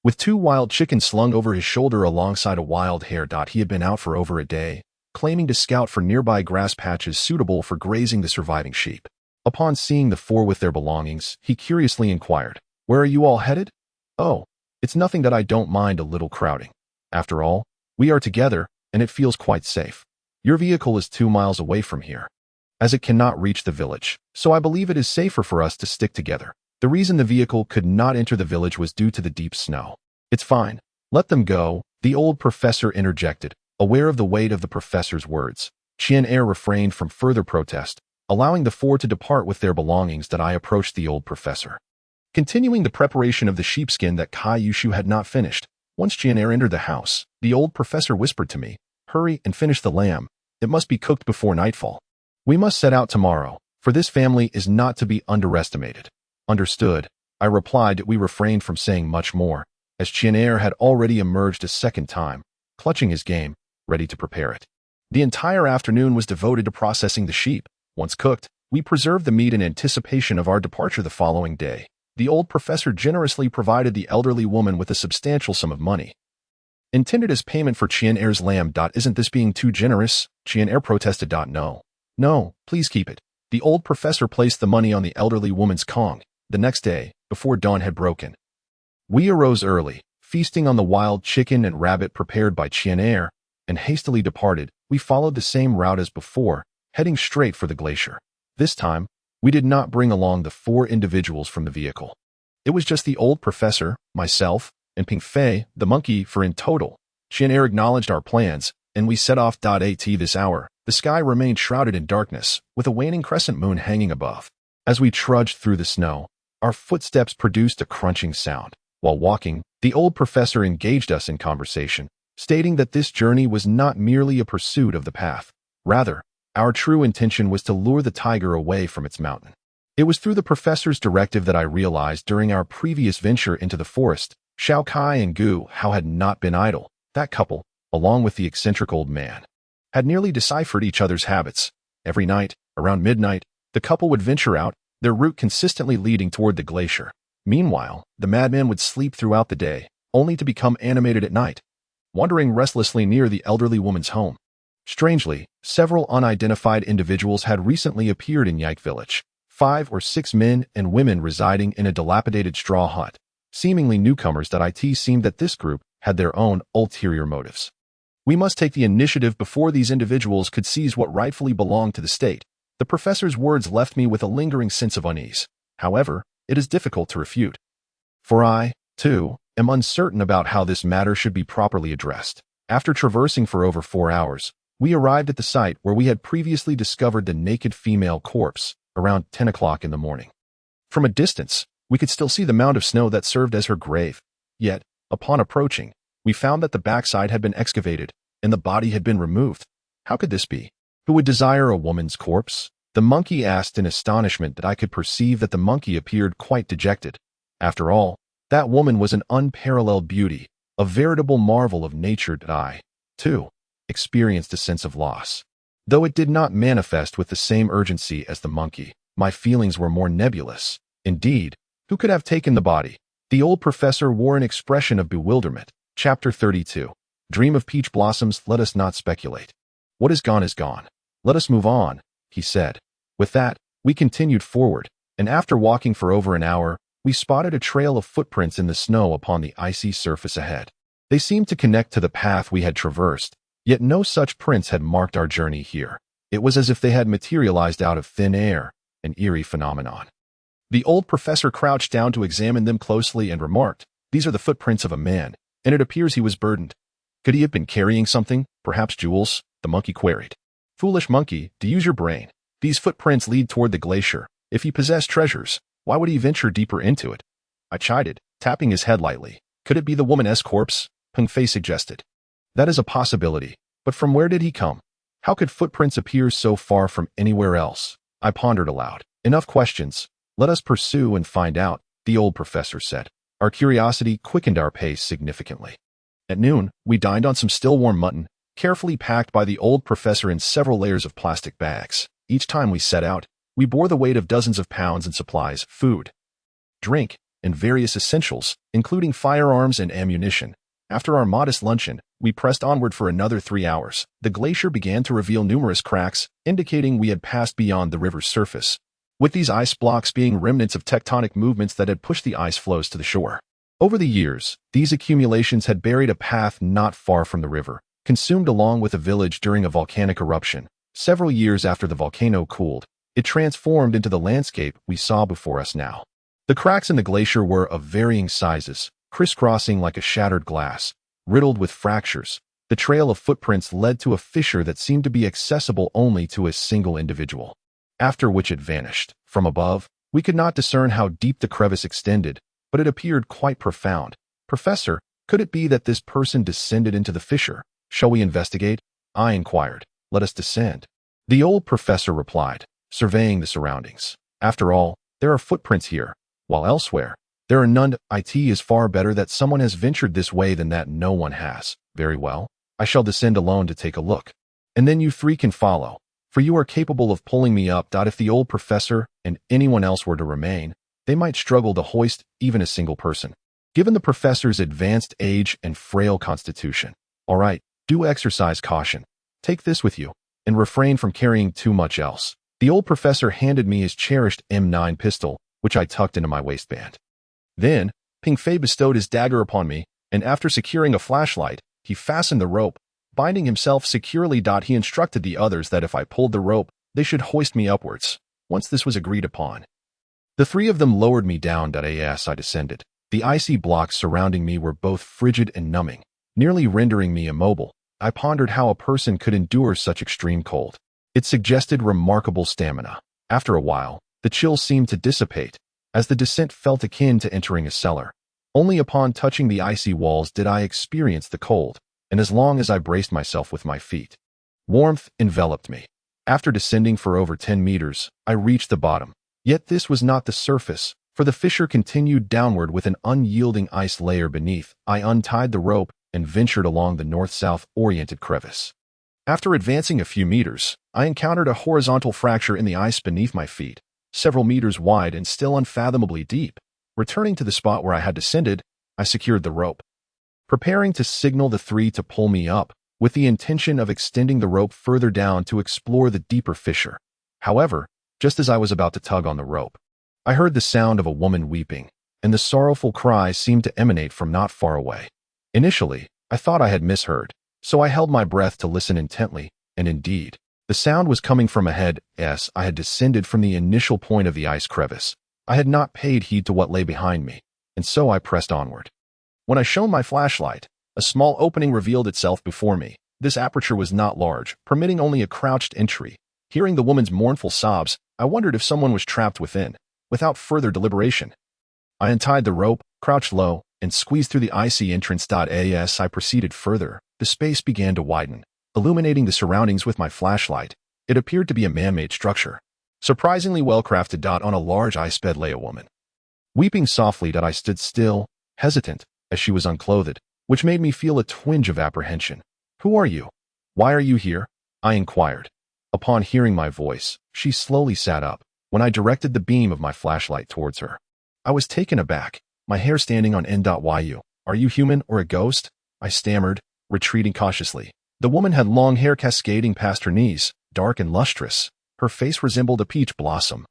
With 2 wild chickens slung over his shoulder alongside a wild hare. He had been out for over a day, claiming to scout for nearby grass patches suitable for grazing the surviving sheep. Upon seeing the four with their belongings, he curiously inquired, "Where are you all headed?" "Oh, it's nothing that I don't mind a little crowding. After all, we are together, and it feels quite safe. Your vehicle is 2 miles away from here, as it cannot reach the village, so I believe it is safer for us to stick together. The reason the vehicle could not enter the village was due to the deep snow." "It's fine. Let them go," the old professor interjected, aware of the weight of the professor's words. Qian refrained from further protest, allowing the four to depart with their belongings. That I approached the old professor, continuing the preparation of the sheepskin that Kai Yushu had not finished. Once Qian entered the house, the old professor whispered to me, "Hurry and finish the lamb. It must be cooked before nightfall. We must set out tomorrow, for this family is not to be underestimated." "Understood," I replied. We refrained from saying much more, as Qian had already emerged a second time, clutching his game, ready to prepare it. The entire afternoon was devoted to processing the sheep. Once cooked, we preserved the meat in anticipation of our departure the following day. The old professor generously provided the elderly woman with a substantial sum of money, intended as payment for Qian's lamb. "Isn't this being too generous?" Qian protested. No, please keep it." The old professor placed the money on the elderly woman's Kong. The next day, before dawn had broken, we arose early, feasting on the wild chicken and rabbit prepared by Qian, and hastily departed. We followed the same route as before, heading straight for the glacier. This time, we did not bring along the 4 individuals from the vehicle. It was just the old professor, myself, and Ping Fei, the monkey, for in total. Qian acknowledged our plans, and we set off. At this hour, the sky remained shrouded in darkness, with a waning crescent moon hanging above. As we trudged through the snow, our footsteps produced a crunching sound. While walking, the old professor engaged us in conversation, stating that this journey was not merely a pursuit of the path. Rather, our true intention was to lure the tiger away from its mountain. It was through the professor's directive that I realized during our previous venture into the forest, Xiao Kai and Gu Hao had not been idle. That couple, along with the eccentric old man, had nearly deciphered each other's habits. Every night, around midnight, the couple would venture out, their route consistently leading toward the glacier. Meanwhile, the madman would sleep throughout the day, only to become animated at night, wandering restlessly near the elderly woman's home. Strangely, several unidentified individuals had recently appeared in Yike village. 5 or 6 men and women residing in a dilapidated straw hut. Seemingly newcomers. It seemed that this group had their own ulterior motives. We must take the initiative before these individuals could seize what rightfully belonged to the state. The professor's words left me with a lingering sense of unease. However, it is difficult to refute, for I, too, am uncertain about how this matter should be properly addressed. After traversing for over 4 hours, we arrived at the site where we had previously discovered the naked female corpse, around 10 o'clock in the morning. From a distance, we could still see the mound of snow that served as her grave. Yet, upon approaching, we found that the backside had been excavated, and the body had been removed. How could this be? Who would desire a woman's corpse? The monkey asked in astonishment. That I could perceive that the monkey appeared quite dejected. After all, that woman was an unparalleled beauty, a veritable marvel of nature. I, too, experienced a sense of loss. Though it did not manifest with the same urgency as the monkey, my feelings were more nebulous. Indeed, who could have taken the body? The old professor wore an expression of bewilderment. Chapter 32. Dream of peach blossoms. Let us not speculate. What is gone is gone. Let us move on, he said. With that, we continued forward, and after walking for over an hour, we spotted a trail of footprints in the snow upon the icy surface ahead. They seemed to connect to the path we had traversed, yet no such prints had marked our journey here. It was as if they had materialized out of thin air, an eerie phenomenon. The old professor crouched down to examine them closely and remarked, "These are the footprints of a man, and it appears he was burdened. Could he have been carrying something, perhaps jewels?" the monkey queried. "Foolish monkey, to use your brain. These footprints lead toward the glacier. If he possessed treasures, why would he venture deeper into it?" I chided, tapping his head lightly. "Could it be the woman's corpse?" Peng Fei suggested. "That is a possibility, but from where did he come? How could footprints appear so far from anywhere else? I pondered aloud. Enough questions. Let us pursue and find out, the old professor said. Our curiosity quickened our pace significantly. At noon, we dined on some still-warm mutton, carefully packed by the old professor in several layers of plastic bags. Each time we set out, we bore the weight of dozens of pounds in supplies, food, drink, and various essentials, including firearms and ammunition. After our modest luncheon, we pressed onward for another 3 hours. The glacier began to reveal numerous cracks, indicating we had passed beyond the river's surface, with these ice blocks being remnants of tectonic movements that had pushed the ice floes to the shore. Over the years, these accumulations had buried a path not far from the river, consumed along with a village during a volcanic eruption. Several years after the volcano cooled, it transformed into the landscape we saw before us now. The cracks in the glacier were of varying sizes, crisscrossing like a shattered glass, riddled with fractures. The trail of footprints led to a fissure that seemed to be accessible only to a single individual, after which it vanished. From above, we could not discern how deep the crevice extended, but it appeared quite profound. Professor, could it be that this person descended into the fissure? Shall we investigate? I inquired. Let us descend. The old professor replied, surveying the surroundings. After all, there are footprints here, while elsewhere there are none. It is far better that someone has ventured this way than that no one has. Very well. I shall descend alone to take a look. And then you three can follow, for you are capable of pulling me up. If the old professor and anyone else were to remain, they might struggle to hoist even a single person, given the professor's advanced age and frail constitution. All right, do exercise caution. Take this with you, and refrain from carrying too much else. The old professor handed me his cherished M9 pistol, which I tucked into my waistband. Then, Ping Fei bestowed his dagger upon me, and after securing a flashlight, he fastened the rope, binding himself securely. He instructed the others that if I pulled the rope, they should hoist me upwards. Once this was agreed upon, the three of them lowered me down. As I descended, the icy blocks surrounding me were both frigid and numbing, nearly rendering me immobile. I pondered how a person could endure such extreme cold. It suggested remarkable stamina. After a while, the chill seemed to dissipate, as the descent felt akin to entering a cellar. Only upon touching the icy walls did I experience the cold, and as long as I braced myself with my feet, warmth enveloped me. After descending for over 10 meters, I reached the bottom. Yet this was not the surface, for the fissure continued downward with an unyielding ice layer beneath. I untied the rope and ventured along the north-south oriented crevice. After advancing a few meters, I encountered a horizontal fracture in the ice beneath my feet, several meters wide and still unfathomably deep. Returning to the spot where I had descended, I secured the rope, preparing to signal the three to pull me up, with the intention of extending the rope further down to explore the deeper fissure. However, just as I was about to tug on the rope, I heard the sound of a woman weeping, and the sorrowful cry seemed to emanate from not far away. Initially, I thought I had misheard, so I held my breath to listen intently, and indeed, the sound was coming from ahead. As I had descended from the initial point of the ice crevice, I had not paid heed to what lay behind me, and so I pressed onward. When I shone my flashlight, a small opening revealed itself before me. This aperture was not large, permitting only a crouched entry. Hearing the woman's mournful sobs, I wondered if someone was trapped within. Without further deliberation, I untied the rope, crouched low, and squeezed through the icy entrance. As I proceeded further, the space began to widen, illuminating the surroundings with my flashlight. It appeared to be a man-made structure, surprisingly well-crafted. On a large ice bed lay a woman, weeping softly. I stood still, hesitant, as she was unclothed, which made me feel a twinge of apprehension. "Who are you? Why are you here?" I inquired. Upon hearing my voice, she slowly sat up. When I directed the beam of my flashlight towards her, I was taken aback, my hair standing on end. "You? Are you human or a ghost?" I stammered, retreating cautiously. The woman had long hair cascading past her knees, dark and lustrous. Her face resembled a peach blossom,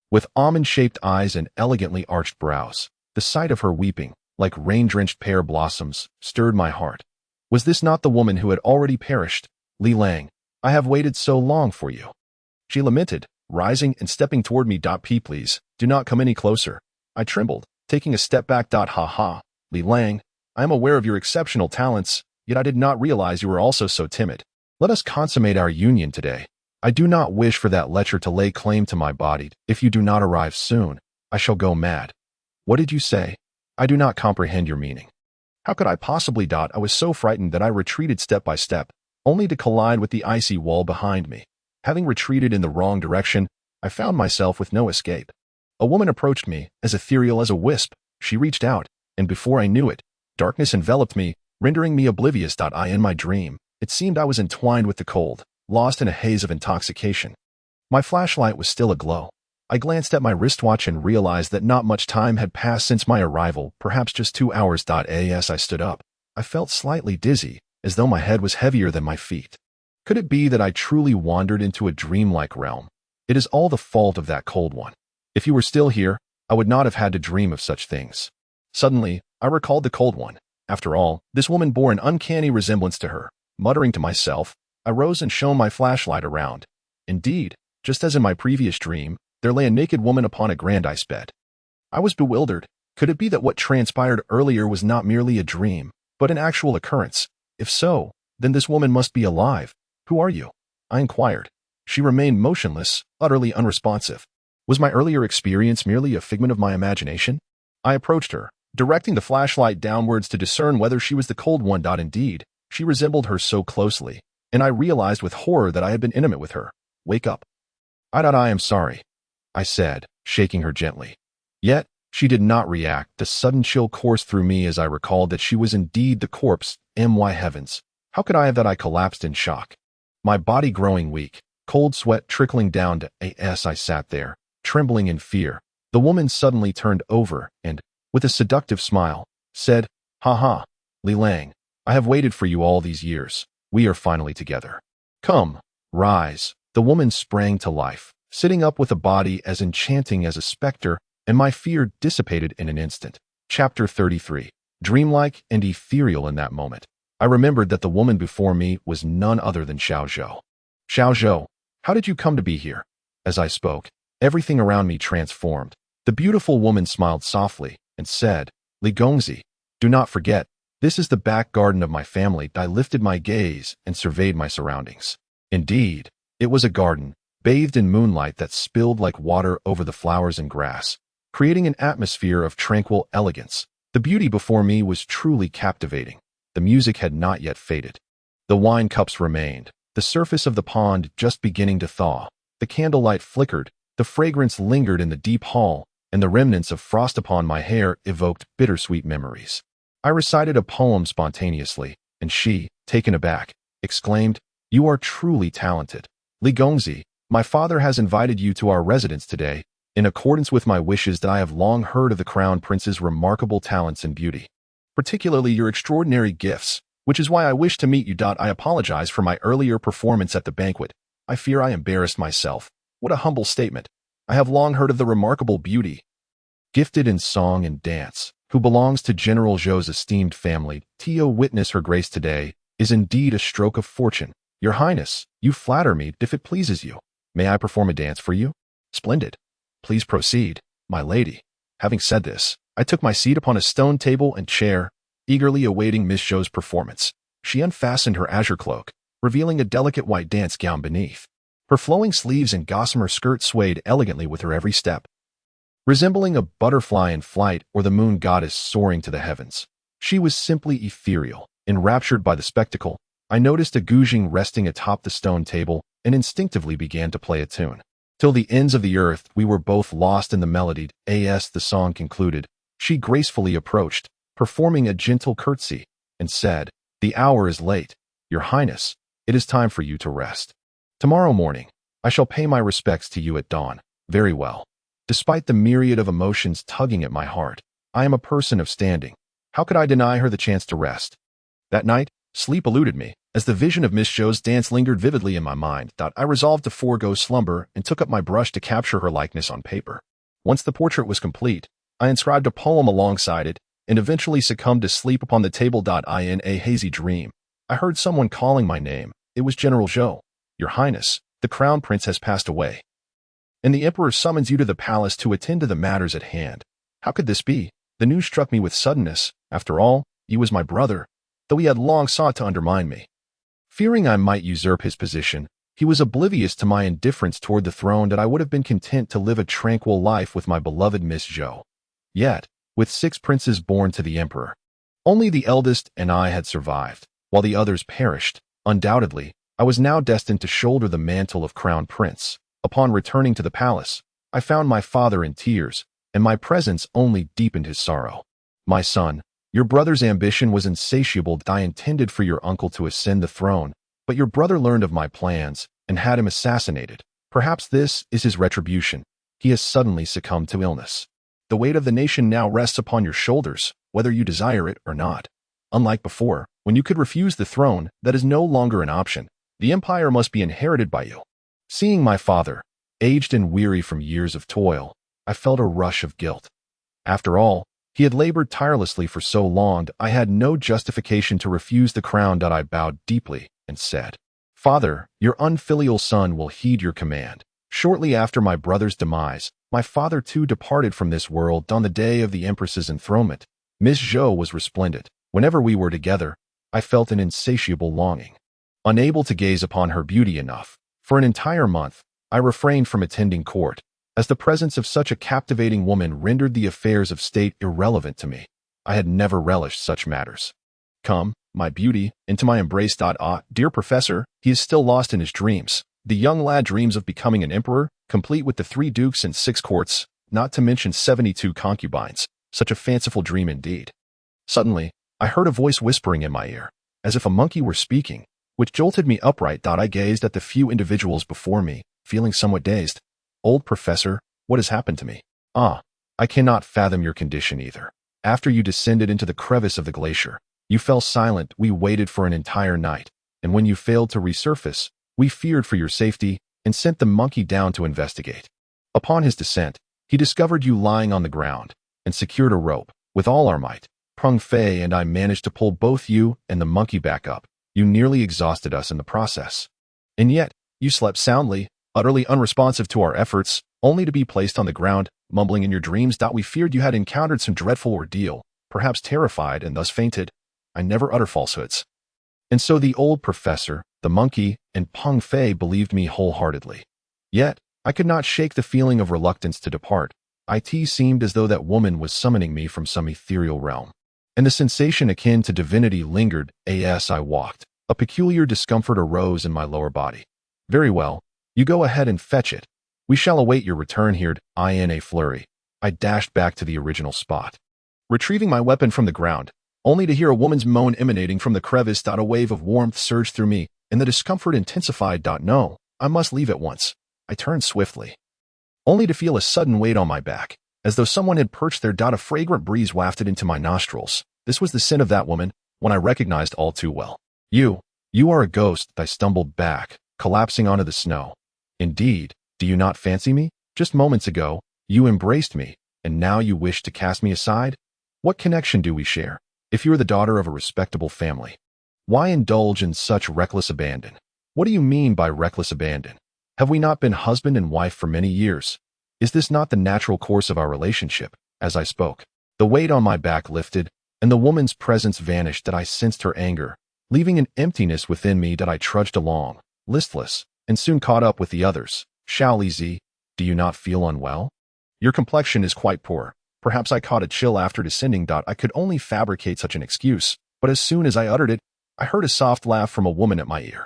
with almond-shaped eyes and elegantly arched brows. The sight of her weeping, like rain-drenched pear blossoms, stirred my heart. Was this not the woman who had already perished? "Li Lang, I have waited so long for you," she lamented, rising and stepping toward me. Please, do not come any closer." I trembled, taking a step back. "Ha, Li Lang, I am aware of your exceptional talents, yet I did not realize you were also so timid. Let us consummate our union today. I do not wish for that lecher to lay claim to my body. If you do not arrive soon, I shall go mad." "What did you say? I do not comprehend your meaning." "How could I possibly?" I was so frightened that I retreated step by step, only to collide with the icy wall behind me. Having retreated in the wrong direction, I found myself with no escape. A woman approached me, as ethereal as a wisp. She reached out, and before I knew it, darkness enveloped me, rendering me oblivious. In my dream, it seemed I was entwined with the cold, lost in a haze of intoxication. My flashlight was still aglow. I glanced at my wristwatch and realized that not much time had passed since my arrival, perhaps just 2 hours. As I stood up, I felt slightly dizzy, as though my head was heavier than my feet. Could it be that I truly wandered into a dreamlike realm? It is all the fault of that cold one. If you were still here, I would not have had to dream of such things. Suddenly, I recalled the cold one. After all, this woman bore an uncanny resemblance to her. Muttering to myself, I rose and shone my flashlight around. Indeed, just as in my previous dream, there lay a naked woman upon a grand ice bed. I was bewildered. Could it be that what transpired earlier was not merely a dream, but an actual occurrence? If so, then this woman must be alive. Who are you? I inquired. She remained motionless, utterly unresponsive. Was my earlier experience merely a figment of my imagination? I approached her, directing the flashlight downwards to discern whether she was the cold one. Indeed, she resembled her so closely, and I realized with horror that I had been intimate with her. Wake up. I am sorry, I said, shaking her gently. Yet, she did not react. The sudden chill coursed through me as I recalled that she was indeed the corpse. My heavens, how could I have that? I collapsed in shock. My body growing weak, cold sweat trickling down to as I sat there, trembling in fear. The woman suddenly turned over and, with a seductive smile, said, "Ha ha, Li Lang, I have waited for you all these years. We are finally together. Come, rise." The woman sprang to life, sitting up with a body as enchanting as a specter, and my fear dissipated in an instant. Chapter 33. Dreamlike and ethereal. In that moment, I remembered that the woman before me was none other than Xiao Zhou. Xiao Zhou, how did you come to be here? As I spoke, everything around me transformed. The beautiful woman smiled softly and said, "Li Gongzi, do not forget, this is the back garden of my family." I lifted my gaze and surveyed my surroundings. Indeed, it was a garden, bathed in moonlight that spilled like water over the flowers and grass, creating an atmosphere of tranquil elegance. The beauty before me was truly captivating. The music had not yet faded. The wine cups remained, the surface of the pond just beginning to thaw. The candlelight flickered, the fragrance lingered in the deep hall, and the remnants of frost upon my hair evoked bittersweet memories. I recited a poem spontaneously, and she, taken aback, exclaimed, "You are truly talented. Li Gongzi, my father has invited you to our residence today, in accordance with my wishes. That I have long heard of the Crown Prince's remarkable talents and beauty, particularly your extraordinary gifts, which is why I wish to meet you. I apologize for my earlier performance at the banquet. I fear I embarrassed myself." What a humble statement. I have long heard of the remarkable beauty, gifted in song and dance, who belongs to General Zhou's esteemed family. To witness her grace today is indeed a stroke of fortune. Your Highness, you flatter me. If it pleases you, may I perform a dance for you? Splendid. Please proceed, my lady. Having said this, I took my seat upon a stone table and chair, eagerly awaiting Miss Zhou's performance. She unfastened her azure cloak, revealing a delicate white dance gown beneath. Her flowing sleeves and gossamer skirt swayed elegantly with her every step, resembling a butterfly in flight or the moon goddess soaring to the heavens. She was simply ethereal. Enraptured by the spectacle, I noticed a guzheng resting atop the stone table and instinctively began to play a tune. Till the ends of the earth we were both lost in the melody. As the song concluded, she gracefully approached, performing a gentle curtsy, and said, "The hour is late. Your Highness, it is time for you to rest. Tomorrow morning, I shall pay my respects to you at dawn." Very well. Despite the myriad of emotions tugging at my heart, I am a person of standing. How could I deny her the chance to rest? That night, sleep eluded me, as the vision of Miss Zhou's dance lingered vividly in my mind. I resolved to forego slumber and took up my brush to capture her likeness on paper. Once the portrait was complete, I inscribed a poem alongside it and eventually succumbed to sleep upon the table. In a hazy dream, I heard someone calling my name. It was General Zhou. "Your Highness, the Crown Prince has passed away, and the Emperor summons you to the palace to attend to the matters at hand." How could this be? The news struck me with suddenness. After all, he was my brother, though he had long sought to undermine me. Fearing I might usurp his position, he was oblivious to my indifference toward the throne. That I would have been content to live a tranquil life with my beloved Miss Zhou. Yet, with 6 princes born to the emperor, only the eldest and I had survived, while the others perished, Undoubtedly, I was now destined to shoulder the mantle of crown prince. Upon returning to the palace, I found my father in tears, and my presence only deepened his sorrow. My son, your brother's ambition was insatiable. I intended for your uncle to ascend the throne, but your brother learned of my plans and had him assassinated. Perhaps this is his retribution. He has suddenly succumbed to illness. The weight of the nation now rests upon your shoulders, whether you desire it or not. Unlike before, when you could refuse the throne, that is no longer an option. The empire must be inherited by you. Seeing my father, aged and weary from years of toil, I felt a rush of guilt. After all, he had labored tirelessly for so long, I had no justification to refuse the crown. I bowed deeply and said, "Father, your unfilial son will heed your command." Shortly after my brother's demise, my father too departed from this world on the day of the empress's enthronement. Miss Zhou was resplendent. Whenever we were together, I felt an insatiable longing. Unable to gaze upon her beauty enough, for an entire month, I refrained from attending court, as the presence of such a captivating woman rendered the affairs of state irrelevant to me. I had never relished such matters. "Come, my beauty, into my embrace." Dear professor, he is still lost in his dreams. The young lad dreams of becoming an emperor, complete with the 3 dukes and 6 courts, not to mention 72 concubines. Such a fanciful dream indeed. Suddenly, I heard a voice whispering in my ear, as if a monkey were speaking, which jolted me upright. I gazed at the few individuals before me, feeling somewhat dazed. "Old professor, what has happened to me?" "Ah, I cannot fathom your condition either. After you descended into the crevice of the glacier, you fell silent. We waited for an entire night, and when you failed to resurface, we feared for your safety and sent the monkey down to investigate. Upon his descent, he discovered you lying on the ground and secured a rope. With all our might, Peng Fei and I managed to pull both you and the monkey back up. You nearly exhausted us in the process. And yet, you slept soundly, utterly unresponsive to our efforts, only to be placed on the ground, mumbling in your dreams. We feared you had encountered some dreadful ordeal, perhaps terrified and thus fainted. I never utter falsehoods." And so the old professor, the monkey, and Peng Fei believed me wholeheartedly. Yet, I could not shake the feeling of reluctance to depart. It seemed as though that woman was summoning me from some ethereal realm. And the sensation akin to divinity lingered as I walked. A peculiar discomfort arose in my lower body. "Very well, you go ahead and fetch it. We shall await your return here." In a flurry, I dashed back to the original spot, retrieving my weapon from the ground, only to hear a woman's moan emanating from the crevice. A wave of warmth surged through me, and the discomfort intensified. "No, I must leave at once." I turned swiftly, only to feel a sudden weight on my back, as though someone had perched there. A fragrant breeze wafted into my nostrils. This was the scent of that woman, one I recognized all too well. You are a ghost." I stumbled back, collapsing onto the snow. "Indeed, do you not fancy me? Just moments ago, you embraced me, and now you wish to cast me aside? What connection do we share? If you are the daughter of a respectable family, why indulge in such reckless abandon?" "What do you mean by reckless abandon? Have we not been husband and wife for many years? Is this not the natural course of our relationship?" As I spoke, the weight on my back lifted, and the woman's presence vanished. I sensed her anger, leaving an emptiness within me. I trudged along, listless, and soon caught up with the others. "Xiao Lizi, do you not feel unwell? Your complexion is quite poor." Perhaps I caught a chill after descending. I could only fabricate such an excuse, but as soon as I uttered it, I heard a soft laugh from a woman at my ear.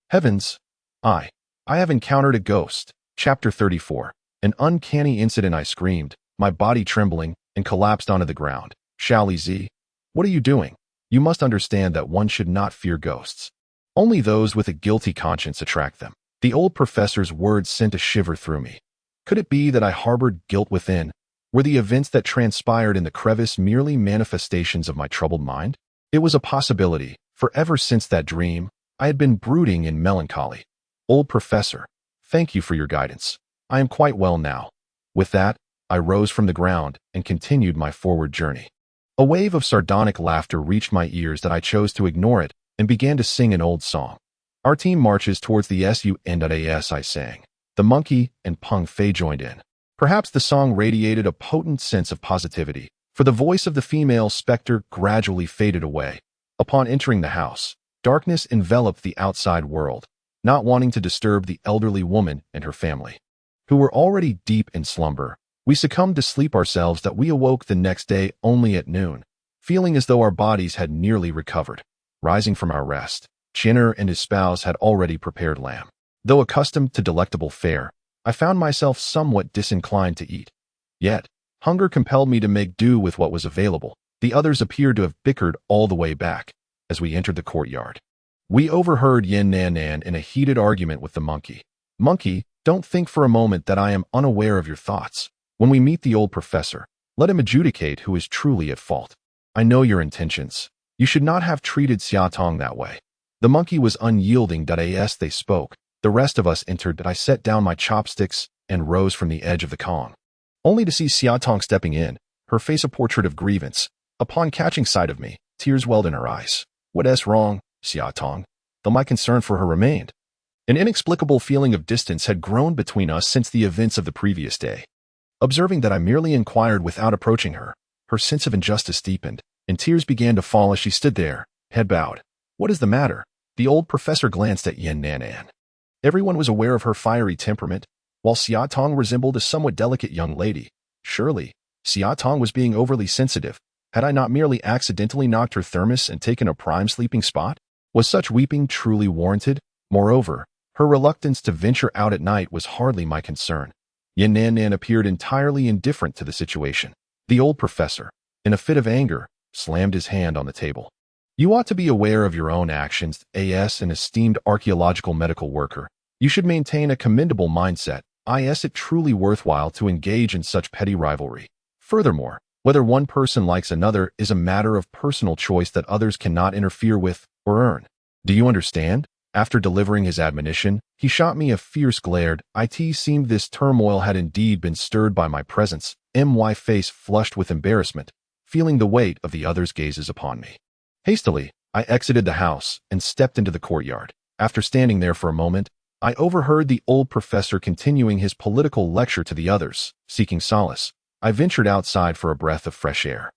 "Heavens! I have encountered a ghost." Chapter 34. An uncanny incident. I screamed, my body trembling, and collapsed onto the ground. "Xiao Lizi, what are you doing? You must understand that one should not fear ghosts. Only those with a guilty conscience attract them." The old professor's words sent a shiver through me. Could it be that I harbored guilt within? Were the events that transpired in the crevice merely manifestations of my troubled mind? It was a possibility, for ever since that dream, I had been brooding in melancholy. "Old professor, thank you for your guidance. I am quite well now." With that, I rose from the ground and continued my forward journey. A wave of sardonic laughter reached my ears that I chose to ignore it and began to sing an old song. "Our team marches towards the SUN.AS," I sang. The monkey and Peng Fei joined in. Perhaps the song radiated a potent sense of positivity, for the voice of the female specter gradually faded away. Upon entering the house, darkness enveloped the outside world. Not wanting to disturb the elderly woman and her family, who were already deep in slumber, we succumbed to sleep ourselves. We awoke the next day only at noon, feeling as though our bodies had nearly recovered. Rising from our rest, Chinner and his spouse had already prepared lamb. Though accustomed to delectable fare, I found myself somewhat disinclined to eat. Yet, hunger compelled me to make do with what was available. The others appeared to have bickered all the way back as we entered the courtyard. We overheard Yin Nan Nan in a heated argument with the monkey. Monkey, don't think for a moment that I am unaware of your thoughts. When we meet the old professor, let him adjudicate who is truly at fault. I know your intentions. You should not have treated Xia Tong that way. The monkey was unyielding. As they spoke, the rest of us entered. I set down my chopsticks and rose from the edge of the Kong, only to see Xia Tong stepping in, her face a portrait of grievance. Upon catching sight of me, tears welled in her eyes. What's wrong, Xia Tong? Though my concern for her remained. An inexplicable feeling of distance had grown between us since the events of the previous day. Observing that I merely inquired without approaching her, her sense of injustice deepened, and tears began to fall as she stood there, head bowed. What is the matter? The old professor glanced at Yin Nan Nan. Everyone was aware of her fiery temperament, while Xia Tong resembled a somewhat delicate young lady. Surely, Xia Tong was being overly sensitive. Had I not merely accidentally knocked her thermos and taken a prime sleeping spot? Was such weeping truly warranted? Moreover, her reluctance to venture out at night was hardly my concern. Yin Nan Nan appeared entirely indifferent to the situation. The old professor, in a fit of anger, slammed his hand on the table. You ought to be aware of your own actions. As an esteemed archaeological medical worker, you should maintain a commendable mindset. Is it truly worthwhile to engage in such petty rivalry? Furthermore, whether one person likes another is a matter of personal choice that others cannot interfere with or earn. Do you understand? After delivering his admonition, he shot me a fierce glare. It seemed this turmoil had indeed been stirred by my presence. My face flushed with embarrassment, feeling the weight of the others' gazes upon me. Hastily, I exited the house and stepped into the courtyard. After standing there for a moment, I overheard the old professor continuing his political lecture to the others. Seeking solace, I ventured outside for a breath of fresh air.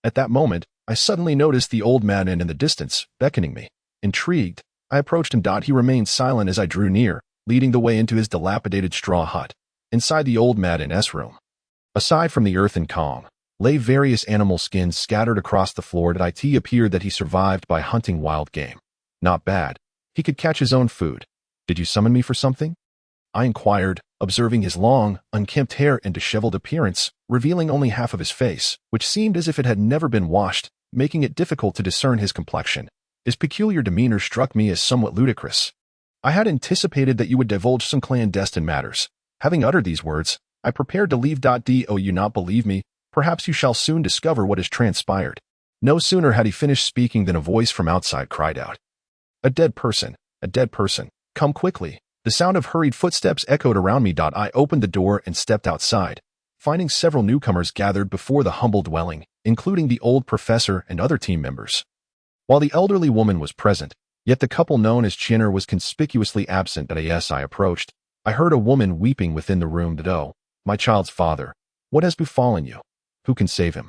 At that moment, I suddenly noticed the old man in the distance, beckoning me. Intrigued, I approached him. He remained silent as I drew near, leading the way into his dilapidated straw hut. Inside the old man's room, aside from the earthen Kong, lay various animal skins scattered across the floor. It appeared that he survived by hunting wild game. Not bad. He could catch his own food. Did you summon me for something? I inquired, observing his long, unkempt hair and disheveled appearance, revealing only half of his face, which seemed as if it had never been washed, making it difficult to discern his complexion. His peculiar demeanor struck me as somewhat ludicrous. I had anticipated that you would divulge some clandestine matters. Having uttered these words, I prepared to leave. Do you not believe me? Perhaps you shall soon discover what has transpired. No sooner had he finished speaking than a voice from outside cried out. A dead person, come quickly. The sound of hurried footsteps echoed around me. I opened the door and stepped outside, finding several newcomers gathered before the humble dwelling, including the old professor and other team members. While the elderly woman was present, yet the couple known as Chinner was conspicuously absent. As I approached, I heard a woman weeping within the room. Oh, my child's father, what has befallen you? Who can save him?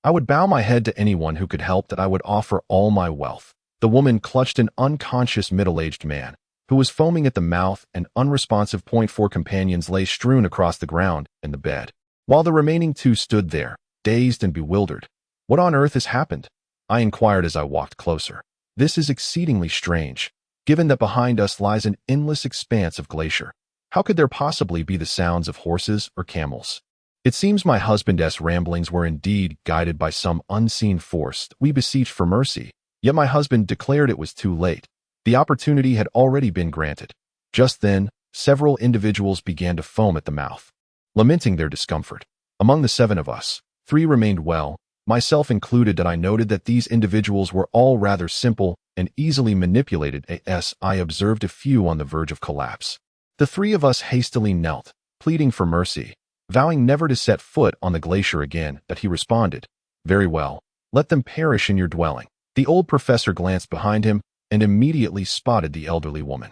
I would bow my head to anyone who could help. I would offer all my wealth. The woman clutched an unconscious middle-aged man, who was foaming at the mouth, and unresponsive. 4 companions lay strewn across the ground and the bed, while the remaining 2 stood there, dazed and bewildered. What on earth has happened? I inquired as I walked closer. This is exceedingly strange, given that behind us lies an endless expanse of glacier. How could there possibly be the sounds of horses or camels? It seems my husband's ramblings were indeed guided by some unseen force. We beseeched for mercy, yet my husband declared it was too late. The opportunity had already been granted. Just then, several individuals began to foam at the mouth, lamenting their discomfort. Among the 7 of us, 3 remained well, myself included. I noted that these individuals were all rather simple and easily manipulated. As I observed a few on the verge of collapse. The 3 of us hastily knelt, pleading for mercy, vowing never to set foot on the glacier again. He responded, very well, let them perish in your dwelling. The old professor glanced behind him and immediately spotted the elderly woman.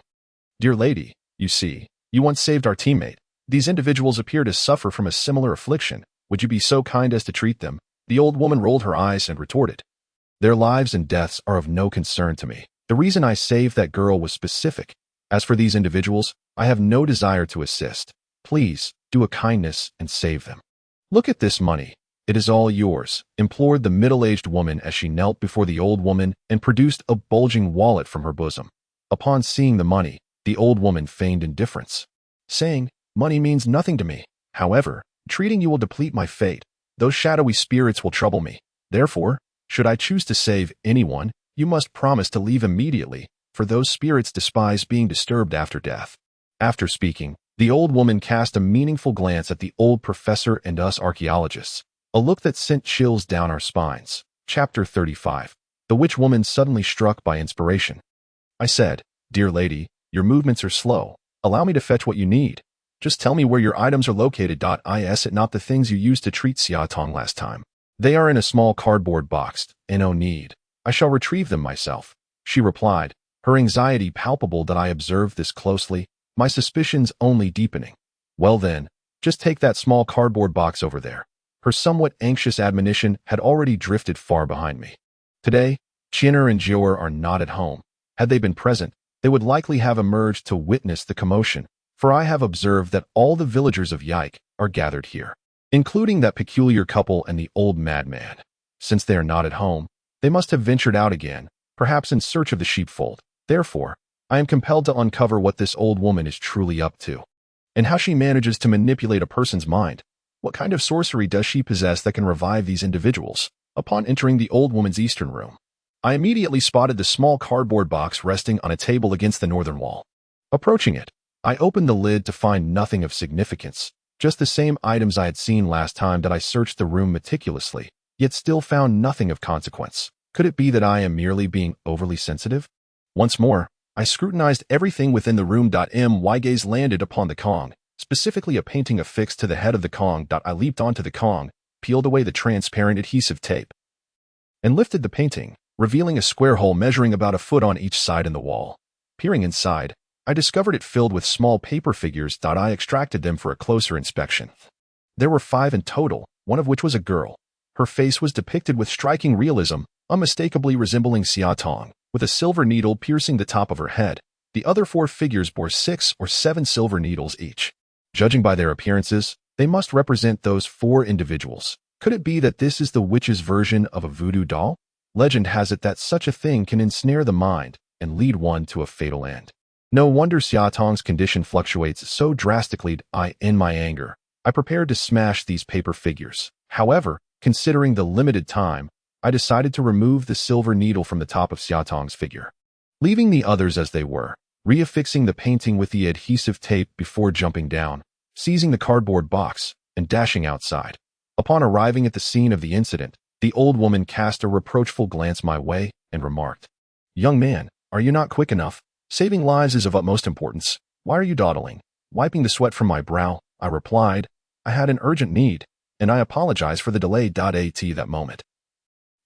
Dear lady, you see, you once saved our teammate. These individuals appear to suffer from a similar affliction. Would you be so kind as to treat them? The old woman rolled her eyes and retorted, their lives and deaths are of no concern to me. The reason I saved that girl was specific. As for these individuals, I have no desire to assist. Please, do a kindness and save them. Look at this money. "It is all yours," implored the middle-aged woman as she knelt before the old woman and produced a bulging wallet from her bosom. Upon seeing the money, the old woman feigned indifference, saying, "Money means nothing to me. However, treating you will deplete my fate. Those shadowy spirits will trouble me. Therefore, should I choose to save anyone, you must promise to leave immediately, for those spirits despise being disturbed after death." After speaking, the old woman cast a meaningful glance at the old professor and us archaeologists, a look that sent chills down our spines. Chapter 35. The witch woman suddenly struck by inspiration. I said, "Dear lady, your movements are slow. Allow me to fetch what you need. Just tell me where your items are located. Is it not the things you used to treat Xia Tong last time? They are in a small cardboard box. No need. I shall retrieve them myself," she replied, her anxiety palpable that I observed this closely, my suspicions only deepening. "Well then, just take that small cardboard box over there." Her somewhat anxious admonition had already drifted far behind me. Today, Chinner and Jior are not at home. Had they been present, they would likely have emerged to witness the commotion, for I have observed that all the villagers of Yike are gathered here, including that peculiar couple and the old madman. Since they are not at home, they must have ventured out again, perhaps in search of the sheepfold. Therefore, I am compelled to uncover what this old woman is truly up to, and how she manages to manipulate a person's mind. What kind of sorcery does she possess that can revive these individuals? Upon entering the old woman's eastern room, I immediately spotted the small cardboard box resting on a table against the northern wall. Approaching it, I opened the lid to find nothing of significance, just the same items I had seen last time that I searched the room meticulously, yet still found nothing of consequence. Could it be that I am merely being overly sensitive? Once more, I scrutinized everything within the room. My gaze landed upon the Kong, specifically a painting affixed to the head of the Kong. I leaped onto the Kong, peeled away the transparent adhesive tape, and lifted the painting, revealing a square hole measuring about a foot on each side in the wall. Peering inside, I discovered it filled with small paper figures. I extracted them for a closer inspection. There were 5 in total, one of which was a girl. Her face was depicted with striking realism, unmistakably resembling Xia Tong, with a silver needle piercing the top of her head. The other 4 figures bore 6 or 7 silver needles each. Judging by their appearances, they must represent those 4 individuals. Could it be that this is the witch's version of a voodoo doll? Legend has it that such a thing can ensnare the mind and lead one to a fatal end. No wonder Xia Tong's condition fluctuates so drastically. In my anger, I prepared to smash these paper figures. However, considering the limited time, I decided to remove the silver needle from the top of Xia Tong's figure, leaving the others as they were, reaffixing the painting with the adhesive tape before jumping down, seizing the cardboard box, and dashing outside. Upon arriving at the scene of the incident, the old woman cast a reproachful glance my way and remarked, "Young man, are you not quick enough? Saving lives is of utmost importance. Why are you dawdling?" Wiping the sweat from my brow, I replied, "I had an urgent need, and I apologize for the delay." At that moment,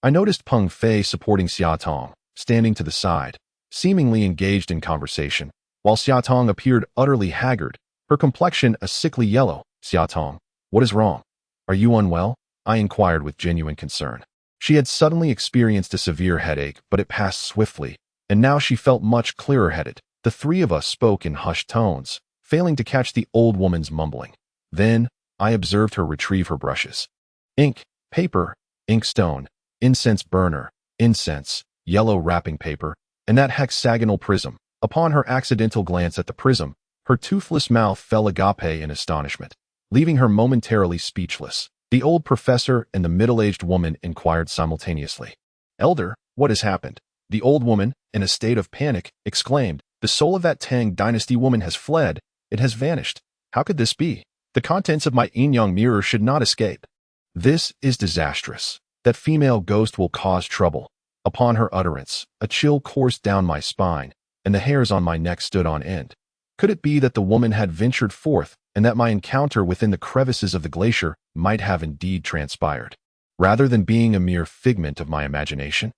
I noticed Peng Fei supporting Xia Tong, standing to the side, seemingly engaged in conversation, while Xia Tong appeared utterly haggard, her complexion a sickly yellow. "Xia Tong, what is wrong? Are you unwell?" I inquired with genuine concern. She had suddenly experienced a severe headache, but it passed swiftly, and now she felt much clearer-headed. The 3 of us spoke in hushed tones, failing to catch the old woman's mumbling. Then, I observed her retrieve her brushes. Ink, paper, inkstone, incense burner, incense, yellow wrapping paper, and that hexagonal prism. Upon her accidental glance at the prism, her toothless mouth fell agape in astonishment, leaving her momentarily speechless. The old professor and the middle-aged woman inquired simultaneously, "Elder, what has happened?" The old woman, in a state of panic, exclaimed, "The soul of that Tang Dynasty woman has fled. It has vanished. How could this be? The contents of my yin-yang mirror should not escape. This is disastrous. That female ghost will cause trouble." Upon her utterance, a chill coursed down my spine, and the hairs on my neck stood on end. Could it be that the woman had ventured forth, and that my encounter within the crevices of the glacier might have indeed transpired, rather than being a mere figment of my imagination?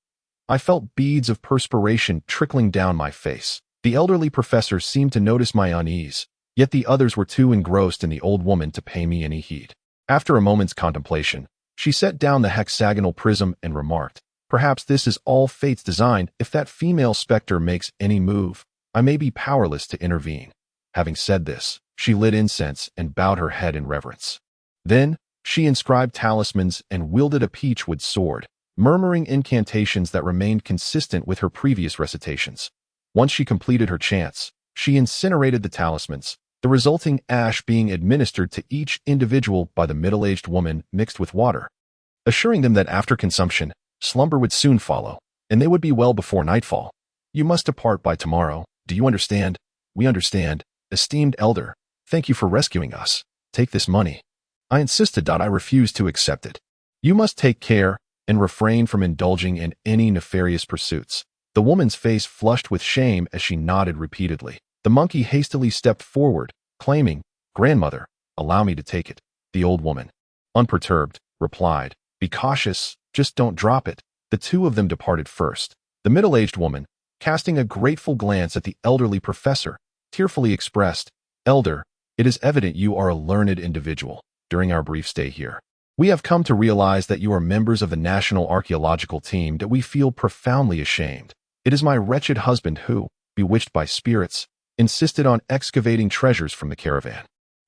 I felt beads of perspiration trickling down my face. The elderly professor seemed to notice my unease, yet the others were too engrossed in the old woman to pay me any heed. After a moment's contemplation, she set down the hexagonal prism and remarked, "Perhaps this is all fate's design. If that female specter makes any move, I may be powerless to intervene." Having said this, she lit incense and bowed her head in reverence. Then, She inscribed talismans and wielded a peachwood sword, murmuring incantations that remained consistent with her previous recitations. Once she completed her chants, she incinerated the talismans, the resulting ash being administered to each individual by the middle-aged woman mixed with water, assuring them that after consumption, slumber would soon follow, and they would be well before nightfall. You must depart by tomorrow. Do you understand? We understand. Esteemed elder, thank you for rescuing us. Take this money. I insisted that I refused to accept it. You must take care and refrain from indulging in any nefarious pursuits. The woman's face flushed with shame as she nodded repeatedly. The monkey hastily stepped forward, claiming, "Grandmother, allow me to take it." The old woman, unperturbed, replied, "Be cautious, just don't drop it." The two of them departed first. The middle-aged woman, casting a grateful glance at the elderly professor, tearfully expressed, "Elder, it is evident you are a learned individual. During our brief stay here, we have come to realize that you are members of the National Archaeological Team, that we feel profoundly ashamed. It is my wretched husband who, bewitched by spirits, insisted on excavating treasures from the caravan.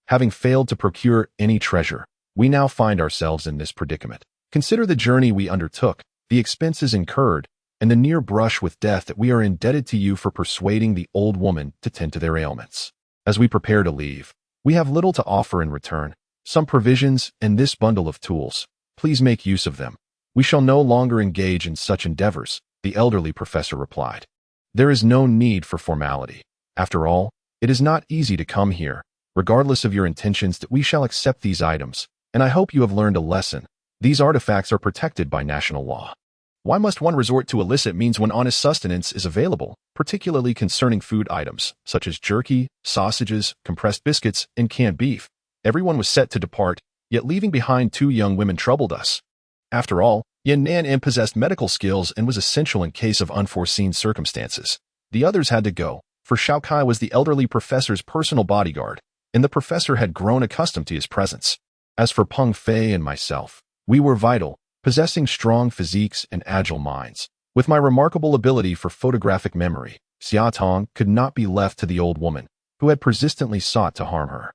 Having failed to procure any treasure, we now find ourselves in this predicament. Consider the journey we undertook, the expenses incurred, and the near brush with death that we are indebted to you for persuading the old woman to tend to their ailments. As we prepare to leave, we have little to offer in return. Some provisions and this bundle of tools. Please make use of them. We shall no longer engage in such endeavors," the elderly professor replied. "There is no need for formality. After all, it is not easy to come here. Regardless of your intentions, that we shall accept these items, and I hope you have learned a lesson. These artifacts are protected by national law. Why must one resort to illicit means when honest sustenance is available, particularly concerning food items, such as jerky, sausages, compressed biscuits, and canned beef? Everyone was set to depart, yet leaving behind two young women troubled us. After all, Yin Nan possessed medical skills and was essential in case of unforeseen circumstances. The others had to go, for Xiao Kai was the elderly professor's personal bodyguard, and the professor had grown accustomed to his presence. As for Peng Fei and myself, we were vital, possessing strong physiques and agile minds. With my remarkable ability for photographic memory, Xia Tong could not be left to the old woman, who had persistently sought to harm her.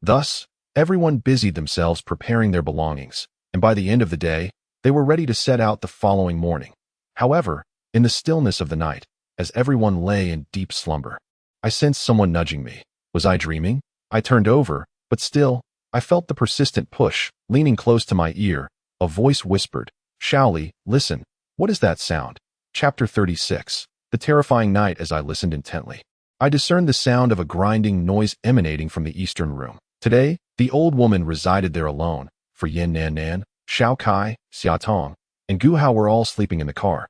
Thus, everyone busied themselves preparing their belongings, and by the end of the day, they were ready to set out the following morning. However, in the stillness of the night, as everyone lay in deep slumber, I sensed someone nudging me. Was I dreaming? I turned over, but still, I felt the persistent push. Leaning close to my ear, a voice whispered, "Shaoli, listen. What is that sound?" Chapter 36. The terrifying night. As I listened intently, I discerned the sound of a grinding noise emanating from the eastern room. Today, the old woman resided there alone, for Yin Nan, Xiao Kai, Xia Tong, and Gu Hao were all sleeping in the car.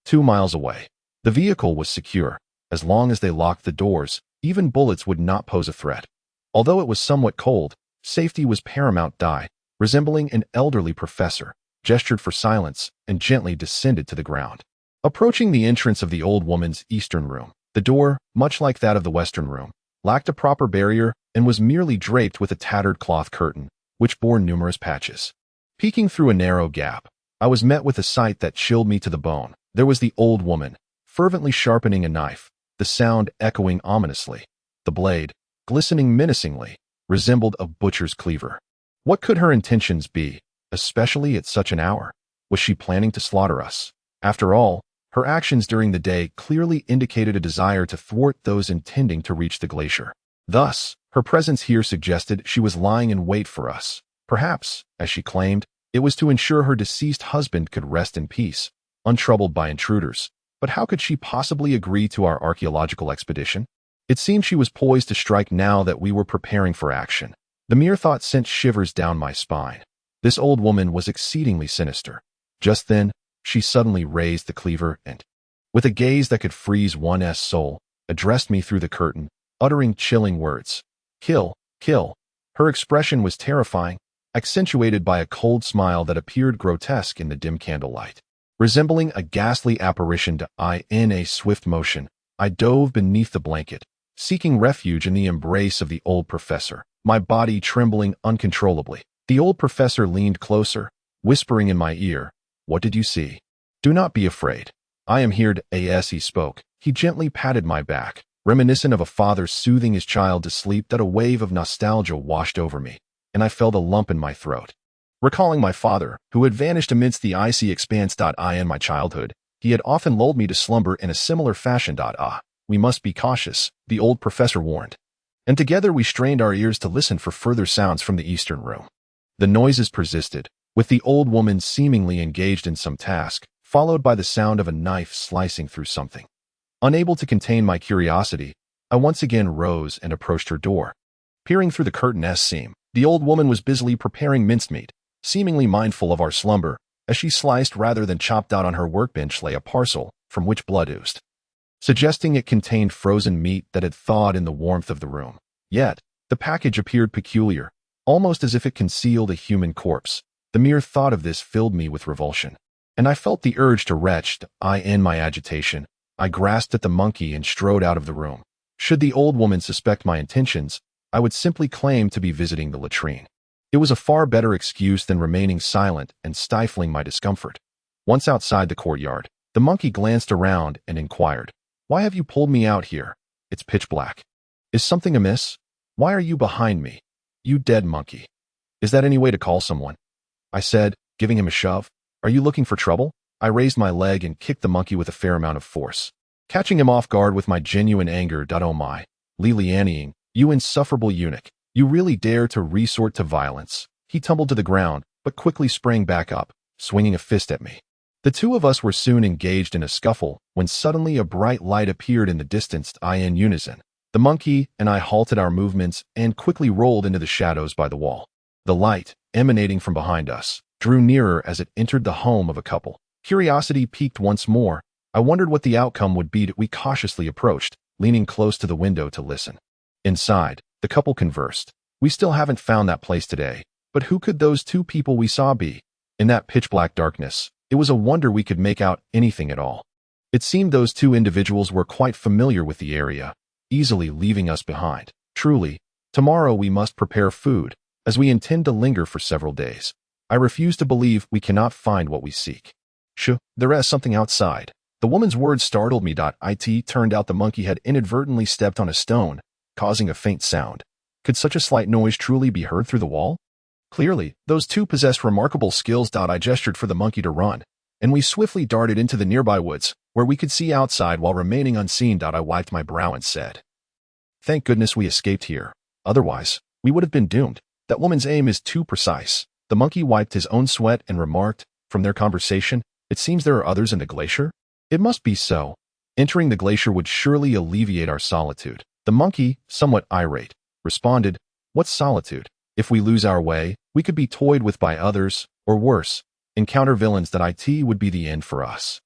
2 miles away, the vehicle was secure. As long as they locked the doors, even bullets would not pose a threat. Although it was somewhat cold, safety was paramount. Dai, resembling an elderly professor, gestured for silence and gently descended to the ground. Approaching the entrance of the old woman's eastern room, the door, much like that of the western room, lacked a proper barrier and was merely draped with a tattered cloth curtain, which bore numerous patches. Peeking through a narrow gap, I was met with a sight that chilled me to the bone. There was the old woman, fervently sharpening a knife, the sound echoing ominously. The blade, glistening menacingly, resembled a butcher's cleaver. What could her intentions be, especially at such an hour? Was she planning to slaughter us? After all, her actions during the day clearly indicated a desire to thwart those intending to reach the glacier. Thus, her presence here suggested she was lying in wait for us. Perhaps, as she claimed, it was to ensure her deceased husband could rest in peace, untroubled by intruders. But how could she possibly agree to our archaeological expedition? It seemed she was poised to strike now that we were preparing for action. The mere thought sent shivers down my spine. This old woman was exceedingly sinister. Just then, she suddenly raised the cleaver and, with a gaze that could freeze one's soul, addressed me through the curtain, uttering chilling words. "Kill, kill." Her expression was terrifying, accentuated by a cold smile that appeared grotesque in the dim candlelight. Resembling a ghastly apparition, in a swift motion, I dove beneath the blanket, seeking refuge in the embrace of the old professor, my body trembling uncontrollably. The old professor leaned closer, whispering in my ear, "What did you see? Do not be afraid. I am here to." As he spoke, he gently patted my back, reminiscent of a father soothing his child to sleep. That a wave of nostalgia washed over me, and I felt a lump in my throat. Recalling my father, who had vanished amidst the icy expanse. In my childhood, he had often lulled me to slumber in a similar fashion. We must be cautious, the old professor warned. And together we strained our ears to listen for further sounds from the eastern room. The noises persisted, with the old woman seemingly engaged in some task, followed by the sound of a knife slicing through something. Unable to contain my curiosity, I once again rose and approached her door. Peering through the curtain seam, the old woman was busily preparing mincemeat, seemingly mindful of our slumber. As she sliced rather than chopped out on her workbench lay a parcel, from which blood oozed, suggesting it contained frozen meat that had thawed in the warmth of the room. Yet, the package appeared peculiar, almost as if it concealed a human corpse. The mere thought of this filled me with revulsion, and I felt the urge to retch. In my agitation, I grasped at the monkey and strode out of the room. Should the old woman suspect my intentions, I would simply claim to be visiting the latrine. It was a far better excuse than remaining silent and stifling my discomfort. Once outside the courtyard, the monkey glanced around and inquired, "Why have you pulled me out here? It's pitch black. Is something amiss? Why are you behind me? You dead monkey. Is that any way to call someone?" I said, giving him a shove. "Are you looking for trouble?" I raised my leg and kicked the monkey with a fair amount of force, catching him off guard with my genuine anger. "Oh my, Li, you insufferable eunuch. You really dare to resort to violence." He tumbled to the ground, but quickly sprang back up, swinging a fist at me. The two of us were soon engaged in a scuffle, when suddenly a bright light appeared in the distance. In unison, the monkey and I halted our movements and quickly rolled into the shadows by the wall. The light, emanating from behind us, drew nearer as it entered the home of a couple. Curiosity piqued once more. I wondered what the outcome would be. We cautiously approached, leaning close to the window to listen. Inside, the couple conversed. "We still haven't found that place today, but who could those two people we saw be?" In that pitch-black darkness, it was a wonder we could make out anything at all. It seemed those two individuals were quite familiar with the area, easily leaving us behind. Truly, tomorrow we must prepare food, as we intend to linger for several days. I refuse to believe we cannot find what we seek. There is something outside. The woman's words startled me. It turned out the monkey had inadvertently stepped on a stone, causing a faint sound. Could such a slight noise truly be heard through the wall? Clearly, those two possessed remarkable skills. I gestured for the monkey to run, and we swiftly darted into the nearby woods, where we could see outside while remaining unseen. I wiped my brow and said, "Thank goodness we escaped here. Otherwise, we would have been doomed. That woman's aim is too precise." The monkey wiped his own sweat and remarked, from their conversation, "It seems there are others in the glacier." It must be so. Entering the glacier would surely alleviate our solitude. The monkey, somewhat irate, responded, "What solitude? If we lose our way, we could be toyed with by others, or worse, encounter villains. It would be the end for us."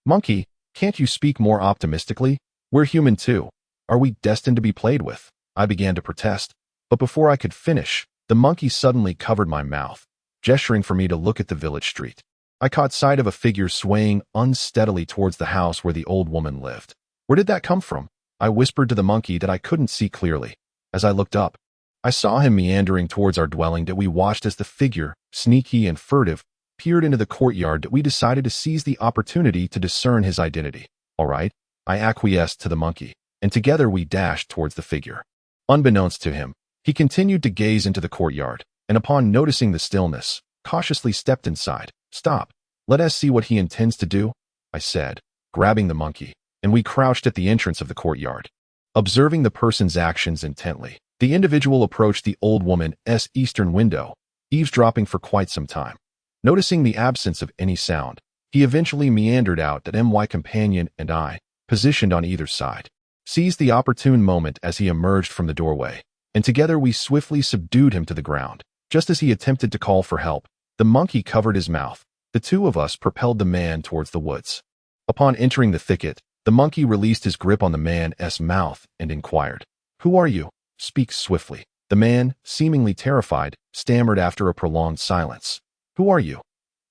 "Monkey, can't you speak more optimistically? We're human too. Are we destined to be played with?" I began to protest, but before I could finish, the monkey suddenly covered my mouth, gesturing for me to look at the village street. I caught sight of a figure swaying unsteadily towards the house where the old woman lived. "Where did that come from?" I whispered to the monkey that I couldn't see clearly. As I looked up, I saw him meandering towards our dwelling. We watched as the figure, sneaky and furtive, peered into the courtyard. We decided to seize the opportunity to discern his identity. "All right," I acquiesced to the monkey, and together we dashed towards the figure. Unbeknownst to him, he continued to gaze into the courtyard, and upon noticing the stillness, cautiously stepped inside. "Stop. Let us see what he intends to do," I said, grabbing the monkey, and we crouched at the entrance of the courtyard. Observing the person's actions intently, the individual approached the old woman's eastern window, eavesdropping for quite some time. Noticing the absence of any sound, he eventually meandered out. My companion and I, positioned on either side, seized the opportune moment as he emerged from the doorway, and together we swiftly subdued him to the ground. Just as he attempted to call for help, the monkey covered his mouth. The two of us propelled the man towards the woods. Upon entering the thicket, the monkey released his grip on the man's mouth and inquired, "Who are you? Speak swiftly." The man, seemingly terrified, stammered after a prolonged silence, "Who are you?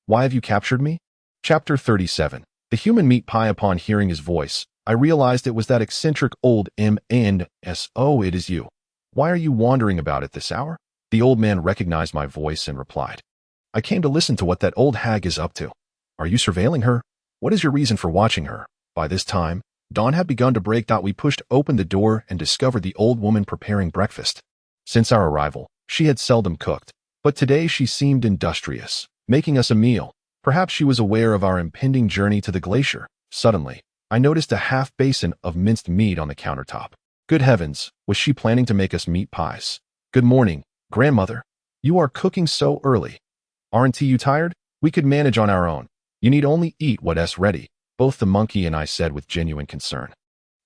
Why have you captured me?" Chapter 37. The human meat pie. Upon hearing his voice, I realized it was that eccentric old man. "Oh, it is you. Why are you wandering about at this hour?" The old man recognized my voice and replied, "I came to listen to what that old hag is up to." "Are you surveilling her? What is your reason for watching her?" By this time, dawn had begun to break. We pushed open the door and discovered the old woman preparing breakfast. Since our arrival, she had seldom cooked, But today she seemed industrious, making us a meal. Perhaps she was aware of our impending journey to the glacier. Suddenly, I noticed a half basin of minced meat on the countertop. Good heavens, was she planning to make us meat pies? Good morning, grandmother. You are cooking so early. Aren't you tired? We could manage on our own. You need only eat what's ready, both the monkey and I said with genuine concern.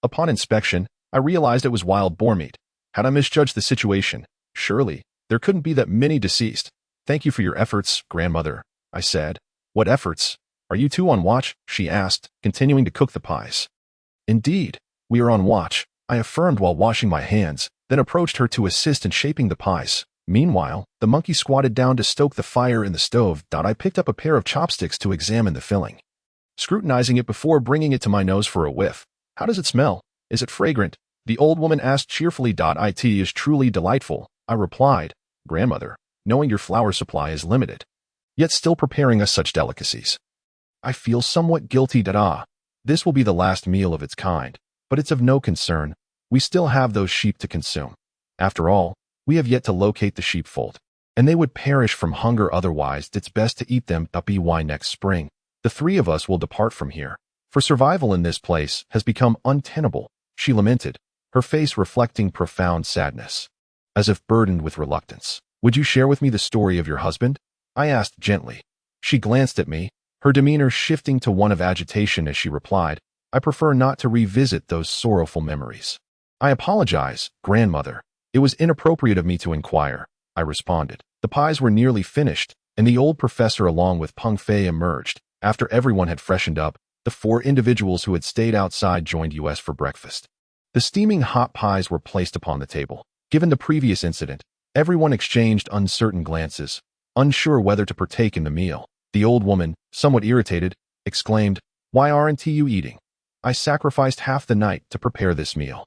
Upon inspection, I realized it was wild boar meat. Had I misjudged the situation? Surely, there couldn't be that many deceased. Thank you for your efforts, grandmother, I said. What efforts? Are you two on watch? She asked, continuing to cook the pies. Indeed, we are on watch, I affirmed while washing my hands, then approached her to assist in shaping the pies. Meanwhile, the monkey squatted down to stoke the fire in the stove. I picked up a pair of chopsticks to examine the filling, scrutinizing it before bringing it to my nose for a whiff. How does it smell? Is it fragrant? The old woman asked cheerfully. It is truly delightful, I replied. Grandmother, knowing your flour supply is limited, yet still preparing us such delicacies. I feel somewhat guilty. This will be the last meal of its kind, but it's of no concern. We still have those sheep to consume. After all, we have yet to locate the sheepfold, and they would perish from hunger otherwise. It's best to eat them. By next spring, the three of us will depart from here, for survival in this place has become untenable, she lamented, her face reflecting profound sadness, as if burdened with reluctance. Would you share with me the story of your husband? I asked gently. She glanced at me, her demeanor shifting to one of agitation as she replied, I prefer not to revisit those sorrowful memories. I apologize, grandmother. It was inappropriate of me to inquire, I responded. The pies were nearly finished, and the old professor along with Peng Fei emerged. After everyone had freshened up, the 4 individuals who had stayed outside joined us for breakfast. The steaming hot pies were placed upon the table. Given the previous incident, everyone exchanged uncertain glances, unsure whether to partake in the meal. The old woman, somewhat irritated, exclaimed, Why aren't you eating? I sacrificed half the night to prepare this meal.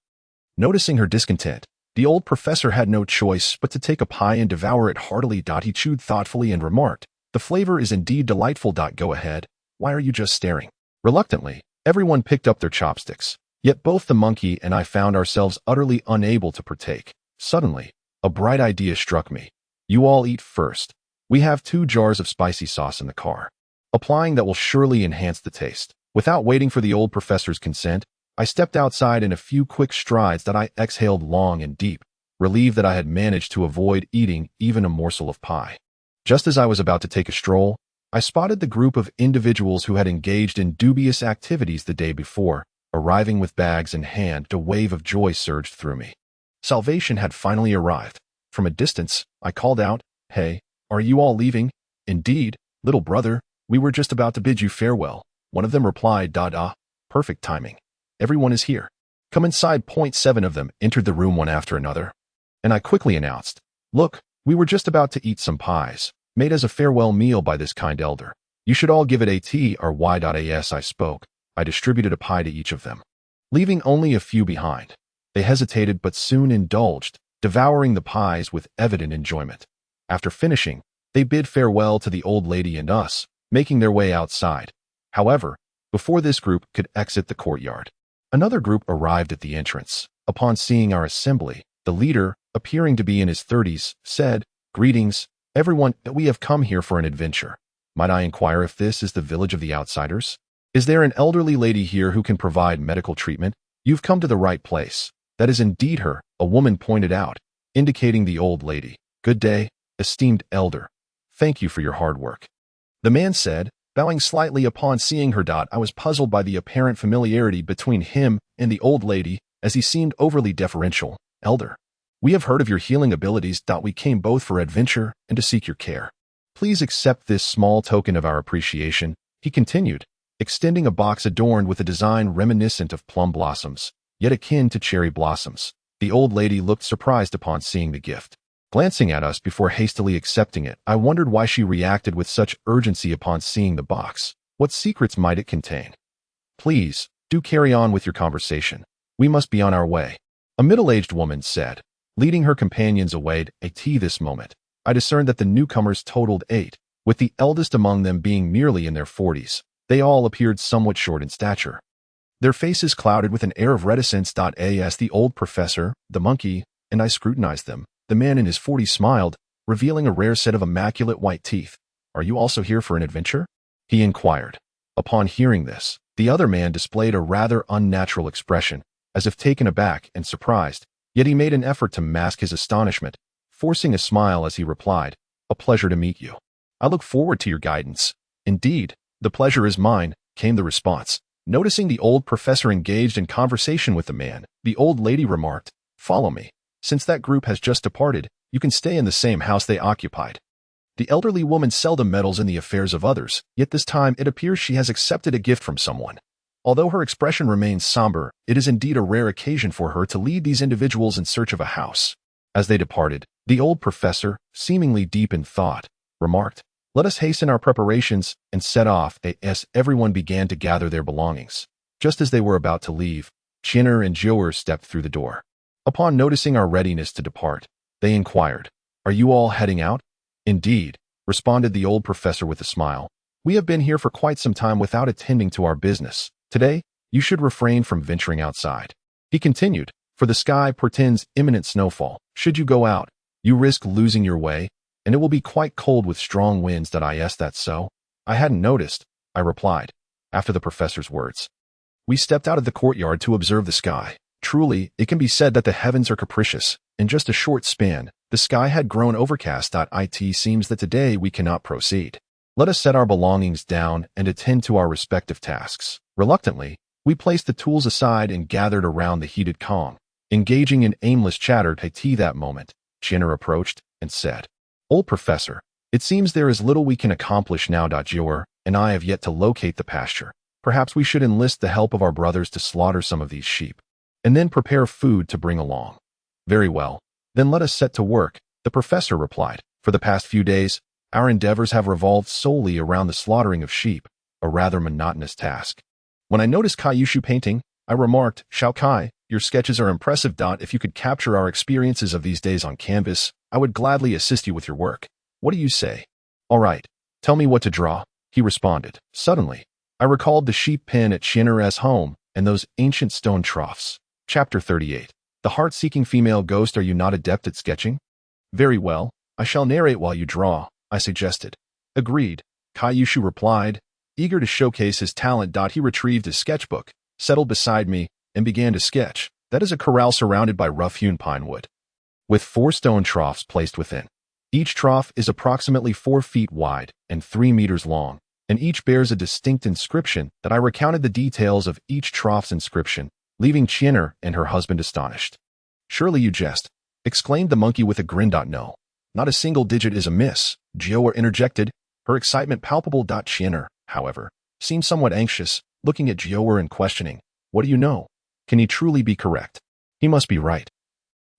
Noticing her discontent, the old professor had no choice but to take a pie and devour it heartily. He chewed thoughtfully and remarked, The flavor is indeed delightful. Go ahead. Why are you just staring? Reluctantly, everyone picked up their chopsticks, yet both the monkey and I found ourselves utterly unable to partake. Suddenly, a bright idea struck me. You all eat first. We have 2 jars of spicy sauce in the car. Applying that will surely enhance the taste. Without waiting for the old professor's consent, I stepped outside in a few quick strides. I exhaled long and deep, relieved that I had managed to avoid eating even a morsel of pie. Just as I was about to take a stroll, I spotted the group of individuals who had engaged in dubious activities the day before. Arriving with bags in hand, a wave of joy surged through me. Salvation had finally arrived. From a distance, I called out, Hey, are you all leaving? Indeed, little brother, we were just about to bid you farewell. One of them replied, Perfect timing. Everyone is here. Come inside. 7 of them entered the room one after another. And I quickly announced, Look, we were just about to eat some pies, made as a farewell meal by this kind elder. You should all give it a T or Y.as I spoke. I distributed a pie to each of them, leaving only a few behind. They hesitated but soon indulged, devouring the pies with evident enjoyment. After finishing, they bid farewell to the old lady and us, making their way outside. However, before this group could exit the courtyard, another group arrived at the entrance. Upon seeing our assembly, the leader, appearing to be in his 30s, said, Greetings, everyone, we have come here for an adventure. Might I inquire if this is the village of the outsiders? Is there an elderly lady here who can provide medical treatment? You've come to the right place. That is indeed her, a woman pointed out, indicating the old lady. Good day, esteemed elder. Thank you for your hard work. The man said, bowing slightly upon seeing her. I was puzzled by the apparent familiarity between him and the old lady, as he seemed overly deferential. Elder, we have heard of your healing abilities. We came both for adventure and to seek your care. Please accept this small token of our appreciation, he continued, extending a box adorned with a design reminiscent of plum blossoms, yet akin to cherry blossoms. The old lady looked surprised upon seeing the gift. Glancing at us before hastily accepting it, I wondered why she reacted with such urgency upon seeing the box. What secrets might it contain? Please, do carry on with your conversation. We must be on our way. A middle-aged woman said, leading her companions away. This moment, I discerned that the newcomers totaled 8, with the eldest among them being merely in their 40s. They all appeared somewhat short in stature, their faces clouded with an air of reticence. As the old professor, the monkey, and I scrutinized them, the man in his 40s smiled, revealing a rare set of immaculate white teeth. "Are you also here for an adventure?" he inquired. Upon hearing this, the other man displayed a rather unnatural expression, as if taken aback and surprised, yet he made an effort to mask his astonishment, forcing a smile as he replied, "A pleasure to meet you. I look forward to your guidance." "Indeed, the pleasure is mine," came the response. Noticing the old professor engaged in conversation with the man, the old lady remarked, "Follow me. Since that group has just departed, you can stay in the same house they occupied." The elderly woman seldom meddles in the affairs of others, yet this time it appears she has accepted a gift from someone. Although her expression remains somber, it is indeed a rare occasion for her to lead these individuals in search of a house. As they departed, the old professor, seemingly deep in thought, remarked, "Let us hasten our preparations," and set off as everyone began to gather their belongings. Just as they were about to leave, Chinner and Joer stepped through the door. Upon noticing our readiness to depart, they inquired, "Are you all heading out?" "Indeed," responded the old professor with a smile. "We have been here for quite some time without attending to our business. Today, you should refrain from venturing outside." He continued, "For the sky portends imminent snowfall. Should you go out, you risk losing your way, and it will be quite cold with strong winds. Is that so?" "I hadn't noticed," I replied, after the professor's words. We stepped out of the courtyard to observe the sky. Truly, it can be said that the heavens are capricious. In just a short span, the sky had grown overcast. It seems that today we cannot proceed. Let us set our belongings down and attend to our respective tasks. Reluctantly, we placed the tools aside and gathered around the heated Kong. Engaging in aimless chatter that moment, Chinner approached and said, "Old professor, it seems there is little we can accomplish now. Joer and I have yet to locate the pasture. Perhaps we should enlist the help of our brothers to slaughter some of these sheep, and then prepare food to bring along." "Very well, then let us set to work," the professor replied. "For the past few days, our endeavors have revolved solely around the slaughtering of sheep, a rather monotonous task." When I noticed Kaiyushu painting, I remarked, "Shao Kai, your sketches are impressive. If you could capture our experiences of these days on canvas, I would gladly assist you with your work. What do you say?" "All right, tell me what to draw," he responded. Suddenly, I recalled the sheep pen at Chinner's home and those ancient stone troughs. Chapter 38. The heart-seeking female ghost. "Are you not adept at sketching?" "Very well, I shall narrate while you draw," I suggested. "Agreed," Kaiyushu replied, eager to showcase his talent. He retrieved his sketchbook, settled beside me, and began to sketch. That is a corral surrounded by rough-hewn pine wood, with 4 stone troughs placed within. Each trough is approximately 4 feet wide and 3 meters long, and each bears a distinct inscription. I recounted the details of each trough's inscription, leaving Chinner and her husband astonished. "Surely you jest," exclaimed the monkey with a grin. "No, not a single digit is amiss," Joer interjected, her excitement palpable. Chinner, however, seemed somewhat anxious, looking at Joer and questioning, "What do you know? Can he truly be correct? He must be right.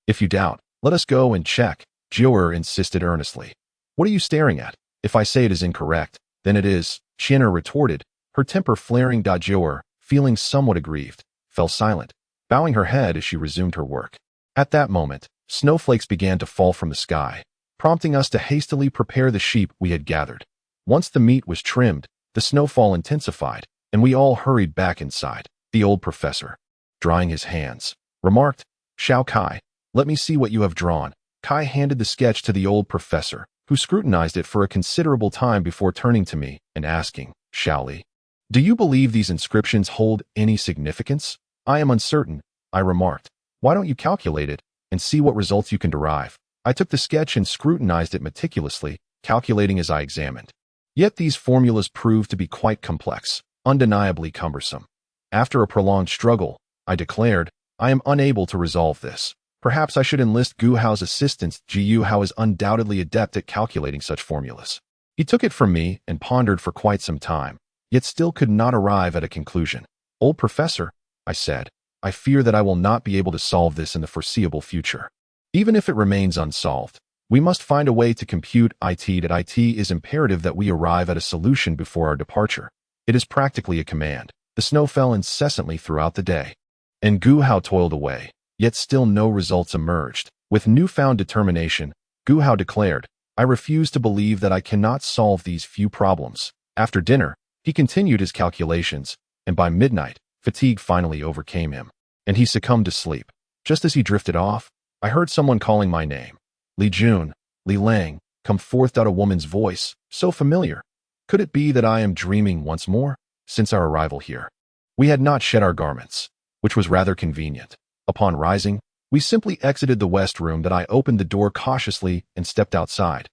If you doubt, let us go and check," Joer insisted earnestly. "What are you staring at? If I say it is incorrect, then it is," Chinner retorted, her temper flaring. Joer, feeling somewhat aggrieved, fell silent, bowing her head as she resumed her work. At that moment, snowflakes began to fall from the sky, prompting us to hastily prepare the sheep we had gathered. Once the meat was trimmed, the snowfall intensified, and we all hurried back inside. The old professor, drying his hands, remarked, "Shao Kai, let me see what you have drawn." Kai handed the sketch to the old professor, who scrutinized it for a considerable time before turning to me and asking, "Shao Li, do you believe these inscriptions hold any significance?" "I am uncertain," I remarked. "Why don't you calculate it and see what results you can derive?" I took the sketch and scrutinized it meticulously, calculating as I examined. Yet these formulas proved to be quite complex, undeniably cumbersome. After a prolonged struggle, I declared, "I am unable to resolve this. Perhaps I should enlist Gu Hao's assistance." Gu Hao is undoubtedly adept at calculating such formulas. He took it from me and pondered for quite some time, yet still could not arrive at a conclusion. "Old professor," I said, "I fear that I will not be able to solve this in the foreseeable future. Even if it remains unsolved, we must find a way to compute it. It is imperative that we arrive at a solution before our departure. It is practically a command." The snow fell incessantly throughout the day, and Gu Hao toiled away, yet still no results emerged. With newfound determination, Gu Hao declared, "I refuse to believe that I cannot solve these few problems." After dinner, he continued his calculations, and by midnight, fatigue finally overcame him, and he succumbed to sleep. Just as he drifted off, I heard someone calling my name. "Li Jun, Li Lang, come forth, a woman's voice, so familiar. Could it be that I am dreaming once more? Since our arrival here, we had not shed our garments, which was rather convenient. Upon rising, we simply exited the west room that I opened the door cautiously and stepped outside.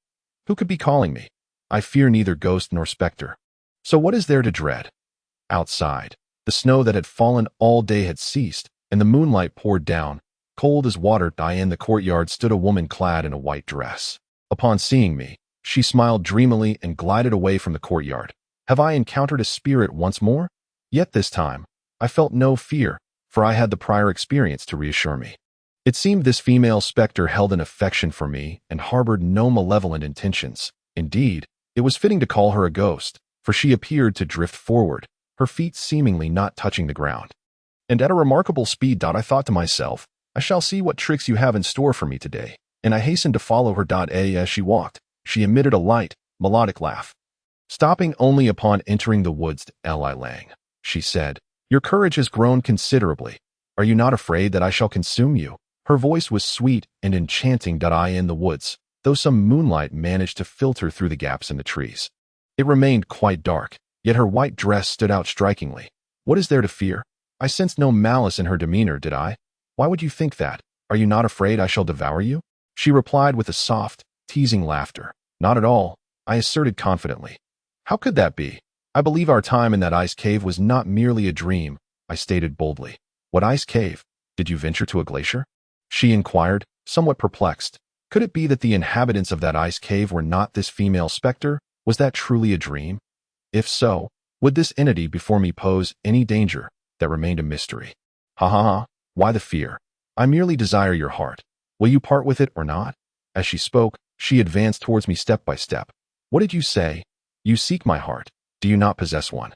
Who could be calling me? I fear neither ghost nor specter. So what is there to dread? Outside, the snow that had fallen all day had ceased, and the moonlight poured down. Cold as water, in the courtyard stood a woman clad in a white dress. Upon seeing me, she smiled dreamily and glided away from the courtyard. Have I encountered a spirit once more? Yet this time, I felt no fear, for I had the prior experience to reassure me. It seemed this female specter held an affection for me and harbored no malevolent intentions. Indeed, it was fitting to call her a ghost, for she appeared to drift forward, her feet seemingly not touching the ground. And at a remarkable speed, I thought to myself, I shall see what tricks you have in store for me today. And I hastened to follow her. As she walked, she emitted a light, melodic laugh. Stopping only upon entering the woods, Li Lang, she said, your courage has grown considerably. Are you not afraid that I shall consume you? Her voice was sweet and enchanting. In the woods, though some moonlight managed to filter through the gaps in the trees. It remained quite dark, yet her white dress stood out strikingly. What is there to fear? I sensed no malice in her demeanor, did I? Why would you think that? Are you not afraid I shall devour you? She replied with a soft, teasing laughter. Not at all, I asserted confidently. How could that be? I believe our time in that ice cave was not merely a dream, I stated boldly. What ice cave? Did you venture to a glacier? She inquired, somewhat perplexed. Could it be that the inhabitants of that ice cave were not this female specter? Was that truly a dream? If so, would this entity before me pose any danger? That remained a mystery. Ha ha ha, why the fear? I merely desire your heart. Will you part with it or not? As she spoke, she advanced towards me step by step. What did you say? You seek my heart. Do you not possess one?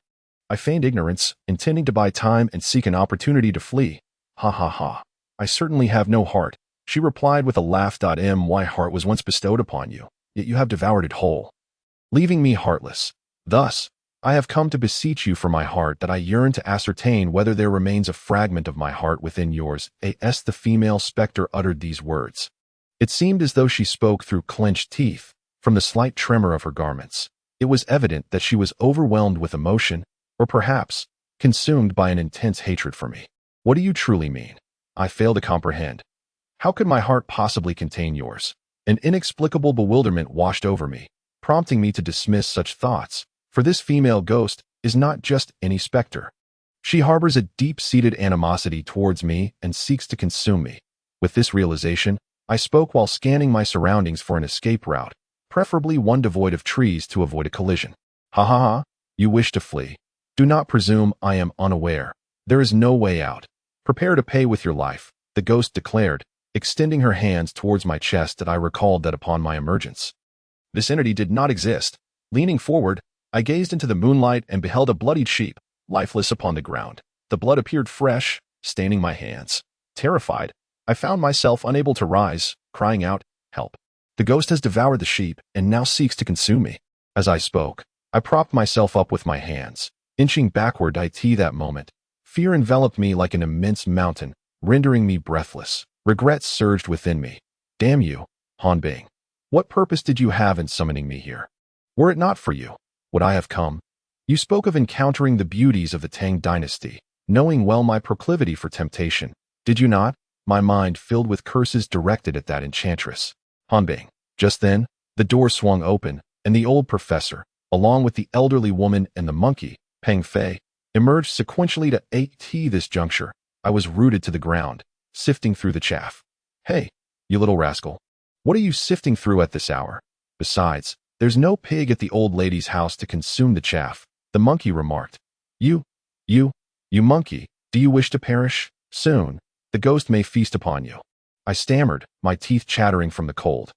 I feigned ignorance, intending to buy time and seek an opportunity to flee. Ha ha ha. I certainly have no heart, she replied with a laugh. My heart was once bestowed upon you, yet you have devoured it whole, leaving me heartless. Thus, I have come to beseech you for my heart, that I yearn to ascertain whether there remains a fragment of my heart within yours. As the female specter uttered these words, it seemed as though she spoke through clenched teeth. From the slight tremor of her garments, it was evident that she was overwhelmed with emotion, or perhaps consumed by an intense hatred for me. What do you truly mean? I fail to comprehend. How could my heart possibly contain yours? An inexplicable bewilderment washed over me, prompting me to dismiss such thoughts. For this female ghost is not just any specter. She harbors a deep-seated animosity towards me and seeks to consume me. With this realization, I spoke while scanning my surroundings for an escape route, preferably one devoid of trees to avoid a collision. Ha ha ha, you wish to flee. Do not presume I am unaware. There is no way out. Prepare to pay with your life, the ghost declared, extending her hands towards my chest. I recalled that upon my emergence, this entity did not exist. Leaning forward, I gazed into the moonlight and beheld a bloodied sheep, lifeless upon the ground. The blood appeared fresh, staining my hands. Terrified, I found myself unable to rise, crying out, help. The ghost has devoured the sheep and now seeks to consume me. As I spoke, I propped myself up with my hands, inching backward. That moment, fear enveloped me like an immense mountain, rendering me breathless. Regret surged within me. Damn you, Han Bing. What purpose did you have in summoning me here? Were it not for you, would I have come? You spoke of encountering the beauties of the Tang Dynasty, knowing well my proclivity for temptation. Did you not? My mind filled with curses directed at that enchantress. Han Bing. Just then, the door swung open, and the old professor, along with the elderly woman and the monkey, Peng Fei, emerged sequentially. This juncture, I was rooted to the ground, sifting through the chaff. Hey, you little rascal. What are you sifting through at this hour? Besides, there's no pig at the old lady's house to consume the chaff, the monkey remarked. You monkey, do you wish to perish? Soon, the ghost may feast upon you. I stammered, my teeth chattering from the cold.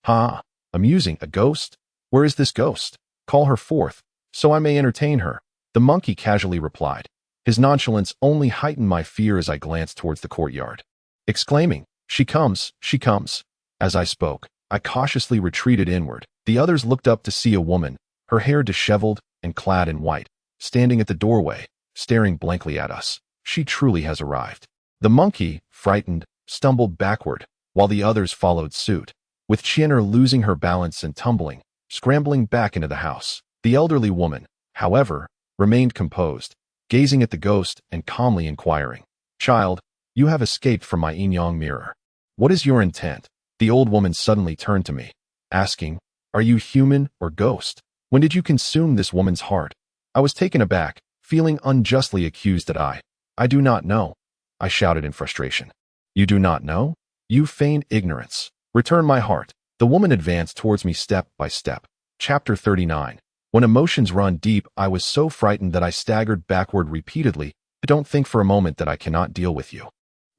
Ha, amusing, a ghost? Where is this ghost? Call her forth, so I may entertain her, the monkey casually replied. His nonchalance only heightened my fear as I glanced towards the courtyard, exclaiming, she comes, she comes. As I spoke, I cautiously retreated inward. The others looked up to see a woman, her hair disheveled and clad in white, standing at the doorway, staring blankly at us. She truly has arrived. The monkey, frightened, stumbled backward, while the others followed suit. with Qian'er losing her balance and tumbling, scrambling back into the house. The elderly woman, however, remained composed, gazing at the ghost and calmly inquiring, "Child, you have escaped from my yin-yang mirror. What is your intent?" The old woman suddenly turned to me, asking, "Are you human or ghost? When did you consume this woman's heart?" I was taken aback, feeling unjustly accused that I do not know, I shouted in frustration. "You do not know? You feign ignorance. Return my heart." The woman advanced towards me step by step. Chapter 39. When emotions run deep, I was so frightened that I staggered backward repeatedly. "Don't think for a moment that I cannot deal with you."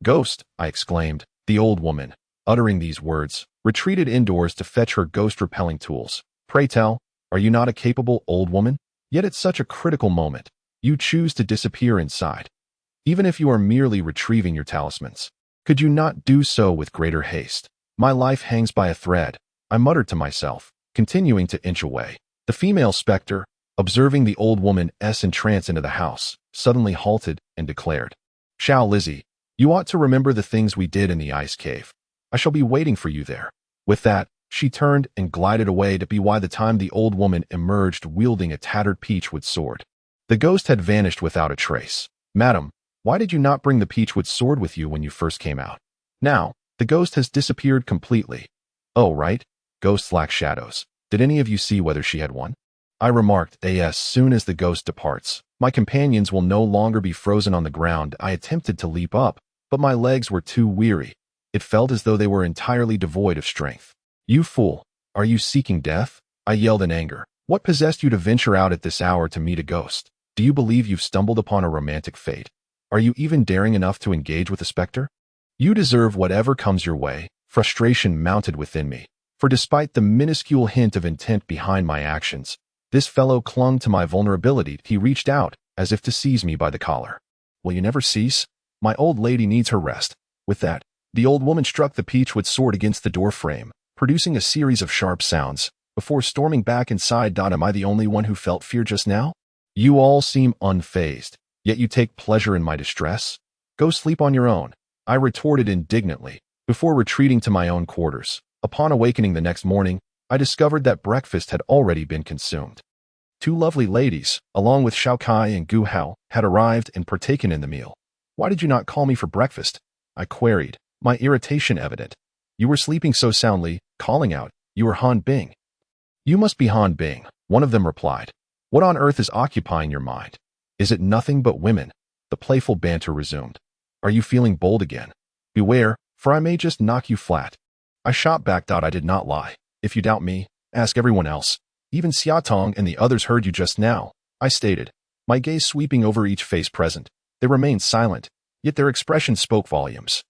"Ghost," I exclaimed. The old woman, uttering these words, retreated indoors to fetch her ghost-repelling tools. "Pray tell, are you not a capable old woman? Yet at such a critical moment, you choose to disappear inside. Even if you are merely retrieving your talismans, could you not do so with greater haste? My life hangs by a thread," I muttered to myself, continuing to inch away. The female specter, observing the old woman's entrance into the house, suddenly halted and declared, "Xiao Lizzie, you ought to remember the things we did in the ice cave. I shall be waiting for you there." With that, she turned and glided away to be by the time the old woman emerged wielding a tattered peachwood sword. The ghost had vanished without a trace. "Madam, why did you not bring the peachwood sword with you when you first came out? Now, the ghost has disappeared completely." "Oh, right. Ghosts lack shadows. Did any of you see whether she had one?" I remarked, "As soon as the ghost departs, my companions will no longer be frozen on the ground." I attempted to leap up, but my legs were too weary. It felt as though they were entirely devoid of strength. "You fool! Are you seeking death?" I yelled in anger. "What possessed you to venture out at this hour to meet a ghost? Do you believe you've stumbled upon a romantic fate? Are you even daring enough to engage with a specter? You deserve whatever comes your way." Frustration mounted within me, for despite the minuscule hint of intent behind my actions, this fellow clung to my vulnerability. He reached out, as if to seize me by the collar. "Will you never cease? My old lady needs her rest." With that, the old woman struck the peachwood sword against the door frame, producing a series of sharp sounds, before storming back inside. "Am I the only one who felt fear just now? You all seem unfazed, yet you take pleasure in my distress? Go sleep on your own," I retorted indignantly, before retreating to my own quarters. Upon awakening the next morning, I discovered that breakfast had already been consumed. Two lovely ladies, along with Xiao Kai and Gu Hao, had arrived and partaken in the meal. "Why did you not call me for breakfast?" I queried, my irritation evident. "You were sleeping so soundly," calling out, "You were Han Bing." "You must be Han Bing," one of them replied. "What on earth is occupying your mind? Is it nothing but women?" The playful banter resumed. "Are you feeling bold again? Beware, for I may just knock you flat." I shot back. "I did not lie. If you doubt me, ask everyone else. Even Xiaotong and the others heard you just now," I stated, my gaze sweeping over each face present. They remained silent, yet their expression spoke volumes.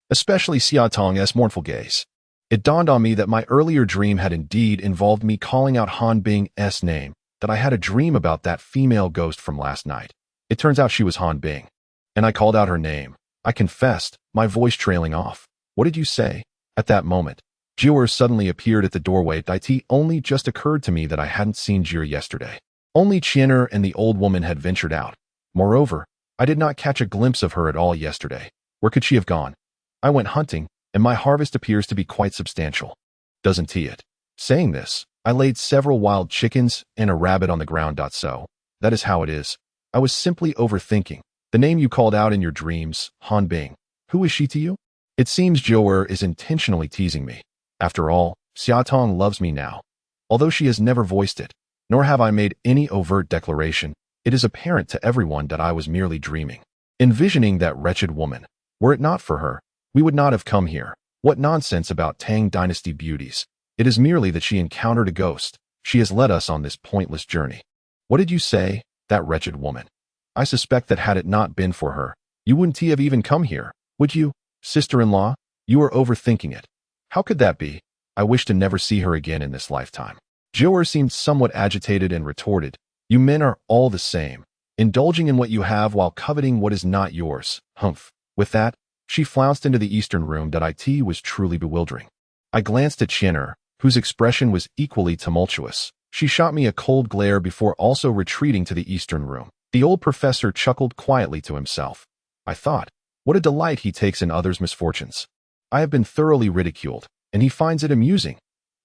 Especially Xiaotong's mournful gaze. It dawned on me that my earlier dream had indeed involved me calling out Han Bing's name, that I had a dream about that female ghost from last night. It turns out she was Han Bing. And I called out her name. I confessed, my voice trailing off. "What did you say?" At that moment, Jier suddenly appeared at the doorway. It only just occurred to me that I hadn't seen Jier yesterday. Only Qian'er and the old woman had ventured out. Moreover, I did not catch a glimpse of her at all yesterday. Where could she have gone? I went hunting, and my harvest appears to be quite substantial. Doesn't it? Saying this, I laid several wild chickens and a rabbit on the ground. So, that is how it is. I was simply overthinking. The name you called out in your dreams, Han Bing. Who is she to you? It seems Jier is intentionally teasing me. After all, Xiaotong loves me now. Although she has never voiced it, nor have I made any overt declaration, it is apparent to everyone that I was merely dreaming. Envisioning that wretched woman. Were it not for her, we would not have come here. What nonsense about Tang Dynasty beauties. It is merely that she encountered a ghost. She has led us on this pointless journey. What did you say? That wretched woman. I suspect that had it not been for her, you wouldn't have even come here, would you? Sister-in-law, you are overthinking it. How could that be? I wish to never see her again in this lifetime. Jier seemed somewhat agitated and retorted, "You men are all the same, indulging in what you have while coveting what is not yours. Humph." With that, she flounced into the eastern room. It was truly bewildering. I glanced at Qian'er, whose expression was equally tumultuous. She shot me a cold glare before also retreating to the eastern room. The old professor chuckled quietly to himself. I thought, what a delight he takes in others' misfortunes. I have been thoroughly ridiculed, and he finds it amusing.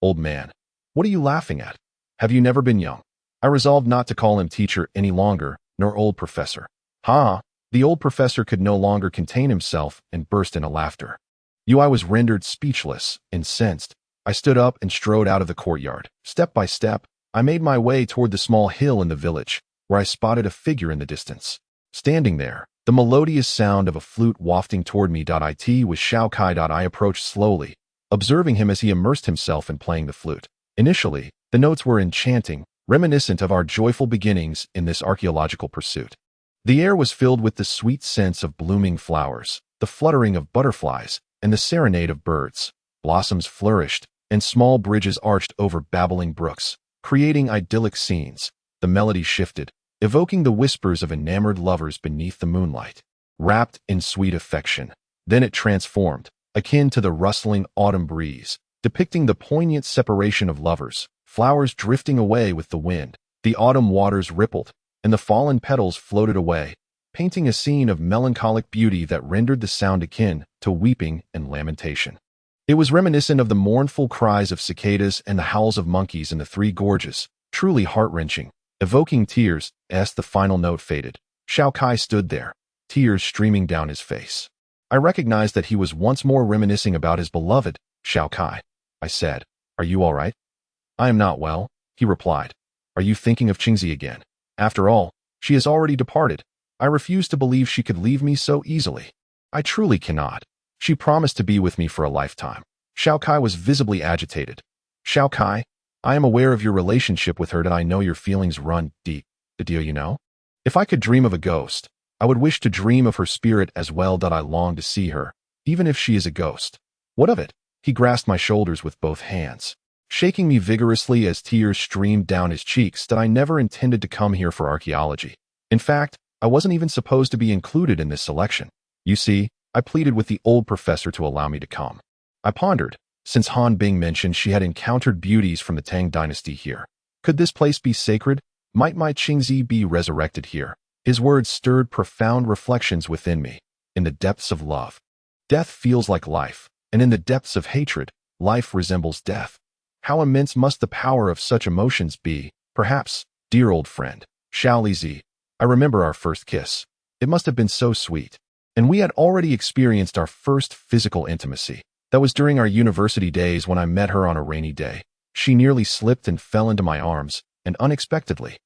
Old man, what are you laughing at? Have you never been young? I resolved not to call him teacher any longer, nor old professor. Ha! The old professor could no longer contain himself and burst into laughter. I was rendered speechless, incensed. I stood up and strode out of the courtyard. Step by step, I made my way toward the small hill in the village, where I spotted a figure in the distance. Standing there, the melodious sound of a flute wafting toward me. It was Shao Kai. I approached slowly, observing him as he immersed himself in playing the flute. Initially, the notes were enchanting, reminiscent of our joyful beginnings in this archaeological pursuit. The air was filled with the sweet scents of blooming flowers, the fluttering of butterflies, and the serenade of birds. Blossoms flourished, and small bridges arched over babbling brooks, creating idyllic scenes. The melody shifted, evoking the whispers of enamored lovers beneath the moonlight, wrapped in sweet affection. Then it transformed, akin to the rustling autumn breeze, depicting the poignant separation of lovers, flowers drifting away with the wind. The autumn waters rippled, and the fallen petals floated away, painting a scene of melancholic beauty that rendered the sound akin to weeping and lamentation. It was reminiscent of the mournful cries of cicadas and the howls of monkeys in the Three Gorges, truly heart-wrenching, evoking tears as the final note faded. Shao Kai stood there, tears streaming down his face. I recognized that he was once more reminiscing about his beloved. Shao Kai, I said, are you all right? I am not well, he replied. Are you thinking of Qingzi again? After all, she has already departed. I refuse to believe she could leave me so easily. I truly cannot. She promised to be with me for a lifetime. Shao Kai was visibly agitated. Shao Kai, I am aware of your relationship with her and I know your feelings run deep. Do you know? If I could dream of a ghost, I would wish to dream of her spirit as well. I long to see her, even if she is a ghost. What of it? He grasped my shoulders with both hands, shaking me vigorously as tears streamed down his cheeks. That I never intended to come here for archaeology. In fact, I wasn't even supposed to be included in this selection. You see, I pleaded with the old professor to allow me to come. I pondered. Since Han Bing mentioned she had encountered beauties from the Tang Dynasty here. Could this place be sacred? Might my Qingzi be resurrected here? His words stirred profound reflections within me. In the depths of love, death feels like life, and in the depths of hatred, life resembles death. How immense must the power of such emotions be? Perhaps, dear old friend, Xiao Lizi, I remember our first kiss. It must have been so sweet. And we had already experienced our first physical intimacy. That was during our university days when I met her on a rainy day. She nearly slipped and fell into my arms, and unexpectedly,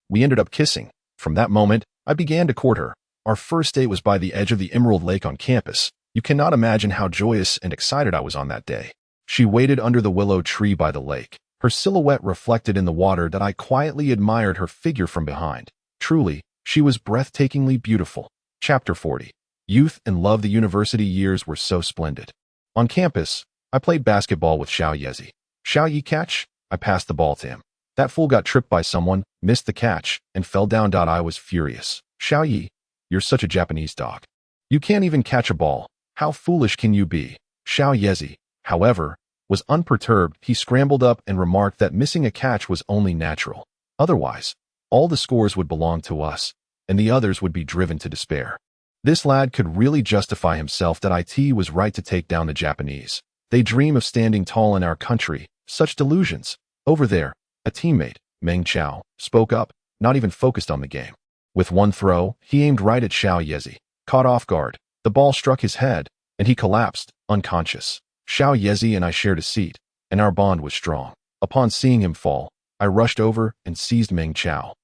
we ended up kissing. From that moment, I began to court her. Our first date was by the edge of the Emerald Lake on campus. You cannot imagine how joyous and excited I was on that day. She waited under the willow tree by the lake, her silhouette reflected in the water. That I quietly admired her figure from behind. Truly, she was breathtakingly beautiful. Chapter 40. Youth and love. The university years were so splendid. On campus, I played basketball with Xiao Yezi. Xiao Yi catch? I passed the ball to him. That fool got tripped by someone, missed the catch, and fell down. I was furious. Xiao Yi, you're such a Japanese dog. You can't even catch a ball. How foolish can you be? Xiao Yezi, however, was unperturbed. He scrambled up and remarked that missing a catch was only natural. Otherwise, all the scores would belong to us, and the others would be driven to despair. This lad could really justify himself. That it was right to take down the Japanese. They dream of standing tall in our country. Such delusions. Over there, a teammate, Meng Chao, spoke up, not even focused on the game. With one throw, he aimed right at Xiao Yezi. Caught off guard, the ball struck his head, and he collapsed, unconscious. Xiao Yezi and I shared a seat, and our bond was strong. Upon seeing him fall, I rushed over and seized Meng Chao.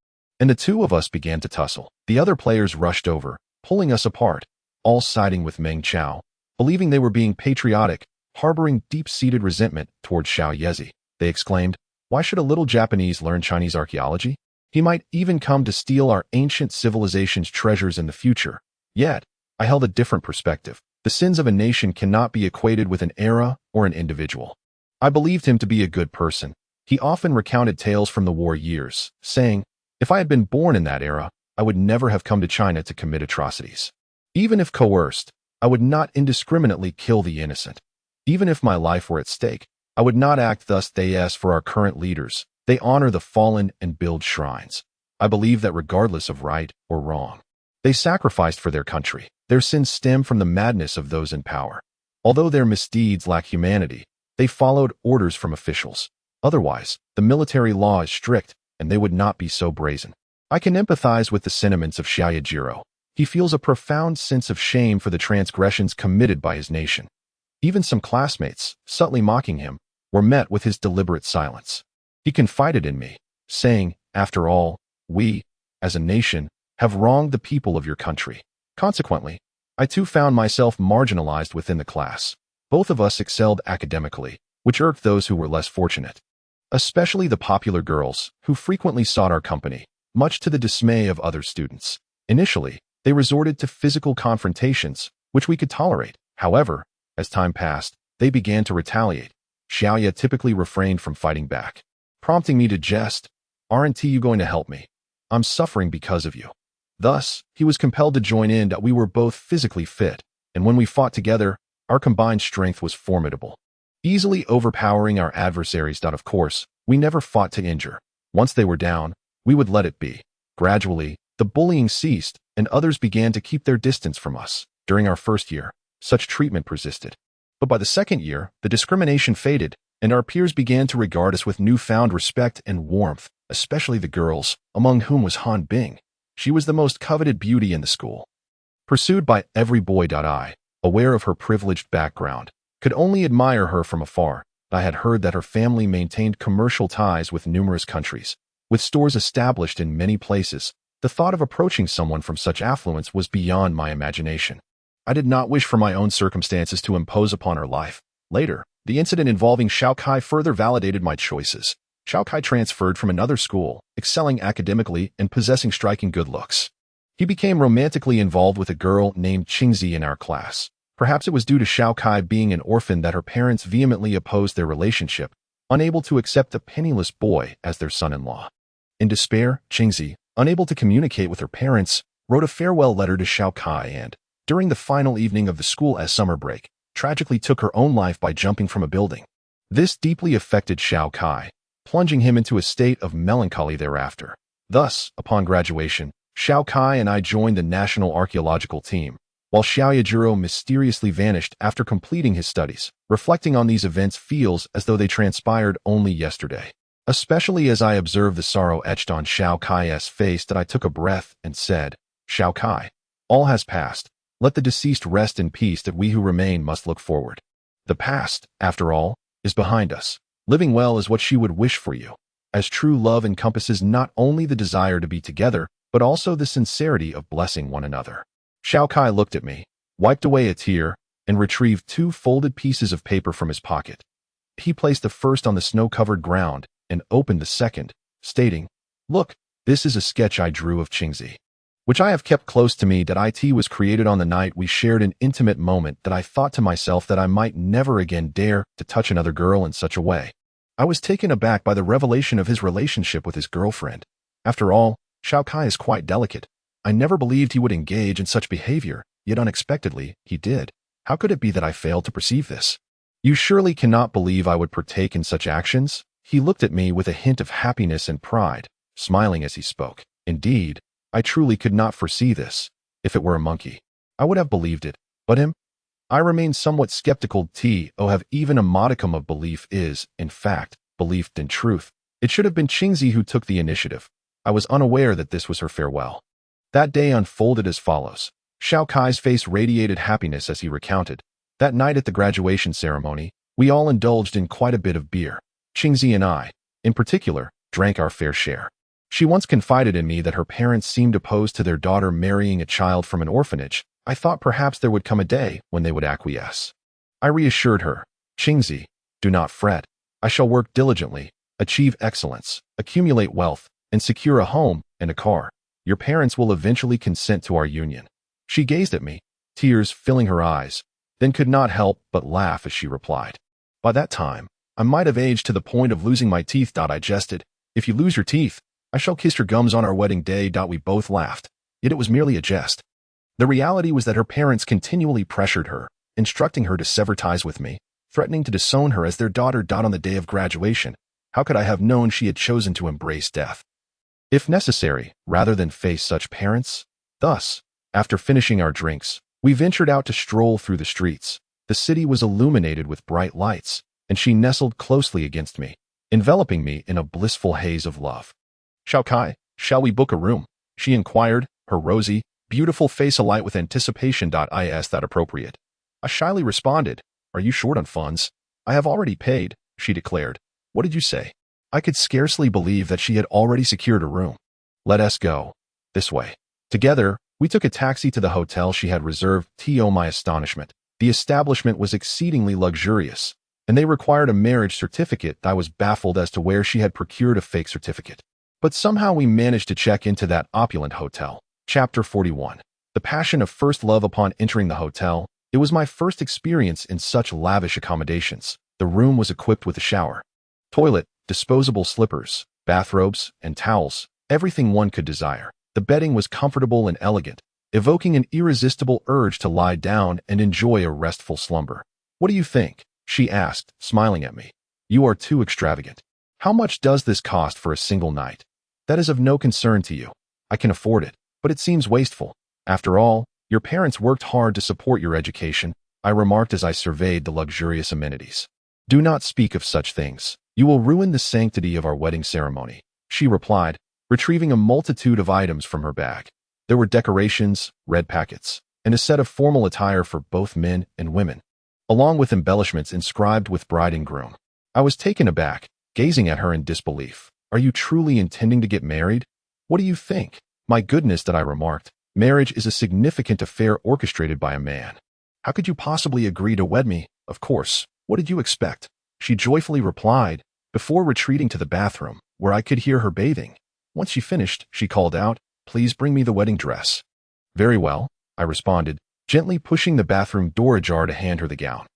And the two of us began to tussle. The other players rushed over, pulling us apart, all siding with Meng Chao, believing they were being patriotic, harboring deep-seated resentment toward Xiao Yezi. They exclaimed, "Why should a little Japanese learn Chinese archaeology? He might even come to steal our ancient civilization's treasures in the future." Yet, I held a different perspective. The sins of a nation cannot be equated with an era or an individual. I believed him to be a good person. He often recounted tales from the war years, saying, "If I had been born in that era, I would never have come to China to commit atrocities. Even if coerced, I would not indiscriminately kill the innocent. Even if my life were at stake, I would not act thus." As for our current leaders, they honor the fallen and build shrines. I believe that regardless of right or wrong, they sacrificed for their country. Their sins stem from the madness of those in power. Although their misdeeds lack humanity, They followed orders from officials. Otherwise, the military law is strict, and they would not be so brazen. I can empathize with the sentiments of Xiaojiro. He feels a profound sense of shame for the transgressions committed by his nation. Even some classmates, subtly mocking him, were met with his deliberate silence. He confided in me, saying, "After all, we, as a nation, have wronged the people of your country." Consequently, I too found myself marginalized within the class. Both of us excelled academically, which irked those who were less fortunate. Especially the popular girls, who frequently sought our company, much to the dismay of other students. Initially, they resorted to physical confrontations, which we could tolerate. However, as time passed, they began to retaliate. Xiaoya typically refrained from fighting back, prompting me to jest, "Aren't you going to help me? I'm suffering because of you." Thus, he was compelled to join in that we were both physically fit, and when we fought together, our combined strength was formidable, easily overpowering our adversaries. Of course, we never fought to injure. Once they were down, we would let it be. Gradually, the bullying ceased, and others began to keep their distance from us. During our first year, such treatment persisted. But by the second year, the discrimination faded, and our peers began to regard us with newfound respect and warmth, especially the girls, among whom was Han Bing. She was the most coveted beauty in the school. Pursued by every boy. I, aware of her privileged background, could only admire her from afar. I had heard that her family maintained commercial ties with numerous countries, with stores established in many places. The thought of approaching someone from such affluence was beyond my imagination. I did not wish for my own circumstances to impose upon her life. Later, the incident involving Xiao Kai further validated my choices. Xiao Kai transferred from another school, excelling academically and possessing striking good looks. He became romantically involved with a girl named Qingzi in our class. Perhaps it was due to Xiao Kai being an orphan that her parents vehemently opposed their relationship, unable to accept the penniless boy as their son-in-law. In despair, Qingzi, unable to communicate with her parents, wrote a farewell letter to Xiao Kai and, during the final evening of the school as summer break, tragically took her own life by jumping from a building. This deeply affected Xiao Kai, plunging him into a state of melancholy thereafter. Thus, upon graduation, Xiao Kai and I joined the national archaeological team, while Xiaojiro mysteriously vanished after completing his studies. Reflecting on these events feels as though they transpired only yesterday. Especially as I observed the sorrow etched on Xiao Kai's face, that I took a breath and said, "Xiao Kai, all has passed. Let the deceased rest in peace, that we who remain must look forward. The past, after all, is behind us. Living well is what she would wish for you, as true love encompasses not only the desire to be together, but also the sincerity of blessing one another." Xiao Kai looked at me, wiped away a tear, and retrieved 2 folded pieces of paper from his pocket. He placed the first on the snow-covered ground and opened the second, stating, "Look, this is a sketch I drew of Qingzi, which I have kept close to me. That it was created on the night we shared an intimate moment that I thought to myself that I might never again dare to touch another girl in such a way." I was taken aback by the revelation of his relationship with his girlfriend. After all, Xiao Kai is quite delicate. I never believed he would engage in such behavior, yet unexpectedly, he did. How could it be that I failed to perceive this? "You surely cannot believe I would partake in such actions?" He looked at me with a hint of happiness and pride, smiling as he spoke. Indeed, I truly could not foresee this. If it were a monkey, I would have believed it, but him? I remain somewhat skeptical. Have even a modicum of belief is, in fact, belief in truth. It should have been Qingzi who took the initiative. I was unaware that this was her farewell. That day unfolded as follows. Xiao Kai's face radiated happiness as he recounted. That night at the graduation ceremony, we all indulged in quite a bit of beer. Qingzi and I, in particular, drank our fair share. She once confided in me that her parents seemed opposed to their daughter marrying a child from an orphanage. I thought perhaps there would come a day when they would acquiesce. I reassured her, "Qingzi, do not fret. I shall work diligently, achieve excellence, accumulate wealth, and secure a home and a car. Your parents will eventually consent to our union." She gazed at me, tears filling her eyes, then could not help but laugh as she replied, "By that time, I might have aged to the point of losing my teeth." I jested, "If you lose your teeth, I shall kiss your gums on our wedding day." We both laughed, yet it was merely a jest. The reality was that her parents continually pressured her, instructing her to sever ties with me, threatening to disown her as their daughter. On the day of graduation, how could I have known she had chosen to embrace death, if necessary, rather than face such parents? Thus, after finishing our drinks, we ventured out to stroll through the streets. The city was illuminated with bright lights, and she nestled closely against me, enveloping me in a blissful haze of love. "Xiaokai, shall we book a room?" she inquired, her rosy, beautiful face alight with anticipation. Is that appropriate? I shyly responded, "Are you short on funds?" "I have already paid," she declared. "What did you say?" I could scarcely believe that she had already secured a room. "Let us go. This way." Together, we took a taxi to the hotel she had reserved. To my astonishment, the establishment was exceedingly luxurious, and they required a marriage certificate. I was baffled as to where she had procured a fake certificate. But somehow we managed to check into that opulent hotel. Chapter 41. The passion of first love. Upon entering the hotel, it was my first experience in such lavish accommodations. The room was equipped with a shower, toilet, disposable slippers, bathrobes, and towels, everything one could desire. The bedding was comfortable and elegant, evoking an irresistible urge to lie down and enjoy a restful slumber. "What do you think?" she asked, smiling at me. "You are too extravagant. How much does this cost for a single night?" "That is of no concern to you. I can afford it, but it seems wasteful. After all, your parents worked hard to support your education," I remarked as I surveyed the luxurious amenities. "Do not speak of such things. You will ruin the sanctity of our wedding ceremony," she replied, retrieving a multitude of items from her bag. There were decorations, red packets, and a set of formal attire for both men and women, along with embellishments inscribed with bride and groom. I was taken aback, gazing at her in disbelief. "Are you truly intending to get married? What do you think?" "My goodness," that I remarked. "Marriage is a significant affair orchestrated by a man. How could you possibly agree to wed me?" "Of course. What did you expect?" she joyfully replied, before retreating to the bathroom, where I could hear her bathing. Once she finished, she called out, "Please bring me the wedding dress." "Very well," I responded, gently pushing the bathroom door ajar to hand her the gown.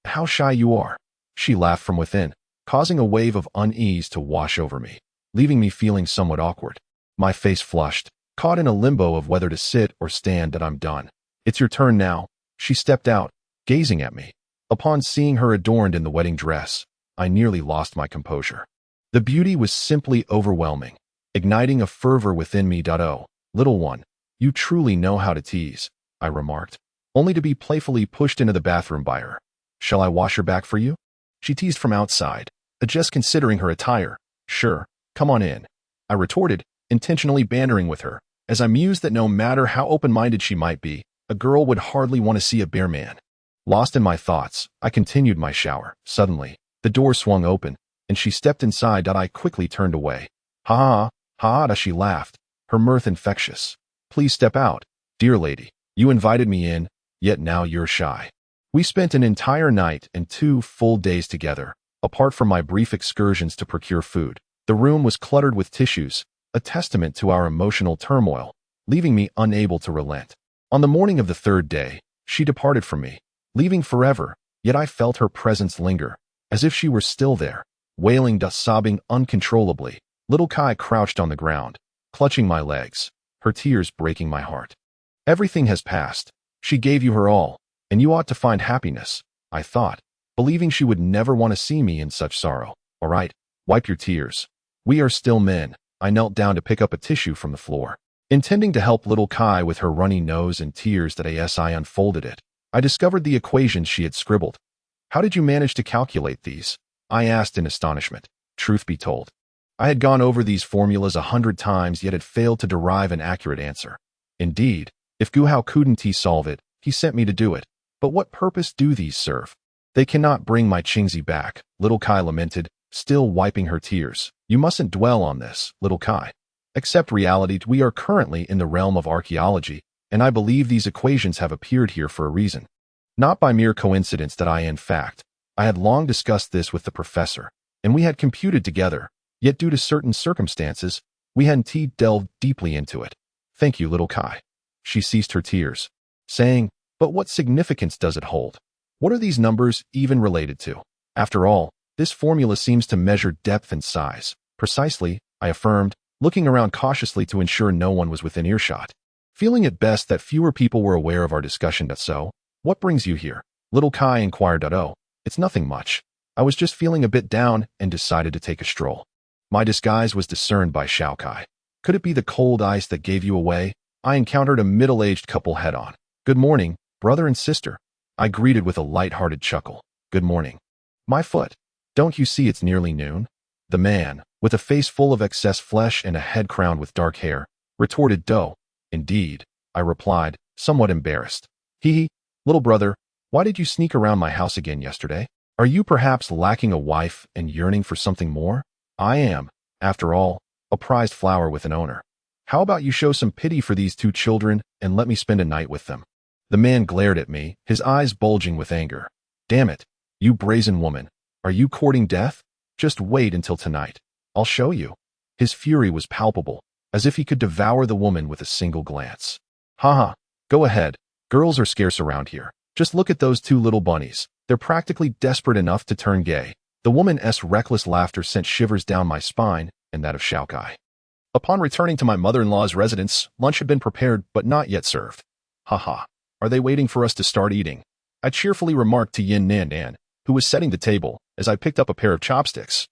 How shy you are." She laughed from within, causing a wave of unease to wash over me, leaving me feeling somewhat awkward. My face flushed, caught in a limbo of whether to sit or stand. "I'm done. It's your turn now." She stepped out, gazing at me. Upon seeing her adorned in the wedding dress, I nearly lost my composure. The beauty was simply overwhelming, igniting a fervor within me. "Oh, little one, you truly know how to tease," I remarked, only to be playfully pushed into the bathroom by her. "Shall I wash her back for you?" she teased from outside, just considering her attire. "Sure, come on in," I retorted, intentionally bantering with her, as I mused that no matter how open-minded she might be, a girl would hardly want to see a bare man. Lost in my thoughts, I continued my shower. Suddenly, the door swung open, and she stepped inside. I quickly turned away. "Ha ha," she laughed, her mirth infectious. "Please step out, dear lady. You invited me in, yet now you're shy." We spent an entire night and 2 full days together. Apart from my brief excursions to procure food, the room was cluttered with tissues, a testament to our emotional turmoil, leaving me unable to relent. On the morning of the 3rd day, she departed from me, leaving forever, yet I felt her presence linger, as if she were still there, wailing, sobbing uncontrollably. Little Kai crouched on the ground, clutching my legs, her tears breaking my heart. "Everything has passed. She gave you her all, and you ought to find happiness," I thought, believing she would never want to see me in such sorrow. "All right, wipe your tears. We are still men." I knelt down to pick up a tissue from the floor, intending to help little Kai with her runny nose and tears. As I unfolded it, I discovered the equations she had scribbled. "How did you manage to calculate these?" I asked in astonishment. Truth be told, I had gone over these formulas 100 times, yet had failed to derive an accurate answer. Indeed, if Guhao couldn't solve it, he sent me to do it. But what purpose do these serve? "They cannot bring my Qingzi back," little Kai lamented, still wiping her tears. "You mustn't dwell on this, little Kai. Accept reality. We are currently in the realm of archaeology, and I believe these equations have appeared here for a reason. Not by mere coincidence. In fact, I had long discussed this with the professor, and we had computed together, yet due to certain circumstances, we hadn't delved deeply into it." "Thank you, little Kai." She ceased her tears, saying, "But what significance does it hold? What are these numbers even related to? After all, this formula seems to measure depth and size." "Precisely," I affirmed, looking around cautiously to ensure no one was within earshot, feeling it best that fewer people were aware of our discussion. "So, what brings you here?" little Kai inquired. "Oh, it's nothing much. I was just feeling a bit down and decided to take a stroll." My disguise was discerned by Xiaokai. "Could it be the cold ice that gave you away?" I encountered a middle-aged couple head-on. "Good morning, brother and sister," I greeted with a light-hearted chuckle. "Good morning." My foot. Don't you see it's nearly noon? The man, with a face full of excess flesh and a head crowned with dark hair, retorted, "Dough." "Indeed," I replied, somewhat embarrassed. "Hee, little brother, why did you sneak around my house again yesterday? Are you perhaps lacking a wife and yearning for something more? I am, after all, a prized flower with an owner. How about you show some pity for these two children and let me spend a night with them?" The man glared at me, his eyes bulging with anger. "Damn it, you brazen woman. Are you courting death? Just wait until tonight. I'll show you." His fury was palpable, as if he could devour the woman with a single glance. "Haha, go ahead. Girls are scarce around here. Just look at those two little bunnies. They're practically desperate enough to turn gay." The woman's reckless laughter sent shivers down my spine and that of Xiaokai. Upon returning to my mother-in-law's residence, lunch had been prepared but not yet served. "Haha, are they waiting for us to start eating?" I cheerfully remarked to Yin Nan Nan, who was setting the table, as I picked up a pair of chopsticks.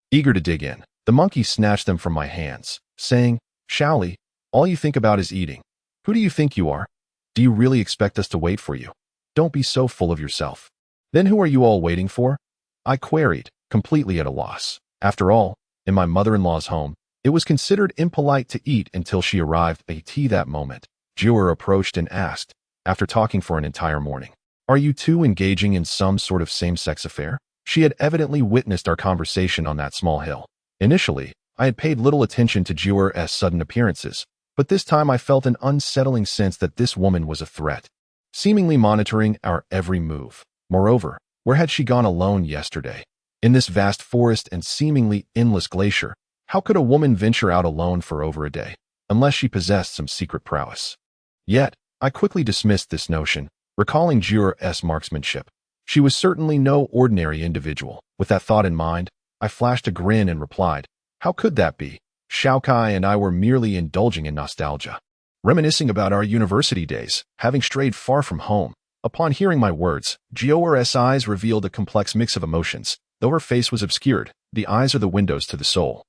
Eager to dig in, the monkey snatched them from my hands, saying, "Shaoli, all you think about is eating. Who do you think you are? Do you really expect us to wait for you? Don't be so full of yourself." "Then who are you all waiting for?" I queried, completely at a loss. After all, in my mother-in-law's home, it was considered impolite to eat until she arrived at tea that moment. Jewel approached and asked, after talking for an entire morning, "Are you two engaging in some sort of same-sex affair?" She had evidently witnessed our conversation on that small hill. Initially, I had paid little attention to Jewel's sudden appearances, but this time I felt an unsettling sense that this woman was a threat, seemingly monitoring our every move. Moreover, where had she gone alone yesterday? In this vast forest and seemingly endless glacier, how could a woman venture out alone for over a day, unless she possessed some secret prowess? Yet, I quickly dismissed this notion, recalling Jewel's marksmanship. She was certainly no ordinary individual. With that thought in mind, I flashed a grin and replied, "How could that be? Xiaokai and I were merely indulging in nostalgia, reminiscing about our university days, having strayed far from home." Upon hearing my words, Jewel's eyes revealed a complex mix of emotions. Though her face was obscured, the eyes are the windows to the soul,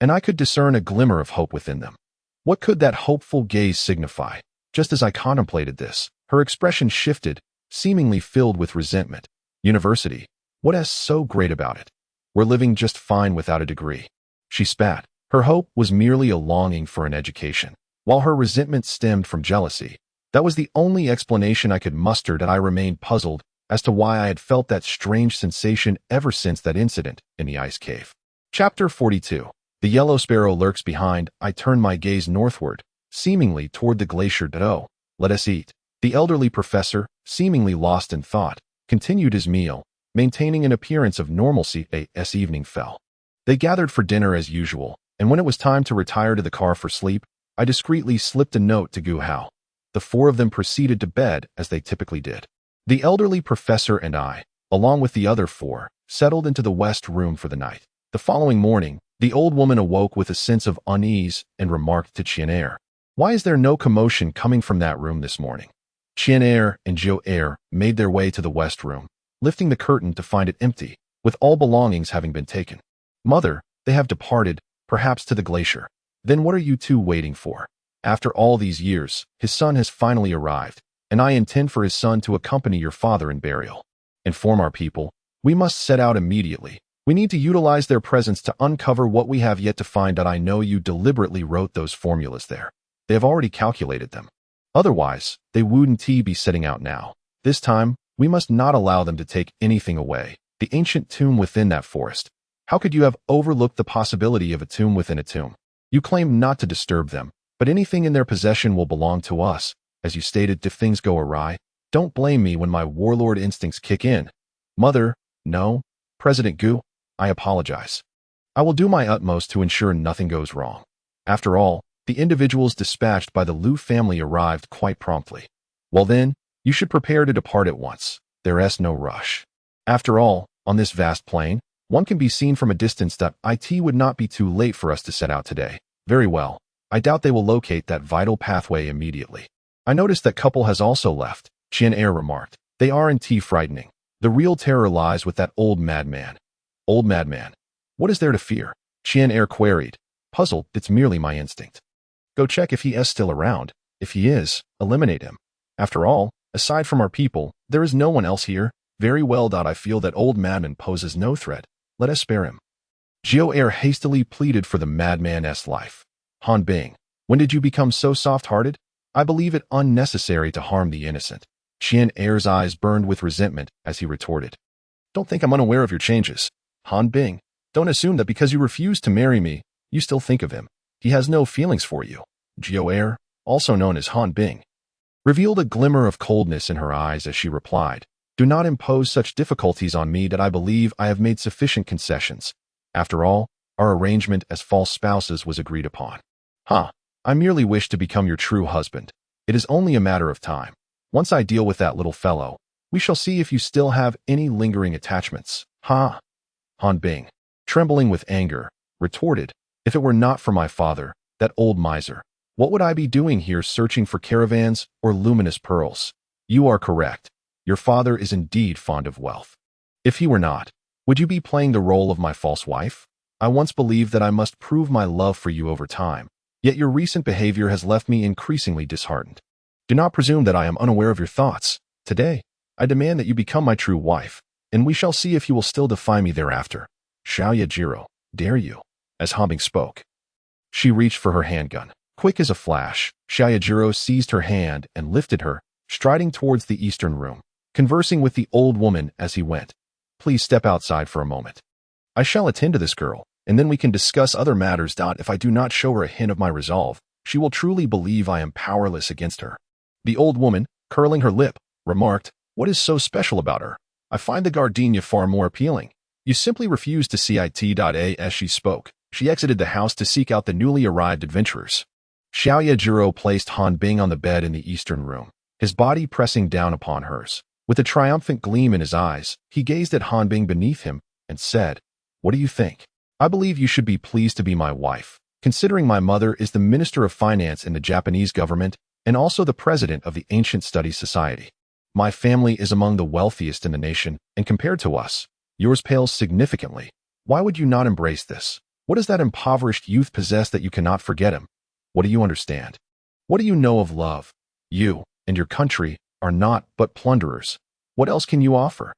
and I could discern a glimmer of hope within them. What could that hopeful gaze signify? Just as I contemplated this, her expression shifted, seemingly filled with resentment. "University? What is so great about it? We're living just fine without a degree." She spat. Her hope was merely a longing for an education, while her resentment stemmed from jealousy. That was the only explanation I could muster, and I remained puzzled as to why I had felt that strange sensation ever since that incident in the ice cave. Chapter 42. The yellow sparrow lurks behind. I turned my gaze northward, seemingly toward the glacier. "Oh, let us eat." The elderly professor, seemingly lost in thought, continued his meal, maintaining an appearance of normalcy as evening fell. They gathered for dinner as usual, and when it was time to retire to the car for sleep, I discreetly slipped a note to Gu Hao. The four of them proceeded to bed as they typically did. The elderly professor and I, along with the other four, settled into the west room for the night. The following morning, the old woman awoke with a sense of unease and remarked to Qian, "Why is there no commotion coming from that room this morning?" Qian and Jewel made their way to the west room, lifting the curtain to find it empty, with all belongings having been taken. "Mother, they have departed, perhaps to the glacier." "Then what are you two waiting for? After all these years, his son has finally arrived, and I intend for his son to accompany your father in burial. Inform our people. We must set out immediately. We need to utilize their presence to uncover what we have yet to find. I know you deliberately wrote those formulas there. They have already calculated them. Otherwise, they wouldn't be setting out now. This time, we must not allow them to take anything away. The ancient tomb within that forest. How could you have overlooked the possibility of a tomb within a tomb? You claim not to disturb them, but anything in their possession will belong to us. As you stated, if things go awry, don't blame me when my warlord instincts kick in." "Mother, no. President Gu, I apologize. I will do my utmost to ensure nothing goes wrong." After all, the individuals dispatched by the Liu family arrived quite promptly. "Well then, you should prepare to depart at once. There's no rush. After all, on this vast plain, one can be seen from a distance. It would not be too late for us to set out today." "Very well. I doubt they will locate that vital pathway immediately." "I noticed that couple has also left," Qian remarked. "They are indeed frightening. The real terror lies with that old madman." "Old madman? What is there to fear?" Qian queried. Puzzled, "It's merely my instinct." "Go check if he is still around. If he is, eliminate him. After all, aside from our people, there is no one else here." Very well. I feel that old madman poses no threat. Let us spare him. Jiao Er hastily pleaded for the madman's life. Han Bing, when did you become so soft-hearted? I believe it unnecessary to harm the innocent. Qian Er's eyes burned with resentment as he retorted. Don't think I'm unaware of your changes. Han Bing, don't assume that because you refused to marry me, you still think of him. He has no feelings for you. Jiao Er, also known as Han Bing, revealed a glimmer of coldness in her eyes as she replied, Do not impose such difficulties on me that I believe I have made sufficient concessions. After all, our arrangement as false spouses was agreed upon. I merely wish to become your true husband. It is only a matter of time. Once I deal with that little fellow, we shall see if you still have any lingering attachments. Han Bing, trembling with anger, retorted, If it were not for my father, that old miser, what would I be doing here searching for caravans or luminous pearls? You are correct. Your father is indeed fond of wealth. If he were not, would you be playing the role of my false wife? I once believed that I must prove my love for you over time, yet your recent behavior has left me increasingly disheartened. Do not presume that I am unaware of your thoughts. Today, I demand that you become my true wife, and we shall see if you will still defy me thereafter. Xiaoya Jiro, dare you? As Han Bing spoke, she reached for her handgun. Quick as a flash, Xiaoya Jiro seized her hand and lifted her, striding towards the eastern room, conversing with the old woman as he went. Please step outside for a moment. I shall attend to this girl, and then we can discuss other matters. If I do not show her a hint of my resolve, she will truly believe I am powerless against her. The old woman, curling her lip, remarked, What is so special about her? I find the gardenia far more appealing. You simply refuse to see it. As she spoke, she exited the house to seek out the newly arrived adventurers. Xiaoya Jiro placed Han Bing on the bed in the eastern room, his body pressing down upon hers. With a triumphant gleam in his eyes, he gazed at Han Bing beneath him and said, What do you think? I believe you should be pleased to be my wife, considering my mother is the Minister of Finance in the Japanese government and also the president of the Ancient Studies Society. My family is among the wealthiest in the nation, and compared to us, yours pales significantly. Why would you not embrace this? What does that impoverished youth possess that you cannot forget him? What do you understand? What do you know of love? You and your country are not but plunderers. What else can you offer?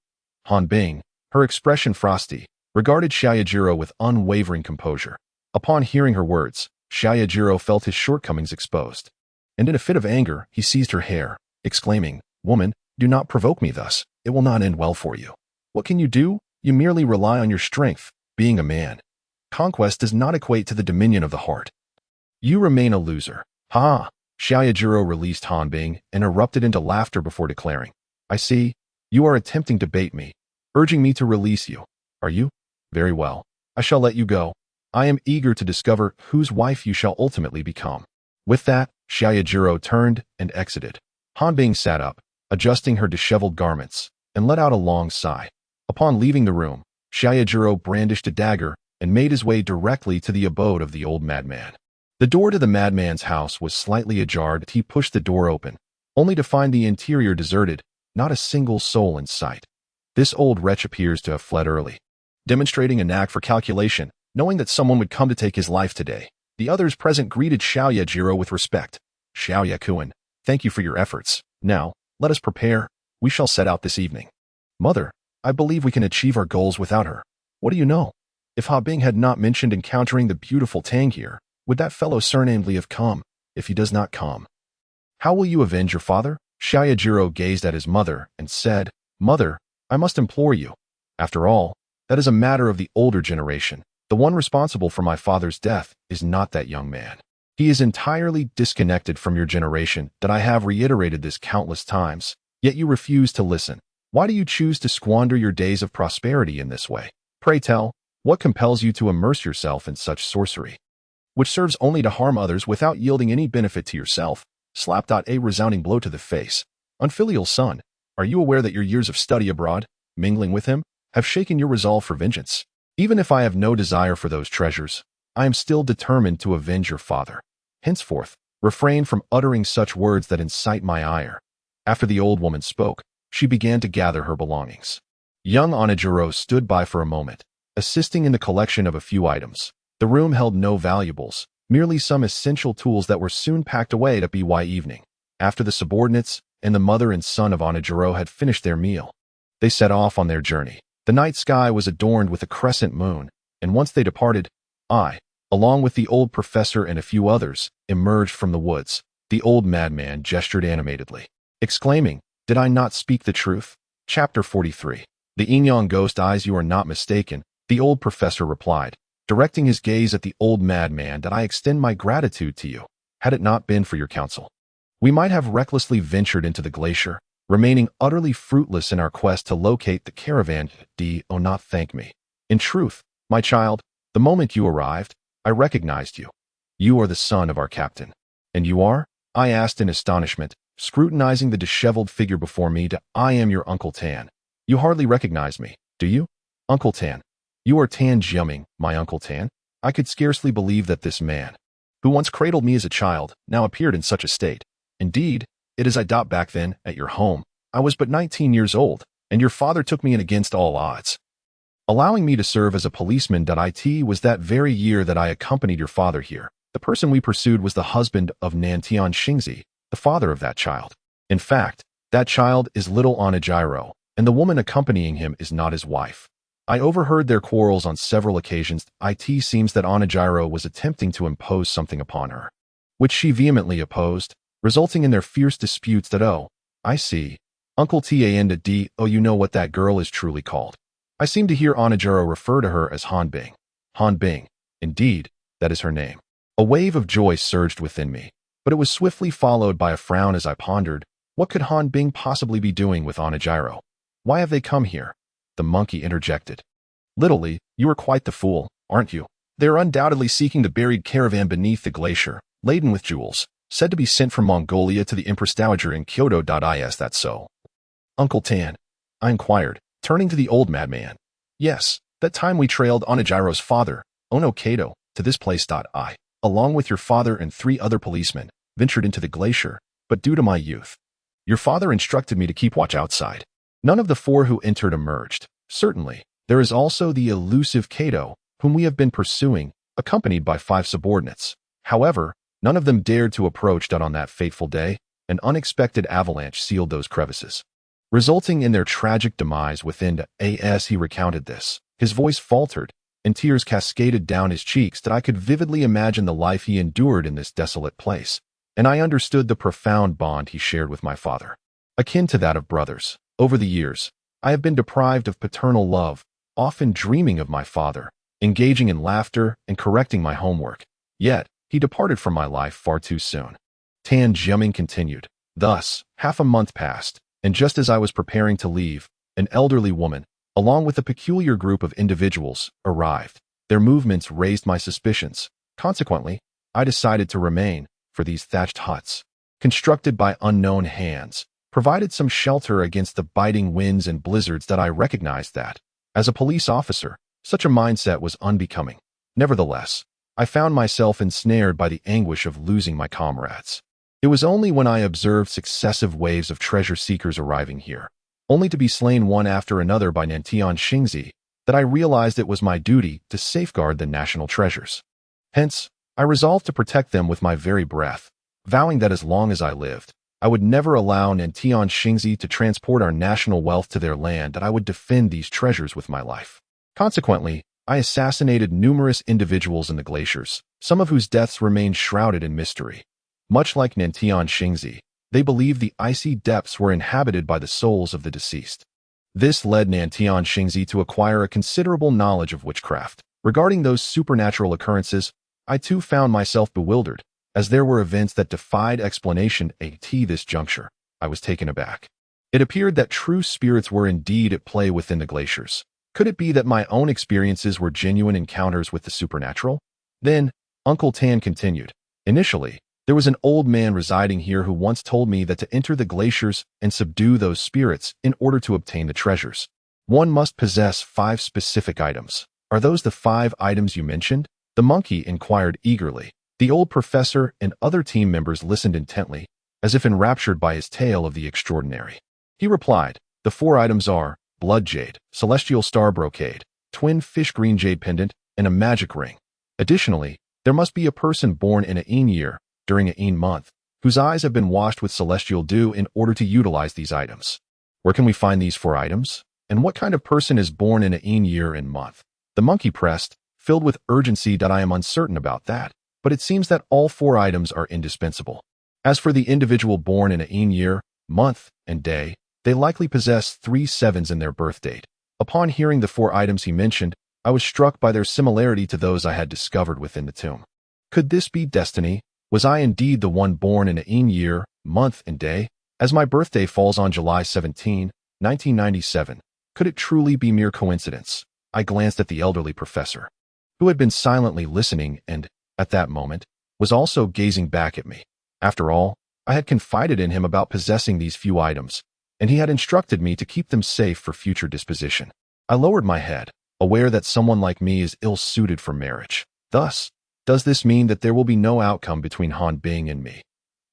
Han Bing, her expression frosty, regarded Xiaoya Jiro with unwavering composure. Upon hearing her words, Xiaoya Jiro felt his shortcomings exposed, and in a fit of anger, he seized her hair, exclaiming, Woman, do not provoke me thus. It will not end well for you. What can you do? You merely rely on your strength, being a man. Conquest does not equate to the dominion of the heart. You remain a loser. Xiaoya Jiro released Han Bing and erupted into laughter before declaring, I see, you are attempting to bait me, urging me to release you. Are you? Very well. I shall let you go. I am eager to discover whose wife you shall ultimately become. With that, Xiaoya Jiro turned and exited. Han Bing sat up, adjusting her disheveled garments, and let out a long sigh. Upon leaving the room, Xiaoya Jiro brandished a dagger and made his way directly to the abode of the old madman. The door to the madman's house was slightly ajar. He pushed the door open, only to find the interior deserted, not a single soul in sight. This old wretch appears to have fled early, demonstrating a knack for calculation, knowing that someone would come to take his life today. The others present greeted Xiaoya Jiro with respect. Xiaoya-kun, thank you for your efforts. Now, let us prepare. We shall set out this evening. Mother, I believe we can achieve our goals without her. What do you know? If Ha Bing had not mentioned encountering the beautiful Tang here, would that fellow surnamed Li have come? If he does not come, how will you avenge your father? Xiaoya Jiro gazed at his mother and said, Mother, I must implore you. After all, that is a matter of the older generation. The one responsible for my father's death is not that young man. He is entirely disconnected from your generation. That I have reiterated this countless times, yet you refuse to listen. Why do you choose to squander your days of prosperity in this way? Pray tell, what compels you to immerse yourself in such sorcery, which serves only to harm others without yielding any benefit to yourself? Slap. A resounding blow to the face. Unfilial son, are you aware that your years of study abroad, mingling with him, have shaken your resolve for vengeance? Even if I have no desire for those treasures, I am still determined to avenge your father. Henceforth, refrain from uttering such words that incite my ire. After the old woman spoke, she began to gather her belongings. Young Onijiro stood by for a moment, assisting in the collection of a few items. The room held no valuables, merely some essential tools that were soon packed away at by evening. After the subordinates and the mother and son of Onijiro had finished their meal, They set off on their journey. The night sky was adorned with a crescent moon, and once they departed, I, along with the old professor and a few others, emerged from the woods. The old madman gestured animatedly, exclaiming, "Did I not speak the truth?" Chapter 43. The Inyang ghost eyes, you are not mistaken, the old professor replied, directing his gaze at the old madman, that I extend my gratitude to you. Had it not been for your counsel, we might have recklessly ventured into the glacier, remaining utterly fruitless in our quest to locate the caravan. Do not thank me. In truth, my child, the moment you arrived, I recognized you. You are the son of our captain. And you are? I asked in astonishment, scrutinizing the disheveled figure before me. I am your Uncle Tan. You hardly recognize me, do you? Uncle Tan. You are Tan Jiaming, my Uncle Tan. I could scarcely believe that this man, who once cradled me as a child, now appeared in such a state. Indeed, it is I. Back then, at your home, I was but 19 years old, and your father took me in against all odds, allowing me to serve as a policeman. It was that very year that I accompanied your father here. The person we pursued was the husband of Nantian Xingzi, the father of that child. In fact, that child is little Onajiro, and the woman accompanying him is not his wife. I overheard their quarrels on several occasions. It seems that Onajiro was attempting to impose something upon her, which she vehemently opposed, resulting in their fierce disputes. Oh, I see. Uncle Tan. Oh, you know what that girl is truly called. I seem to hear Onajiro refer to her as Han Bing. Han Bing. Indeed, that is her name. A wave of joy surged within me, but it was swiftly followed by a frown as I pondered, what could Han Bing possibly be doing with Onajiro? Why have they come here? The monkey interjected. Little Li, you are quite the fool, aren't you? They are undoubtedly seeking the buried caravan beneath the glacier, laden with jewels, said to be sent from Mongolia to the Empress Dowager in Kyoto. Is that so? Uncle Tan, I inquired, turning to the old madman. Yes, that time we trailed Onajiro's father, Ono Kato, to this place. I, along with your father and 3 other policemen, ventured into the glacier, but due to my youth, your father instructed me to keep watch outside. None of the 4 who entered emerged. Certainly, there is also the elusive Kato, whom we have been pursuing, accompanied by 5 subordinates. However, none of them dared to approach. On that fateful day, an unexpected avalanche sealed those crevices, resulting in their tragic demise within. As he recounted this, his voice faltered, and tears cascaded down his cheeks. I could vividly imagine the life he endured in this desolate place, and I understood the profound bond he shared with my father, akin to that of brothers. Over the years, I have been deprived of paternal love, often dreaming of my father, engaging in laughter and correcting my homework. Yet, he departed from my life far too soon. Tan Jiaming continued. Thus, half a month passed, and just as I was preparing to leave, an elderly woman, along with a peculiar group of individuals, arrived. Their movements raised my suspicions. Consequently, I decided to remain, for these thatched huts, constructed by unknown hands, provided some shelter against the biting winds and blizzards. I recognized that, as a police officer, such a mindset was unbecoming. Nevertheless, I found myself ensnared by the anguish of losing my comrades. It was only when I observed successive waves of treasure seekers arriving here, only to be slain one after another by Nantian Xingzi, that I realized it was my duty to safeguard the national treasures. Hence, I resolved to protect them with my very breath, vowing that as long as I lived, I would never allow Nantian Xingzi to transport our national wealth to their land. That I would defend these treasures with my life. Consequently, I assassinated numerous individuals in the glaciers, some of whose deaths remained shrouded in mystery. Much like Nantian Xingzi, they believed the icy depths were inhabited by the souls of the deceased. This led Nantian Xingzi to acquire a considerable knowledge of witchcraft. Regarding those supernatural occurrences, I too found myself bewildered, as there were events that defied explanation. At this juncture, I was taken aback. It appeared that true spirits were indeed at play within the glaciers. Could it be that my own experiences were genuine encounters with the supernatural? Then, Uncle Tan continued. Initially, there was an old man residing here who once told me that to enter the glaciers and subdue those spirits in order to obtain the treasures, one must possess 5 specific items. Are those the 5 items you mentioned? The monkey inquired eagerly. The old professor and other team members listened intently, as if enraptured by his tale of the extraordinary. He replied, the 4 items are blood jade, celestial star brocade, twin fish green jade pendant, and a magic ring. Additionally, there must be a person born in a Ein year, during a Ein month, whose eyes have been washed with celestial dew in order to utilize these items. Where can we find these 4 items? And what kind of person is born in a year and month? The monkey pressed, filled with urgency. I am uncertain about that, but it seems that all 4 items are indispensable. As for the individual born in a year, month, and day, they likely possess 3 sevens in their birth date. Upon hearing the 4 items he mentioned, I was struck by their similarity to those I had discovered within the tomb. Could this be destiny? Was I indeed the one born in a year, month, and day? As my birthday falls on July 17, 1997, could it truly be mere coincidence? I glanced at the elderly professor, who had been silently listening and, at that moment, was also gazing back at me. After all, I had confided in him about possessing these few items, and he had instructed me to keep them safe for future disposition. I lowered my head, aware that someone like me is ill-suited for marriage. Thus, does this mean that there will be no outcome between Han Bing and me?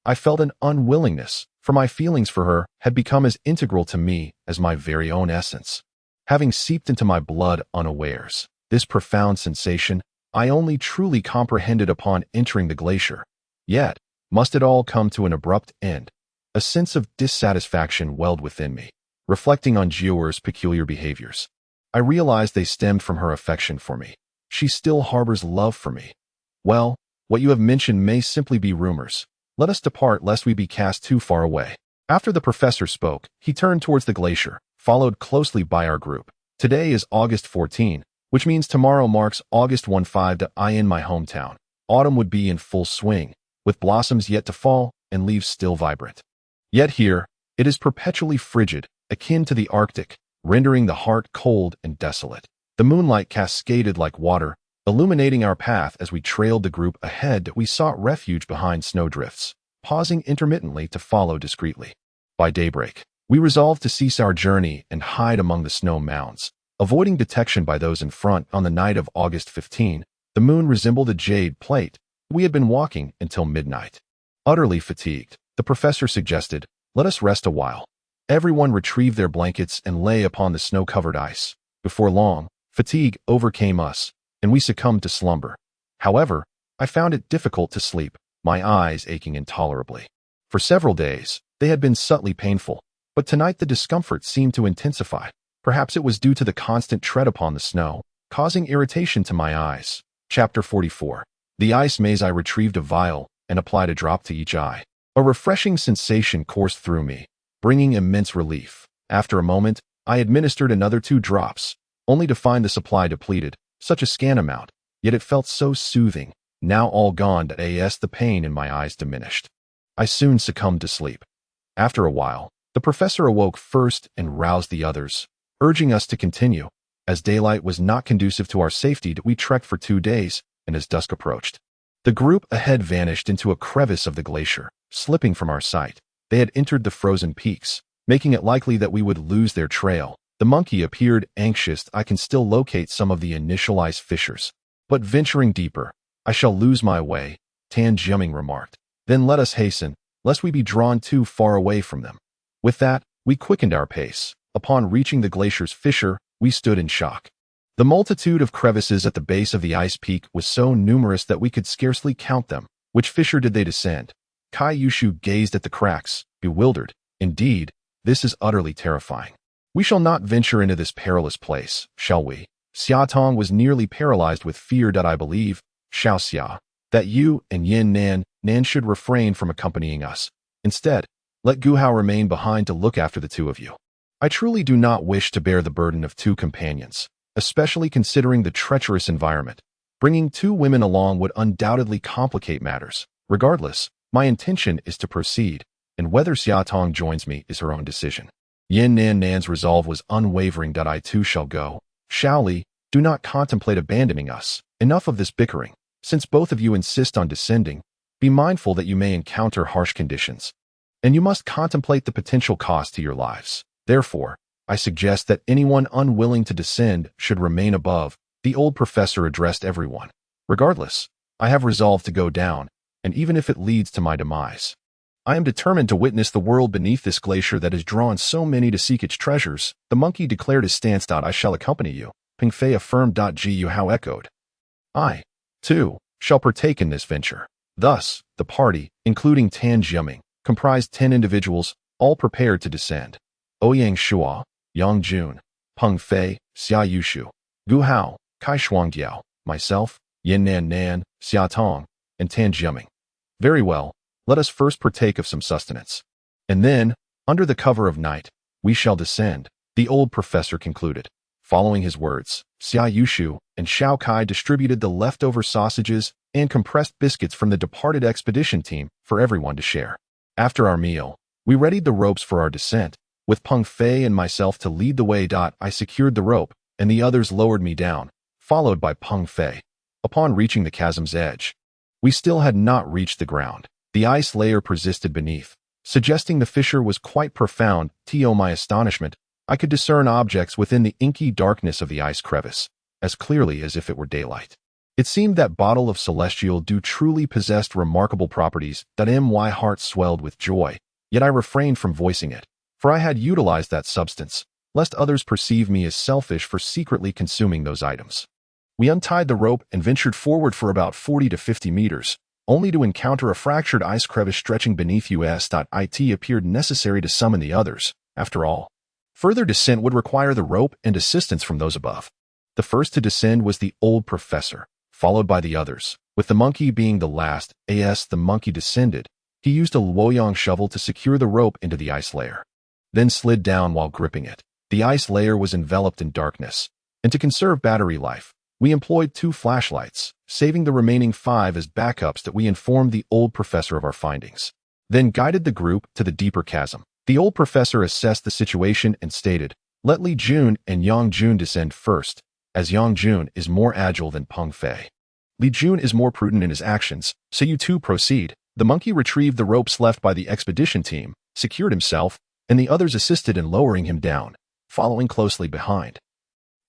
I felt an unwillingness, for my feelings for her had become as integral to me as my very own essence. Having seeped into my blood unawares, this profound sensation I only truly comprehended upon entering the glacier. Yet, must it all come to an abrupt end? A sense of dissatisfaction welled within me, reflecting on Jiuer's peculiar behaviors. I realized they stemmed from her affection for me. She still harbors love for me. Well, what you have mentioned may simply be rumors. Let us depart lest we be cast too far away. After the professor spoke, he turned towards the glacier, followed closely by our group. Today is August 14, which means tomorrow marks August 15 in my hometown. Autumn would be in full swing, with blossoms yet to fall and leaves still vibrant. Yet here, it is perpetually frigid, akin to the Arctic, rendering the heart cold and desolate. The moonlight cascaded like water, illuminating our path as we trailed the group ahead. We sought refuge behind snowdrifts, pausing intermittently to follow discreetly. By daybreak, we resolved to cease our journey and hide among the snow mounds. Avoiding detection by those in front, on the night of August 15, the moon resembled a jade plate. We had been walking until midnight. Utterly fatigued, the professor suggested, "Let us rest a while." Everyone retrieved their blankets and lay upon the snow-covered ice. Before long, fatigue overcame us, and we succumbed to slumber. However, I found it difficult to sleep, my eyes aching intolerably. For several days, they had been subtly painful, but tonight the discomfort seemed to intensify. Perhaps it was due to the constant tread upon the snow, causing irritation to my eyes. Chapter 44. The ice maze. I retrieved a vial and applied a drop to each eye. A refreshing sensation coursed through me, bringing immense relief. After a moment, I administered another 2 drops, only to find the supply depleted, such a scant amount, yet it felt so soothing. Now all gone, the pain in my eyes diminished. I soon succumbed to sleep. After a while, the professor awoke first and roused the others, urging us to continue. As daylight was not conducive to our safety, we trekked for 2 days, and as dusk approached, the group ahead vanished into a crevice of the glacier, slipping from our sight. They had entered the frozen peaks, making it likely that we would lose their trail. The monkey appeared anxious. I can still locate some of the initial ice fissures, but venturing deeper, I shall lose my way, Tan Jiaming remarked. Then let us hasten, lest we be drawn too far away from them. With that, we quickened our pace. Upon reaching the glacier's fissure, we stood in shock. The multitude of crevices at the base of the ice peak was so numerous that we could scarcely count them. Which fissure did they descend? Kai Yushu gazed at the cracks, bewildered. Indeed, this is utterly terrifying. We shall not venture into this perilous place, shall we? Xia Tong was nearly paralyzed with fear. I believe, Xiao Xia, that you and Yin Nan should refrain from accompanying us. Instead, let Gu Hao remain behind to look after the 2 of you. I truly do not wish to bear the burden of 2 companions, especially considering the treacherous environment. Bringing 2 women along would undoubtedly complicate matters. Regardless, my intention is to proceed, and whether Xia Tong joins me is her own decision. Yin Nan's resolve was unwavering. I too shall go. Xiao Li, do not contemplate abandoning us. Enough of this bickering. Since both of you insist on descending, be mindful that you may encounter harsh conditions, and you must contemplate the potential cost to your lives. Therefore, I suggest that anyone unwilling to descend should remain above. The old professor addressed everyone. Regardless, I have resolved to go down, and even if it leads to my demise, I am determined to witness the world beneath this glacier that has drawn so many to seek its treasures. The monkey declared his stance. I shall accompany you, Ping Fei affirmed. Gu Hao echoed. I, too, shall partake in this venture. Thus, the party, including Tan Jiaming, comprised 10 individuals, all prepared to descend. Ouyang Shua, Yang Jun, Peng Fei, Xia Yushu, Gu Hao, Kai Shuangdiao, myself, Yin Nan Nan, Xia Tong, and Tan Jiaming. Very well, let us first partake of some sustenance. And then, under the cover of night, we shall descend, the old professor concluded. Following his words, Xia Yushu and Xiao Kai distributed the leftover sausages and compressed biscuits from the departed expedition team for everyone to share. After our meal, we readied the ropes for our descent, with Peng Fei and myself to lead the way. I secured the rope, and the others lowered me down, followed by Peng Fei. Upon reaching the chasm's edge, we still had not reached the ground. The ice layer persisted beneath, suggesting the fissure was quite profound. To my astonishment, I could discern objects within the inky darkness of the ice crevice, as clearly as if it were daylight. It seemed that bottle of celestial dew truly possessed remarkable properties. My heart swelled with joy, yet I refrained from voicing it, for I had utilized that substance, lest others perceive me as selfish for secretly consuming those items. We untied the rope and ventured forward for about 40 to 50 meters, only to encounter a fractured ice crevice stretching beneath us. It appeared necessary to summon the others. After all, further descent would require the rope and assistance from those above. The first to descend was the old professor, followed by the others, with the monkey being the last. The monkey descended. He used a Luoyang shovel to secure the rope into the ice layer, then slid down while gripping it. The ice layer was enveloped in darkness, and to conserve battery life, we employed 2 flashlights, saving the remaining 5 as backups. We informed the old professor of our findings, then guided the group to the deeper chasm. The old professor assessed the situation and stated, "Let Li Jun and Yang Jun descend first, as Yang Jun is more agile than Peng Fei. Li Jun is more prudent in his actions, so you two proceed." The monkey retrieved the ropes left by the expedition team, secured himself, and the others assisted in lowering him down, following closely behind.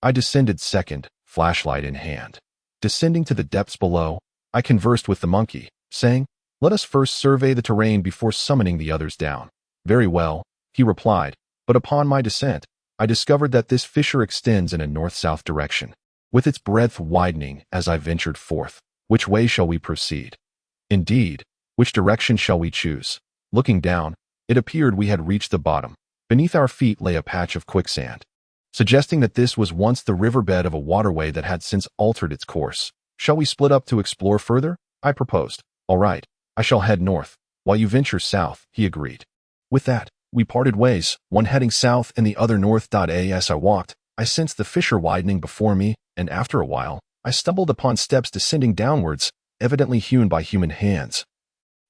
I descended second, flashlight in hand. Descending to the depths below, I conversed with the monkey, saying, "Let us first survey the terrain before summoning the others down." "Very well," he replied, but upon my descent, I discovered that this fissure extends in a north-south direction, with its breadth widening as I ventured forth. Which way shall we proceed? Indeed, which direction shall we choose? Looking down, it appeared we had reached the bottom. Beneath our feet lay a patch of quicksand, suggesting that this was once the riverbed of a waterway that had since altered its course. "Shall we split up to explore further?" I proposed. "All right, I shall head north, while you venture south," he agreed. With that, we parted ways, one heading south and the other north. As I walked, I sensed the fissure widening before me, and after a while, I stumbled upon steps descending downwards, evidently hewn by human hands,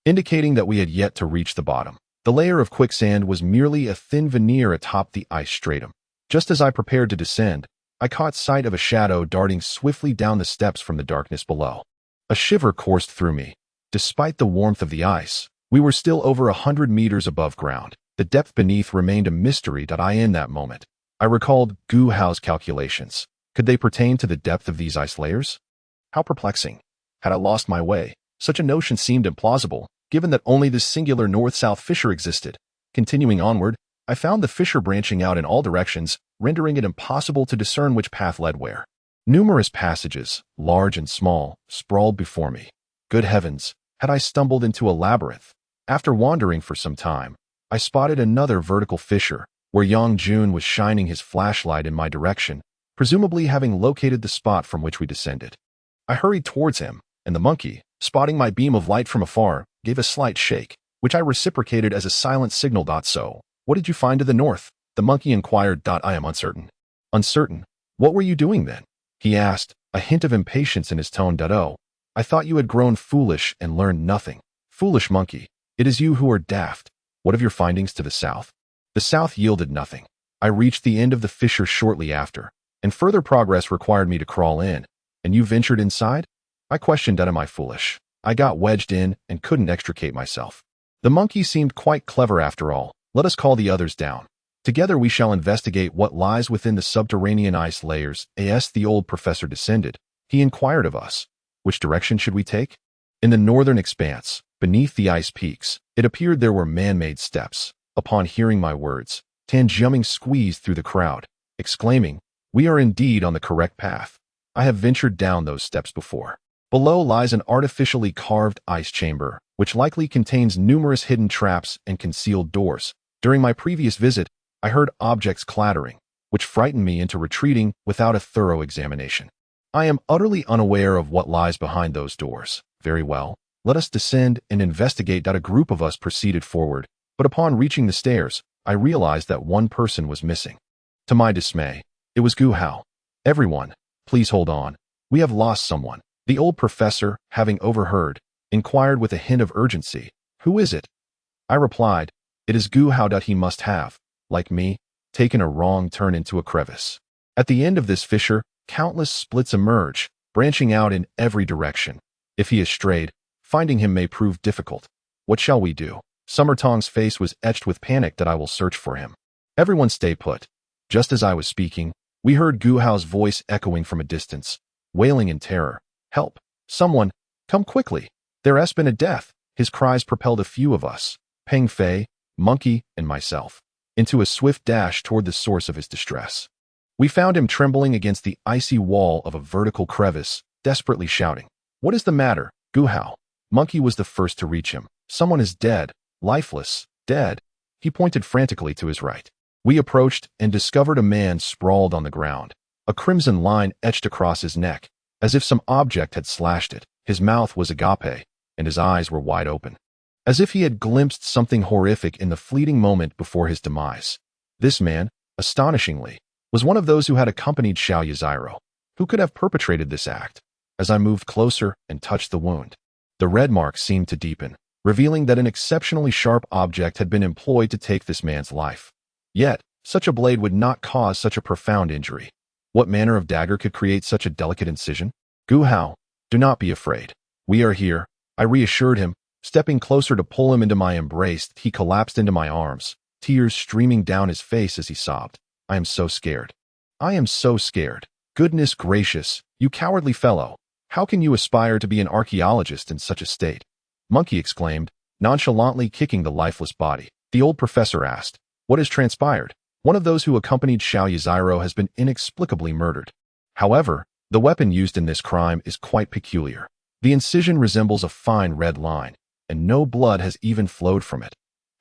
indicating that we had yet to reach the bottom. The layer of quicksand was merely a thin veneer atop the ice stratum. Just as I prepared to descend, I caught sight of a shadow darting swiftly down the steps from the darkness below. A shiver coursed through me. Despite the warmth of the ice, we were still over 100 meters above ground. The depth beneath remained a mystery. In that moment, I recalled Gu Hao's calculations. Could they pertain to the depth of these ice layers? How perplexing. Had I lost my way? Such a notion seemed implausible, given that only this singular north-south fissure existed. Continuing onward, I found the fissure branching out in all directions, rendering it impossible to discern which path led where. Numerous passages, large and small, sprawled before me. Good heavens, had I stumbled into a labyrinth? After wandering for some time, I spotted another vertical fissure, where Yang Jun was shining his flashlight in my direction, presumably having located the spot from which we descended. I hurried towards him, and the monkey, spotting my beam of light from afar, gave a slight shake, which I reciprocated as a silent signal. "So, what did you find to the north?" the monkey inquired. "I am uncertain." "Uncertain? What were you doing then?" he asked, a hint of impatience in his tone. "Oh, I thought you had grown foolish and learned nothing." "Foolish monkey, it is you who are daft. What of your findings to the south?" "The south yielded nothing. I reached the end of the fissure shortly after, and further progress required me to crawl in. And you ventured inside?" I questioned. "Am I foolish? I got wedged in and couldn't extricate myself." The monkey seemed quite clever after all. "Let us call the others down. Together we shall investigate what lies within the subterranean ice layers." As the old professor descended, he inquired of us, "Which direction should we take?" In the northern expanse, beneath the ice peaks, it appeared there were man-made steps. Upon hearing my words, Tan Jiaming squeezed through the crowd, exclaiming, "We are indeed on the correct path. I have ventured down those steps before. Below lies an artificially carved ice chamber, which likely contains numerous hidden traps and concealed doors. During my previous visit, I heard objects clattering, which frightened me into retreating without a thorough examination. I am utterly unaware of what lies behind those doors. Very well, let us descend and investigate. A group of us proceeded forward, but upon reaching the stairs, I realized that one person was missing. To my dismay, it was Gu Hao. Everyone, please hold on. We have lost someone. The old professor, having overheard, inquired with a hint of urgency. Who is it? I replied, it is Gu Hao. He must have, like me, taken a wrong turn into a crevice. At the end of this fissure, countless splits emerge, branching out in every direction. If he has strayed, finding him may prove difficult. What shall we do? Summer Tong's face was etched with panic. That I will search for him. Everyone stay put. Just as I was speaking, we heard Gu Hao's voice echoing from a distance, wailing in terror. Help! Someone! Come quickly! There has been a death! His cries propelled a few of us, Peng Fei, Monkey, and myself, into a swift dash toward the source of his distress. We found him trembling against the icy wall of a vertical crevice, desperately shouting, "What is the matter, Gu Hao?" Monkey was the first to reach him. Someone is dead, lifeless, dead. He pointed frantically to his right. We approached and discovered a man sprawled on the ground, a crimson line etched across his neck, as if some object had slashed it. His mouth was agape, and his eyes were wide open, as if he had glimpsed something horrific in the fleeting moment before his demise. This man, astonishingly, was one of those who had accompanied Xiao Yaziro. Who could have perpetrated this act? As I moved closer and touched the wound, the red mark seemed to deepen, revealing that an exceptionally sharp object had been employed to take this man's life. Yet, such a blade would not cause such a profound injury. What manner of dagger could create such a delicate incision? Gu Hao, do not be afraid. We are here, I reassured him, stepping closer to pull him into my embrace. He collapsed into my arms, tears streaming down his face as he sobbed. I am so scared. I am so scared. Goodness gracious, you cowardly fellow. How can you aspire to be an archaeologist in such a state? Monkey exclaimed, nonchalantly kicking the lifeless body. The old professor asked, what has transpired? One of those who accompanied Xiao Yaziro has been inexplicably murdered. However, the weapon used in this crime is quite peculiar. The incision resembles a fine red line, and no blood has even flowed from it.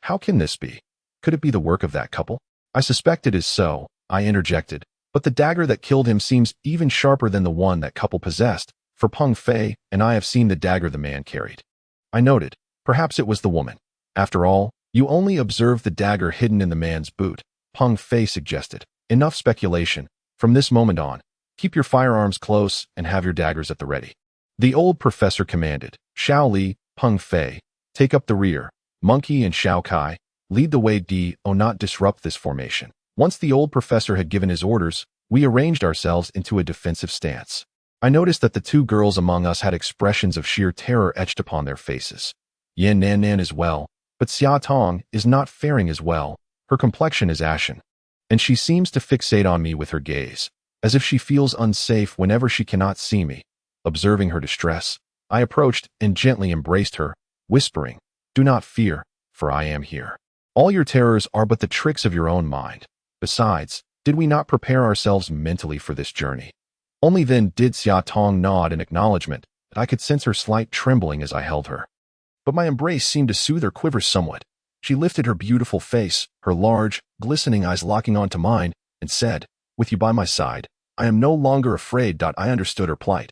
How can this be? Could it be the work of that couple? I suspect it is so, I interjected, but the dagger that killed him seems even sharper than the one that couple possessed, for Peng Fei and I have seen the dagger the man carried. I noted, perhaps it was the woman. After all, you only observed the dagger hidden in the man's boot, Peng Fei suggested. Enough speculation. From this moment on, keep your firearms close and have your daggers at the ready. The old professor commanded. Xiao Li, Peng Fei, take up the rear. Monkey and Xiao Kai, lead the way. Do not disrupt this formation. Once the old professor had given his orders, we arranged ourselves into a defensive stance. I noticed that the two girls among us had expressions of sheer terror etched upon their faces. Yan Nan Nan is well, but Xia Tong is not faring as well. Her complexion is ashen, and she seems to fixate on me with her gaze, as if she feels unsafe whenever she cannot see me. Observing her distress, I approached and gently embraced her, whispering, do not fear, for I am here. All your terrors are but the tricks of your own mind. Besides, did we not prepare ourselves mentally for this journey? Only then did Xia Tong nod in acknowledgement, but I could sense her slight trembling as I held her. But my embrace seemed to soothe her quivers somewhat. She lifted her beautiful face, her large, glistening eyes locking onto mine, and said, with you by my side, I am no longer afraid. I understood her plight.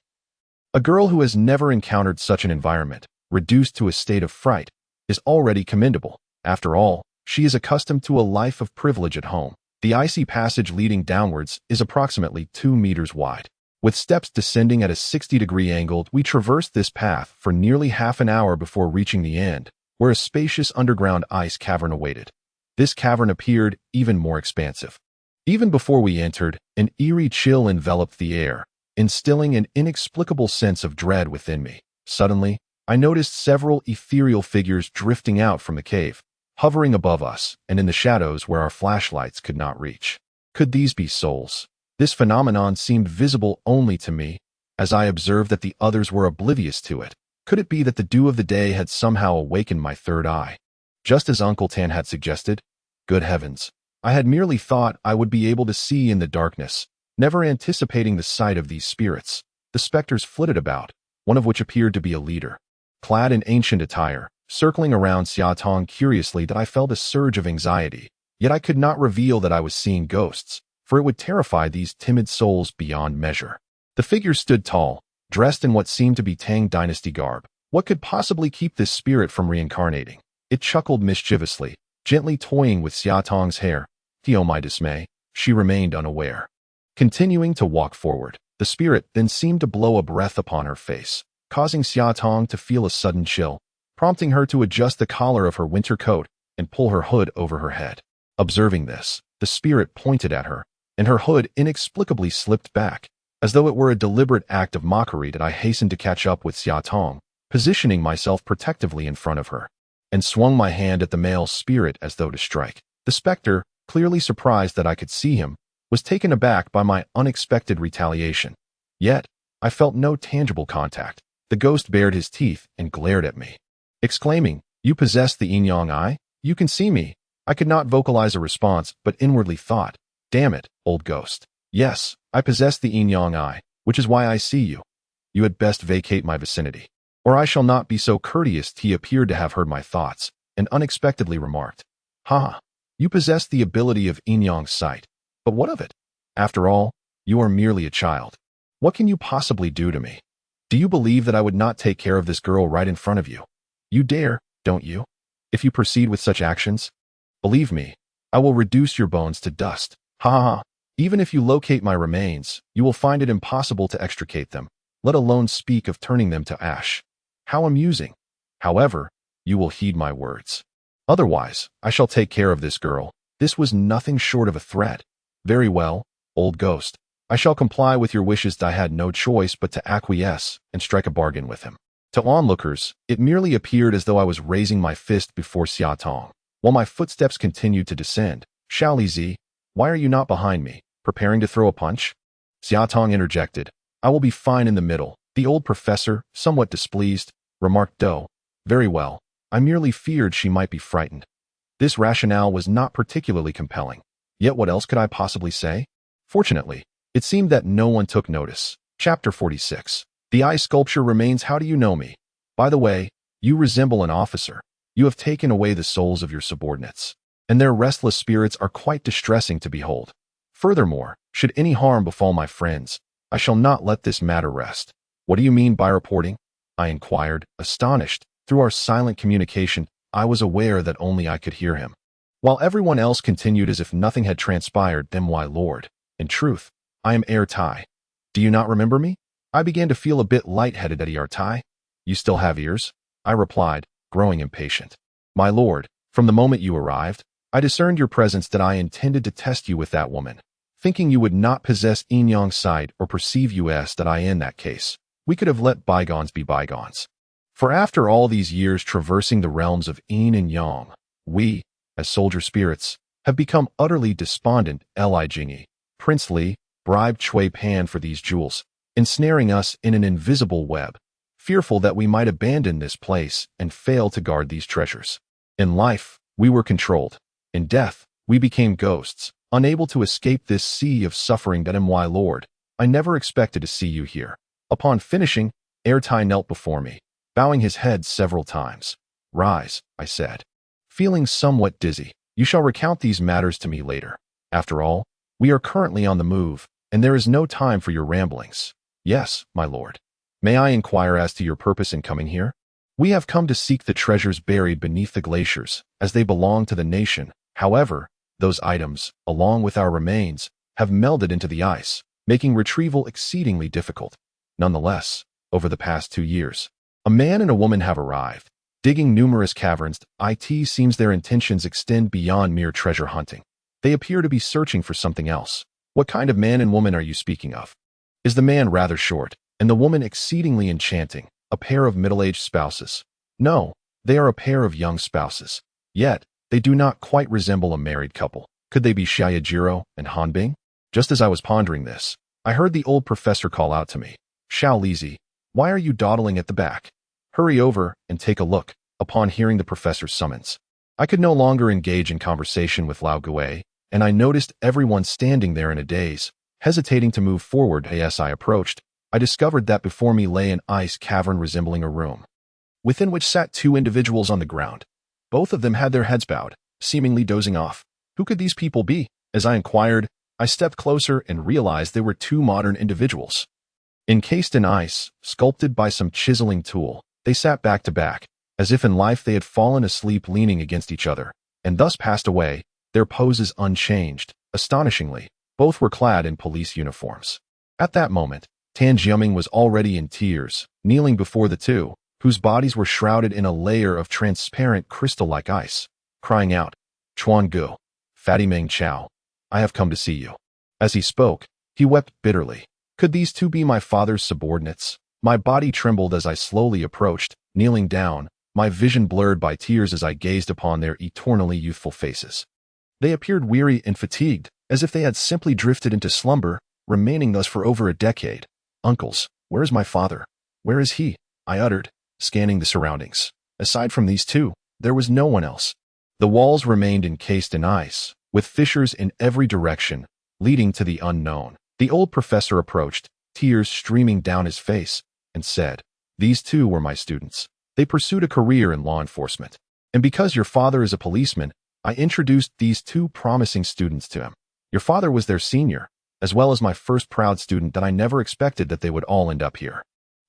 A girl who has never encountered such an environment, reduced to a state of fright, is already commendable. After all, she is accustomed to a life of privilege at home. The icy passage leading downwards is approximately 2 meters wide. With steps descending at a 60-degree angle, we traversed this path for nearly half an hour before reaching the end, where a spacious underground ice cavern awaited. This cavern appeared even more expansive. Even before we entered, an eerie chill enveloped the air, instilling an inexplicable sense of dread within me. Suddenly, I noticed several ethereal figures drifting out from the cave, hovering above us and in the shadows where our flashlights could not reach. Could these be souls? This phenomenon seemed visible only to me, as I observed that the others were oblivious to it. Could it be that the dew of the day had somehow awakened my third eye? Just as Uncle Tan had suggested? Good heavens, I had merely thought I would be able to see in the darkness, never anticipating the sight of these spirits. The specters flitted about, one of which appeared to be a leader. Clad in ancient attire, circling around Xia Tong curiously, that I felt a surge of anxiety, yet I could not reveal that I was seeing ghosts, for it would terrify these timid souls beyond measure. The figure stood tall, dressed in what seemed to be Tang Dynasty garb. What could possibly keep this spirit from reincarnating? It chuckled mischievously, gently toying with Xia Tong's hair. To my dismay, she remained unaware. Continuing to walk forward, the spirit then seemed to blow a breath upon her face, causing Xia Tong to feel a sudden chill, prompting her to adjust the collar of her winter coat and pull her hood over her head. Observing this, the spirit pointed at her, and her hood inexplicably slipped back, as though it were a deliberate act of mockery. That I hastened to catch up with Xia Tong, positioning myself protectively in front of her, and swung my hand at the male spirit as though to strike. The specter, clearly surprised that I could see him, was taken aback by my unexpected retaliation. Yet, I felt no tangible contact. The ghost bared his teeth and glared at me, exclaiming, "You possess the yin-yang eye? You can see me." I could not vocalize a response, but inwardly thought, "Damn it, old ghost. Yes, I possess the yin-yang eye, which is why I see you. You had best vacate my vicinity, or I shall not be so courteous." He appeared to have heard my thoughts, and unexpectedly remarked, "Ha! You possess the ability of yin-yang sight. But what of it? After all, you are merely a child. What can you possibly do to me? Do you believe that I would not take care of this girl right in front of you? You dare, don't you? If you proceed with such actions, believe me, I will reduce your bones to dust. Ha ha ha. Even if you locate my remains, you will find it impossible to extricate them, let alone speak of turning them to ash. How amusing. However, you will heed my words. Otherwise, I shall take care of this girl." This was nothing short of a threat. "Very well, old ghost. I shall comply with your wishes." I had no choice but to acquiesce and strike a bargain with him. To onlookers, it merely appeared as though I was raising my fist before Xia Tong, while my footsteps continued to descend. "Shao Li, why are you not behind me, preparing to throw a punch?" Xia Tong interjected. "I will be fine in the middle." The old professor, somewhat displeased, remarked, "Do. Very well. I merely feared she might be frightened." This rationale was not particularly compelling. Yet what else could I possibly say? Fortunately, it seemed that no one took notice. Chapter 46. The eye sculpture remains. How do you know me? By the way, you resemble an officer. You have taken away the souls of your subordinates, and their restless spirits are quite distressing to behold. Furthermore, should any harm befall my friends, I shall not let this matter rest. What do you mean by reporting? I inquired, astonished. Through our silent communication, I was aware that only I could hear him, while everyone else continued as if nothing had transpired. "Then why, Lord? In truth, I am Air Tai. Do you not remember me?" I began to feel a bit lightheaded at Air Tai. "You still have ears?" I replied, growing impatient. "My lord, from the moment you arrived, I discerned your presence. That I intended to test you with that woman, thinking you would not possess yin-yang sight or perceive us. That I in that case, we could have let bygones be bygones. For after all these years traversing the realms of yin and yang, we, as soldier spirits, have become utterly despondent. Li Jun, Prince Li, bribed Chui Pan for these jewels, ensnaring us in an invisible web, fearful that we might abandon this place and fail to guard these treasures. In life, we were controlled. In death, we became ghosts, unable to escape this sea of suffering. That my lord, I never expected to see you here." Upon finishing, Air Tai knelt before me, bowing his head several times. "Rise," I said, feeling somewhat dizzy. "You shall recount these matters to me later. After all, we are currently on the move, and there is no time for your ramblings." "Yes, my lord." "May I inquire as to your purpose in coming here?" "We have come to seek the treasures buried beneath the glaciers, as they belong to the nation. However, those items, along with our remains, have melded into the ice, making retrieval exceedingly difficult. Nonetheless, over the past 2 years, a man and a woman have arrived, digging numerous caverns. It seems their intentions extend beyond mere treasure hunting. They appear to be searching for something else." "What kind of man and woman are you speaking of? Is the man rather short, and the woman exceedingly enchanting, a pair of middle-aged spouses?" "No, they are a pair of young spouses. Yet, they do not quite resemble a married couple. Could they be Xiaojiro and Hanbing?" Just as I was pondering this, I heard the old professor call out to me, "Shao Li, why are you dawdling at the back? Hurry over and take a look." Upon hearing the professor's summons, I could no longer engage in conversation with Lao Gui, and I noticed everyone standing there in a daze, hesitating to move forward. As I approached, I discovered that before me lay an ice cavern resembling a room, within which sat 2 individuals on the ground. Both of them had their heads bowed, seemingly dozing off. Who could these people be? As I inquired, I stepped closer and realized they were two modern individuals. Encased in ice, sculpted by some chiseling tool, they sat back to back, as if in life they had fallen asleep leaning against each other, and thus passed away, their poses unchanged. Astonishingly, both were clad in police uniforms. At that moment, Tan Jiaming was already in tears, kneeling before the two, whose bodies were shrouded in a layer of transparent crystal-like ice, crying out, "Chuan Gu, Fatty Meng Chao, I have come to see you." As he spoke, he wept bitterly. Could these two be my father's subordinates? My body trembled as I slowly approached, kneeling down, my vision blurred by tears as I gazed upon their eternally youthful faces. They appeared weary and fatigued, as if they had simply drifted into slumber, remaining thus for over a decade. "Uncles, where is my father? Where is he?" I uttered, scanning the surroundings. Aside from these two, there was no one else. The walls remained encased in ice, with fissures in every direction, leading to the unknown. The old professor approached, tears streaming down his face, and said, "These two were my students. They pursued a career in law enforcement. And because your father is a policeman, I introduced these two promising students to him. Your father was their senior, as well as my first proud student that I never expected that they would all end up here.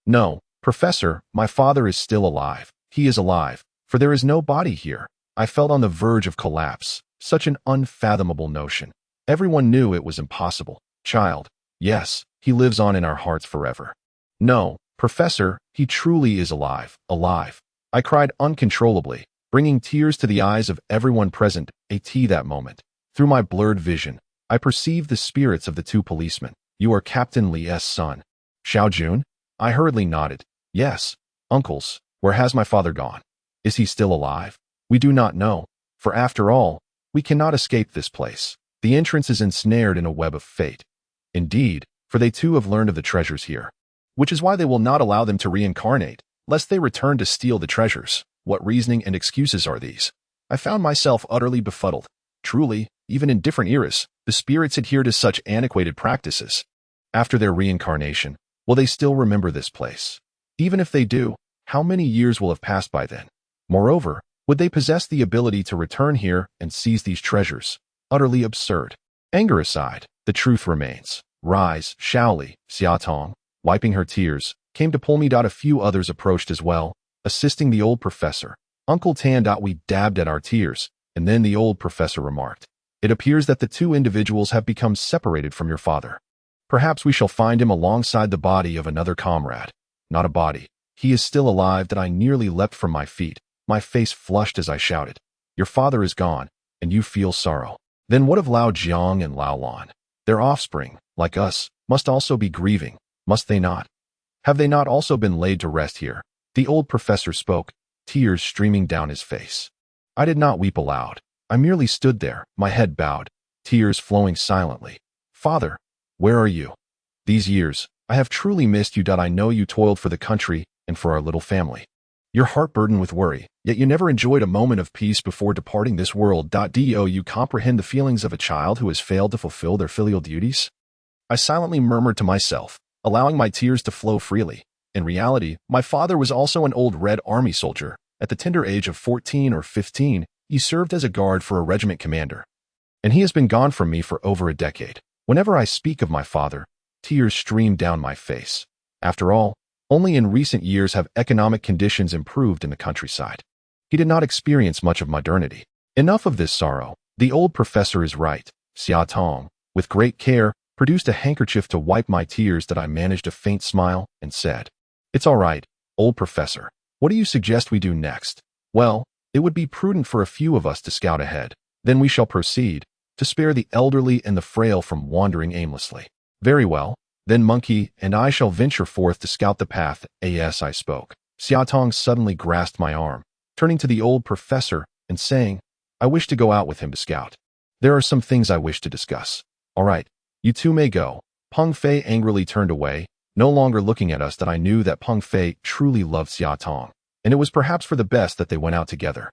No, Professor, my father is still alive. He is alive, for there is no body here." I felt on the verge of collapse. Such an unfathomable notion. Everyone knew it was impossible. "Child, yes, he lives on in our hearts forever." "No, Professor, he truly is alive, alive." I cried uncontrollably, bringing tears to the eyes of everyone present that moment. Through my blurred vision, I perceived the spirits of the two policemen. "You are Captain Li's son, Xiao Jun?" I hurriedly nodded. "Yes, uncles, where has my father gone? Is he still alive? We do not know, for after all, we cannot escape this place. The entrance is ensnared in a web of fate." "Indeed, for they too have learned of the treasures here, which is why they will not allow them to reincarnate, lest they return to steal the treasures. What reasoning and excuses are these?" I found myself utterly befuddled. Truly, even in different eras, the spirits adhere to such antiquated practices. After their reincarnation, will they still remember this place? Even if they do, how many years will have passed by then? Moreover, would they possess the ability to return here and seize these treasures? Utterly absurd. Anger aside, the truth remains. "Rise, Shaoli," Xiaotong, wiping her tears, came to pull me. A few others approached as well, assisting the old professor. Uncle Tan. We dabbed at our tears, and then the old professor remarked, "It appears that the two individuals have become separated from your father. Perhaps we shall find him alongside the body of another comrade." Not a body. He is still alive. That I nearly leapt from my feet, my face flushed as I shouted, "Your father is gone, and you feel sorrow. Then what of Lao Jiang and Lao Lan? Their offspring, like us, must also be grieving, must they not? Have they not also been laid to rest here?" The old professor spoke, tears streaming down his face. I did not weep aloud. I merely stood there, my head bowed, tears flowing silently. "Father, where are you? These years, I have truly missed you. I know you toiled for the country and for our little family. Your heart burdened with worry, yet you never enjoyed a moment of peace before departing this world. Do you comprehend the feelings of a child who has failed to fulfill their filial duties?" I silently murmured to myself, allowing my tears to flow freely. In reality, my father was also an old Red Army soldier. At the tender age of 14 or 15, he served as a guard for a regiment commander. And he has been gone from me for over a decade. Whenever I speak of my father, tears stream down my face. After all, only in recent years have economic conditions improved in the countryside. He did not experience much of modernity. Enough of this sorrow. The old professor is right. Xia Tong, with great care, produced a handkerchief to wipe my tears. I managed a faint smile and said, "It's all right, old professor. What do you suggest we do next?" "Well, it would be prudent for a few of us to scout ahead. Then we shall proceed, to spare the elderly and the frail from wandering aimlessly." "Very well. Then Monkey and I shall venture forth to scout the path." As I spoke, Xiaotong suddenly grasped my arm, turning to the old professor and saying, "I wish to go out with him to scout. There are some things I wish to discuss." "All right, you two may go." Peng Fei angrily turned away, no longer looking at us. I knew that Peng Fei truly loved Xiaotong, and it was perhaps for the best that they went out together.